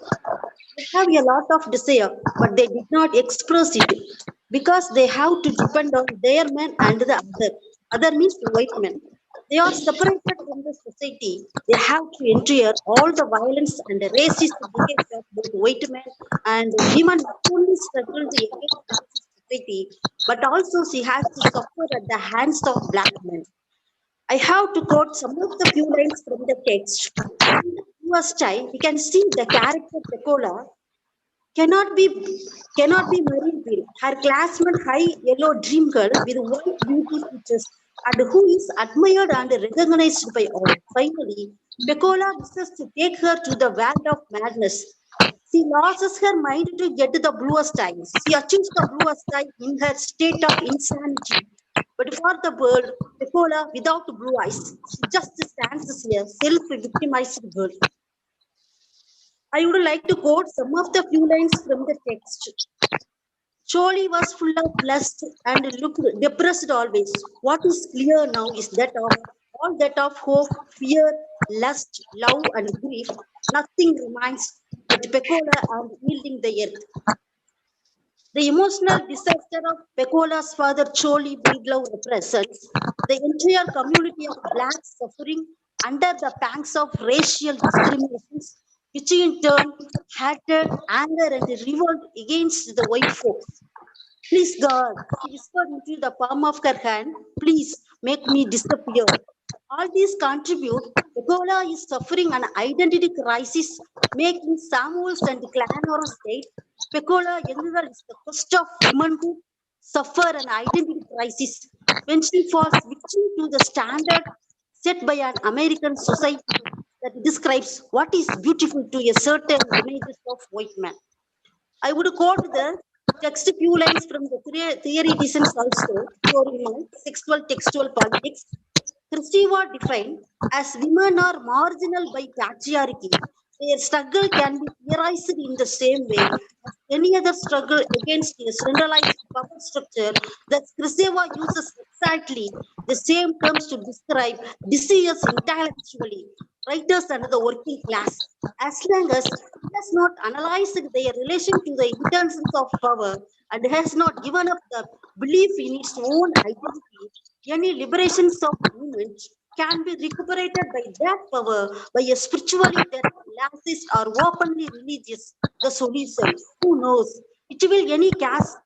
They have a lot of desire, but they did not express it because they have to depend on their men and the other. Other means white men. They are separated from the society. They have to endure all the violence and the racist behavior of both white men and women not only struggle against racist society, but also she has to suffer at the hands of black men. I have to quote some of the few lines from the text. In the first time, we can see the character Pecola cannot be married with her classmate high yellow dream girl with white beauty features and who is admired and recognized by all. Finally, Pecola wishes to take her to the world of madness. She loses her mind to get the bluest eyes. She achieves the bluest eye in her state of insanity. But for the world, Pecola without blue eyes, she just stands as a self-victimized girl. I would like to quote some of the few lines from the text. Choli was full of lust and looked depressed always. What is clear now is that of all that of hope, fear, lust, love, and grief, nothing remains but Pecola and yielding the earth. The emotional disaster of Pecola's father Choli Breedlove represents the entire community of blacks suffering under the pangs of racial discriminations, which in turn hatred, anger, and revolt against the white folks. Please, God, she whispered into the palm of her hand, please make me disappear. All these contribute. Pecola is suffering an identity crisis, making Samuels and Clanor's date. Pecola younger is the first of women to suffer an identity crisis when she falls victim to the standard set by an American society that describes what is beautiful to a certain images of white man. I would quote the text few lines from the theoreticians also for sexual textual politics. Christiva defined as women are marginal by patriarchy. Their struggle can be theorized in the same way as any other struggle against a centralized power structure that Christiva uses exactly the same terms to describe disease intellectually, writers and the working class. As long as it has not analyzed their relation to the intentions of power and has not given up the belief in its own identity, any liberations of movement can be recuperated by that power by a spiritually laxist or openly religious the solution. Who knows? It will any caste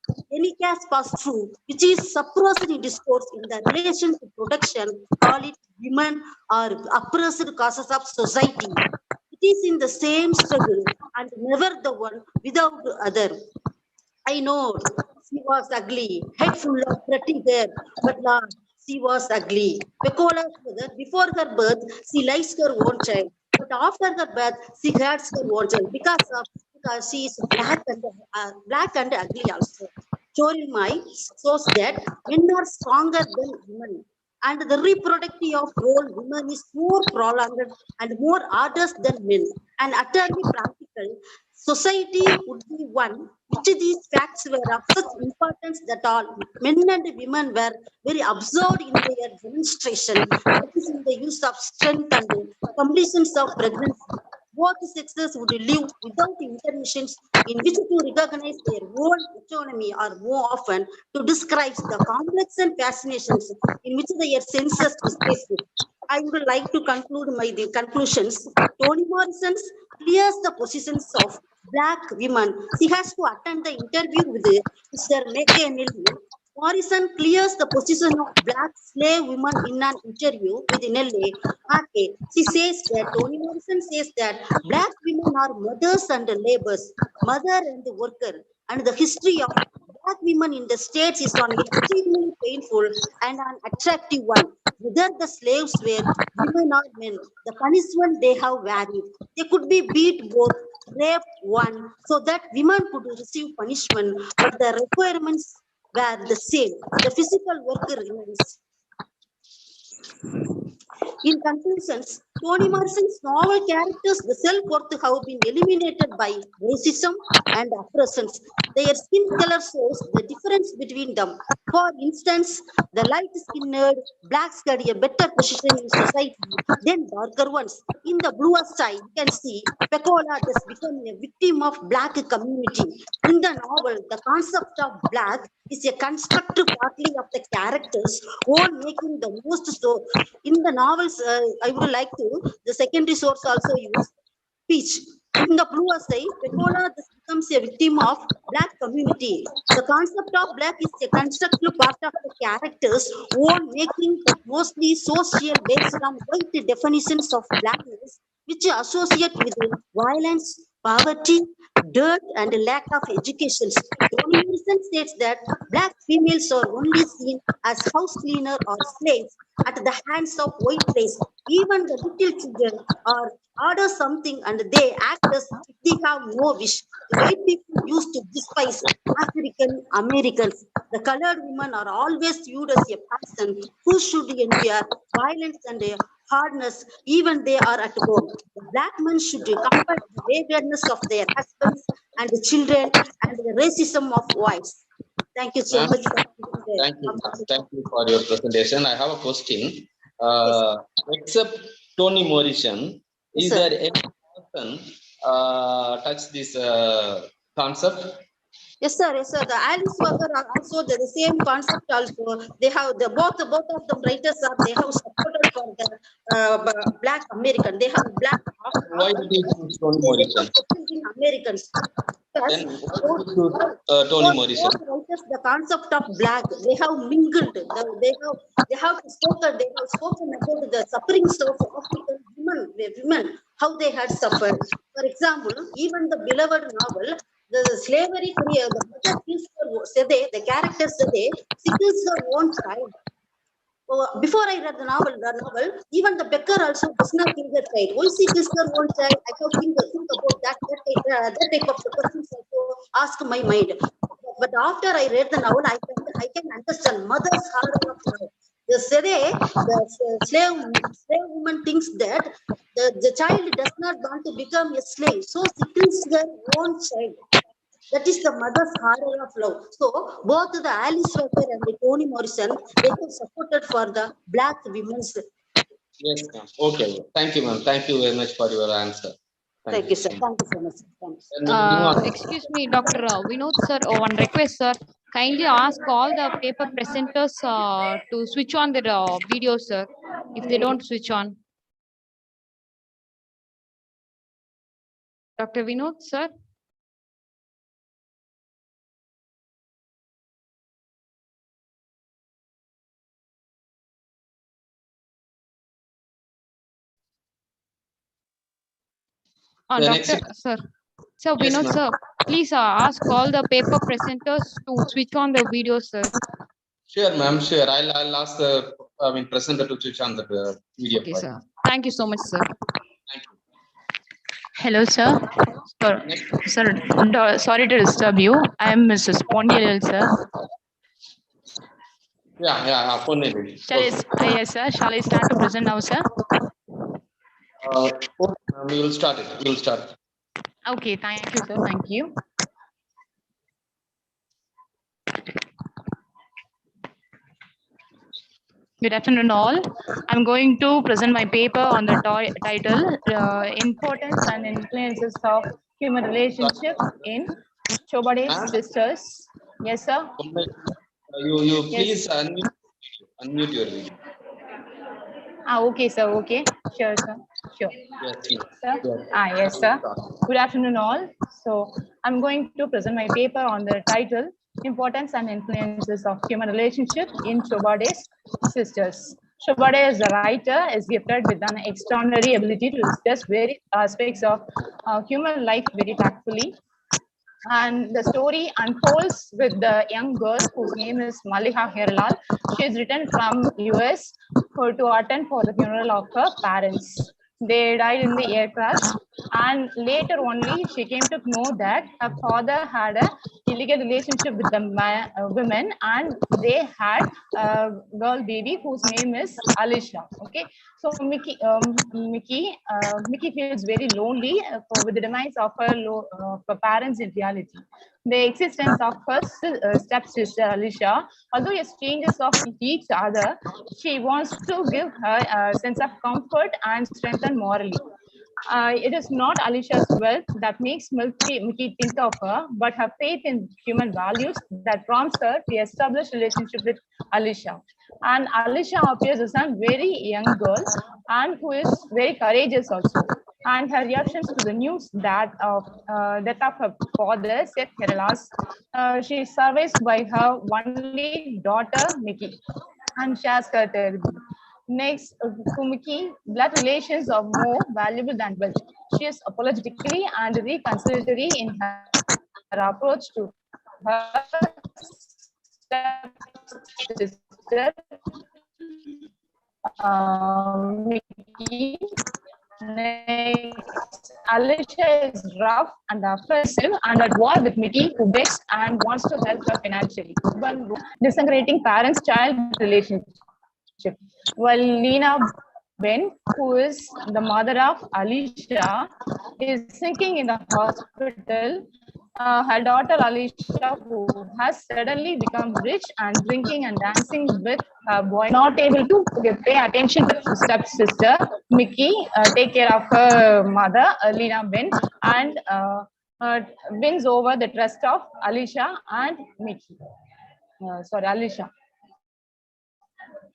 pass through, which is suppressed in discourse in the relation to production, call it women or oppressed causes of society. It is in the same struggle and never the one without the other. I know she was ugly, head full of pretty hair, but Lord, she was ugly. Pecola's mother, before her birth, she likes her own child, but after her birth, she hates her own child because she is black and ugly also. Chorimai shows that men are stronger than women, and the reproductive of whole women is more prolonged and more arduous than men, and utterly practical. Society would be one which these facts were of such importance that all men and women were very absorbed in their demonstration, that is in the use of strength and completions of pregnancy. Both sexes would live without intermissions in which to recognize their own autonomy or more often to describe the complex and fascinations in which their senses displace. I would like to conclude my conclusions. Toni Morrison clears the positions of black women. She has to attend the interview with Mr. McKinley. Morrison clears the position of black slave women in an interview with Nelly. Okay. She says that Toni Morrison says that black women are mothers and laborers, mother and worker, and the history of black women in the States is an extremely painful and an attractive one. Whether the slaves were women or men, the punishment they have varied. They could be beat both, rape one, so that women could receive punishment, but the requirements were the same. The physical work remains. In conclusions, Toni Morrison's novel characters, the self-worth have been eliminated by racism and oppressions. Their skin color shows the difference between them. For instance, the light-skinned blacks had a better position in society than darker ones. In the bluer side, you can see Pecola has become a victim of black community. In the novel, the concept of black is a constructive partly of the characters, all making the most so. In the novels, I would like to, the secondary source also use speech. In the bluer side, Pecola becomes a victim of Black community. The concept of Black is a constructive part of the character's own making, but mostly social, based on white definitions of Blackness, which associate with violence, poverty, dirt, and lack of education. Toni Morrison states that Black females are only seen as house cleaner or slaves at the hands of white race. Even the little children are order something and they act as if they have no wish. The white people used to despise African Americans. The colored women are always viewed as a person who should endure violence and hardness even they are at home. The Black men should combat the waywardness of their husbands and the children and the racism of whites. Thank you so much. Thank you. Thank you for your presentation. I have a question. Except Toni Morrison, is there any person touch this concept? Yes, sir. Yes, sir. The Alice Walker are also the same concept. Also, they have the both of them writers are they have supported for the Black American. They have Black. Why did you choose Toni Morrison? In Americans. Then why did you choose Toni Morrison? Writers, the concept of Black, they have mingled. They have spoken about the sufferings of African women, how they had suffered. For example, even the beloved novel. The slavery, the mother kills the characters she kills her own child. Before I read the novel, even the Becker also does not kill the child. Why she kills her own child? I have to think about that type of questions also ask my mind. But after I read the novel, I can understand mother's horror of love. The slave woman thinks that the child does not want to become a slave, so she kills her own child. That is the mother's horror of love. So both the Alice Walker and the Toni Morrison, they were supported for the Black women's. Yes, ma'am. Okay. Thank you, ma'am. Thank you very much for your answer. Thank you, sir. Thank you so much. Excuse me, Dr. Vinod, sir. One request, sir. Kindly ask all the paper presenters to switch on their video, sir. If they don't switch on. Dr. Vinod, sir. Sir. So Yes, Vinod, sir, please ask all the paper presenters to switch on the video, sir. Sure, ma'am. Sure. I'll ask the presenter to switch on the video. Okay, sir. Thank you so much, sir. Thank you. Hello, sir. Sir, sorry to disturb you. I am Mrs. Pondial, sir. Yeah, Pondial. Yes, sir. Shall I start to present now, sir? We will start it. We will start. Okay, thank you, sir. Thank you. Good afternoon, all. I'm going to present my paper on the title, Importance and Influences of Human Relationship in Chobade's Sisters. Yes, sir. You please unmute your video. Okay, sir. Okay. Sure, sir. Sure. Yes, sir. Yes, sir. Good afternoon, all. So I'm going to present my paper on the title, Importance and Influences of Human Relationship in Chobade's Sisters. Chobade as a writer is gifted with an extraordinary ability to discuss various aspects of human life very tactfully. And the story unfolds with the young girl whose name is Maliha Herlal. She is returned from US to attend for the funeral of her parents. They died in the aircraft, and later only she came to know that her father had a illegal relationship with the women, and they had a girl baby whose name is Alicia. Okay, so Mickey feels very lonely with the demise of her parents in reality. The existence of her stepsister Alicia, although as strangers of each other, she wants to give her a sense of comfort and strengthen morally. It is not Alicia's wealth that makes Mickey think of her, but her faith in human values that prompts her to establish a relationship with Alicia. And Alicia appears as a very young girl and who is very courageous also. and her reactions to the news that death of her father set her loss. She is survived by her only daughter, Mickey, and shares her terribly. Next, to Mickey, blood relations are more valuable than wealth. She is apologetically and reconciliatory in her approach to her stepsister, Mickey. Next, Alicia is rough and offensive and at war with Mickey, who begs and wants to help her financially. Disintegrating parents-child relationship. While Lena Ben, who is the mother of Alicia, is sinking in the hospital, her daughter Alicia, who has suddenly become rich and drinking and dancing with her boy, not able to pay attention to stepsister Mickey, take care of her mother, Lena Ben, and wins over the trust of Alicia and Mickey. Alicia.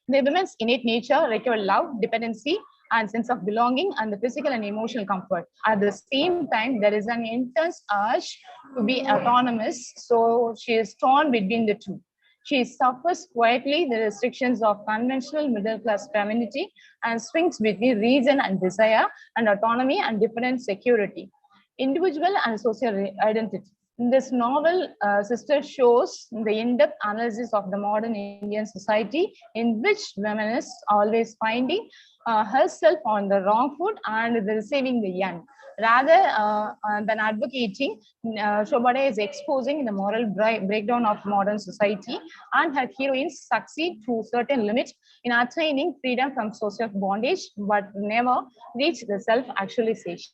The women's innate nature require love, dependency, and sense of belonging, and the physical and emotional comfort. At the same time, there is an intense urge to be autonomous, so she is torn between the two. She suffers quietly the restrictions of conventional middle-class femininity and swings between reason and desire, and autonomy and different security, individual and social identity. In this novel, Sister shows the in-depth analysis of the modern Indian society in which women is always finding herself on the wrong foot and receiving the young. Rather than advocating, Shobhade is exposing the moral breakdown of modern society, and her heroines succeed to certain limits in attaining freedom from social bondage, but never reach the self-actualization.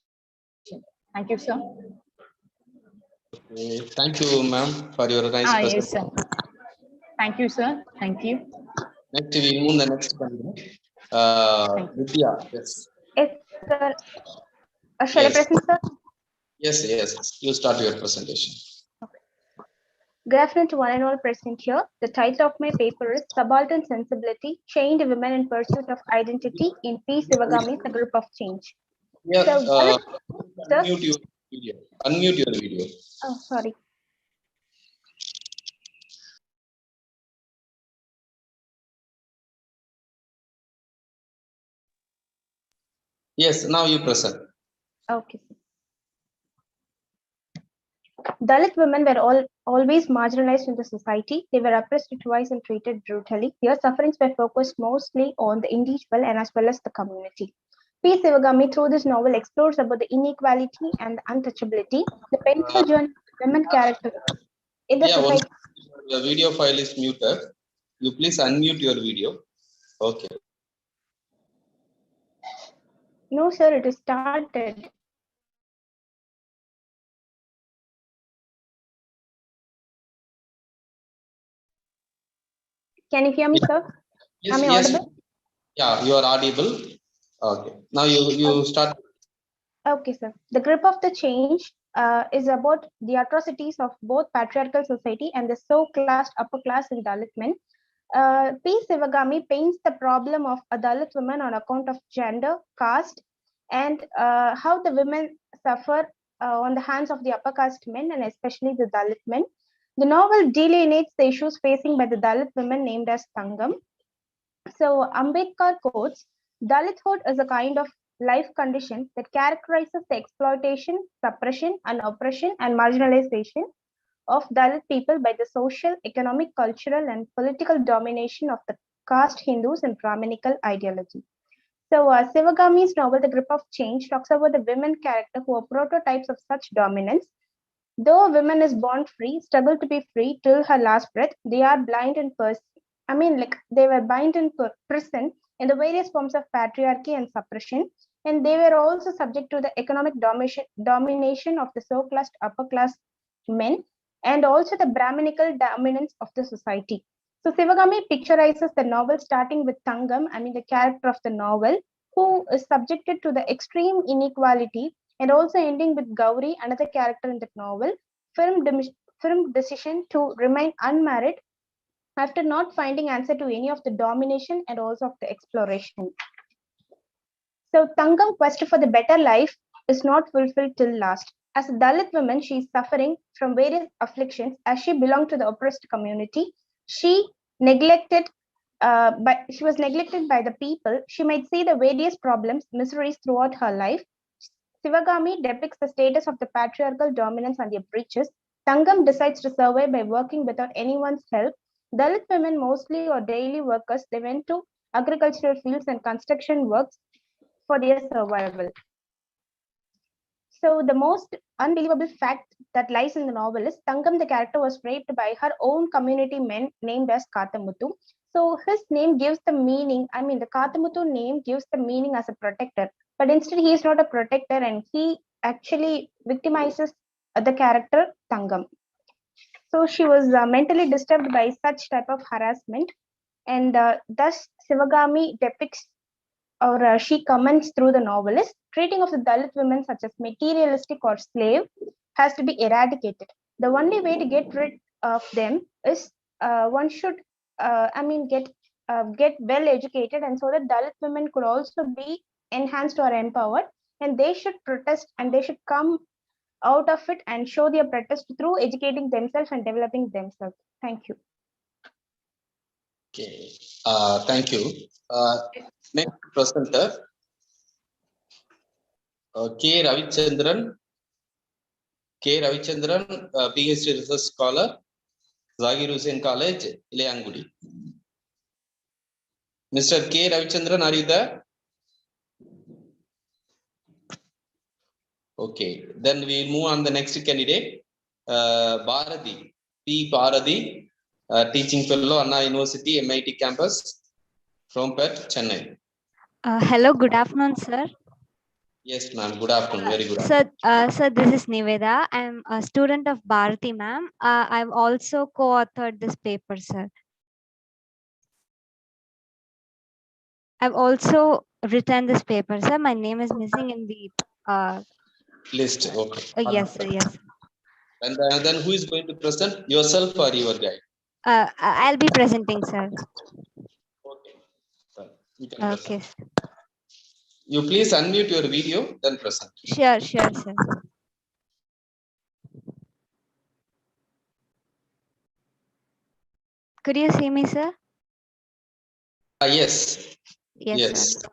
Thank you, sir. Thank you, ma'am, for your nice presentation. Yes, sir. Thank you, sir. Thank you. Next, we move the next one. Vidya, yes. Yes, sir. Shall Yes. I present, sir? Yes, yes. You start your presentation. Good afternoon to one and all present here. The title of my paper is Subaltern Sensibility, Chained Women in Pursuit of Identity in P. Sivagami's A Group of Change. Yeah, So, unmute your video. Unmute your video. Oh, sorry. Yes, now you present. Okay. Dalit women were always marginalized in the society. They were oppressed twice and treated brutally. Their sufferings were focused mostly on the individual and as well as the community. P. Sivagami, through this novel, explores about the inequality and the untouchability, the painful journey of women characters in the society. The video file is muted. You please unmute your video. Okay. No, sir, it is started. Can you hear me, sir? Yes, Am I yes. audible? Yeah, you are audible. Okay. Now you start. Okay, sir. The grip of the change is about the atrocities of both patriarchal society and the so-classed upper class in Dalit men. P. Sivagami paints the problem of a Dalit woman on account of gender, caste, and how the women suffer on the hands of the upper caste men and especially the Dalit men. The novel delineates the issues facing by the Dalit women named as Tangam. So Ambedkar quotes, Dalithood is a kind of life condition that characterizes the exploitation, suppression, and oppression and marginalization of Dalit people by the social, economic, cultural, and political domination of the caste Hindus and Brahminical ideology. So Sivagami's novel, The Grip of Change, talks about the women character who are prototypes of such dominance. Though a woman is born free, struggle to be free till her last breath, they are blind and they were bound in prison in the various forms of patriarchy and suppression, and they were also subject to the economic domination of the so-classed upper class men, and also the Brahminical dominance of the society. So Sivagami picturizes the novel starting with Tangam, the character of the novel, who is subjected to the extreme inequality, and also ending with Gauri, another character in the novel, firm decision to remain unmarried after not finding answer to any of the domination and also of the exploration. So Tangam's quest for the better life is not fulfilled till last. As a Dalit woman, she is suffering from various afflictions as she belonged to the oppressed community. She she was neglected by the people. She might see the various problems, miseries throughout her life. Sivagami depicts the status of the patriarchal dominance and their breaches. Tangam decides to survive by working without anyone's help. Dalit women mostly or daily workers. They went to agricultural fields and construction works for their survival. So the most unbelievable fact that lies in the novel is Tangam, the character, was raped by her own community men named as Kathamuthu. So his name gives the meaning, the Kathamuthu name gives the meaning as a protector, but instead he is not a protector and he actually victimizes the character Tangam. So she was mentally disturbed by such type of harassment, and thus Sivagami depicts or she comments through the novelist, treating of the Dalit women such as materialistic or slave has to be eradicated. The only way to get rid of them is one should, get well educated, and so that Dalit women could also be enhanced or empowered, and they should protest and they should come out of it and show their protest through educating themselves and developing themselves. Thank you. Okay, thank you. Next presenter, K. Ravichandran. K. Ravichandran, PhD research scholar, Zakir Hussain College, Ilayangudi. Mr. K. Ravichandran, are you there? Okay, then we'll move on the next candidate, Bharati, P. Bharati, teaching fellow, Anna University, MIT campus, from Perth, Chennai. Hello, good afternoon, sir. Yes, ma'am. Good afternoon. Very good afternoon. Sir, this is Niveda. I'm a student of Bharati, ma'am. I've also co-authored this paper, sir. I've also written this paper, sir. My name is missing in the list. Okay. Yes, sir. Yes. And then who is going to present, yourself or your guide? I'll be presenting, sir. Okay. Sir, you can okay. Present. You please unmute your video, then present. Sure, sir. Could you see me, sir? Yes. Yes. Sir.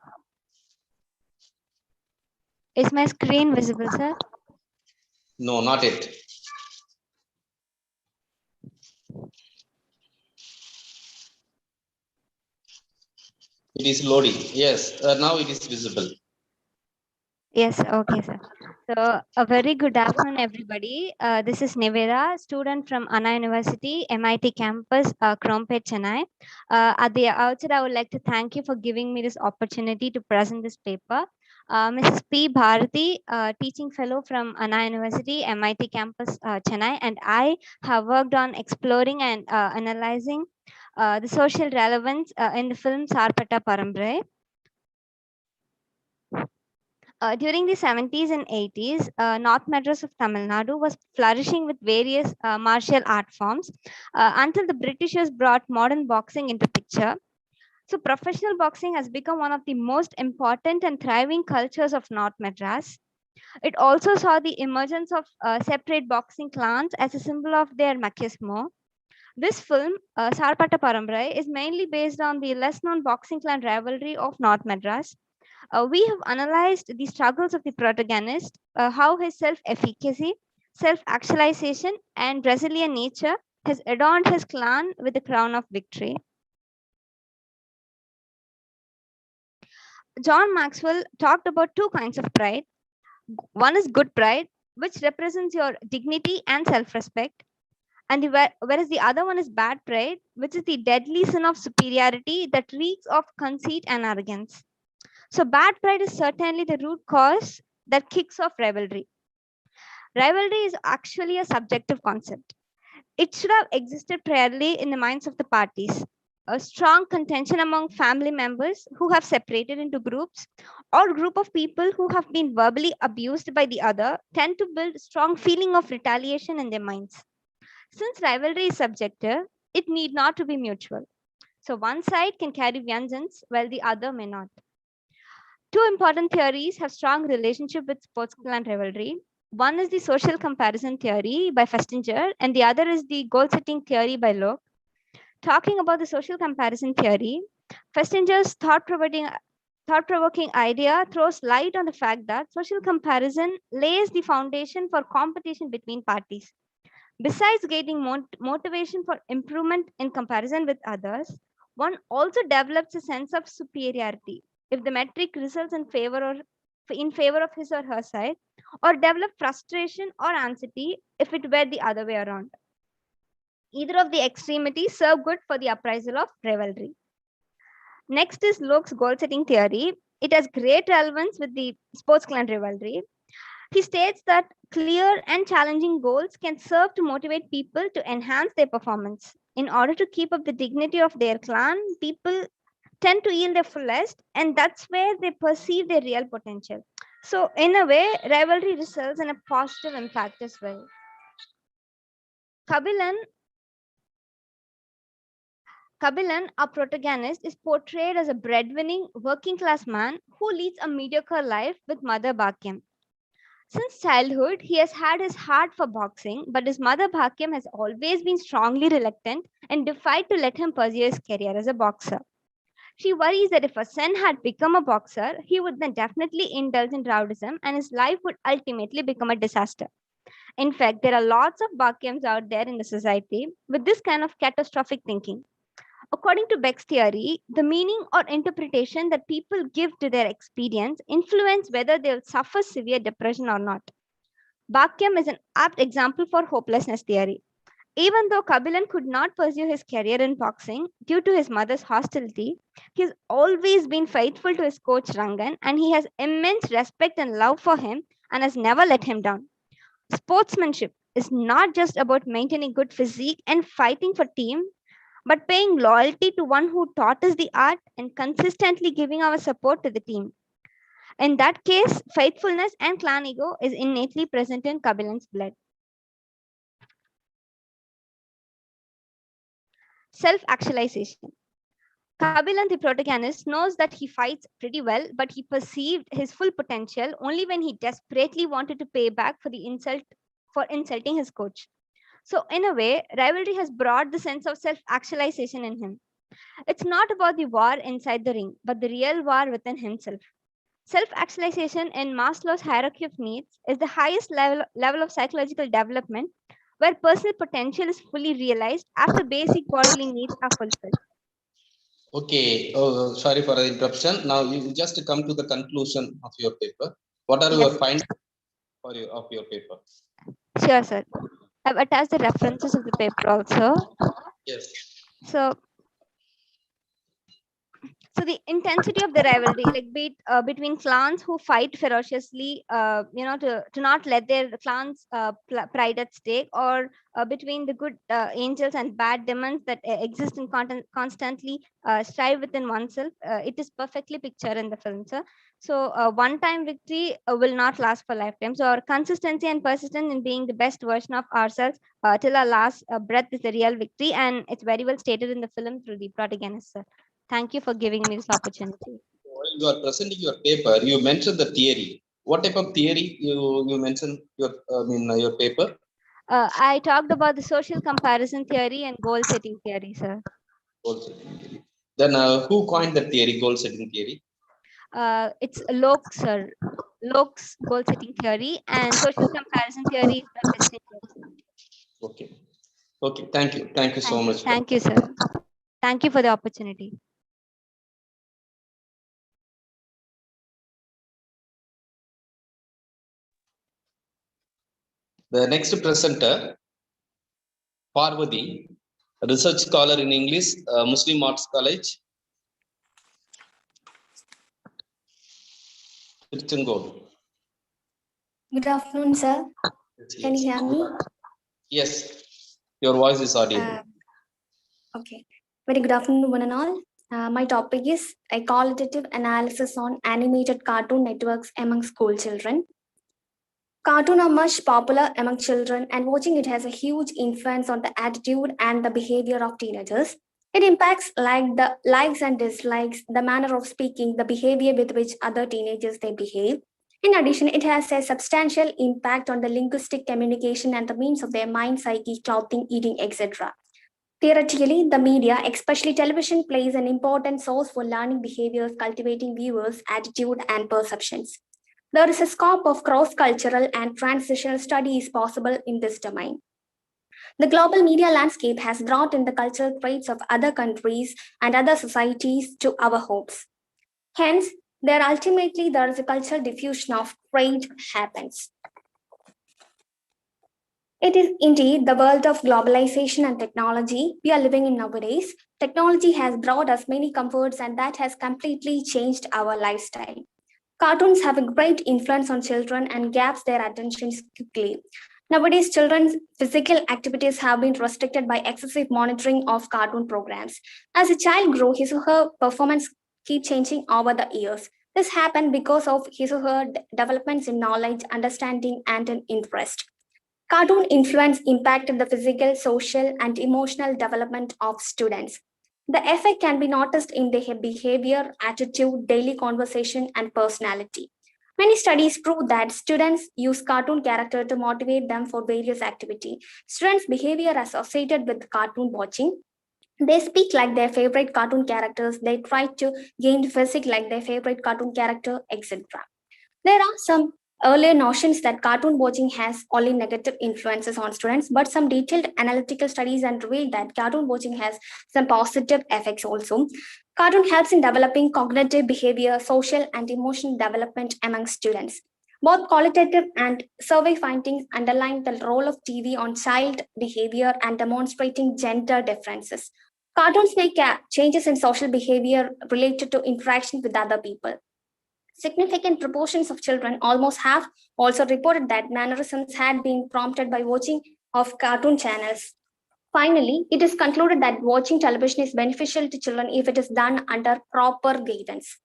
Is my screen visible, sir? No, not yet. It is loading. Yes, now it is visible. Yes, okay, sir. So a very good afternoon, everybody. This is Niveda, student from Anna University, MIT campus, Krompet, Chennai. At the outset, I would like to thank you for giving me this opportunity to present this paper. Mrs. P. Bharati, teaching fellow from Anna University, MIT campus, Chennai, and I have worked on exploring and analyzing the social relevance in the film Sarpata Parambarai. During the 70s and 80s, North Madras of Tamil Nadu was flourishing with various martial art forms until the Britishers brought modern boxing into picture. So professional boxing has become one of the most important and thriving cultures of North Madras. It also saw the emergence of separate boxing clans as a symbol of their machismo. This film, Sarpata Parambarai, is mainly based on the less-known boxing clan rivalry of North Madras. We have analyzed the struggles of the protagonist, how his self-efficacy, self-actualization, and resilient nature has adorned his clan with the crown of victory. John Maxwell talked about two kinds of pride. One is good pride, which represents your dignity and self-respect. And whereas the other one is bad pride, which is the deadly sin of superiority that reeks of conceit and arrogance. So bad pride is certainly the root cause that kicks off rivalry. Rivalry is actually a subjective concept. It should have existed priorly in the minds of the parties. A strong contention among family members who have separated into groups or group of people who have been verbally abused by the other tend to build a strong feeling of retaliation in their minds. Since rivalry is subjective, it need not to be mutual. So one side can carry vengeance while the other may not. Two important theories have strong relationship with sports and rivalry. One is the social comparison theory by Festinger, and the other is the goal-setting theory by Locke. Talking about the social comparison theory, Festinger's thought-provoking idea throws light on the fact that social comparison lays the foundation for competition between parties. Besides getting motivation for improvement in comparison with others, one also develops a sense of superiority if the metric results in favor of his or her side, or develop frustration or anxiety if it were the other way around. Either of the extremities serve good for the appraisal of rivalry. Next is Locke's goal-setting theory. It has great relevance with the sports clan rivalry. He states that clear and challenging goals can serve to motivate people to enhance their performance. In order to keep up the dignity of their clan, people tend to yield their fullest, and that's where they perceive their real potential. So, in a way, rivalry results in a positive impact as well. Kabilan, our protagonist, is portrayed as a breadwinning working class man who leads a mediocre life with mother Bhakyam. Since childhood, he has had his heart for boxing, but his mother Bhakyam has always been strongly reluctant and defied to let him pursue his career as a boxer. She worries that if her son had become a boxer, he would then definitely indulge in rowdyism and his life would ultimately become a disaster. In fact, there are lots of Bhakyams out there in the society with this kind of catastrophic thinking. According to Beck's theory, the meaning or interpretation that people give to their experience influence whether they'll suffer severe depression or not. Bhakyam is an apt example for hopelessness theory. Even though Kabilan could not pursue his career in boxing due to his mother's hostility, he has always been faithful to his coach Rangan, and he has immense respect and love for him and has never let him down. Sportsmanship is not just about maintaining good physique and fighting for team, but paying loyalty to one who taught us the art and consistently giving our support to the team. In that case, faithfulness and clan ego is innately present in Kabilan's blood. Self-actualization. Kabilan, the protagonist, knows that he fights pretty well, but he perceived his full potential only when he desperately wanted to pay back for insulting his coach. So, in a way, rivalry has brought the sense of self-actualization in him. It's not about the war inside the ring, but the real war within himself. Self-actualization in Maslow's hierarchy of needs is the highest level of psychological development, where personal potential is fully realized after basic bodily needs are fulfilled. Okay. Oh, sorry for the interruption. Now you just come to the conclusion of your paper. What are your findings of your paper? Sure, sir. I've attached the references of the paper also. Yes. So the intensity of the rivalry, like between clans who fight ferociously, to not let their clans pride at stake, or between the good angels and bad demons that exist and constantly strive within oneself, it is perfectly pictured in the film, sir. So one-time victory will not last for lifetime. So our consistency and persistence in being the best version of ourselves till our last breath is the real victory, and it's very well stated in the film through the protagonist, sir. Thank you for giving me this opportunity. While you are presenting your paper, you mentioned the theory. What type of theory you mentioned your paper? I talked about the social comparison theory and goal setting theory, sir. Goal setting theory. Then who coined the theory, goal setting theory? It's Locke, sir. Locke's goal setting theory, and social comparison theory is by Festinger. Okay. Okay. Thank you. Thank you so much. Thank you, sir. Thank you for the opportunity. The next presenter, Parvati, research scholar in English, Muslim Arts College, Tirchangod. Good afternoon, sir. Can you hear me? Yes, your voice is audible. Okay. Very good afternoon, one and all. My topic is a qualitative analysis on animated cartoon networks among school children. Cartoons are much popular among children, and watching it has a huge influence on the attitude and the behavior of teenagers. It impacts like the likes and dislikes, the manner of speaking, the behavior with which other teenagers they behave. In addition, it has a substantial impact on the linguistic communication and the means of their mind, psyche, clothing, eating, etc. Theoretically, the media, especially television, plays an important source for learning behaviors, cultivating viewers' attitude and perceptions. There is a scope of cross-cultural and transitional studies possible in this domain. The global media landscape has brought in the cultural traits of other countries and other societies to our homes. Hence, there is a cultural diffusion of trade happens. It is indeed the world of globalization and technology we are living in nowadays. Technology has brought us many comforts and that has completely changed our lifestyle. Cartoons have a great influence on children and grabs their attentions quickly. Nowadays, children's physical activities have been restricted by excessive monitoring of cartoon programs. As a child grows, his or her performance keep changing over the years. This happened because of his or her developments in knowledge, understanding, and an interest. Cartoon influence impacted the physical, social, and emotional development of students. The effect can be noticed in their behavior, attitude, daily conversation, and personality. Many studies prove that students use cartoon character to motivate them for various activity. Students' behavior associated with cartoon watching. They speak like their favorite cartoon characters. They try to gain physique like their favorite cartoon character, etc. There are some earlier notions that cartoon watching has only negative influences on students, but some detailed analytical studies and reveal that cartoon watching has some positive effects also. Cartoon helps in developing cognitive behavior, social and emotional development among students. Both qualitative and survey findings underline the role of TV on child behavior and demonstrating gender differences. Cartoons make changes in social behavior related to interaction with other people. Significant proportions of children, almost half, also reported that mannerisms had been prompted by watching of cartoon channels. Finally, it is concluded that watching television is beneficial to children if it is done under proper guidance.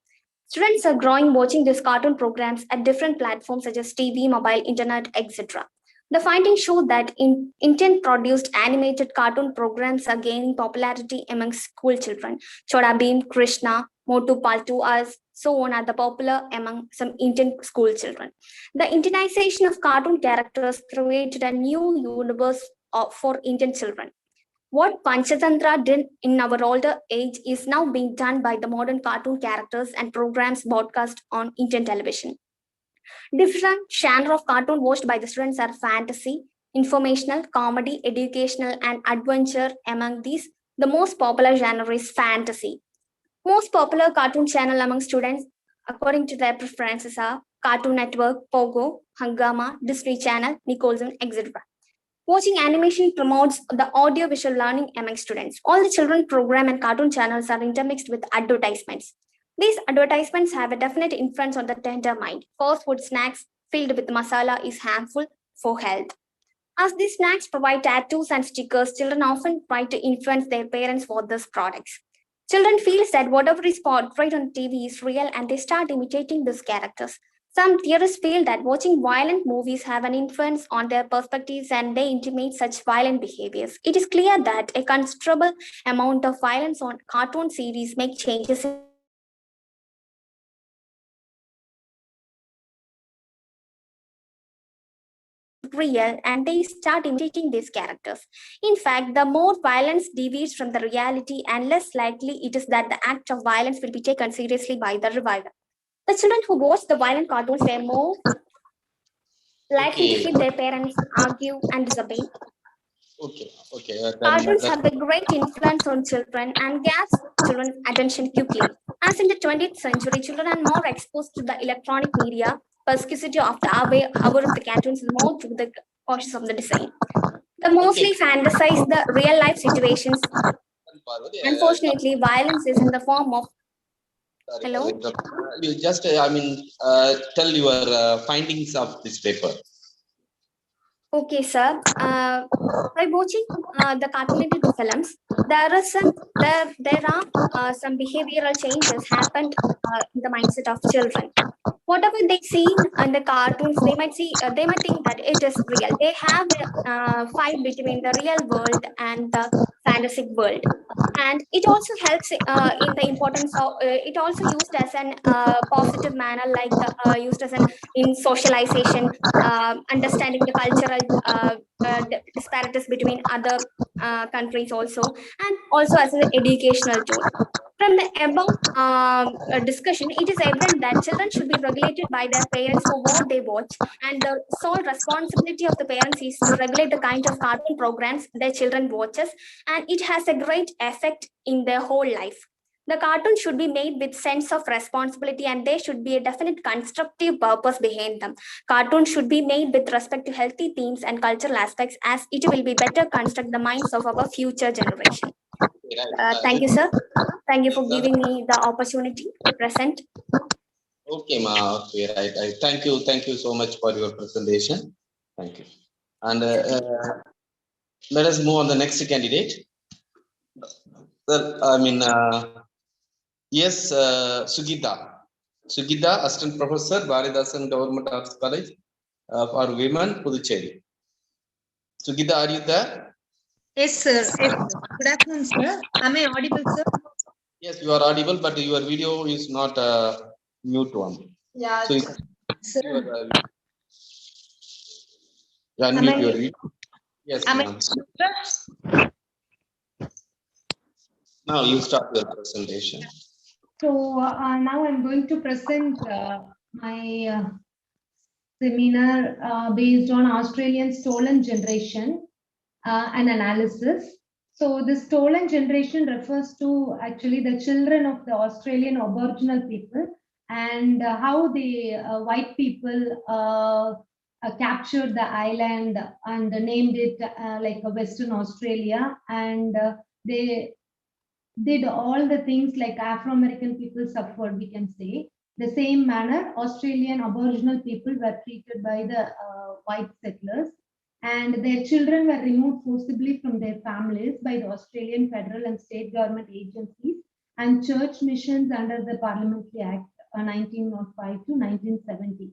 Students are growing watching these cartoon programs at different platforms such as TV, mobile, internet, etc. The findings show that intent produced animated cartoon programs are gaining popularity among school children. Choda Bheem, Krishna, Motu Paltu, as so on are the popular among some Indian school children. The Indianization of cartoon characters created a new universe for Indian children. What Panchatantra did in our older age is now being done by the modern cartoon characters and programs broadcast on Indian television. Different genre of cartoon watched by the students are fantasy, informational, comedy, educational, and adventure. Among these, the most popular genre is fantasy. Most popular cartoon channel among students, according to their preferences, are Cartoon Network, Pogo, Hangama, Disney Channel, Nickelodeon, etc. Watching animation promotes the audio-visual learning among students. All the children program and cartoon channels are intermixed with advertisements. These advertisements have a definite influence on the tender mind. Fast food snacks filled with masala is harmful for health. As these snacks provide tattoos and stickers, children often try to influence their parents for these products. Children feel that whatever is portrayed on TV is real and they start imitating these characters. Some theorists feel that watching violent movies have an influence on their perspectives and they intimate such violent behaviors. It is clear that a considerable amount of violence on cartoon series make changes in real and they start imitating these characters. In fact, the more violence deviates from the reality and less likely it is that the act of violence will be taken seriously by the reviver. The children who watch the violent cartoons were more likely to hit their parents, argue, and disobey. Okay. Cartoons have a great influence on children and grasp children's attention quickly. As in the 20th century, children are more exposed to the electronic media. Perspicacity of the hour of the cartoons is more through the cautious of the design. They mostly fantasize the real life situations. Unfortunately, violence is in the form of. Hello? You just, tell your findings of this paper. Okay, sir. By watching the cartoonated films, there are some behavioral changes happened in the mindset of children. whatever they see in the cartoons, they might think that it is real. They have a fight between the real world and the fantastic world. And it also helps in the importance of it also used as an positive manner, like used as an in socialization, understanding the cultural disparities between other countries also, and also as an educational tool. From the above discussion, it is evident that children should be regulated by their parents for what they watch, and the sole responsibility of the parents is to regulate the kind of cartoon programs their children watches, and it has a great effect in their whole life. The cartoon should be made with sense of responsibility, and there should be a definite constructive purpose behind them. Cartoons should be made with respect to healthy themes and cultural aspects, as it will be better construct the minds of our future generation. Thank you, sir. Thank you for giving me the opportunity to present. Okay, ma. Okay, right. Thank you so much for your presentation. Thank you. And let us move on the next candidate. Yes, Sugita. Sugita, Assistant Professor, Baridasan Government Arts College for Women, Puducherry. Sugita, are you there? Yes, sir. Yes, sir. Good afternoon, sir. Am I audible, sir? Yes, you are audible, but your video is not mute one. Yeah, So sir. You unmute your video. Yes, ma'am. Now you start your presentation. So now I'm going to present my seminar based on Australian stolen generation, an analysis. So the stolen generation refers to actually the children of the Australian Aboriginal people, and how the white people captured the island and named it like a Western Australia, and they did all the things like Afro-American people suffered, we can say. The same manner, Australian Aboriginal people were treated by the white settlers, and their children were removed forcibly from their families by the Australian federal and state government agencies and church missions under the Parliamentary Act 1905 to 1970.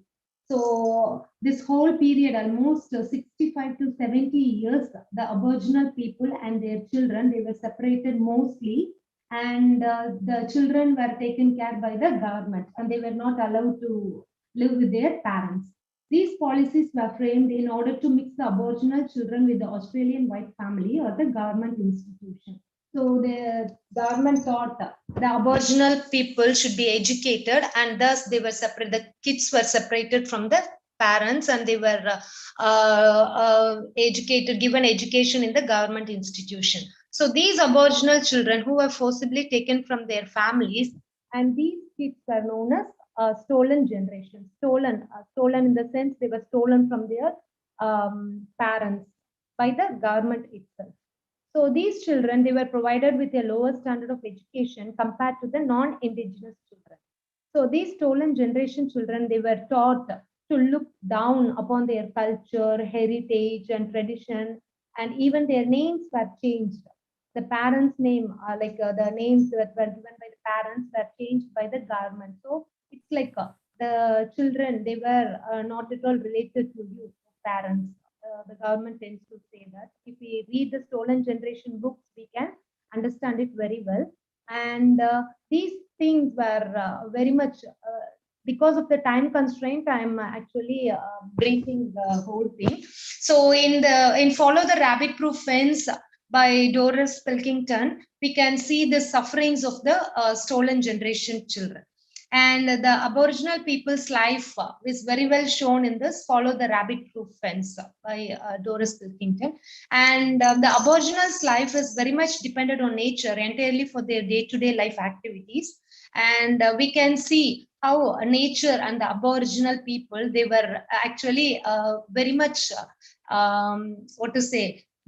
So this whole period, almost 65 to 70 years, the Aboriginal people and their children, they were separated mostly, and the children were taken care by the government, and they were not allowed to live with their parents. These policies were framed in order to mix the Aboriginal children with the Australian white family or the government institution. So the government thought the Aboriginal people should be educated, and thus they were separated. The kids were separated from the parents, and they were educated, given education in the government institution. So these Aboriginal children who were forcibly taken from their families, and these kids were known as stolen generation. Stolen in the sense they were stolen from their parents by the government itself. So these children, they were provided with a lower standard of education compared to the non-Indigenous children. So these stolen generation children, they were taught to look down upon their culture, heritage, and tradition, and even their names were changed. The parents' name, the names that were given by the parents were changed by the government. So it's like the children, they were not at all related to you, parents. The government tends to say that. If we read the stolen generation books, we can understand it very well. And these things were very much, because of the time constraint, I'm actually briefing the whole thing. So in Follow the Rabbit Proof Fence by Doris Pilkington, we can see the sufferings of the stolen generation children. And the Aboriginal people's life is very well shown in this Follow the Rabbit Proof Fence by Doris Pilkington. And the Aboriginals' life is very much dependent on nature entirely for their day-to-day life activities. And we can see how nature and the Aboriginal people, they were actually very much,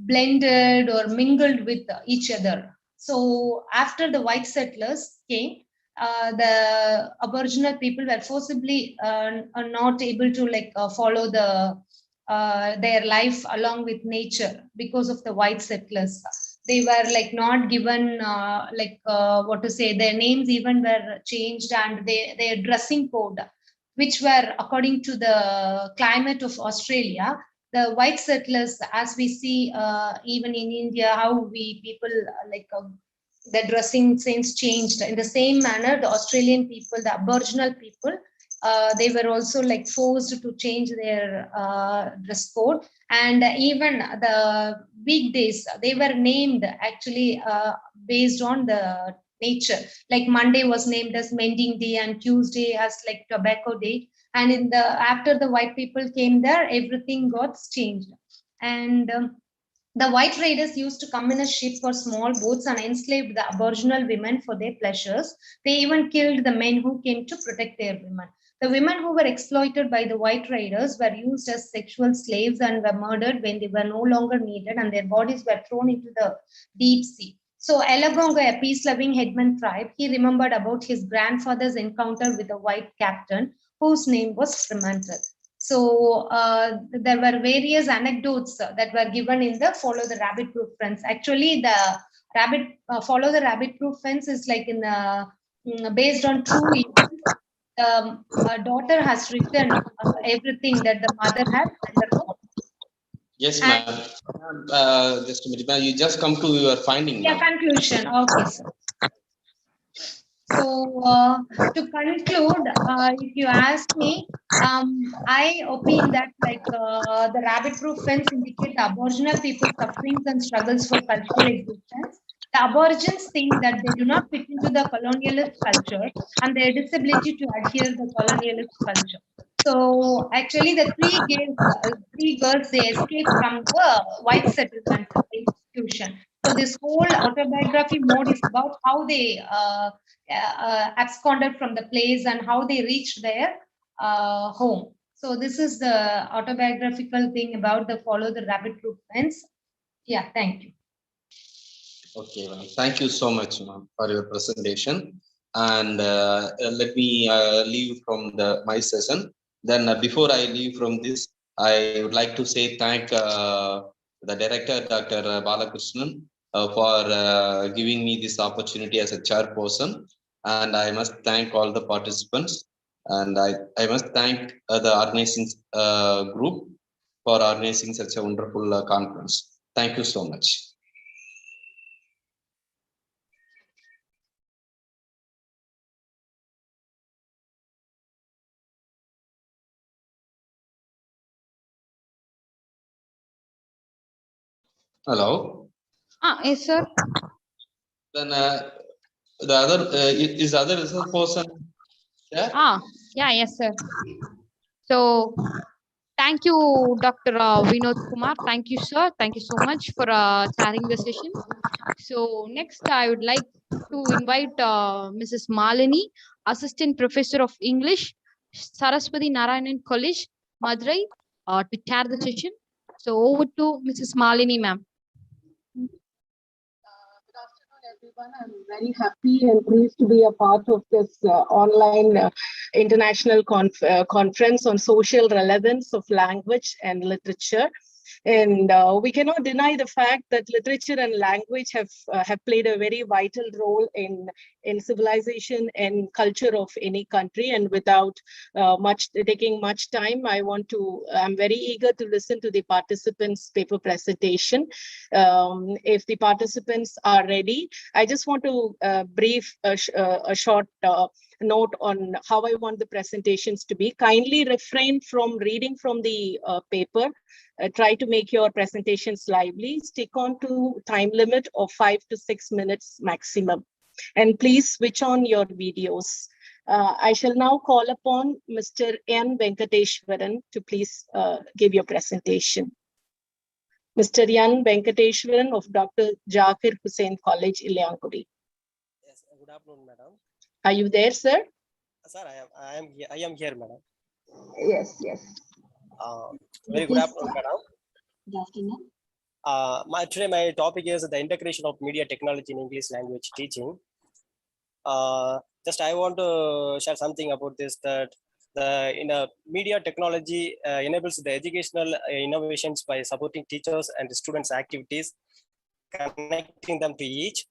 blended or mingled with each other. So after the white settlers came, the Aboriginal people were forcibly not able to follow their life along with nature because of the white settlers. They were not given their names even were changed, and their dressing code which were according to the climate of Australia. The white settlers, as we see even in India, how we people the dressing sense changed. In the same manner, the Australian people, the Aboriginal people, they were also like forced to change their dress code. And even the weekdays, they were named actually based on the nature. Like Monday was named as Mending Day and Tuesday as like Tobacco Day. And in the after the white people came there, everything got changed. And the white raiders used to come in a ship or small boats and enslaved the Aboriginal women for their pleasures. They even killed the men who came to protect their women. The women who were exploited by the white raiders were used as sexual slaves and were murdered when they were no longer needed, and their bodies were thrown into the deep sea. So Elagonga, a peace-loving headman tribe, he remembered about his grandfather's encounter with a white captain whose name was Fremantle. So there were various anecdotes that were given in the Follow the Rabbit Proof Fence. Actually, the rabbit Follow the Rabbit Proof Fence is like in based on true events. A daughter has written everything that the mother had undergone. Yes, ma'am. Just a minute, ma'am. You just come to your finding. Yeah, conclusion. Okay, sir. So to conclude, if you ask me, I opine that like the rabbit-proof fence indicates the Aboriginal people's sufferings and struggles for cultural existence. The Aborigines think that they do not fit into the colonialist culture and their disability to adhere to the colonialist culture. So actually, the three girls, they escaped from the white settlement institution. So this whole autobiography mode is about how they absconded from the place and how they reached their home. So this is the autobiographical thing about the Follow the Rabbit Proof Fence. Yeah, thank you. Okay, ma'am. Thank you so much, ma'am, for your presentation. And let me leave from my session. Then before I leave from this, I would like to say thank the director, Dr. Balakrishnan, for giving me this opportunity as a chairperson. And I must thank all the participants. And I must thank the organizing group for organizing such a wonderful conference. Thank you so much. Hello. Yes, sir. Then the other is other person. Yeah. Yes, sir. So thank you, Dr. Vinod Kumar. Thank you, sir. Thank you so much for chairing the session. So next, I would like to invite Mrs. Malini, Assistant Professor of English, Saraswathi Narayanan College, Madurai, to chair the session. So over to Mrs. Malini, ma'am. I'm very happy and pleased to be a part of this online international conference on social relevance of language and literature. And we cannot deny the fact that literature and language have played a very vital role in civilization and culture of any country. And without taking much time, I'm very eager to listen to the participants' paper presentation. If the participants are ready, I just want to brief a short note on how I want the presentations to be. Kindly refrain from reading from the paper. Try to make your presentations lively. Stick on to time limit of 5 to 6 minutes maximum. And please switch on your videos. I shall now call upon Mr. N. Venkateshwaran to please give your presentation. Mr. Yan Venkateshwaran of Dr. Zakir Hussain College, Illiyankudi. Yes, good afternoon, madam. Are you there, sir? Sir, I am here, madam. Yes. Very good afternoon, madam. Good afternoon. Today my topic is the integration of media technology in English language teaching. Just I want to share something about this, that the media technology enables the educational innovations by supporting teachers and students' activities, connecting them to each.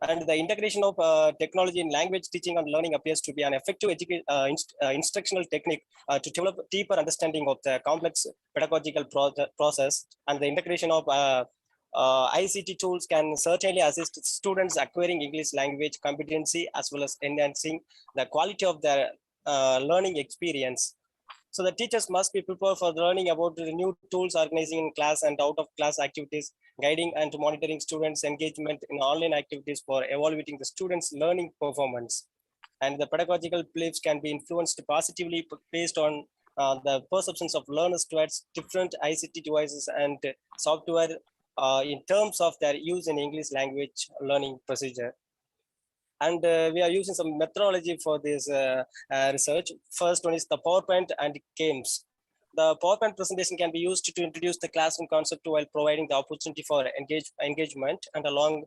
And the integration of technology in language teaching and learning appears to be an effective instructional technique to develop deeper understanding of the complex pedagogical process. And the integration of ICT tools can certainly assist students acquiring English language competency as well as enhancing the quality of their learning experience. So the teachers must be prepared for learning about the new tools, organizing in class and out of class activities, guiding and monitoring students' engagement in online activities for evaluating the students' learning performance. And the pedagogical beliefs can be influenced positively based on the perceptions of learners towards different ICT devices and software in terms of their use in English language learning procedure. And we are using some methodology for this research. First one is the PowerPoint and games. The PowerPoint presentation can be used to introduce the classroom concept while providing the opportunity for engagement, and along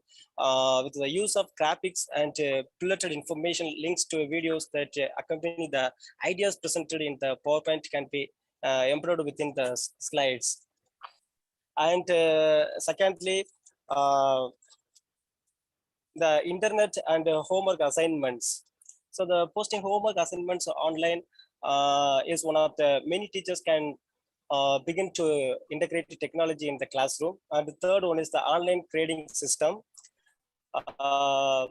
with the use of graphics and bulleted information links to videos that accompany the ideas presented in the PowerPoint can be embroidered within the slides. And secondly, the internet and homework assignments. So the posting homework assignments online is one of the many teachers can begin to integrate technology in the classroom. And the third one is the online grading system. The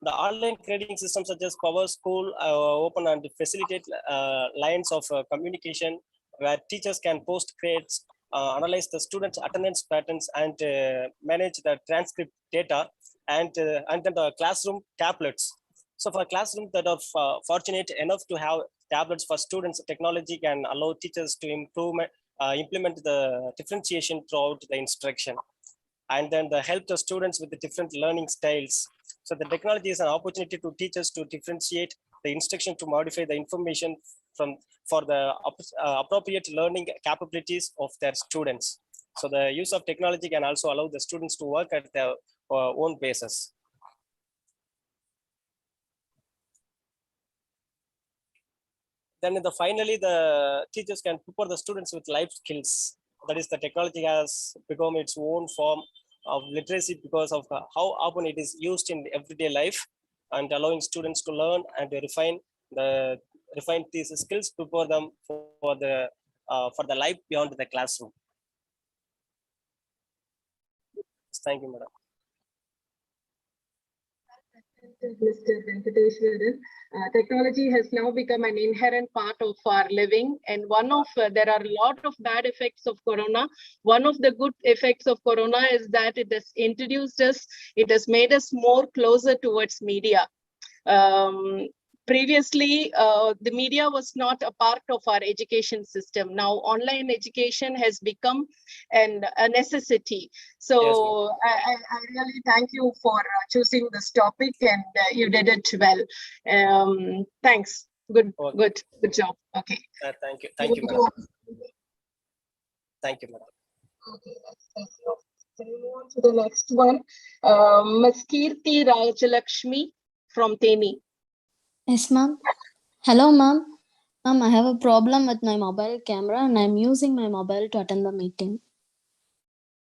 online grading system such as Power School open and facilitate lines of communication where teachers can post grades, analyze the students' attendance patterns, and manage the transcript data, and then the classroom tablets. So for classrooms that are fortunate enough to have tablets for students, technology can allow teachers to implement the differentiation throughout the instruction, and then help the students with the different learning styles. So the technology is an opportunity to teachers to differentiate the instruction to modify the information for the appropriate learning capabilities of their students. So the use of technology can also allow the students to work at their own basis. Then finally, the teachers can prepare the students with life skills. That is, the technology has become its own form of literacy because of how often it is used in everyday life, and allowing students to learn and refine these skills, prepare them for the life beyond the classroom. Thank you, madam. Mr. Venkateshwaran. Technology has now become an inherent part of our living, and there are a lot of bad effects of corona. One of the good effects of corona is that it has introduced us, it has made us more closer towards media. Previously, the media was not a part of our education system. Now, online education has become a necessity. So yes, I really thank you for choosing this topic, and you did it well. Thanks. Good job. Okay. Thank you, madam. Thank you, madam. Okay, thank you. Can we move on to the next one? Ms. Kirti Rajalakshmi from Teni. Yes, ma'am. Hello, ma'am. Ma'am, I have a problem with my mobile camera and I'm using my mobile to attend the meeting.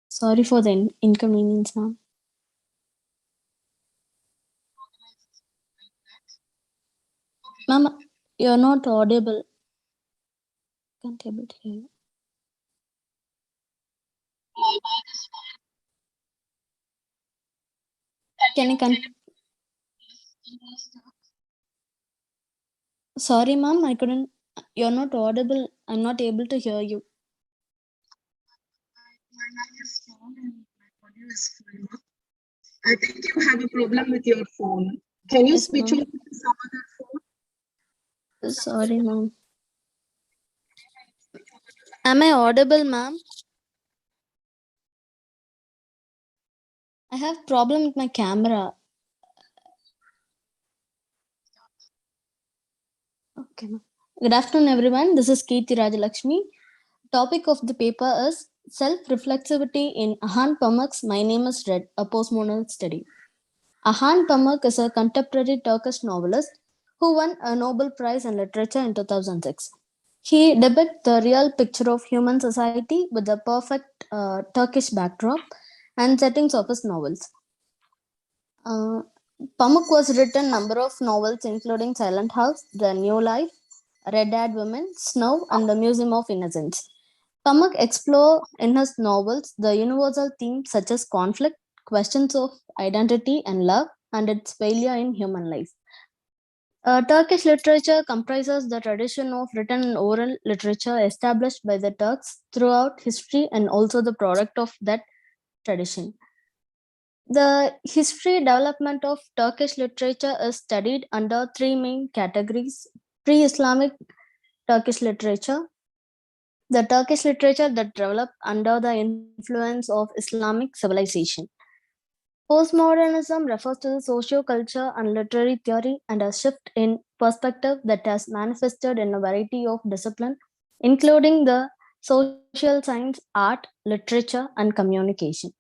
Sorry for the inconvenience, ma'am. Ma'am, you're not audible. Can't able to hear you. Can you Sorry, ma'am, I couldn't. You're not audible. I'm not able to hear you. My mic is strong and my audio is full. I think you have a problem with your phone. Can you switch over to some other phone? Sorry, ma'am. Am I audible, ma'am? I have problem with my camera. Okay, ma'am. Good afternoon, everyone. This is Kirti Rajalakshmi. Topic of the paper is Self-Reflexivity in Ahan Pamak's My Name is Red, a Postmodern Study. Ahan Pamak is a contemporary Turkish novelist who won a Nobel Prize in Literature in 2006. He depicts the real picture of human society with the perfect Turkish backdrop and settings of his novels. Uh, Pamuk was written number of novels including Silent House, The New Life, Red-Haired Women, Snow, and The Museum of Innocence. Pamuk explores in his novels the universal themes such as conflict, questions of identity and love, and its failure in human life. Turkish literature comprises the tradition of written and oral literature established by the Turks throughout history and also the product of that tradition. The history development of Turkish literature is studied under three main categories: pre-Islamic Turkish literature, the Turkish literature that developed under the influence of Islamic civilization. Postmodernism refers to the socio-culture and literary theory and a shift in perspective that has manifested in a variety of disciplines, including the social science, art, literature, and communication.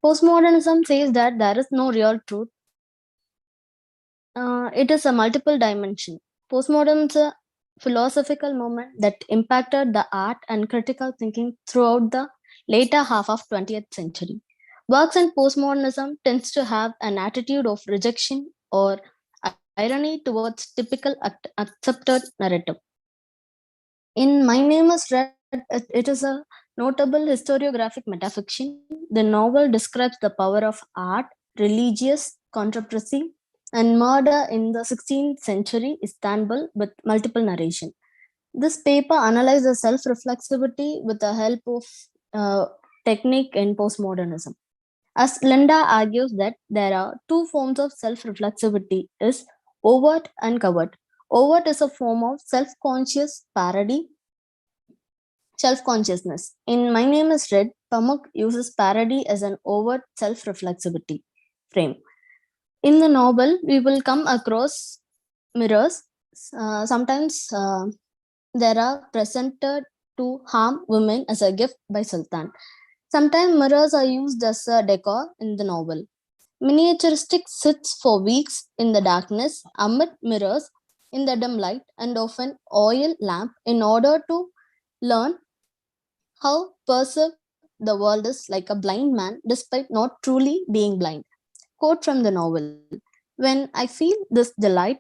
Postmodernism says that there is no real truth. It is a multiple dimension. Postmodernism is a philosophical movement that impacted the art and critical thinking throughout the later half of 20th century. Works in postmodernism tends to have an attitude of rejection or irony towards typical accepted narrative. In My Name is Red, it is a notable historiographic metafiction. The novel describes the power of art, religious controversy, and murder in the 16th century Istanbul with multiple narration. This paper analyzes the self-reflexivity with the help of technique in postmodernism. As Linda argues that there are two forms of self-reflexivity is overt and covert. Overt is a form of self-conscious parody, self-consciousness. In My Name is Red, Pamuk uses parody as an overt self-reflexivity frame. In the novel, we will come across mirrors. Sometimes there are presented to harm women as a gift by Sultan. Sometimes mirrors are used as a decor in the novel. Miniaturistic sits for weeks in the darkness amid mirrors in the dim light and of an oil lamp in order to learn how perceive the world is like a blind man despite not truly being blind. Quote from the novel: When I feel this delight,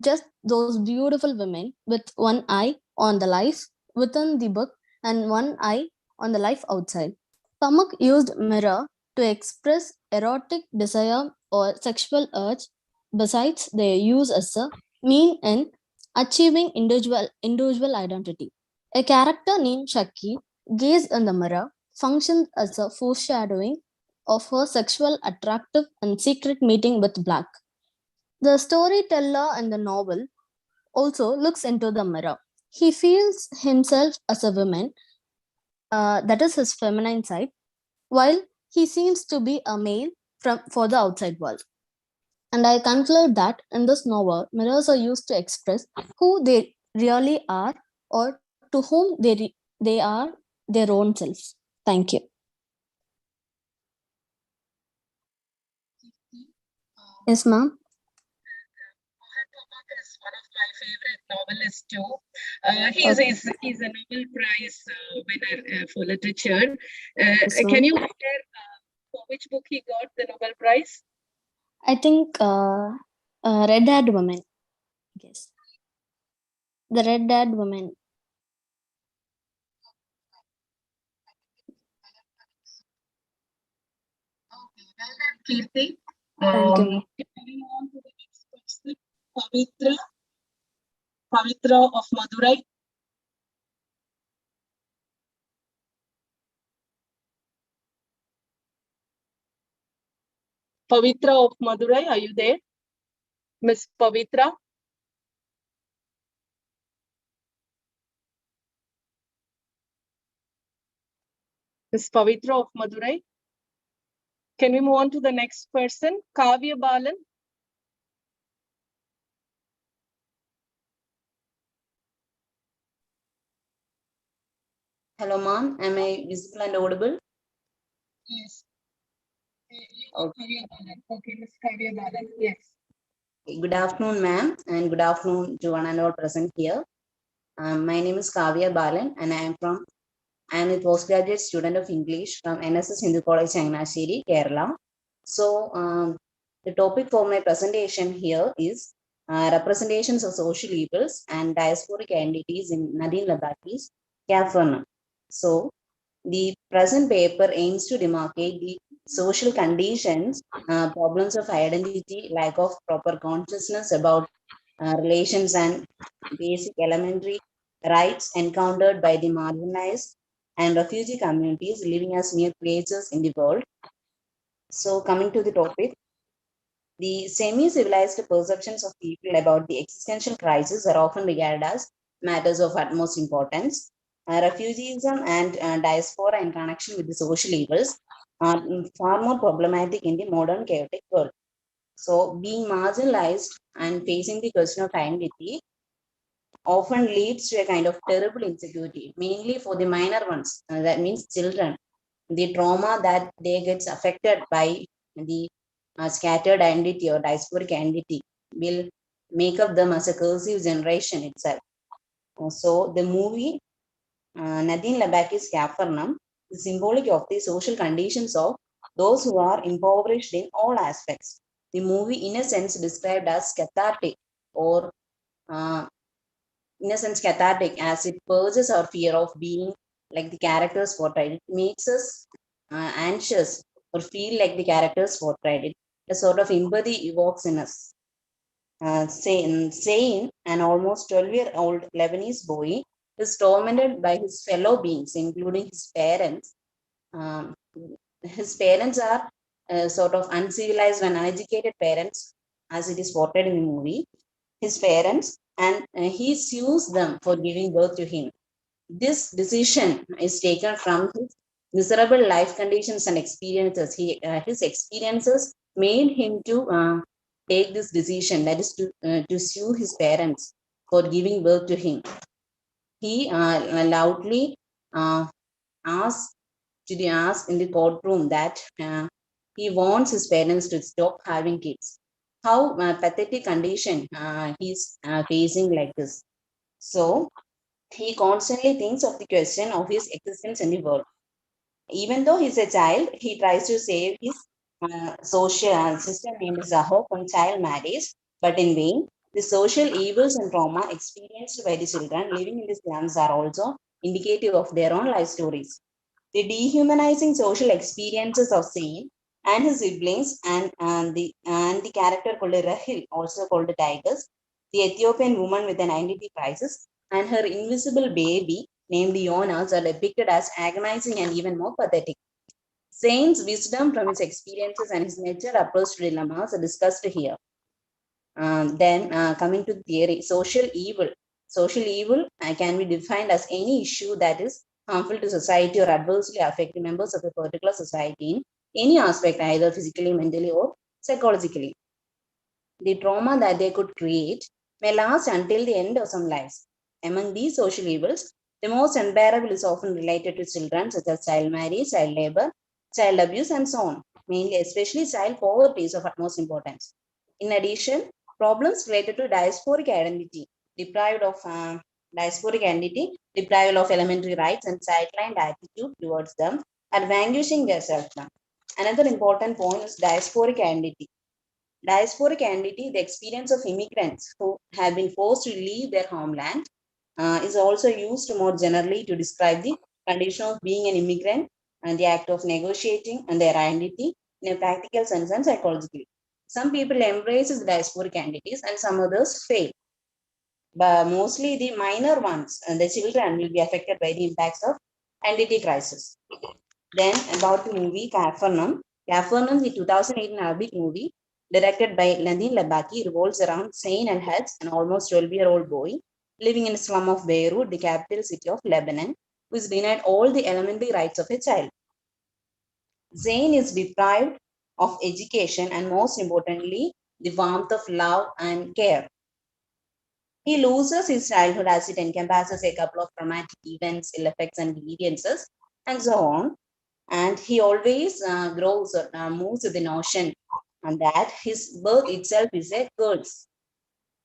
just those beautiful women with one eye on the life within the book and one eye on the life outside. Pamuk used mirror to express erotic desire or sexual urge. Besides, they use as a mean in achieving individual identity. A character named Shaki, gazed in the mirror, functions as a foreshadowing of her sexual attractive and secret meeting with Black. The storyteller in the novel also looks into the mirror. He feels himself as a woman, that is his feminine side, while he seems to be a male for the outside world. And I conclude that in this novel, mirrors are used to express who they really are or to whom they are their own selves. Thank you. Yes, ma'am. Is one of my favorite novelists too. He's a Nobel Prize winner for literature. Can you share for which book he got the Nobel Prize? I think Red-Haired Woman. Yes. The Red-Haired Woman. Okay, well done, Kirti. Thank you, ma'am. Moving on to the next person, Pavitra of Madurai. Pavitra of Madurai, are you there? Miss Pavitra? Miss Pavitra of Madurai? Can we move on to the next person, Kavya Balan? Hello, ma'am. Am I visible and audible? Yes. Okay, Miss Kavya Balan. Yes. Good afternoon, ma'am, and good afternoon to one and all present here. My name is Kavya Balan, and I am a postgraduate student of English from NSS Hindu College, Changanasheri, Kerala. So, The topic for my presentation here is representations of social evils and diasporic entities in Nadine Labaki's Caverna. So, the present paper aims to demarcate the social conditions, problems of identity, lack of proper consciousness about relations and basic elementary rights encountered by the marginalized and refugee communities living as mere creatures in the world. So, coming to the topic, the semi-civilized perceptions of people about the existential crisis are often regarded as matters of utmost importance. Refugeeism and diaspora in connection with the social evils are far more problematic in the modern chaotic world. So, being marginalized and facing the question of identity often leads to a kind of terrible insecurity, mainly for the minor ones, that means children. The trauma that they gets affected by the scattered identity or diasporic identity will make up them as a cursive generation itself. So the movie Nadine Labaki's Capernaum is symbolic of the social conditions of those who are impoverished in all aspects. The movie, in a sense, described as cathartic or in a sense cathartic, as it purges our fear of being like the characters portrayed. It makes us anxious or feel like the characters portrayed. It a sort of empathy evokes in us. Saying an almost 12-year-old Lebanese boy is tormented by his fellow beings, including his parents. His parents are sort of uncivilized and uneducated parents, as it is portrayed in the movie. His parents, and he sues them for giving birth to him. This decision is taken from his miserable life conditions and experiences. His experiences made him to take this decision, that is to sue his parents for giving birth to him. He loudly asked in the courtroom that he wants his parents to stop having kids. How pathetic condition he's facing like this. So he constantly thinks of the question of his existence in the world. Even though he's a child, he tries to save his social sister named Zaho from child marriage, but in vain. The social evils and trauma experienced by the children living in the slums are also indicative of their own life stories. The dehumanizing social experiences of Sain and his siblings and the character called Rahil, also called Titus, the Ethiopian woman with an identity crisis, and her invisible baby named Jonas are depicted as agonizing and even more pathetic. Saint's wisdom from his experiences and his nature approach to dilemmas are discussed here. Then coming to theory, social evil. Social evil can be defined as any issue that is harmful to society or adversely affecting members of a particular society in any aspect, either physically, mentally, or psychologically. The trauma that they could create may last until the end of some lives. Among these social evils, the most unbearable is often related to children, such as child marriage, child labor, child abuse, and so on. Mainly, especially child poverty is of utmost importance. In addition, problems related to diasporic identity, deprived of deprived of elementary rights, and sidelined attitude towards them are vanquishing their self-love. Another important point is diasporic identity. Diasporic identity, the experience of immigrants who have been forced to leave their homeland, is also used more generally to describe the condition of being an immigrant and the act of negotiating and their identity in a practical sense and psychologically. Some people embrace the diasporic identities and some others fail. But mostly the minor ones and the children will be affected by the impacts of identity crisis. Then about the movie Capernaum. Capernaum, the 2018 Arabic movie, directed by Nadine Labaki, revolves around Zain al-Hajj, an almost 12-year-old boy living in the slum of Beirut, the capital city of Lebanon, who is denied all the elementary rights of a child. Zain is deprived of education and, most importantly, the warmth of love and care. He loses his childhood as it encompasses a couple of traumatic events, ill effects, and grievances, and so on. And he always grows or moves with the notion and that his birth itself is a curse.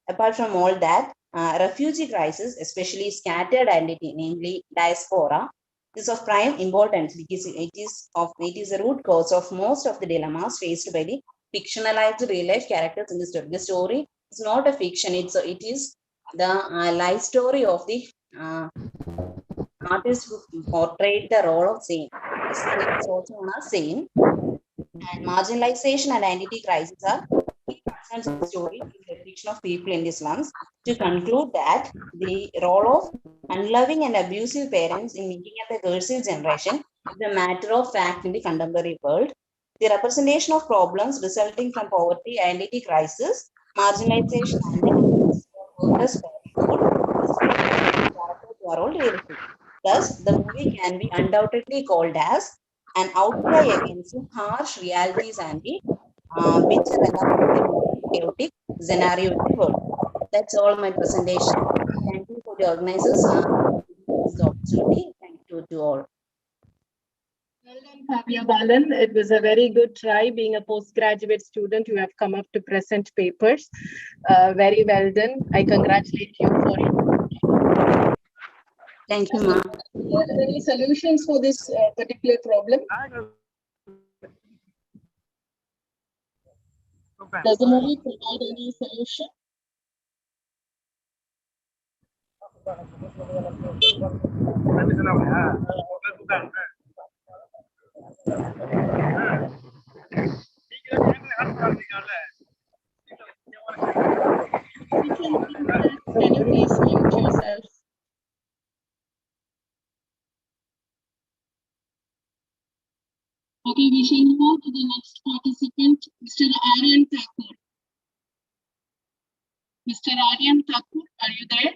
Apart from all that, refugee crisis, especially scattered identity, namely diaspora, is of prime importance because it is a root cause of most of the dilemmas faced by the fictionalized real-life characters in the story. The story is not a fiction. It is the life story of the artist who portrayed the role of Saint. This name is also known as Saint. And marginalization and identity crisis are key concerns of the story in the depiction of people in the slums. To conclude that the role of unloving and abusive parents in making up a coercive generation is a matter of fact in the contemporary world. The representation of problems resulting from poverty, identity crisis, marginalization, and workers' parenthood are all realistic. Thus, the movie can be undoubtedly called as an outcry against the harsh realities and the bitter chaotic scenario in the world. That's all my presentation. Thank you for the organizers this opportunity. Thank you to all. Kaviarasu, it was a very good try. Being a postgraduate student, you have come up to present papers. Very well done. I congratulate you for it. Thank you, ma'am. Any solutions for this particular problem? Does the movie provide any solution? Can you please mute yourself? Okay, we shall move to the next participant, Mr. Aryan Thakur. Mr. Aryan Thakur, are you there?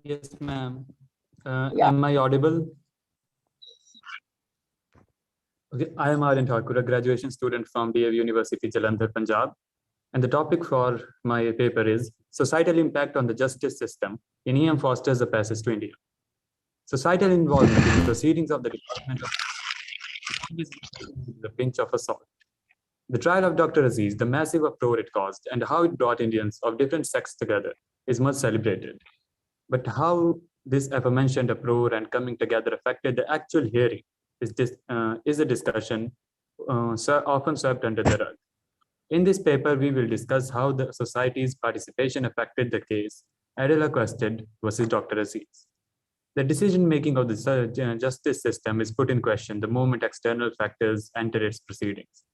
Yes, ma'am. Am I audible? Okay, I am Aryan Thakur, a graduation student from DAV University, Jalandhar, Punjab. And the topic for my paper is Societal Impact on the Justice System in E.M. Foster's A Passage to India. Societal involvement in the proceedings of the Department of the pinch of a salt. The trial of Dr. Aziz, the massive uproar it caused, and how it brought Indians of different sects together is much celebrated. But how this aforementioned uproar and coming together affected the actual hearing is a discussion often swept under the rug. In this paper, we will discuss how the society's participation affected the case Adela Quested versus Dr. Aziz. The decision-making of the justice system is put in question the moment external factors enter its proceedings.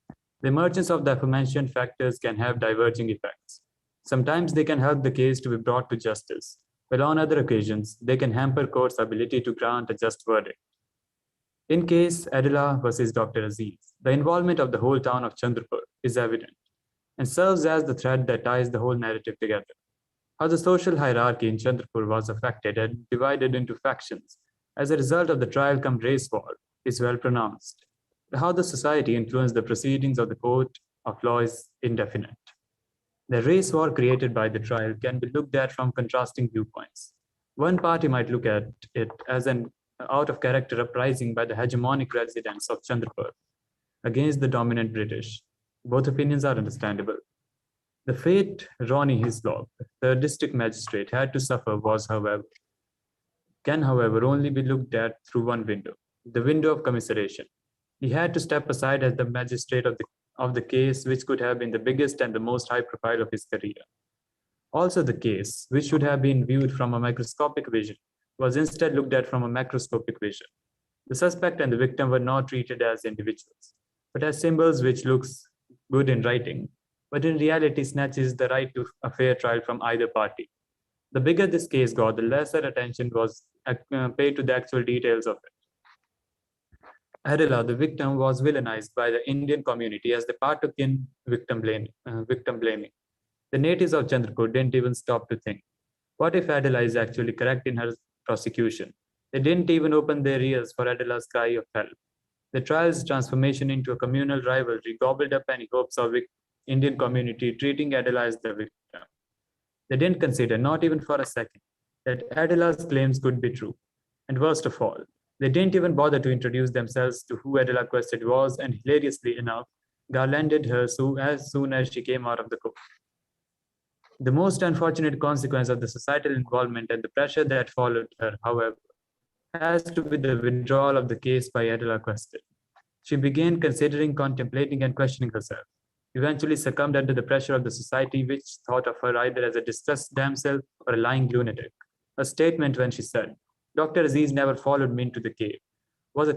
The emergence of the aforementioned factors can have diverging effects. Sometimes they can help the case to be brought to justice, while on other occasions, they can hamper court's ability to grant a just verdict. In case Adela versus Dr. Aziz, the involvement of the whole town of Chandrapur is evident and serves as the thread that ties the whole narrative together. How the social hierarchy in Chandrapur was affected and divided into factions as a result of the trial come race war is well pronounced. How the society influenced the proceedings of the court of law is indefinite. The race war created by the trial can be looked at from contrasting viewpoints. One party might look at it as an out-of-character uprising by the hegemonic residents of Chandrapur against the dominant British. Both opinions are understandable. The fate Ronnie Hislop, the district magistrate, had to suffer can however only be looked at through one window, the window of commiseration. He had to step aside as the magistrate of the case, which could have been the biggest and the most high profile of his career. Also, the case, which should have been viewed from a microscopic vision, was instead looked at from a macroscopic vision. The suspect and the victim were not treated as individuals, but as symbols which looks good in writing, but in reality snatches the right to a fair trial from either party. The bigger this case got, the lesser attention was paid to the actual details of it. Adela, the victim, was villainized by the Indian community as they partook in victim blaming. The natives of Chandrapur didn't even stop to think, what if Adela is actually correct in her prosecution? They didn't even open their ears for Adela's cry of help. The trial's transformation into a communal rivalry gobbled up any hopes of the Indian community treating Adela as the victim. They didn't consider, not even for a second, that Adela's claims could be true. And worst of all, they didn't even bother to introduce themselves to who Adela Quested was, and hilariously enough, garlanded her as soon as she came out of the court. The most unfortunate consequence of the societal involvement and the pressure that followed her, however, has to be the withdrawal of the case by Adela Quested. She began considering, contemplating, and questioning herself. Eventually succumbed under the pressure of the society, which thought of her either as a distressed damsel or a lying lunatic. A statement when she said, "Dr. Aziz never followed me into the cave," was a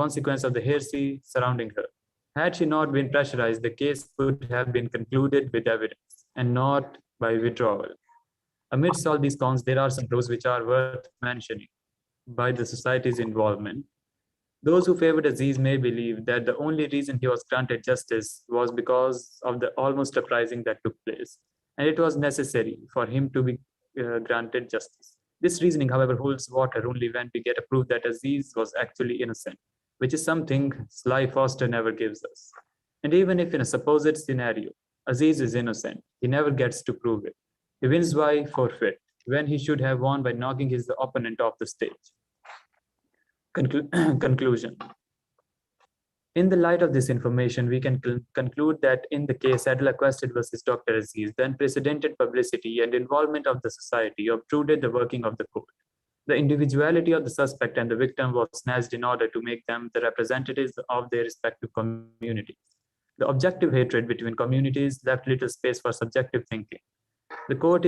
consequence of the heresy surrounding her. Had she not been pressurized, the case could have been concluded with evidence and not by withdrawal. Amidst all these cons, there are some pros which are worth mentioning by the society's involvement. Those who favored Aziz may believe that the only reason he was granted justice was because of the almost uprising that took place, and it was necessary for him to be granted justice. This reasoning, however, holds water only when we get a proof that Aziz was actually innocent, which is something Sly Foster never gives us. And even if in a supposed scenario, Aziz is innocent, he never gets to prove it. He wins by forfeit, when he should have won by knocking his opponent off the stage. Conclusion. In the light of this information, we can conclude that in the case Adela Quested versus Dr. Aziz, the unprecedented publicity and involvement of the society obtruded the working of the court. The individuality of the suspect and the victim was snatched in order to make them the representatives of their respective communities. The objective hatred between communities left little space for subjective thinking. The court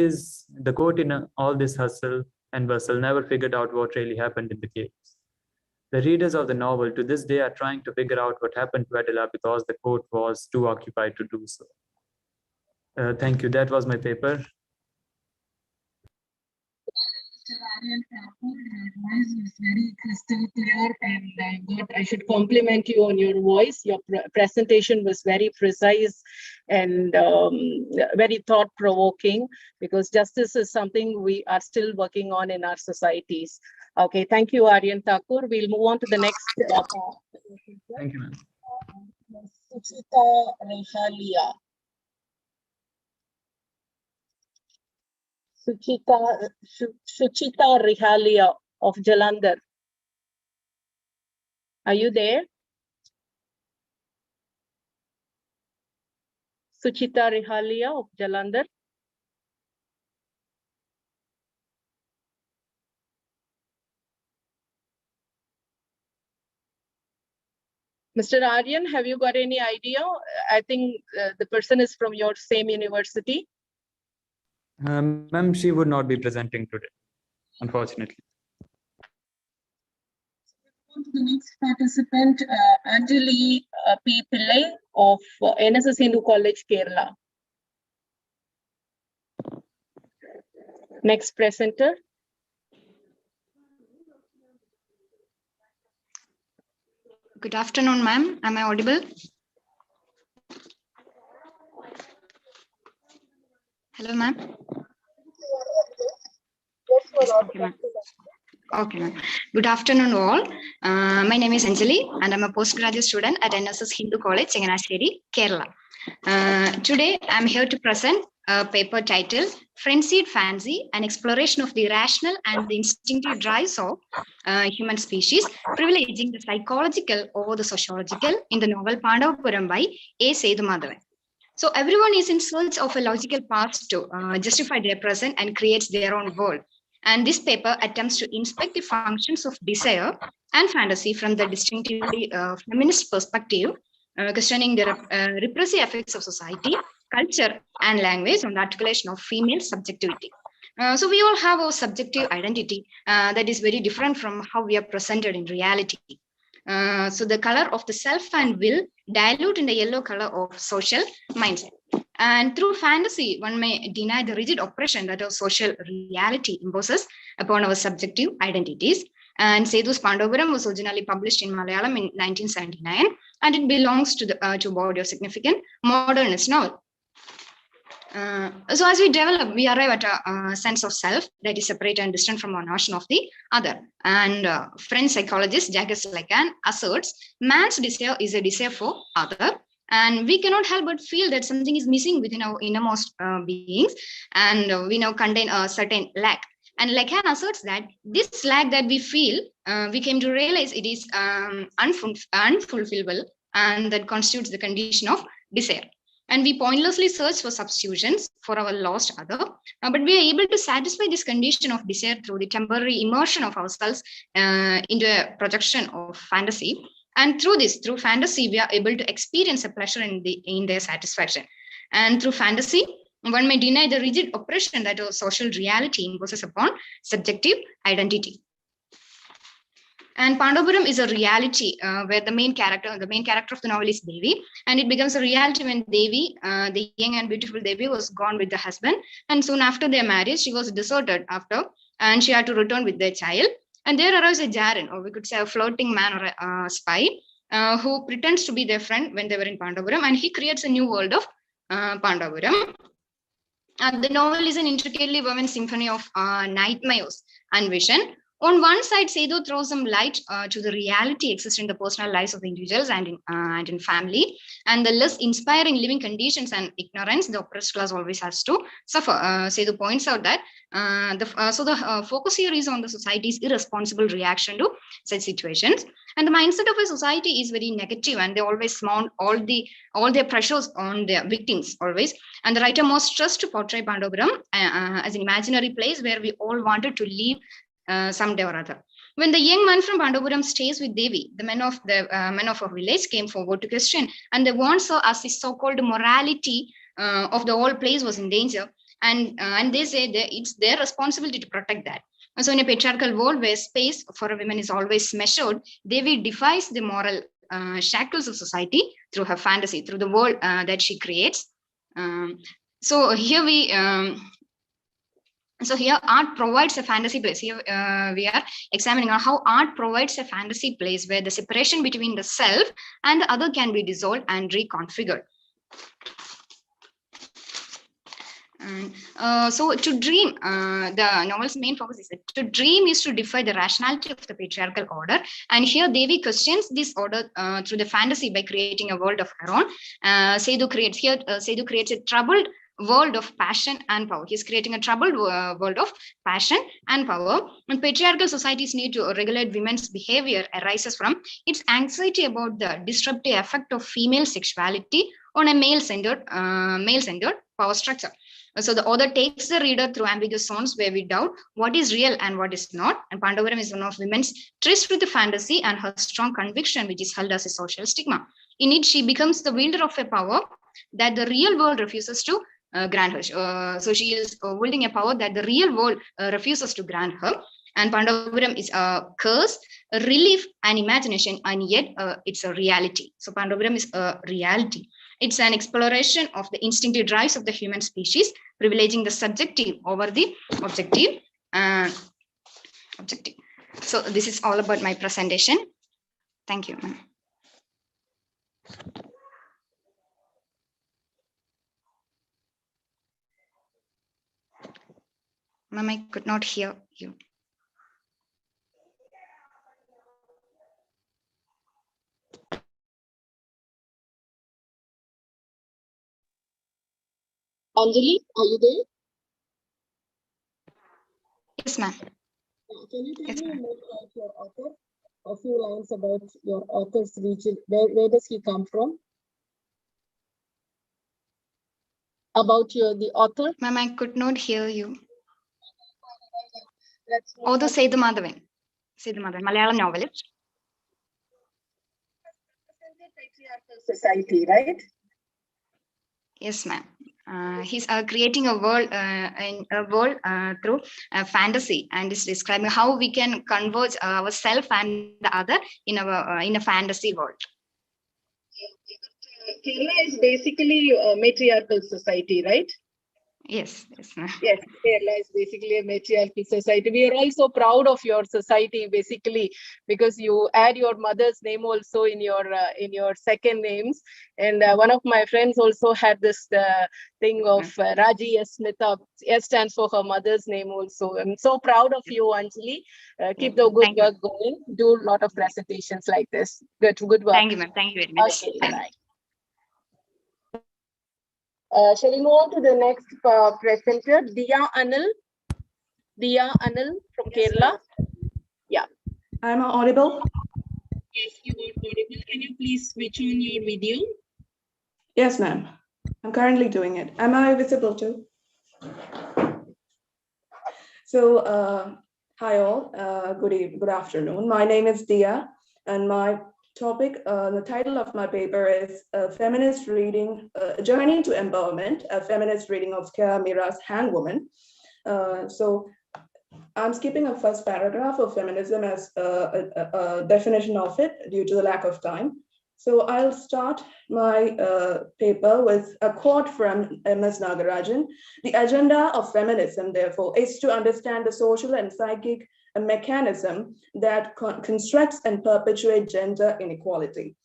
in all this hustle and bustle never figured out what really happened in the case. The readers of the novel to this day are trying to figure out what happened to Adela because the court was too occupied to do so. Thank you. That was my paper. Your voice was very crystal clear, and I should compliment you on your voice. Your presentation was very precise and very thought-provoking, because justice is something we are still working on in our societies. Okay, thank you, Aryan Thakur. We'll move on to the next. Thank you, ma'am. Suchita Rehalia. Suchita Rehalia of Jalandhar. Are you there? Suchita Rehalia of Jalandhar. Mr. Aryan, have you got any idea? I think the person is from your same university. Ma'am, she would not be presenting today, unfortunately. The next participant, Anjali P. Pillai of NSS Hindu College, Kerala. Next presenter. Good afternoon, ma'am. Am I audible? Hello, ma'am. Okay, ma'am. Okay, ma'am. Good afternoon, all. My name is Anjali, and I'm a postgraduate student at NSS Hindu College, Changanasheri, Kerala. Today, I'm here to present a paper titled Frenzied Fancy, an exploration of the rational and the instinctive drives of human species, privileging the psychological over the sociological in the novel Pandavapuram by A. Sethumadhavan. So everyone is in search of a logical path to justify their present and creates their own world. And this paper attempts to inspect the functions of desire and fantasy from the distinctively feminist perspective, questioning the repressive effects of society, culture, and language on the articulation of female subjectivity. So we all have a subjective identity that is very different from how we are presented in reality. So the color of the self and will dilute in the yellow color of social mindset. And through fantasy, one may deny the rigid oppression that our social reality imposes upon our subjective identities. And Sethu's Pandavapuram was originally published in Malayalam in 1979, and it belongs to the body of significant modernist novel. So as we develop, we arrive at a sense of self that is separate and distant from our notion of the other. And French psychologist Jacques Lacan asserts man's desire is a desire for other. And we cannot help but feel that something is missing within our innermost beings, and we now contain a certain lack. And Lacan asserts that this lack that we feel, we came to realize it is unfulfillable, and that constitutes the condition of desire. And we pointlessly search for substitutions for our lost other, but we are able to satisfy this condition of desire through the temporary immersion of ourselves into a projection of fantasy. And through fantasy, we are able to experience a pleasure in their satisfaction. And through fantasy, one may deny the rigid oppression that a social reality imposes upon subjective identity. And Pandapuram is a reality where the main character of the novel is Devi, and it becomes a reality when Devi, the young and beautiful Devi, was gone with the husband, and soon after their marriage, she was deserted and she had to return with their child. And there arrives a Jaran, or we could say a floating man or a spy, who pretends to be their friend when they were in Pandapuram, and he creates a new world of Pandapuram. The novel is an intricately woven symphony of nightmares and vision. On one side, Sethu throws some light to the reality existing in the personal lives of the individuals and in family, and the less inspiring living conditions and ignorance the oppressed class always has to suffer. Sethu points out that the focus here is on the society's irresponsible reaction to such situations, and the mindset of a society is very negative, and they always mount all their pressures on their victims always. And the writer most stressed to portray Pandapuram as an imaginary place where we all wanted to live someday or other. When the young man from Pandapuram stays with Devi, the men of a village came forward to question, and they warned her as the so-called morality of the whole place was in danger, and they say that it's their responsibility to protect that. So in a patriarchal world where space for a woman is always measured, Devi defies the moral shackles of society through her fantasy, through the world that she creates. So here art provides a fantasy place. Here we are examining how art provides a fantasy place where the separation between the self and the other can be dissolved and reconfigured. So to dream, the novel's main focus is that to dream is to defy the rationality of the patriarchal order. And here Devi questions this order through the fantasy by creating a world of her own. Sethu creates a troubled world of passion and power. He's creating a troubled world of passion and power. And patriarchal society's need to regulate women's behavior arises from its anxiety about the disruptive effect of female sexuality on a male-centered power structure. So the author takes the reader through ambiguous zones where we doubt what is real and what is not. And Pandapuram is one of women's tryst with the fantasy and her strong conviction, which is held as a social stigma. In it, she becomes the wielder of a power that the real world refuses to grant her. So she is wielding a power that the real world refuses to grant her. And Pandapuram is a curse, a relief, and imagination, and yet it's a reality. So Pandapuram is a reality. It's an exploration of the instinctive drives of the human species, privileging the subjective over the objective. So this is all about my presentation. Thank you. Ma'am, I could not hear you. Anjali, are you there? Yes, ma'am. Can you tell me more about your author? A few lines about your author's region. Where does he come from? About the author? Ma'am, I could not hear you. Author Sethu Madhavan, Malayalam novelist. Society, right? Yes, ma'am. He's creating a world through fantasy, and is describing how we can converge ourselves and the other in a fantasy world. Kerala is basically a matriarchal society, right? Yes, ma'am. Yes, Kerala is basically a matriarchal society. We are also proud of your society, basically, because you add your mother's name also in your second names. And one of my friends also had this thing of Raji S. Smita. S stands for her mother's name also. I'm so proud of you, Anjali. Keep the good work going. Do a lot of presentations like this. Good work. Thank you, ma'am. Thank you very much. Okay, bye. Shall we move on to the next presenter, Diya Anil? Diya Anil from Kerala. Yeah. I'm audible? Yes, you are audible. Can you please switch on your video? Yes, ma'am. I'm currently doing it. Am I visible too? So, hi all. Good afternoon. My name is Diya, and my The title of my paper is Feminist Reading, Journey to Empowerment, a feminist reading of Kaviara's Hangwoman. So I'm skipping a first paragraph of feminism as a definition of it due to the lack of time. So I'll start my paper with a quote from M.S. Nagarajan. The agenda of feminism, therefore, is to understand the social and psychic mechanism that constructs and perpetuates gender inequality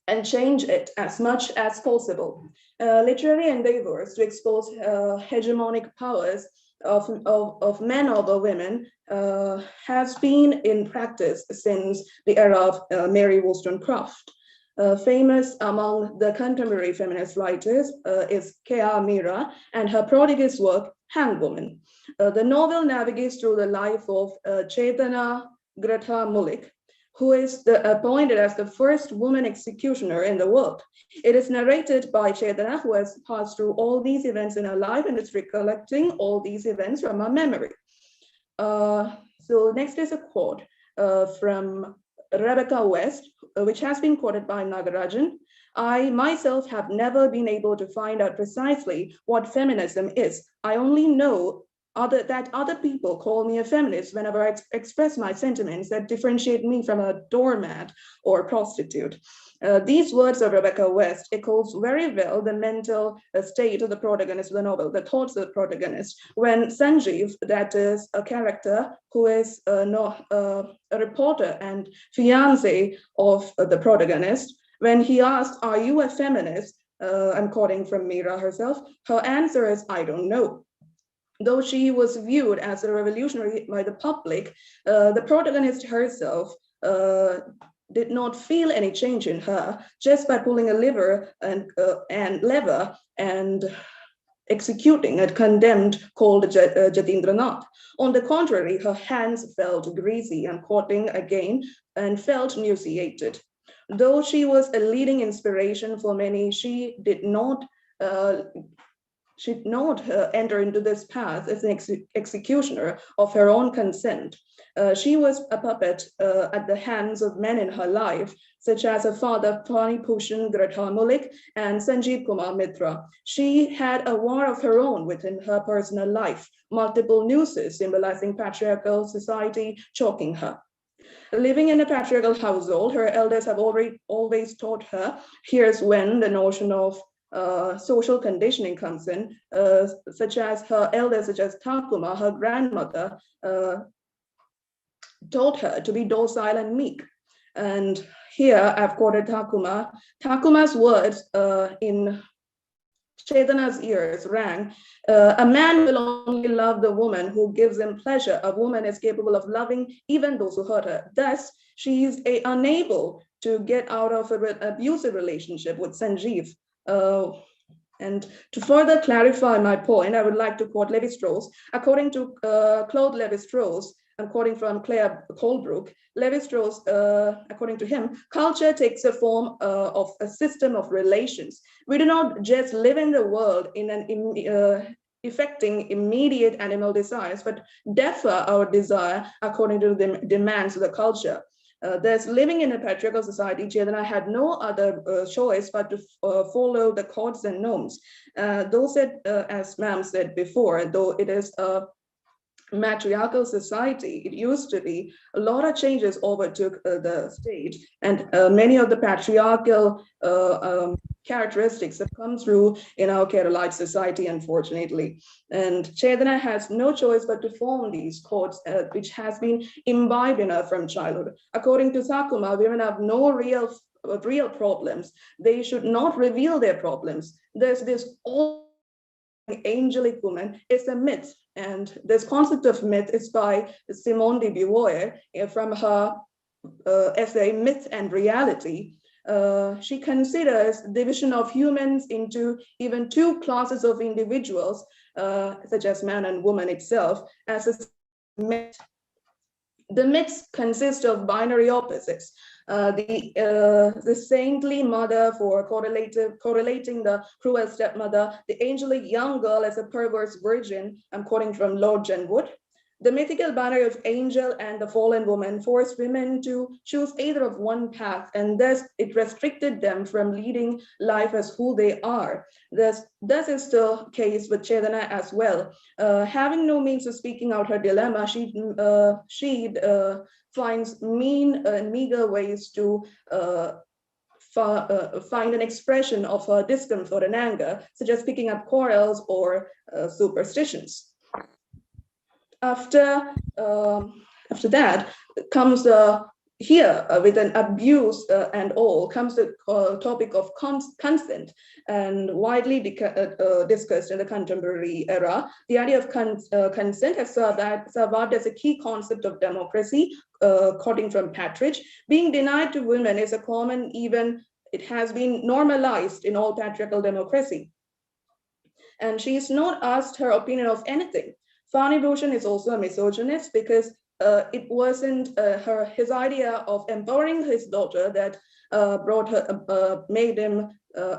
and change it as much as possible. Literary endeavors to expose hegemonic powers of men over women has been in practice since the era of Mary Wollstonecraft. Famous among the contemporary feminist writers is Kaviara and her prodigious work, Hangwoman. The novel navigates through the life of Chetana Gratha Mullik, who is appointed as the first woman executioner in the world. It is narrated by Chetana, who has passed through all these events in her life and is recollecting all these events from her memory. So next is a quote from Rebecca West, which has been quoted by Nagarajan. I myself have never been able to find out precisely what feminism is. I only know that other people call me a feminist whenever I express my sentiments that differentiate me from a doormat or a prostitute. These words of Rebecca West echoes very well the mental state of the protagonist of the novel, the thoughts of the protagonist. When Sanjeev, that is a character who is a reporter and fiance of the protagonist, when he asked, "Are you a feminist?" I'm quoting from Meera herself, her answer is, "I don't know." Though she was viewed as a revolutionary by the public, the protagonist herself did not feel any change in her just by pulling a lever and executing a condemned called Jatindranath. On the contrary, her hands felt greasy and caught again and felt nauseated. Though she was a leading inspiration for many, she did not enter into this path as an executioner of her own consent. She was a puppet at the hands of men in her life, such as her father Pani Bhushan Gratha Mullik and Sanjeev Kumar Mitra. She had a war of her own within her personal life, multiple nooses symbolizing patriarchal society choking her. Living in a patriarchal household, her elders have always taught her, here's when the notion of social conditioning comes in, such as her elders, such as Thakuma, her grandmother, taught her to be docile and meek. And here I've quoted Thakuma. Thakuma's words in Chetana's ears rang, a man will only love the woman who gives him pleasure. A woman is capable of loving even those who hurt her. Thus, she is unable to get out of an abusive relationship with Sanjeev. And to further clarify my point, I would like to quote Levi-Strauss. According to Claude Levi-Strauss, I'm quoting from Claire Colebrook, Levi-Strauss, according to him, culture takes a form of a system of relations. We do not just live in the world in an effecting immediate animal desires, but defer our desire according to the demands of the culture. There's living in a patriarchal society, Chetana had no other choice but to follow the codes and norms. Though said, as ma'am said before, though it is a matriarchal society, it used to be, a lot of changes overtook the state, and many of the patriarchal characteristics have come through in our Keralite society, unfortunately. And Chetana has no choice but to form these codes, which has been imbibed in her from childhood. According to Thakuma, women have no real problems. They should not reveal their problems. There's this all angelic woman is a myth. And this concept of myth is by Simone de Beauvoir from her essay, Myth and Reality. She considers division of humans into even two classes of individuals, such as man and woman itself, as a myth. The myths consist of binary opposites. The saintly mother for correlating the cruel stepmother, the angelic young girl as a perverse virgin, I'm quoting from Lord Jenwood, The mythical banner of angel and the fallen woman forced women to choose either of one path, and thus it restricted them from leading life as who they are. Thus is the case with Chetana as well. Having no means of speaking out her dilemma, she finds meager ways to find an expression of her discomfort and anger, such as picking up quarrels or superstitions. After that comes with an abuse and all comes the topic of consent, and widely discussed in the contemporary era. The idea of consent has survived as a key concept of democracy, quoting from Patridge. Being denied to women is a common, even it has been normalized in all patriarchal democracy. And she is not asked her opinion of anything. Fani Bhushan is also a misogynist because it wasn't his idea of empowering his daughter that made him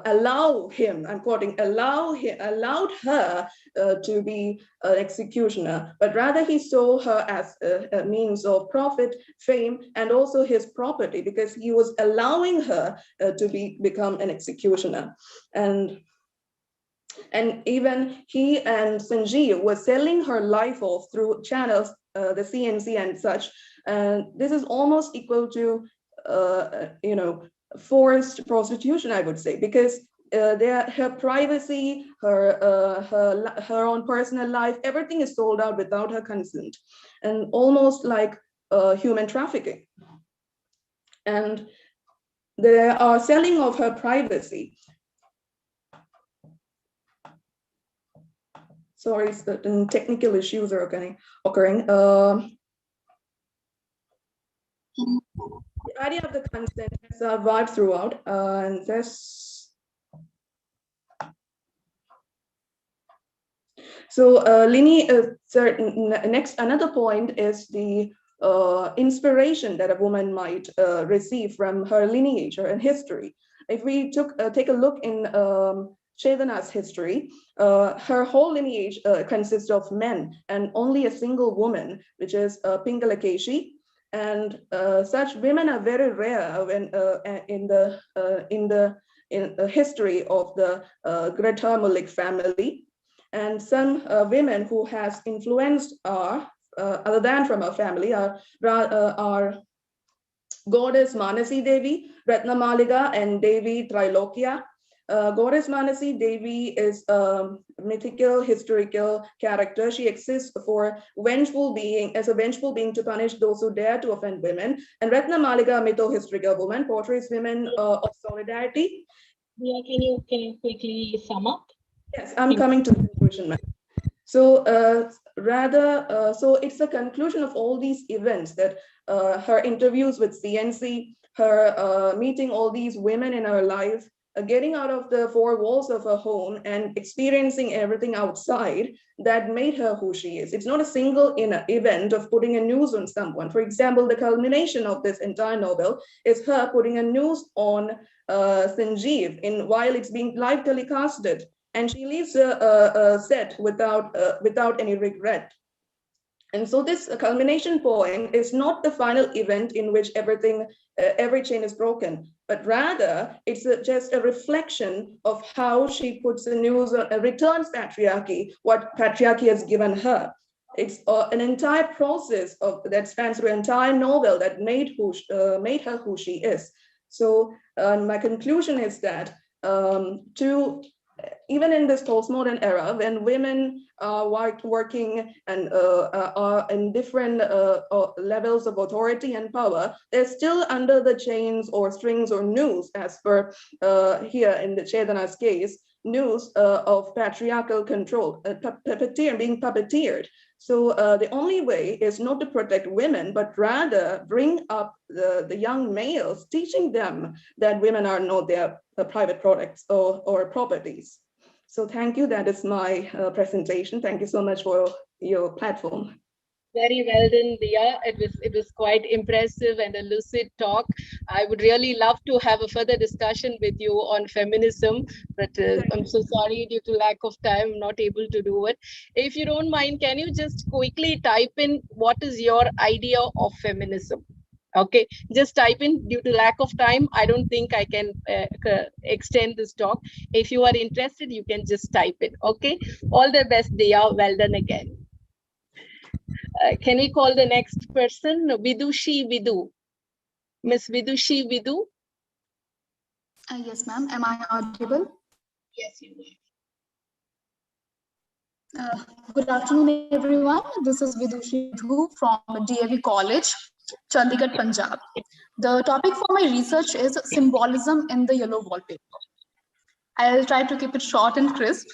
allow him, I'm quoting, allowed her to be an executioner, but rather he saw her as a means of profit, fame, and also his property, because he was allowing her to become an executioner. And even he and Sanjeev were selling her life off through channels, the CNC and such. And this is almost equal to, forced prostitution, I would say, because her privacy, her own personal life, everything is sold out without her consent, and almost like human trafficking. And they are selling of her privacy. Sorry, certain technical issues are occurring. The idea of the consent has survived throughout, and this. So, next, another point is the inspiration that a woman might receive from her lineage or in history. If we take a look in Chetana's history, her whole lineage consists of men and only a single woman, which is Pingalakeshi. And such women are very rare when in the history of the Greta Mullik family. And some women who has influenced other than from her family are goddess Manasi Devi, Ratna Maliga, and Devi Trilokya. Goddess Manasi Devi is a mythical, historical character. She exists for vengeful being, as a vengeful being to punish those who dare to offend women. And Ratna Maliga, mytho-historical woman, portrays women of solidarity. Yeah, can you quickly sum up? Yes, I'm coming to the conclusion, ma'am. So so it's a conclusion of all these events that her interviews with CNC, her meeting all these women in her life, getting out of the four walls of her home and experiencing everything outside that made her who she is. It's not a single event of putting a news on someone. For example, the culmination of this entire novel is her putting a news on Sanjeev while it's being live telecasted, and she leaves a set without any regret. And so this culmination point is not the final event in which every chain is broken, but rather it's just a reflection of how she puts the news on, returns patriarchy, what patriarchy has given her. It's an entire process that spans through an entire novel that made her who she is. So my conclusion is that even in this postmodern era, when women are working and are in different levels of authority and power, they're still under the chains or strings or noose, as per here in the Chetana's case, noose of patriarchal control, being puppeteered. So the only way is not to protect women, but rather bring up the young males, teaching them that women are not their private products or properties. So thank you. That is my presentation. Thank you so much for your platform. Very well done, Dia. It was quite impressive and a lucid talk. I would really love to have a further discussion with you on feminism, but I'm so sorry, due to lack of time, I'm not able to do it. If you don't mind, can you just quickly type in what is your idea of feminism? Okay, just type in. Due to lack of time, I don't think I can extend this talk. If you are interested, you can just type it. Okay, all the best, Dia. Well done again. Can we call the next person? Vidushi Vidu. Miss Vidushi Vidu. Yes, ma'am. Am I audible? Yes, you are. Good afternoon, everyone. This is Vidushi Vidhu from DAV College, Chandigarh, Punjab. The topic for my research is symbolism in the yellow wallpaper. I'll try to keep it short and crisp.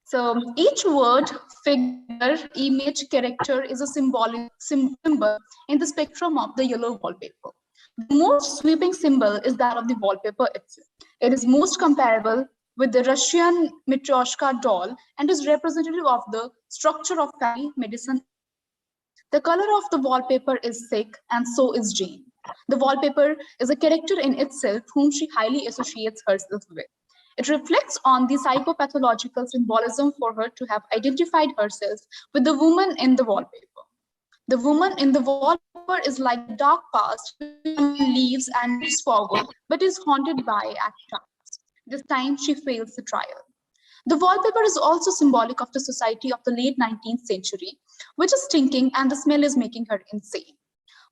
So each word, figure, image, character is a symbol in the spectrum of the yellow wallpaper. The most sweeping symbol is that of the wallpaper itself. It is most comparable with the Russian Matryoshka doll and is representative of the structure of family medicine. The color of the wallpaper is thick, and so is Jane. The wallpaper is a character in itself whom she highly associates herself with. It reflects on the psychopathological symbolism for her to have identified herself with the woman in the wallpaper. The woman in the wallpaper is like the dark past, which leaves and moves forward, but is haunted by at times. This time she fails the trial. The wallpaper is also symbolic of the society of the late 19th century, which is stinking and the smell is making her insane.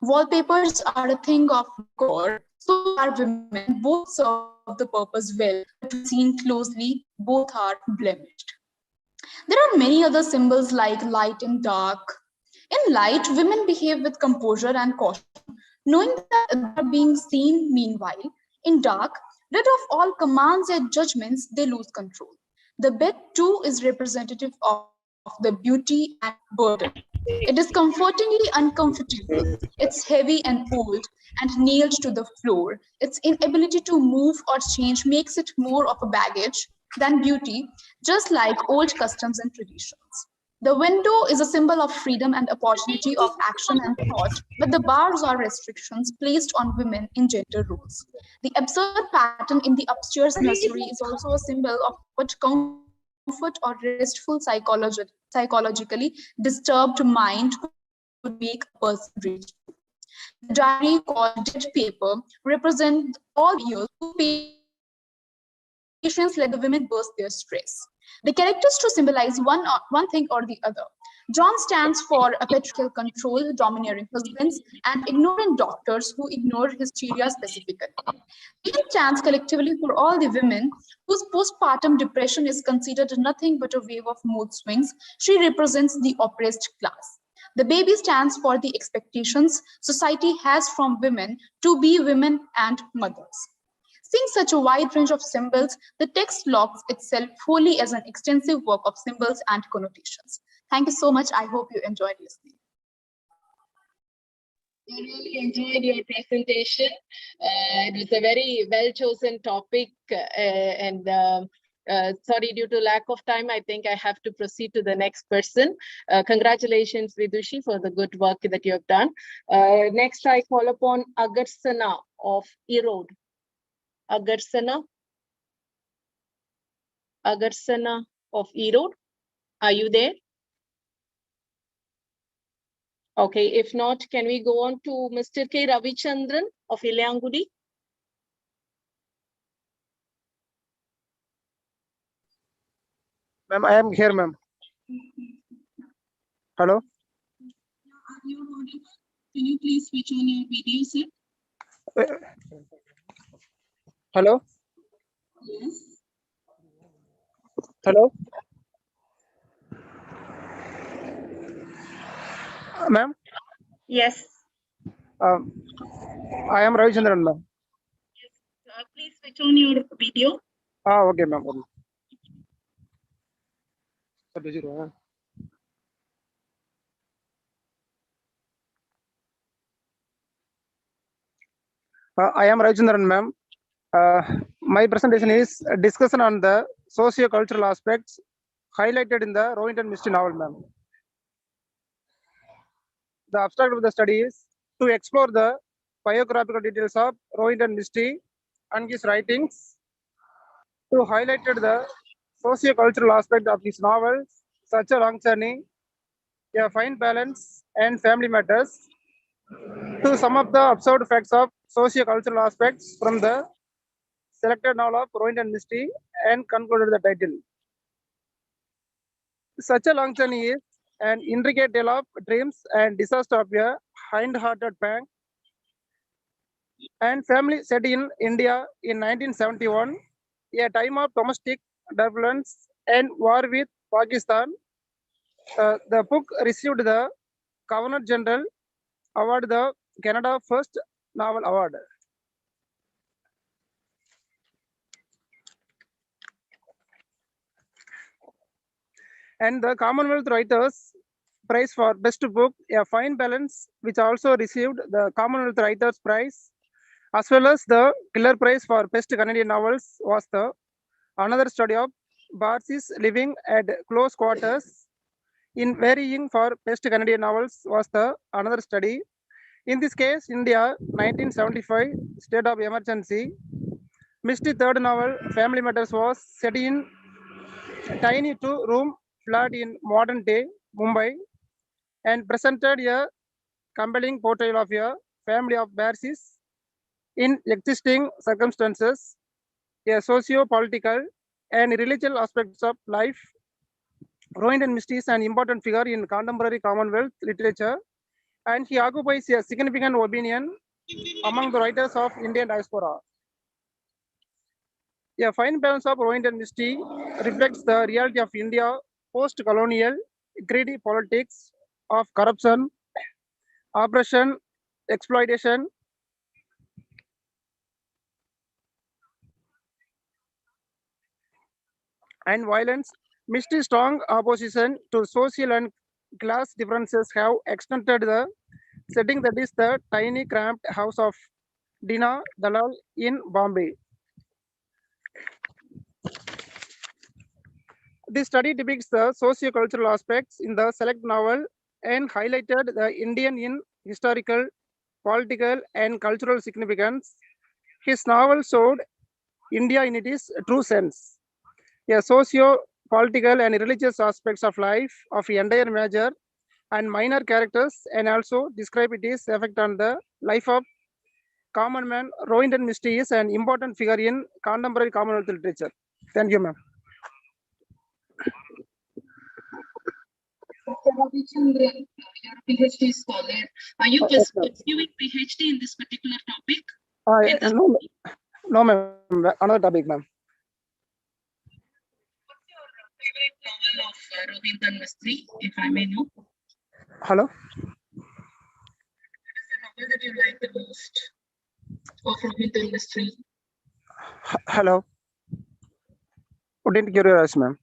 Wallpapers are a thing of decor, so are women. Both serve the purpose well, but when seen closely, both are blemished. There are many other symbols like light and dark. In light, women behave with composure and caution, knowing that they are being seen. Meanwhile, in dark, rid of all commands and judgments, they lose control. The bed too is representative of the beauty and burden. It is comfortingly uncomfortable. It's heavy and old and nailed to the floor. Its inability to move or change makes it more of a baggage than beauty, just like old customs and traditions. The window is a symbol of freedom and opportunity of action and thought, but the bars are restrictions placed on women in gender roles. The absurd pattern in the upstairs nursery is also a symbol of what comfort or restful psychologically disturbed mind would make a person reach. The diary called dead paper represents all years who patients let the women burst their stress. The characters to symbolize one thing or the other. John stands for a patriarchal control, domineering husbands, and ignorant doctors who ignore hysteria specifically. Jane stands collectively for all the women whose postpartum depression is considered nothing but a wave of mood swings. She represents the oppressed class. The baby stands for the expectations society has from women to be women and mothers. Seeing such a wide range of symbols, the text logs itself wholly as an extensive work of symbols and connotations. Thank you so much. I hope you enjoyed listening. I really enjoyed your presentation. It was a very well-chosen topic, and sorry, due to lack of time, I think I have to proceed to the next person. Congratulations, Vidushi, for the good work that you have done. Next, I call upon Agarsana of Erode. Agarsana of Erode, are you there? Okay, if not, can we go on to Mr. K. Ravichandran of Ilayangudi? Ma'am, I am here, ma'am. Hello? Can you please switch on your video, sir? Hello? Yes. Hello? Ma'am? Yes. I am Ravichandran, ma'am. Yes. Please switch on your video. Okay, ma'am. I am Ravichandran, ma'am. My presentation is a discussion on the socio-cultural aspects highlighted in the Rowington Mystery novel, ma'am. the abstract of the study is to explore the biographical details of Rohinton Mistry and his writings, to highlight the socio-cultural aspect of his novels, Such a Long Journey, A Fine Balance, and Family Matters, to sum up the observed facts of socio-cultural aspects from the selected novel of Rohinton Mistry and concluded the title. Such a Long Journey is an intricate tale of dreams and disaster of a kind-hearted bank and family set in India in 1971, a time of domestic turbulence and war with Pakistan. The book received the Governor General Award, the Canada First Novel Award. And the Commonwealth Writers Prize for Best Book, A Fine Balance, which also received the Commonwealth Writers Prize, as well as the Killer Prize for Best Canadian Novels, was the another study of Barcy's living at close quarters in varying for Best Canadian Novels was the another study. In this case, India, 1975, state of emergency. Mistry third novel, Family Matters, was set in tiny two-room flat in modern day Mumbai and presented a compelling portrayal of a family of Barcy's in existing circumstances, a socio-political and religious aspects of life. Rohinton Mistry is an important figure in contemporary Commonwealth literature, and he occupies a significant opinion among the writers of Indian diaspora. A fine balance of Rohinton Mistry reflects the reality of India post-colonial greedy politics of corruption, oppression, exploitation, and violence. Mistry's strong opposition to social and class differences have extended the setting that is the tiny cramped house of Dina Dalal in Bombay. This study depicts the socio-cultural aspects in the select novel and highlighted the Indian in historical, political, and cultural significance. His novel showed India in its true sense, a socio-political and religious aspects of life of entire major and minor characters, and also describe its effect on the life of common man. Rohinton Mistry is an important figure in contemporary Commonwealth literature. Thank you, ma'am. Ravichandran, you're a PhD scholar. Are you pursuing PhD in this particular topic? No, ma'am. Another topic, ma'am. What's your favorite novel of Rohinton Mistry, if I may know? Hello? What is the novel that you like the most of Rohinton Mistry? Hello? Didn't hear your voice, ma'am.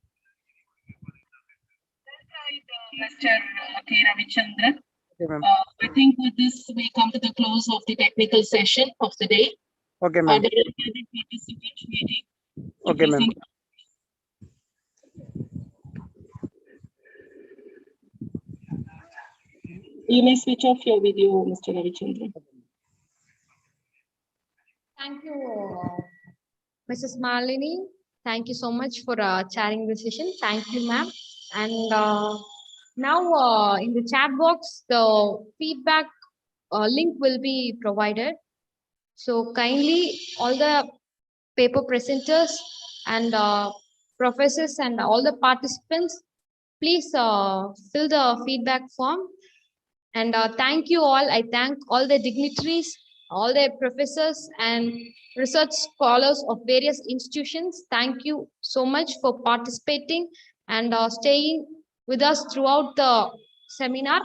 Mr. K. Ravichandran. Okay, I think with this, we come to the close of the technical session of the day. Okay, ma'am. Okay, ma'am. You may switch off your video, Mr. Ravichandran. Thank you, Mrs. Malini. Thank you so much for chairing the session. Thank you, ma'am. And now in the chat box, the feedback link will be provided. So kindly all the paper presenters and professors and all the participants, please fill the feedback form. And thank you all. I thank all the dignitaries, all the professors and research scholars of various institutions. Thank you so much for participating and staying with us throughout the seminar.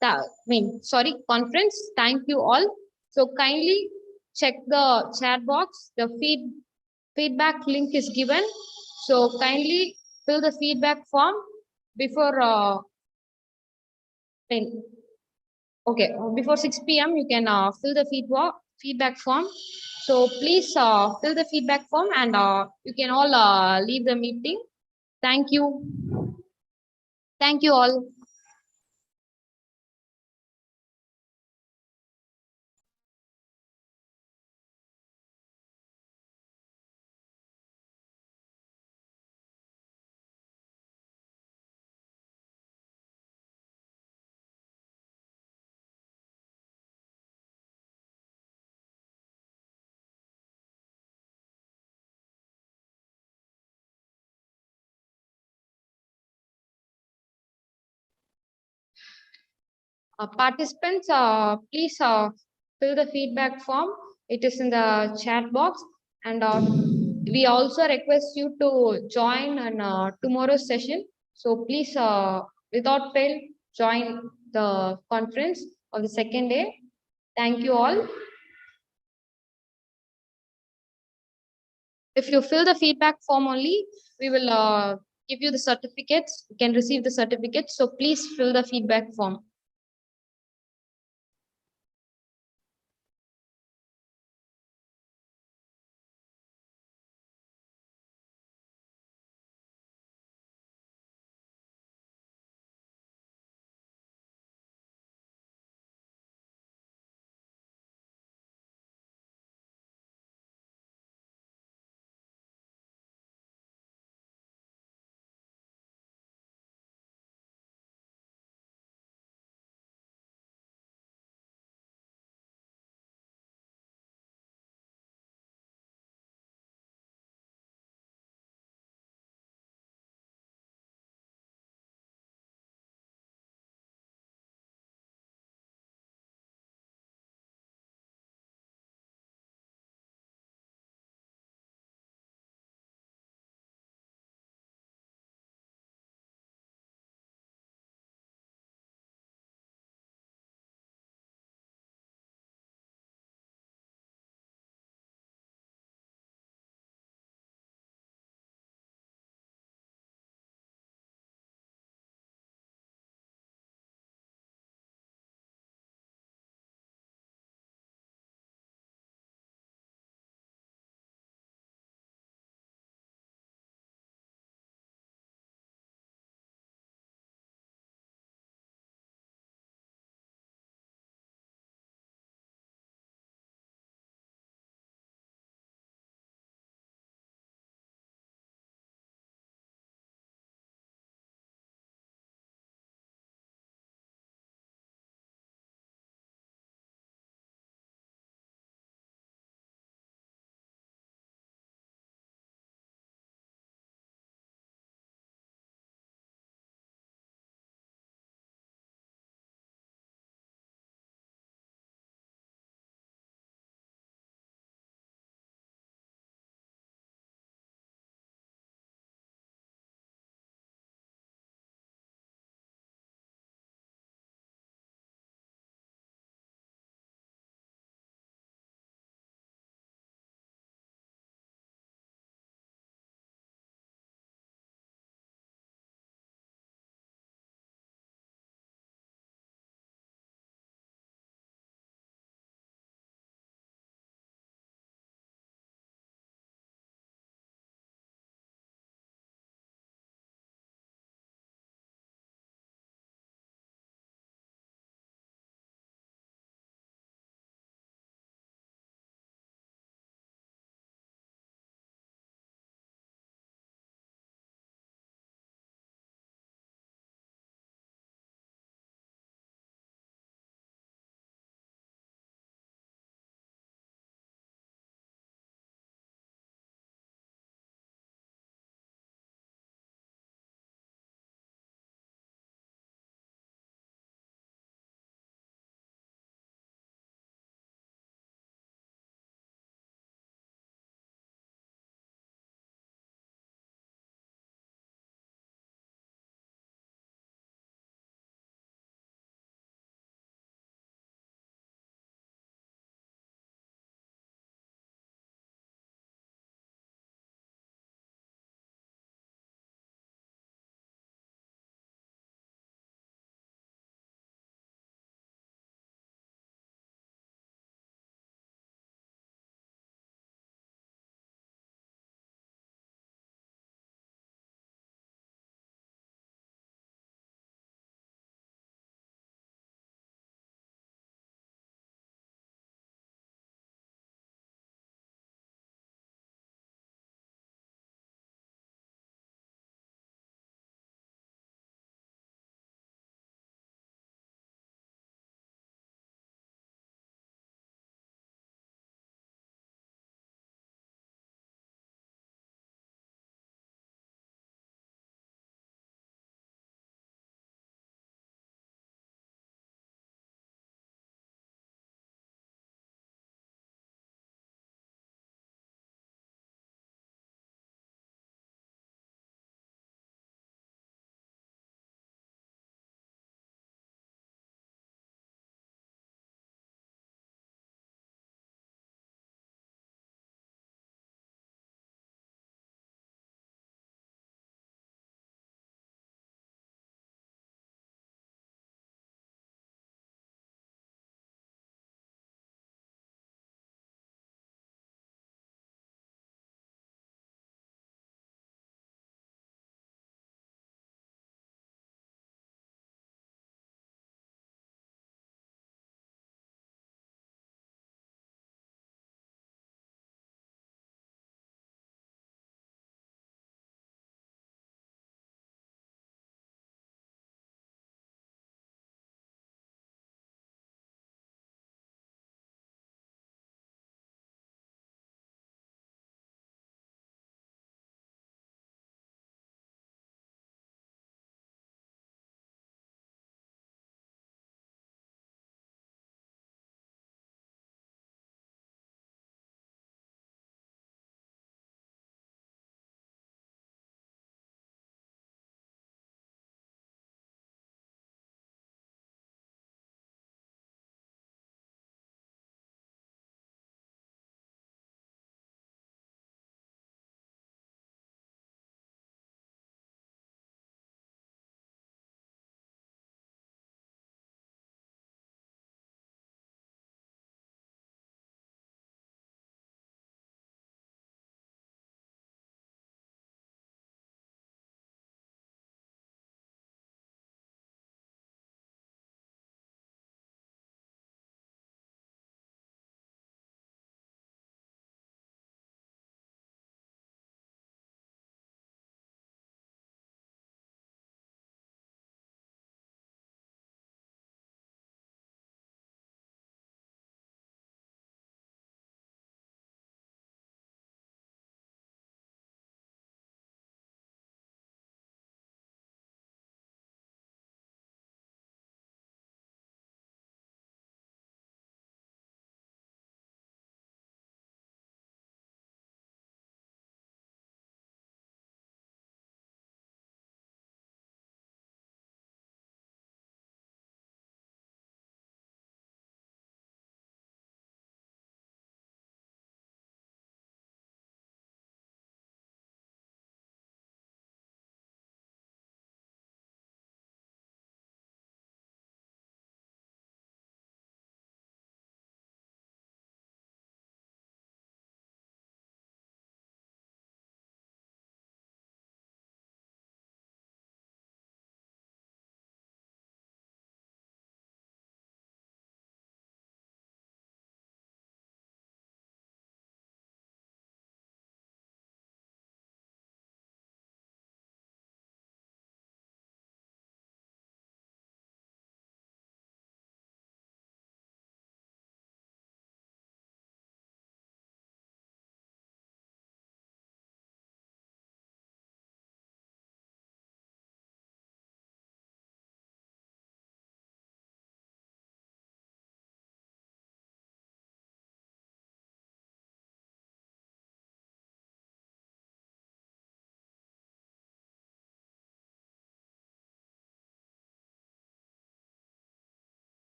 Conference. Thank you all. So kindly check the chat box. The feedback link is given. So kindly fill the feedback form before before 6 p.m. you can fill the feedback form. So please fill the feedback form and you can all leave the meeting. Thank you. Thank you all. Participants, please fill the feedback form. It is in the chat box. And we also request you to join on tomorrow's session. So please, without fail, join the conference of the second day. Thank you all. If you fill the feedback form only, we will give you the certificates. You can receive the certificates. So please fill the feedback form.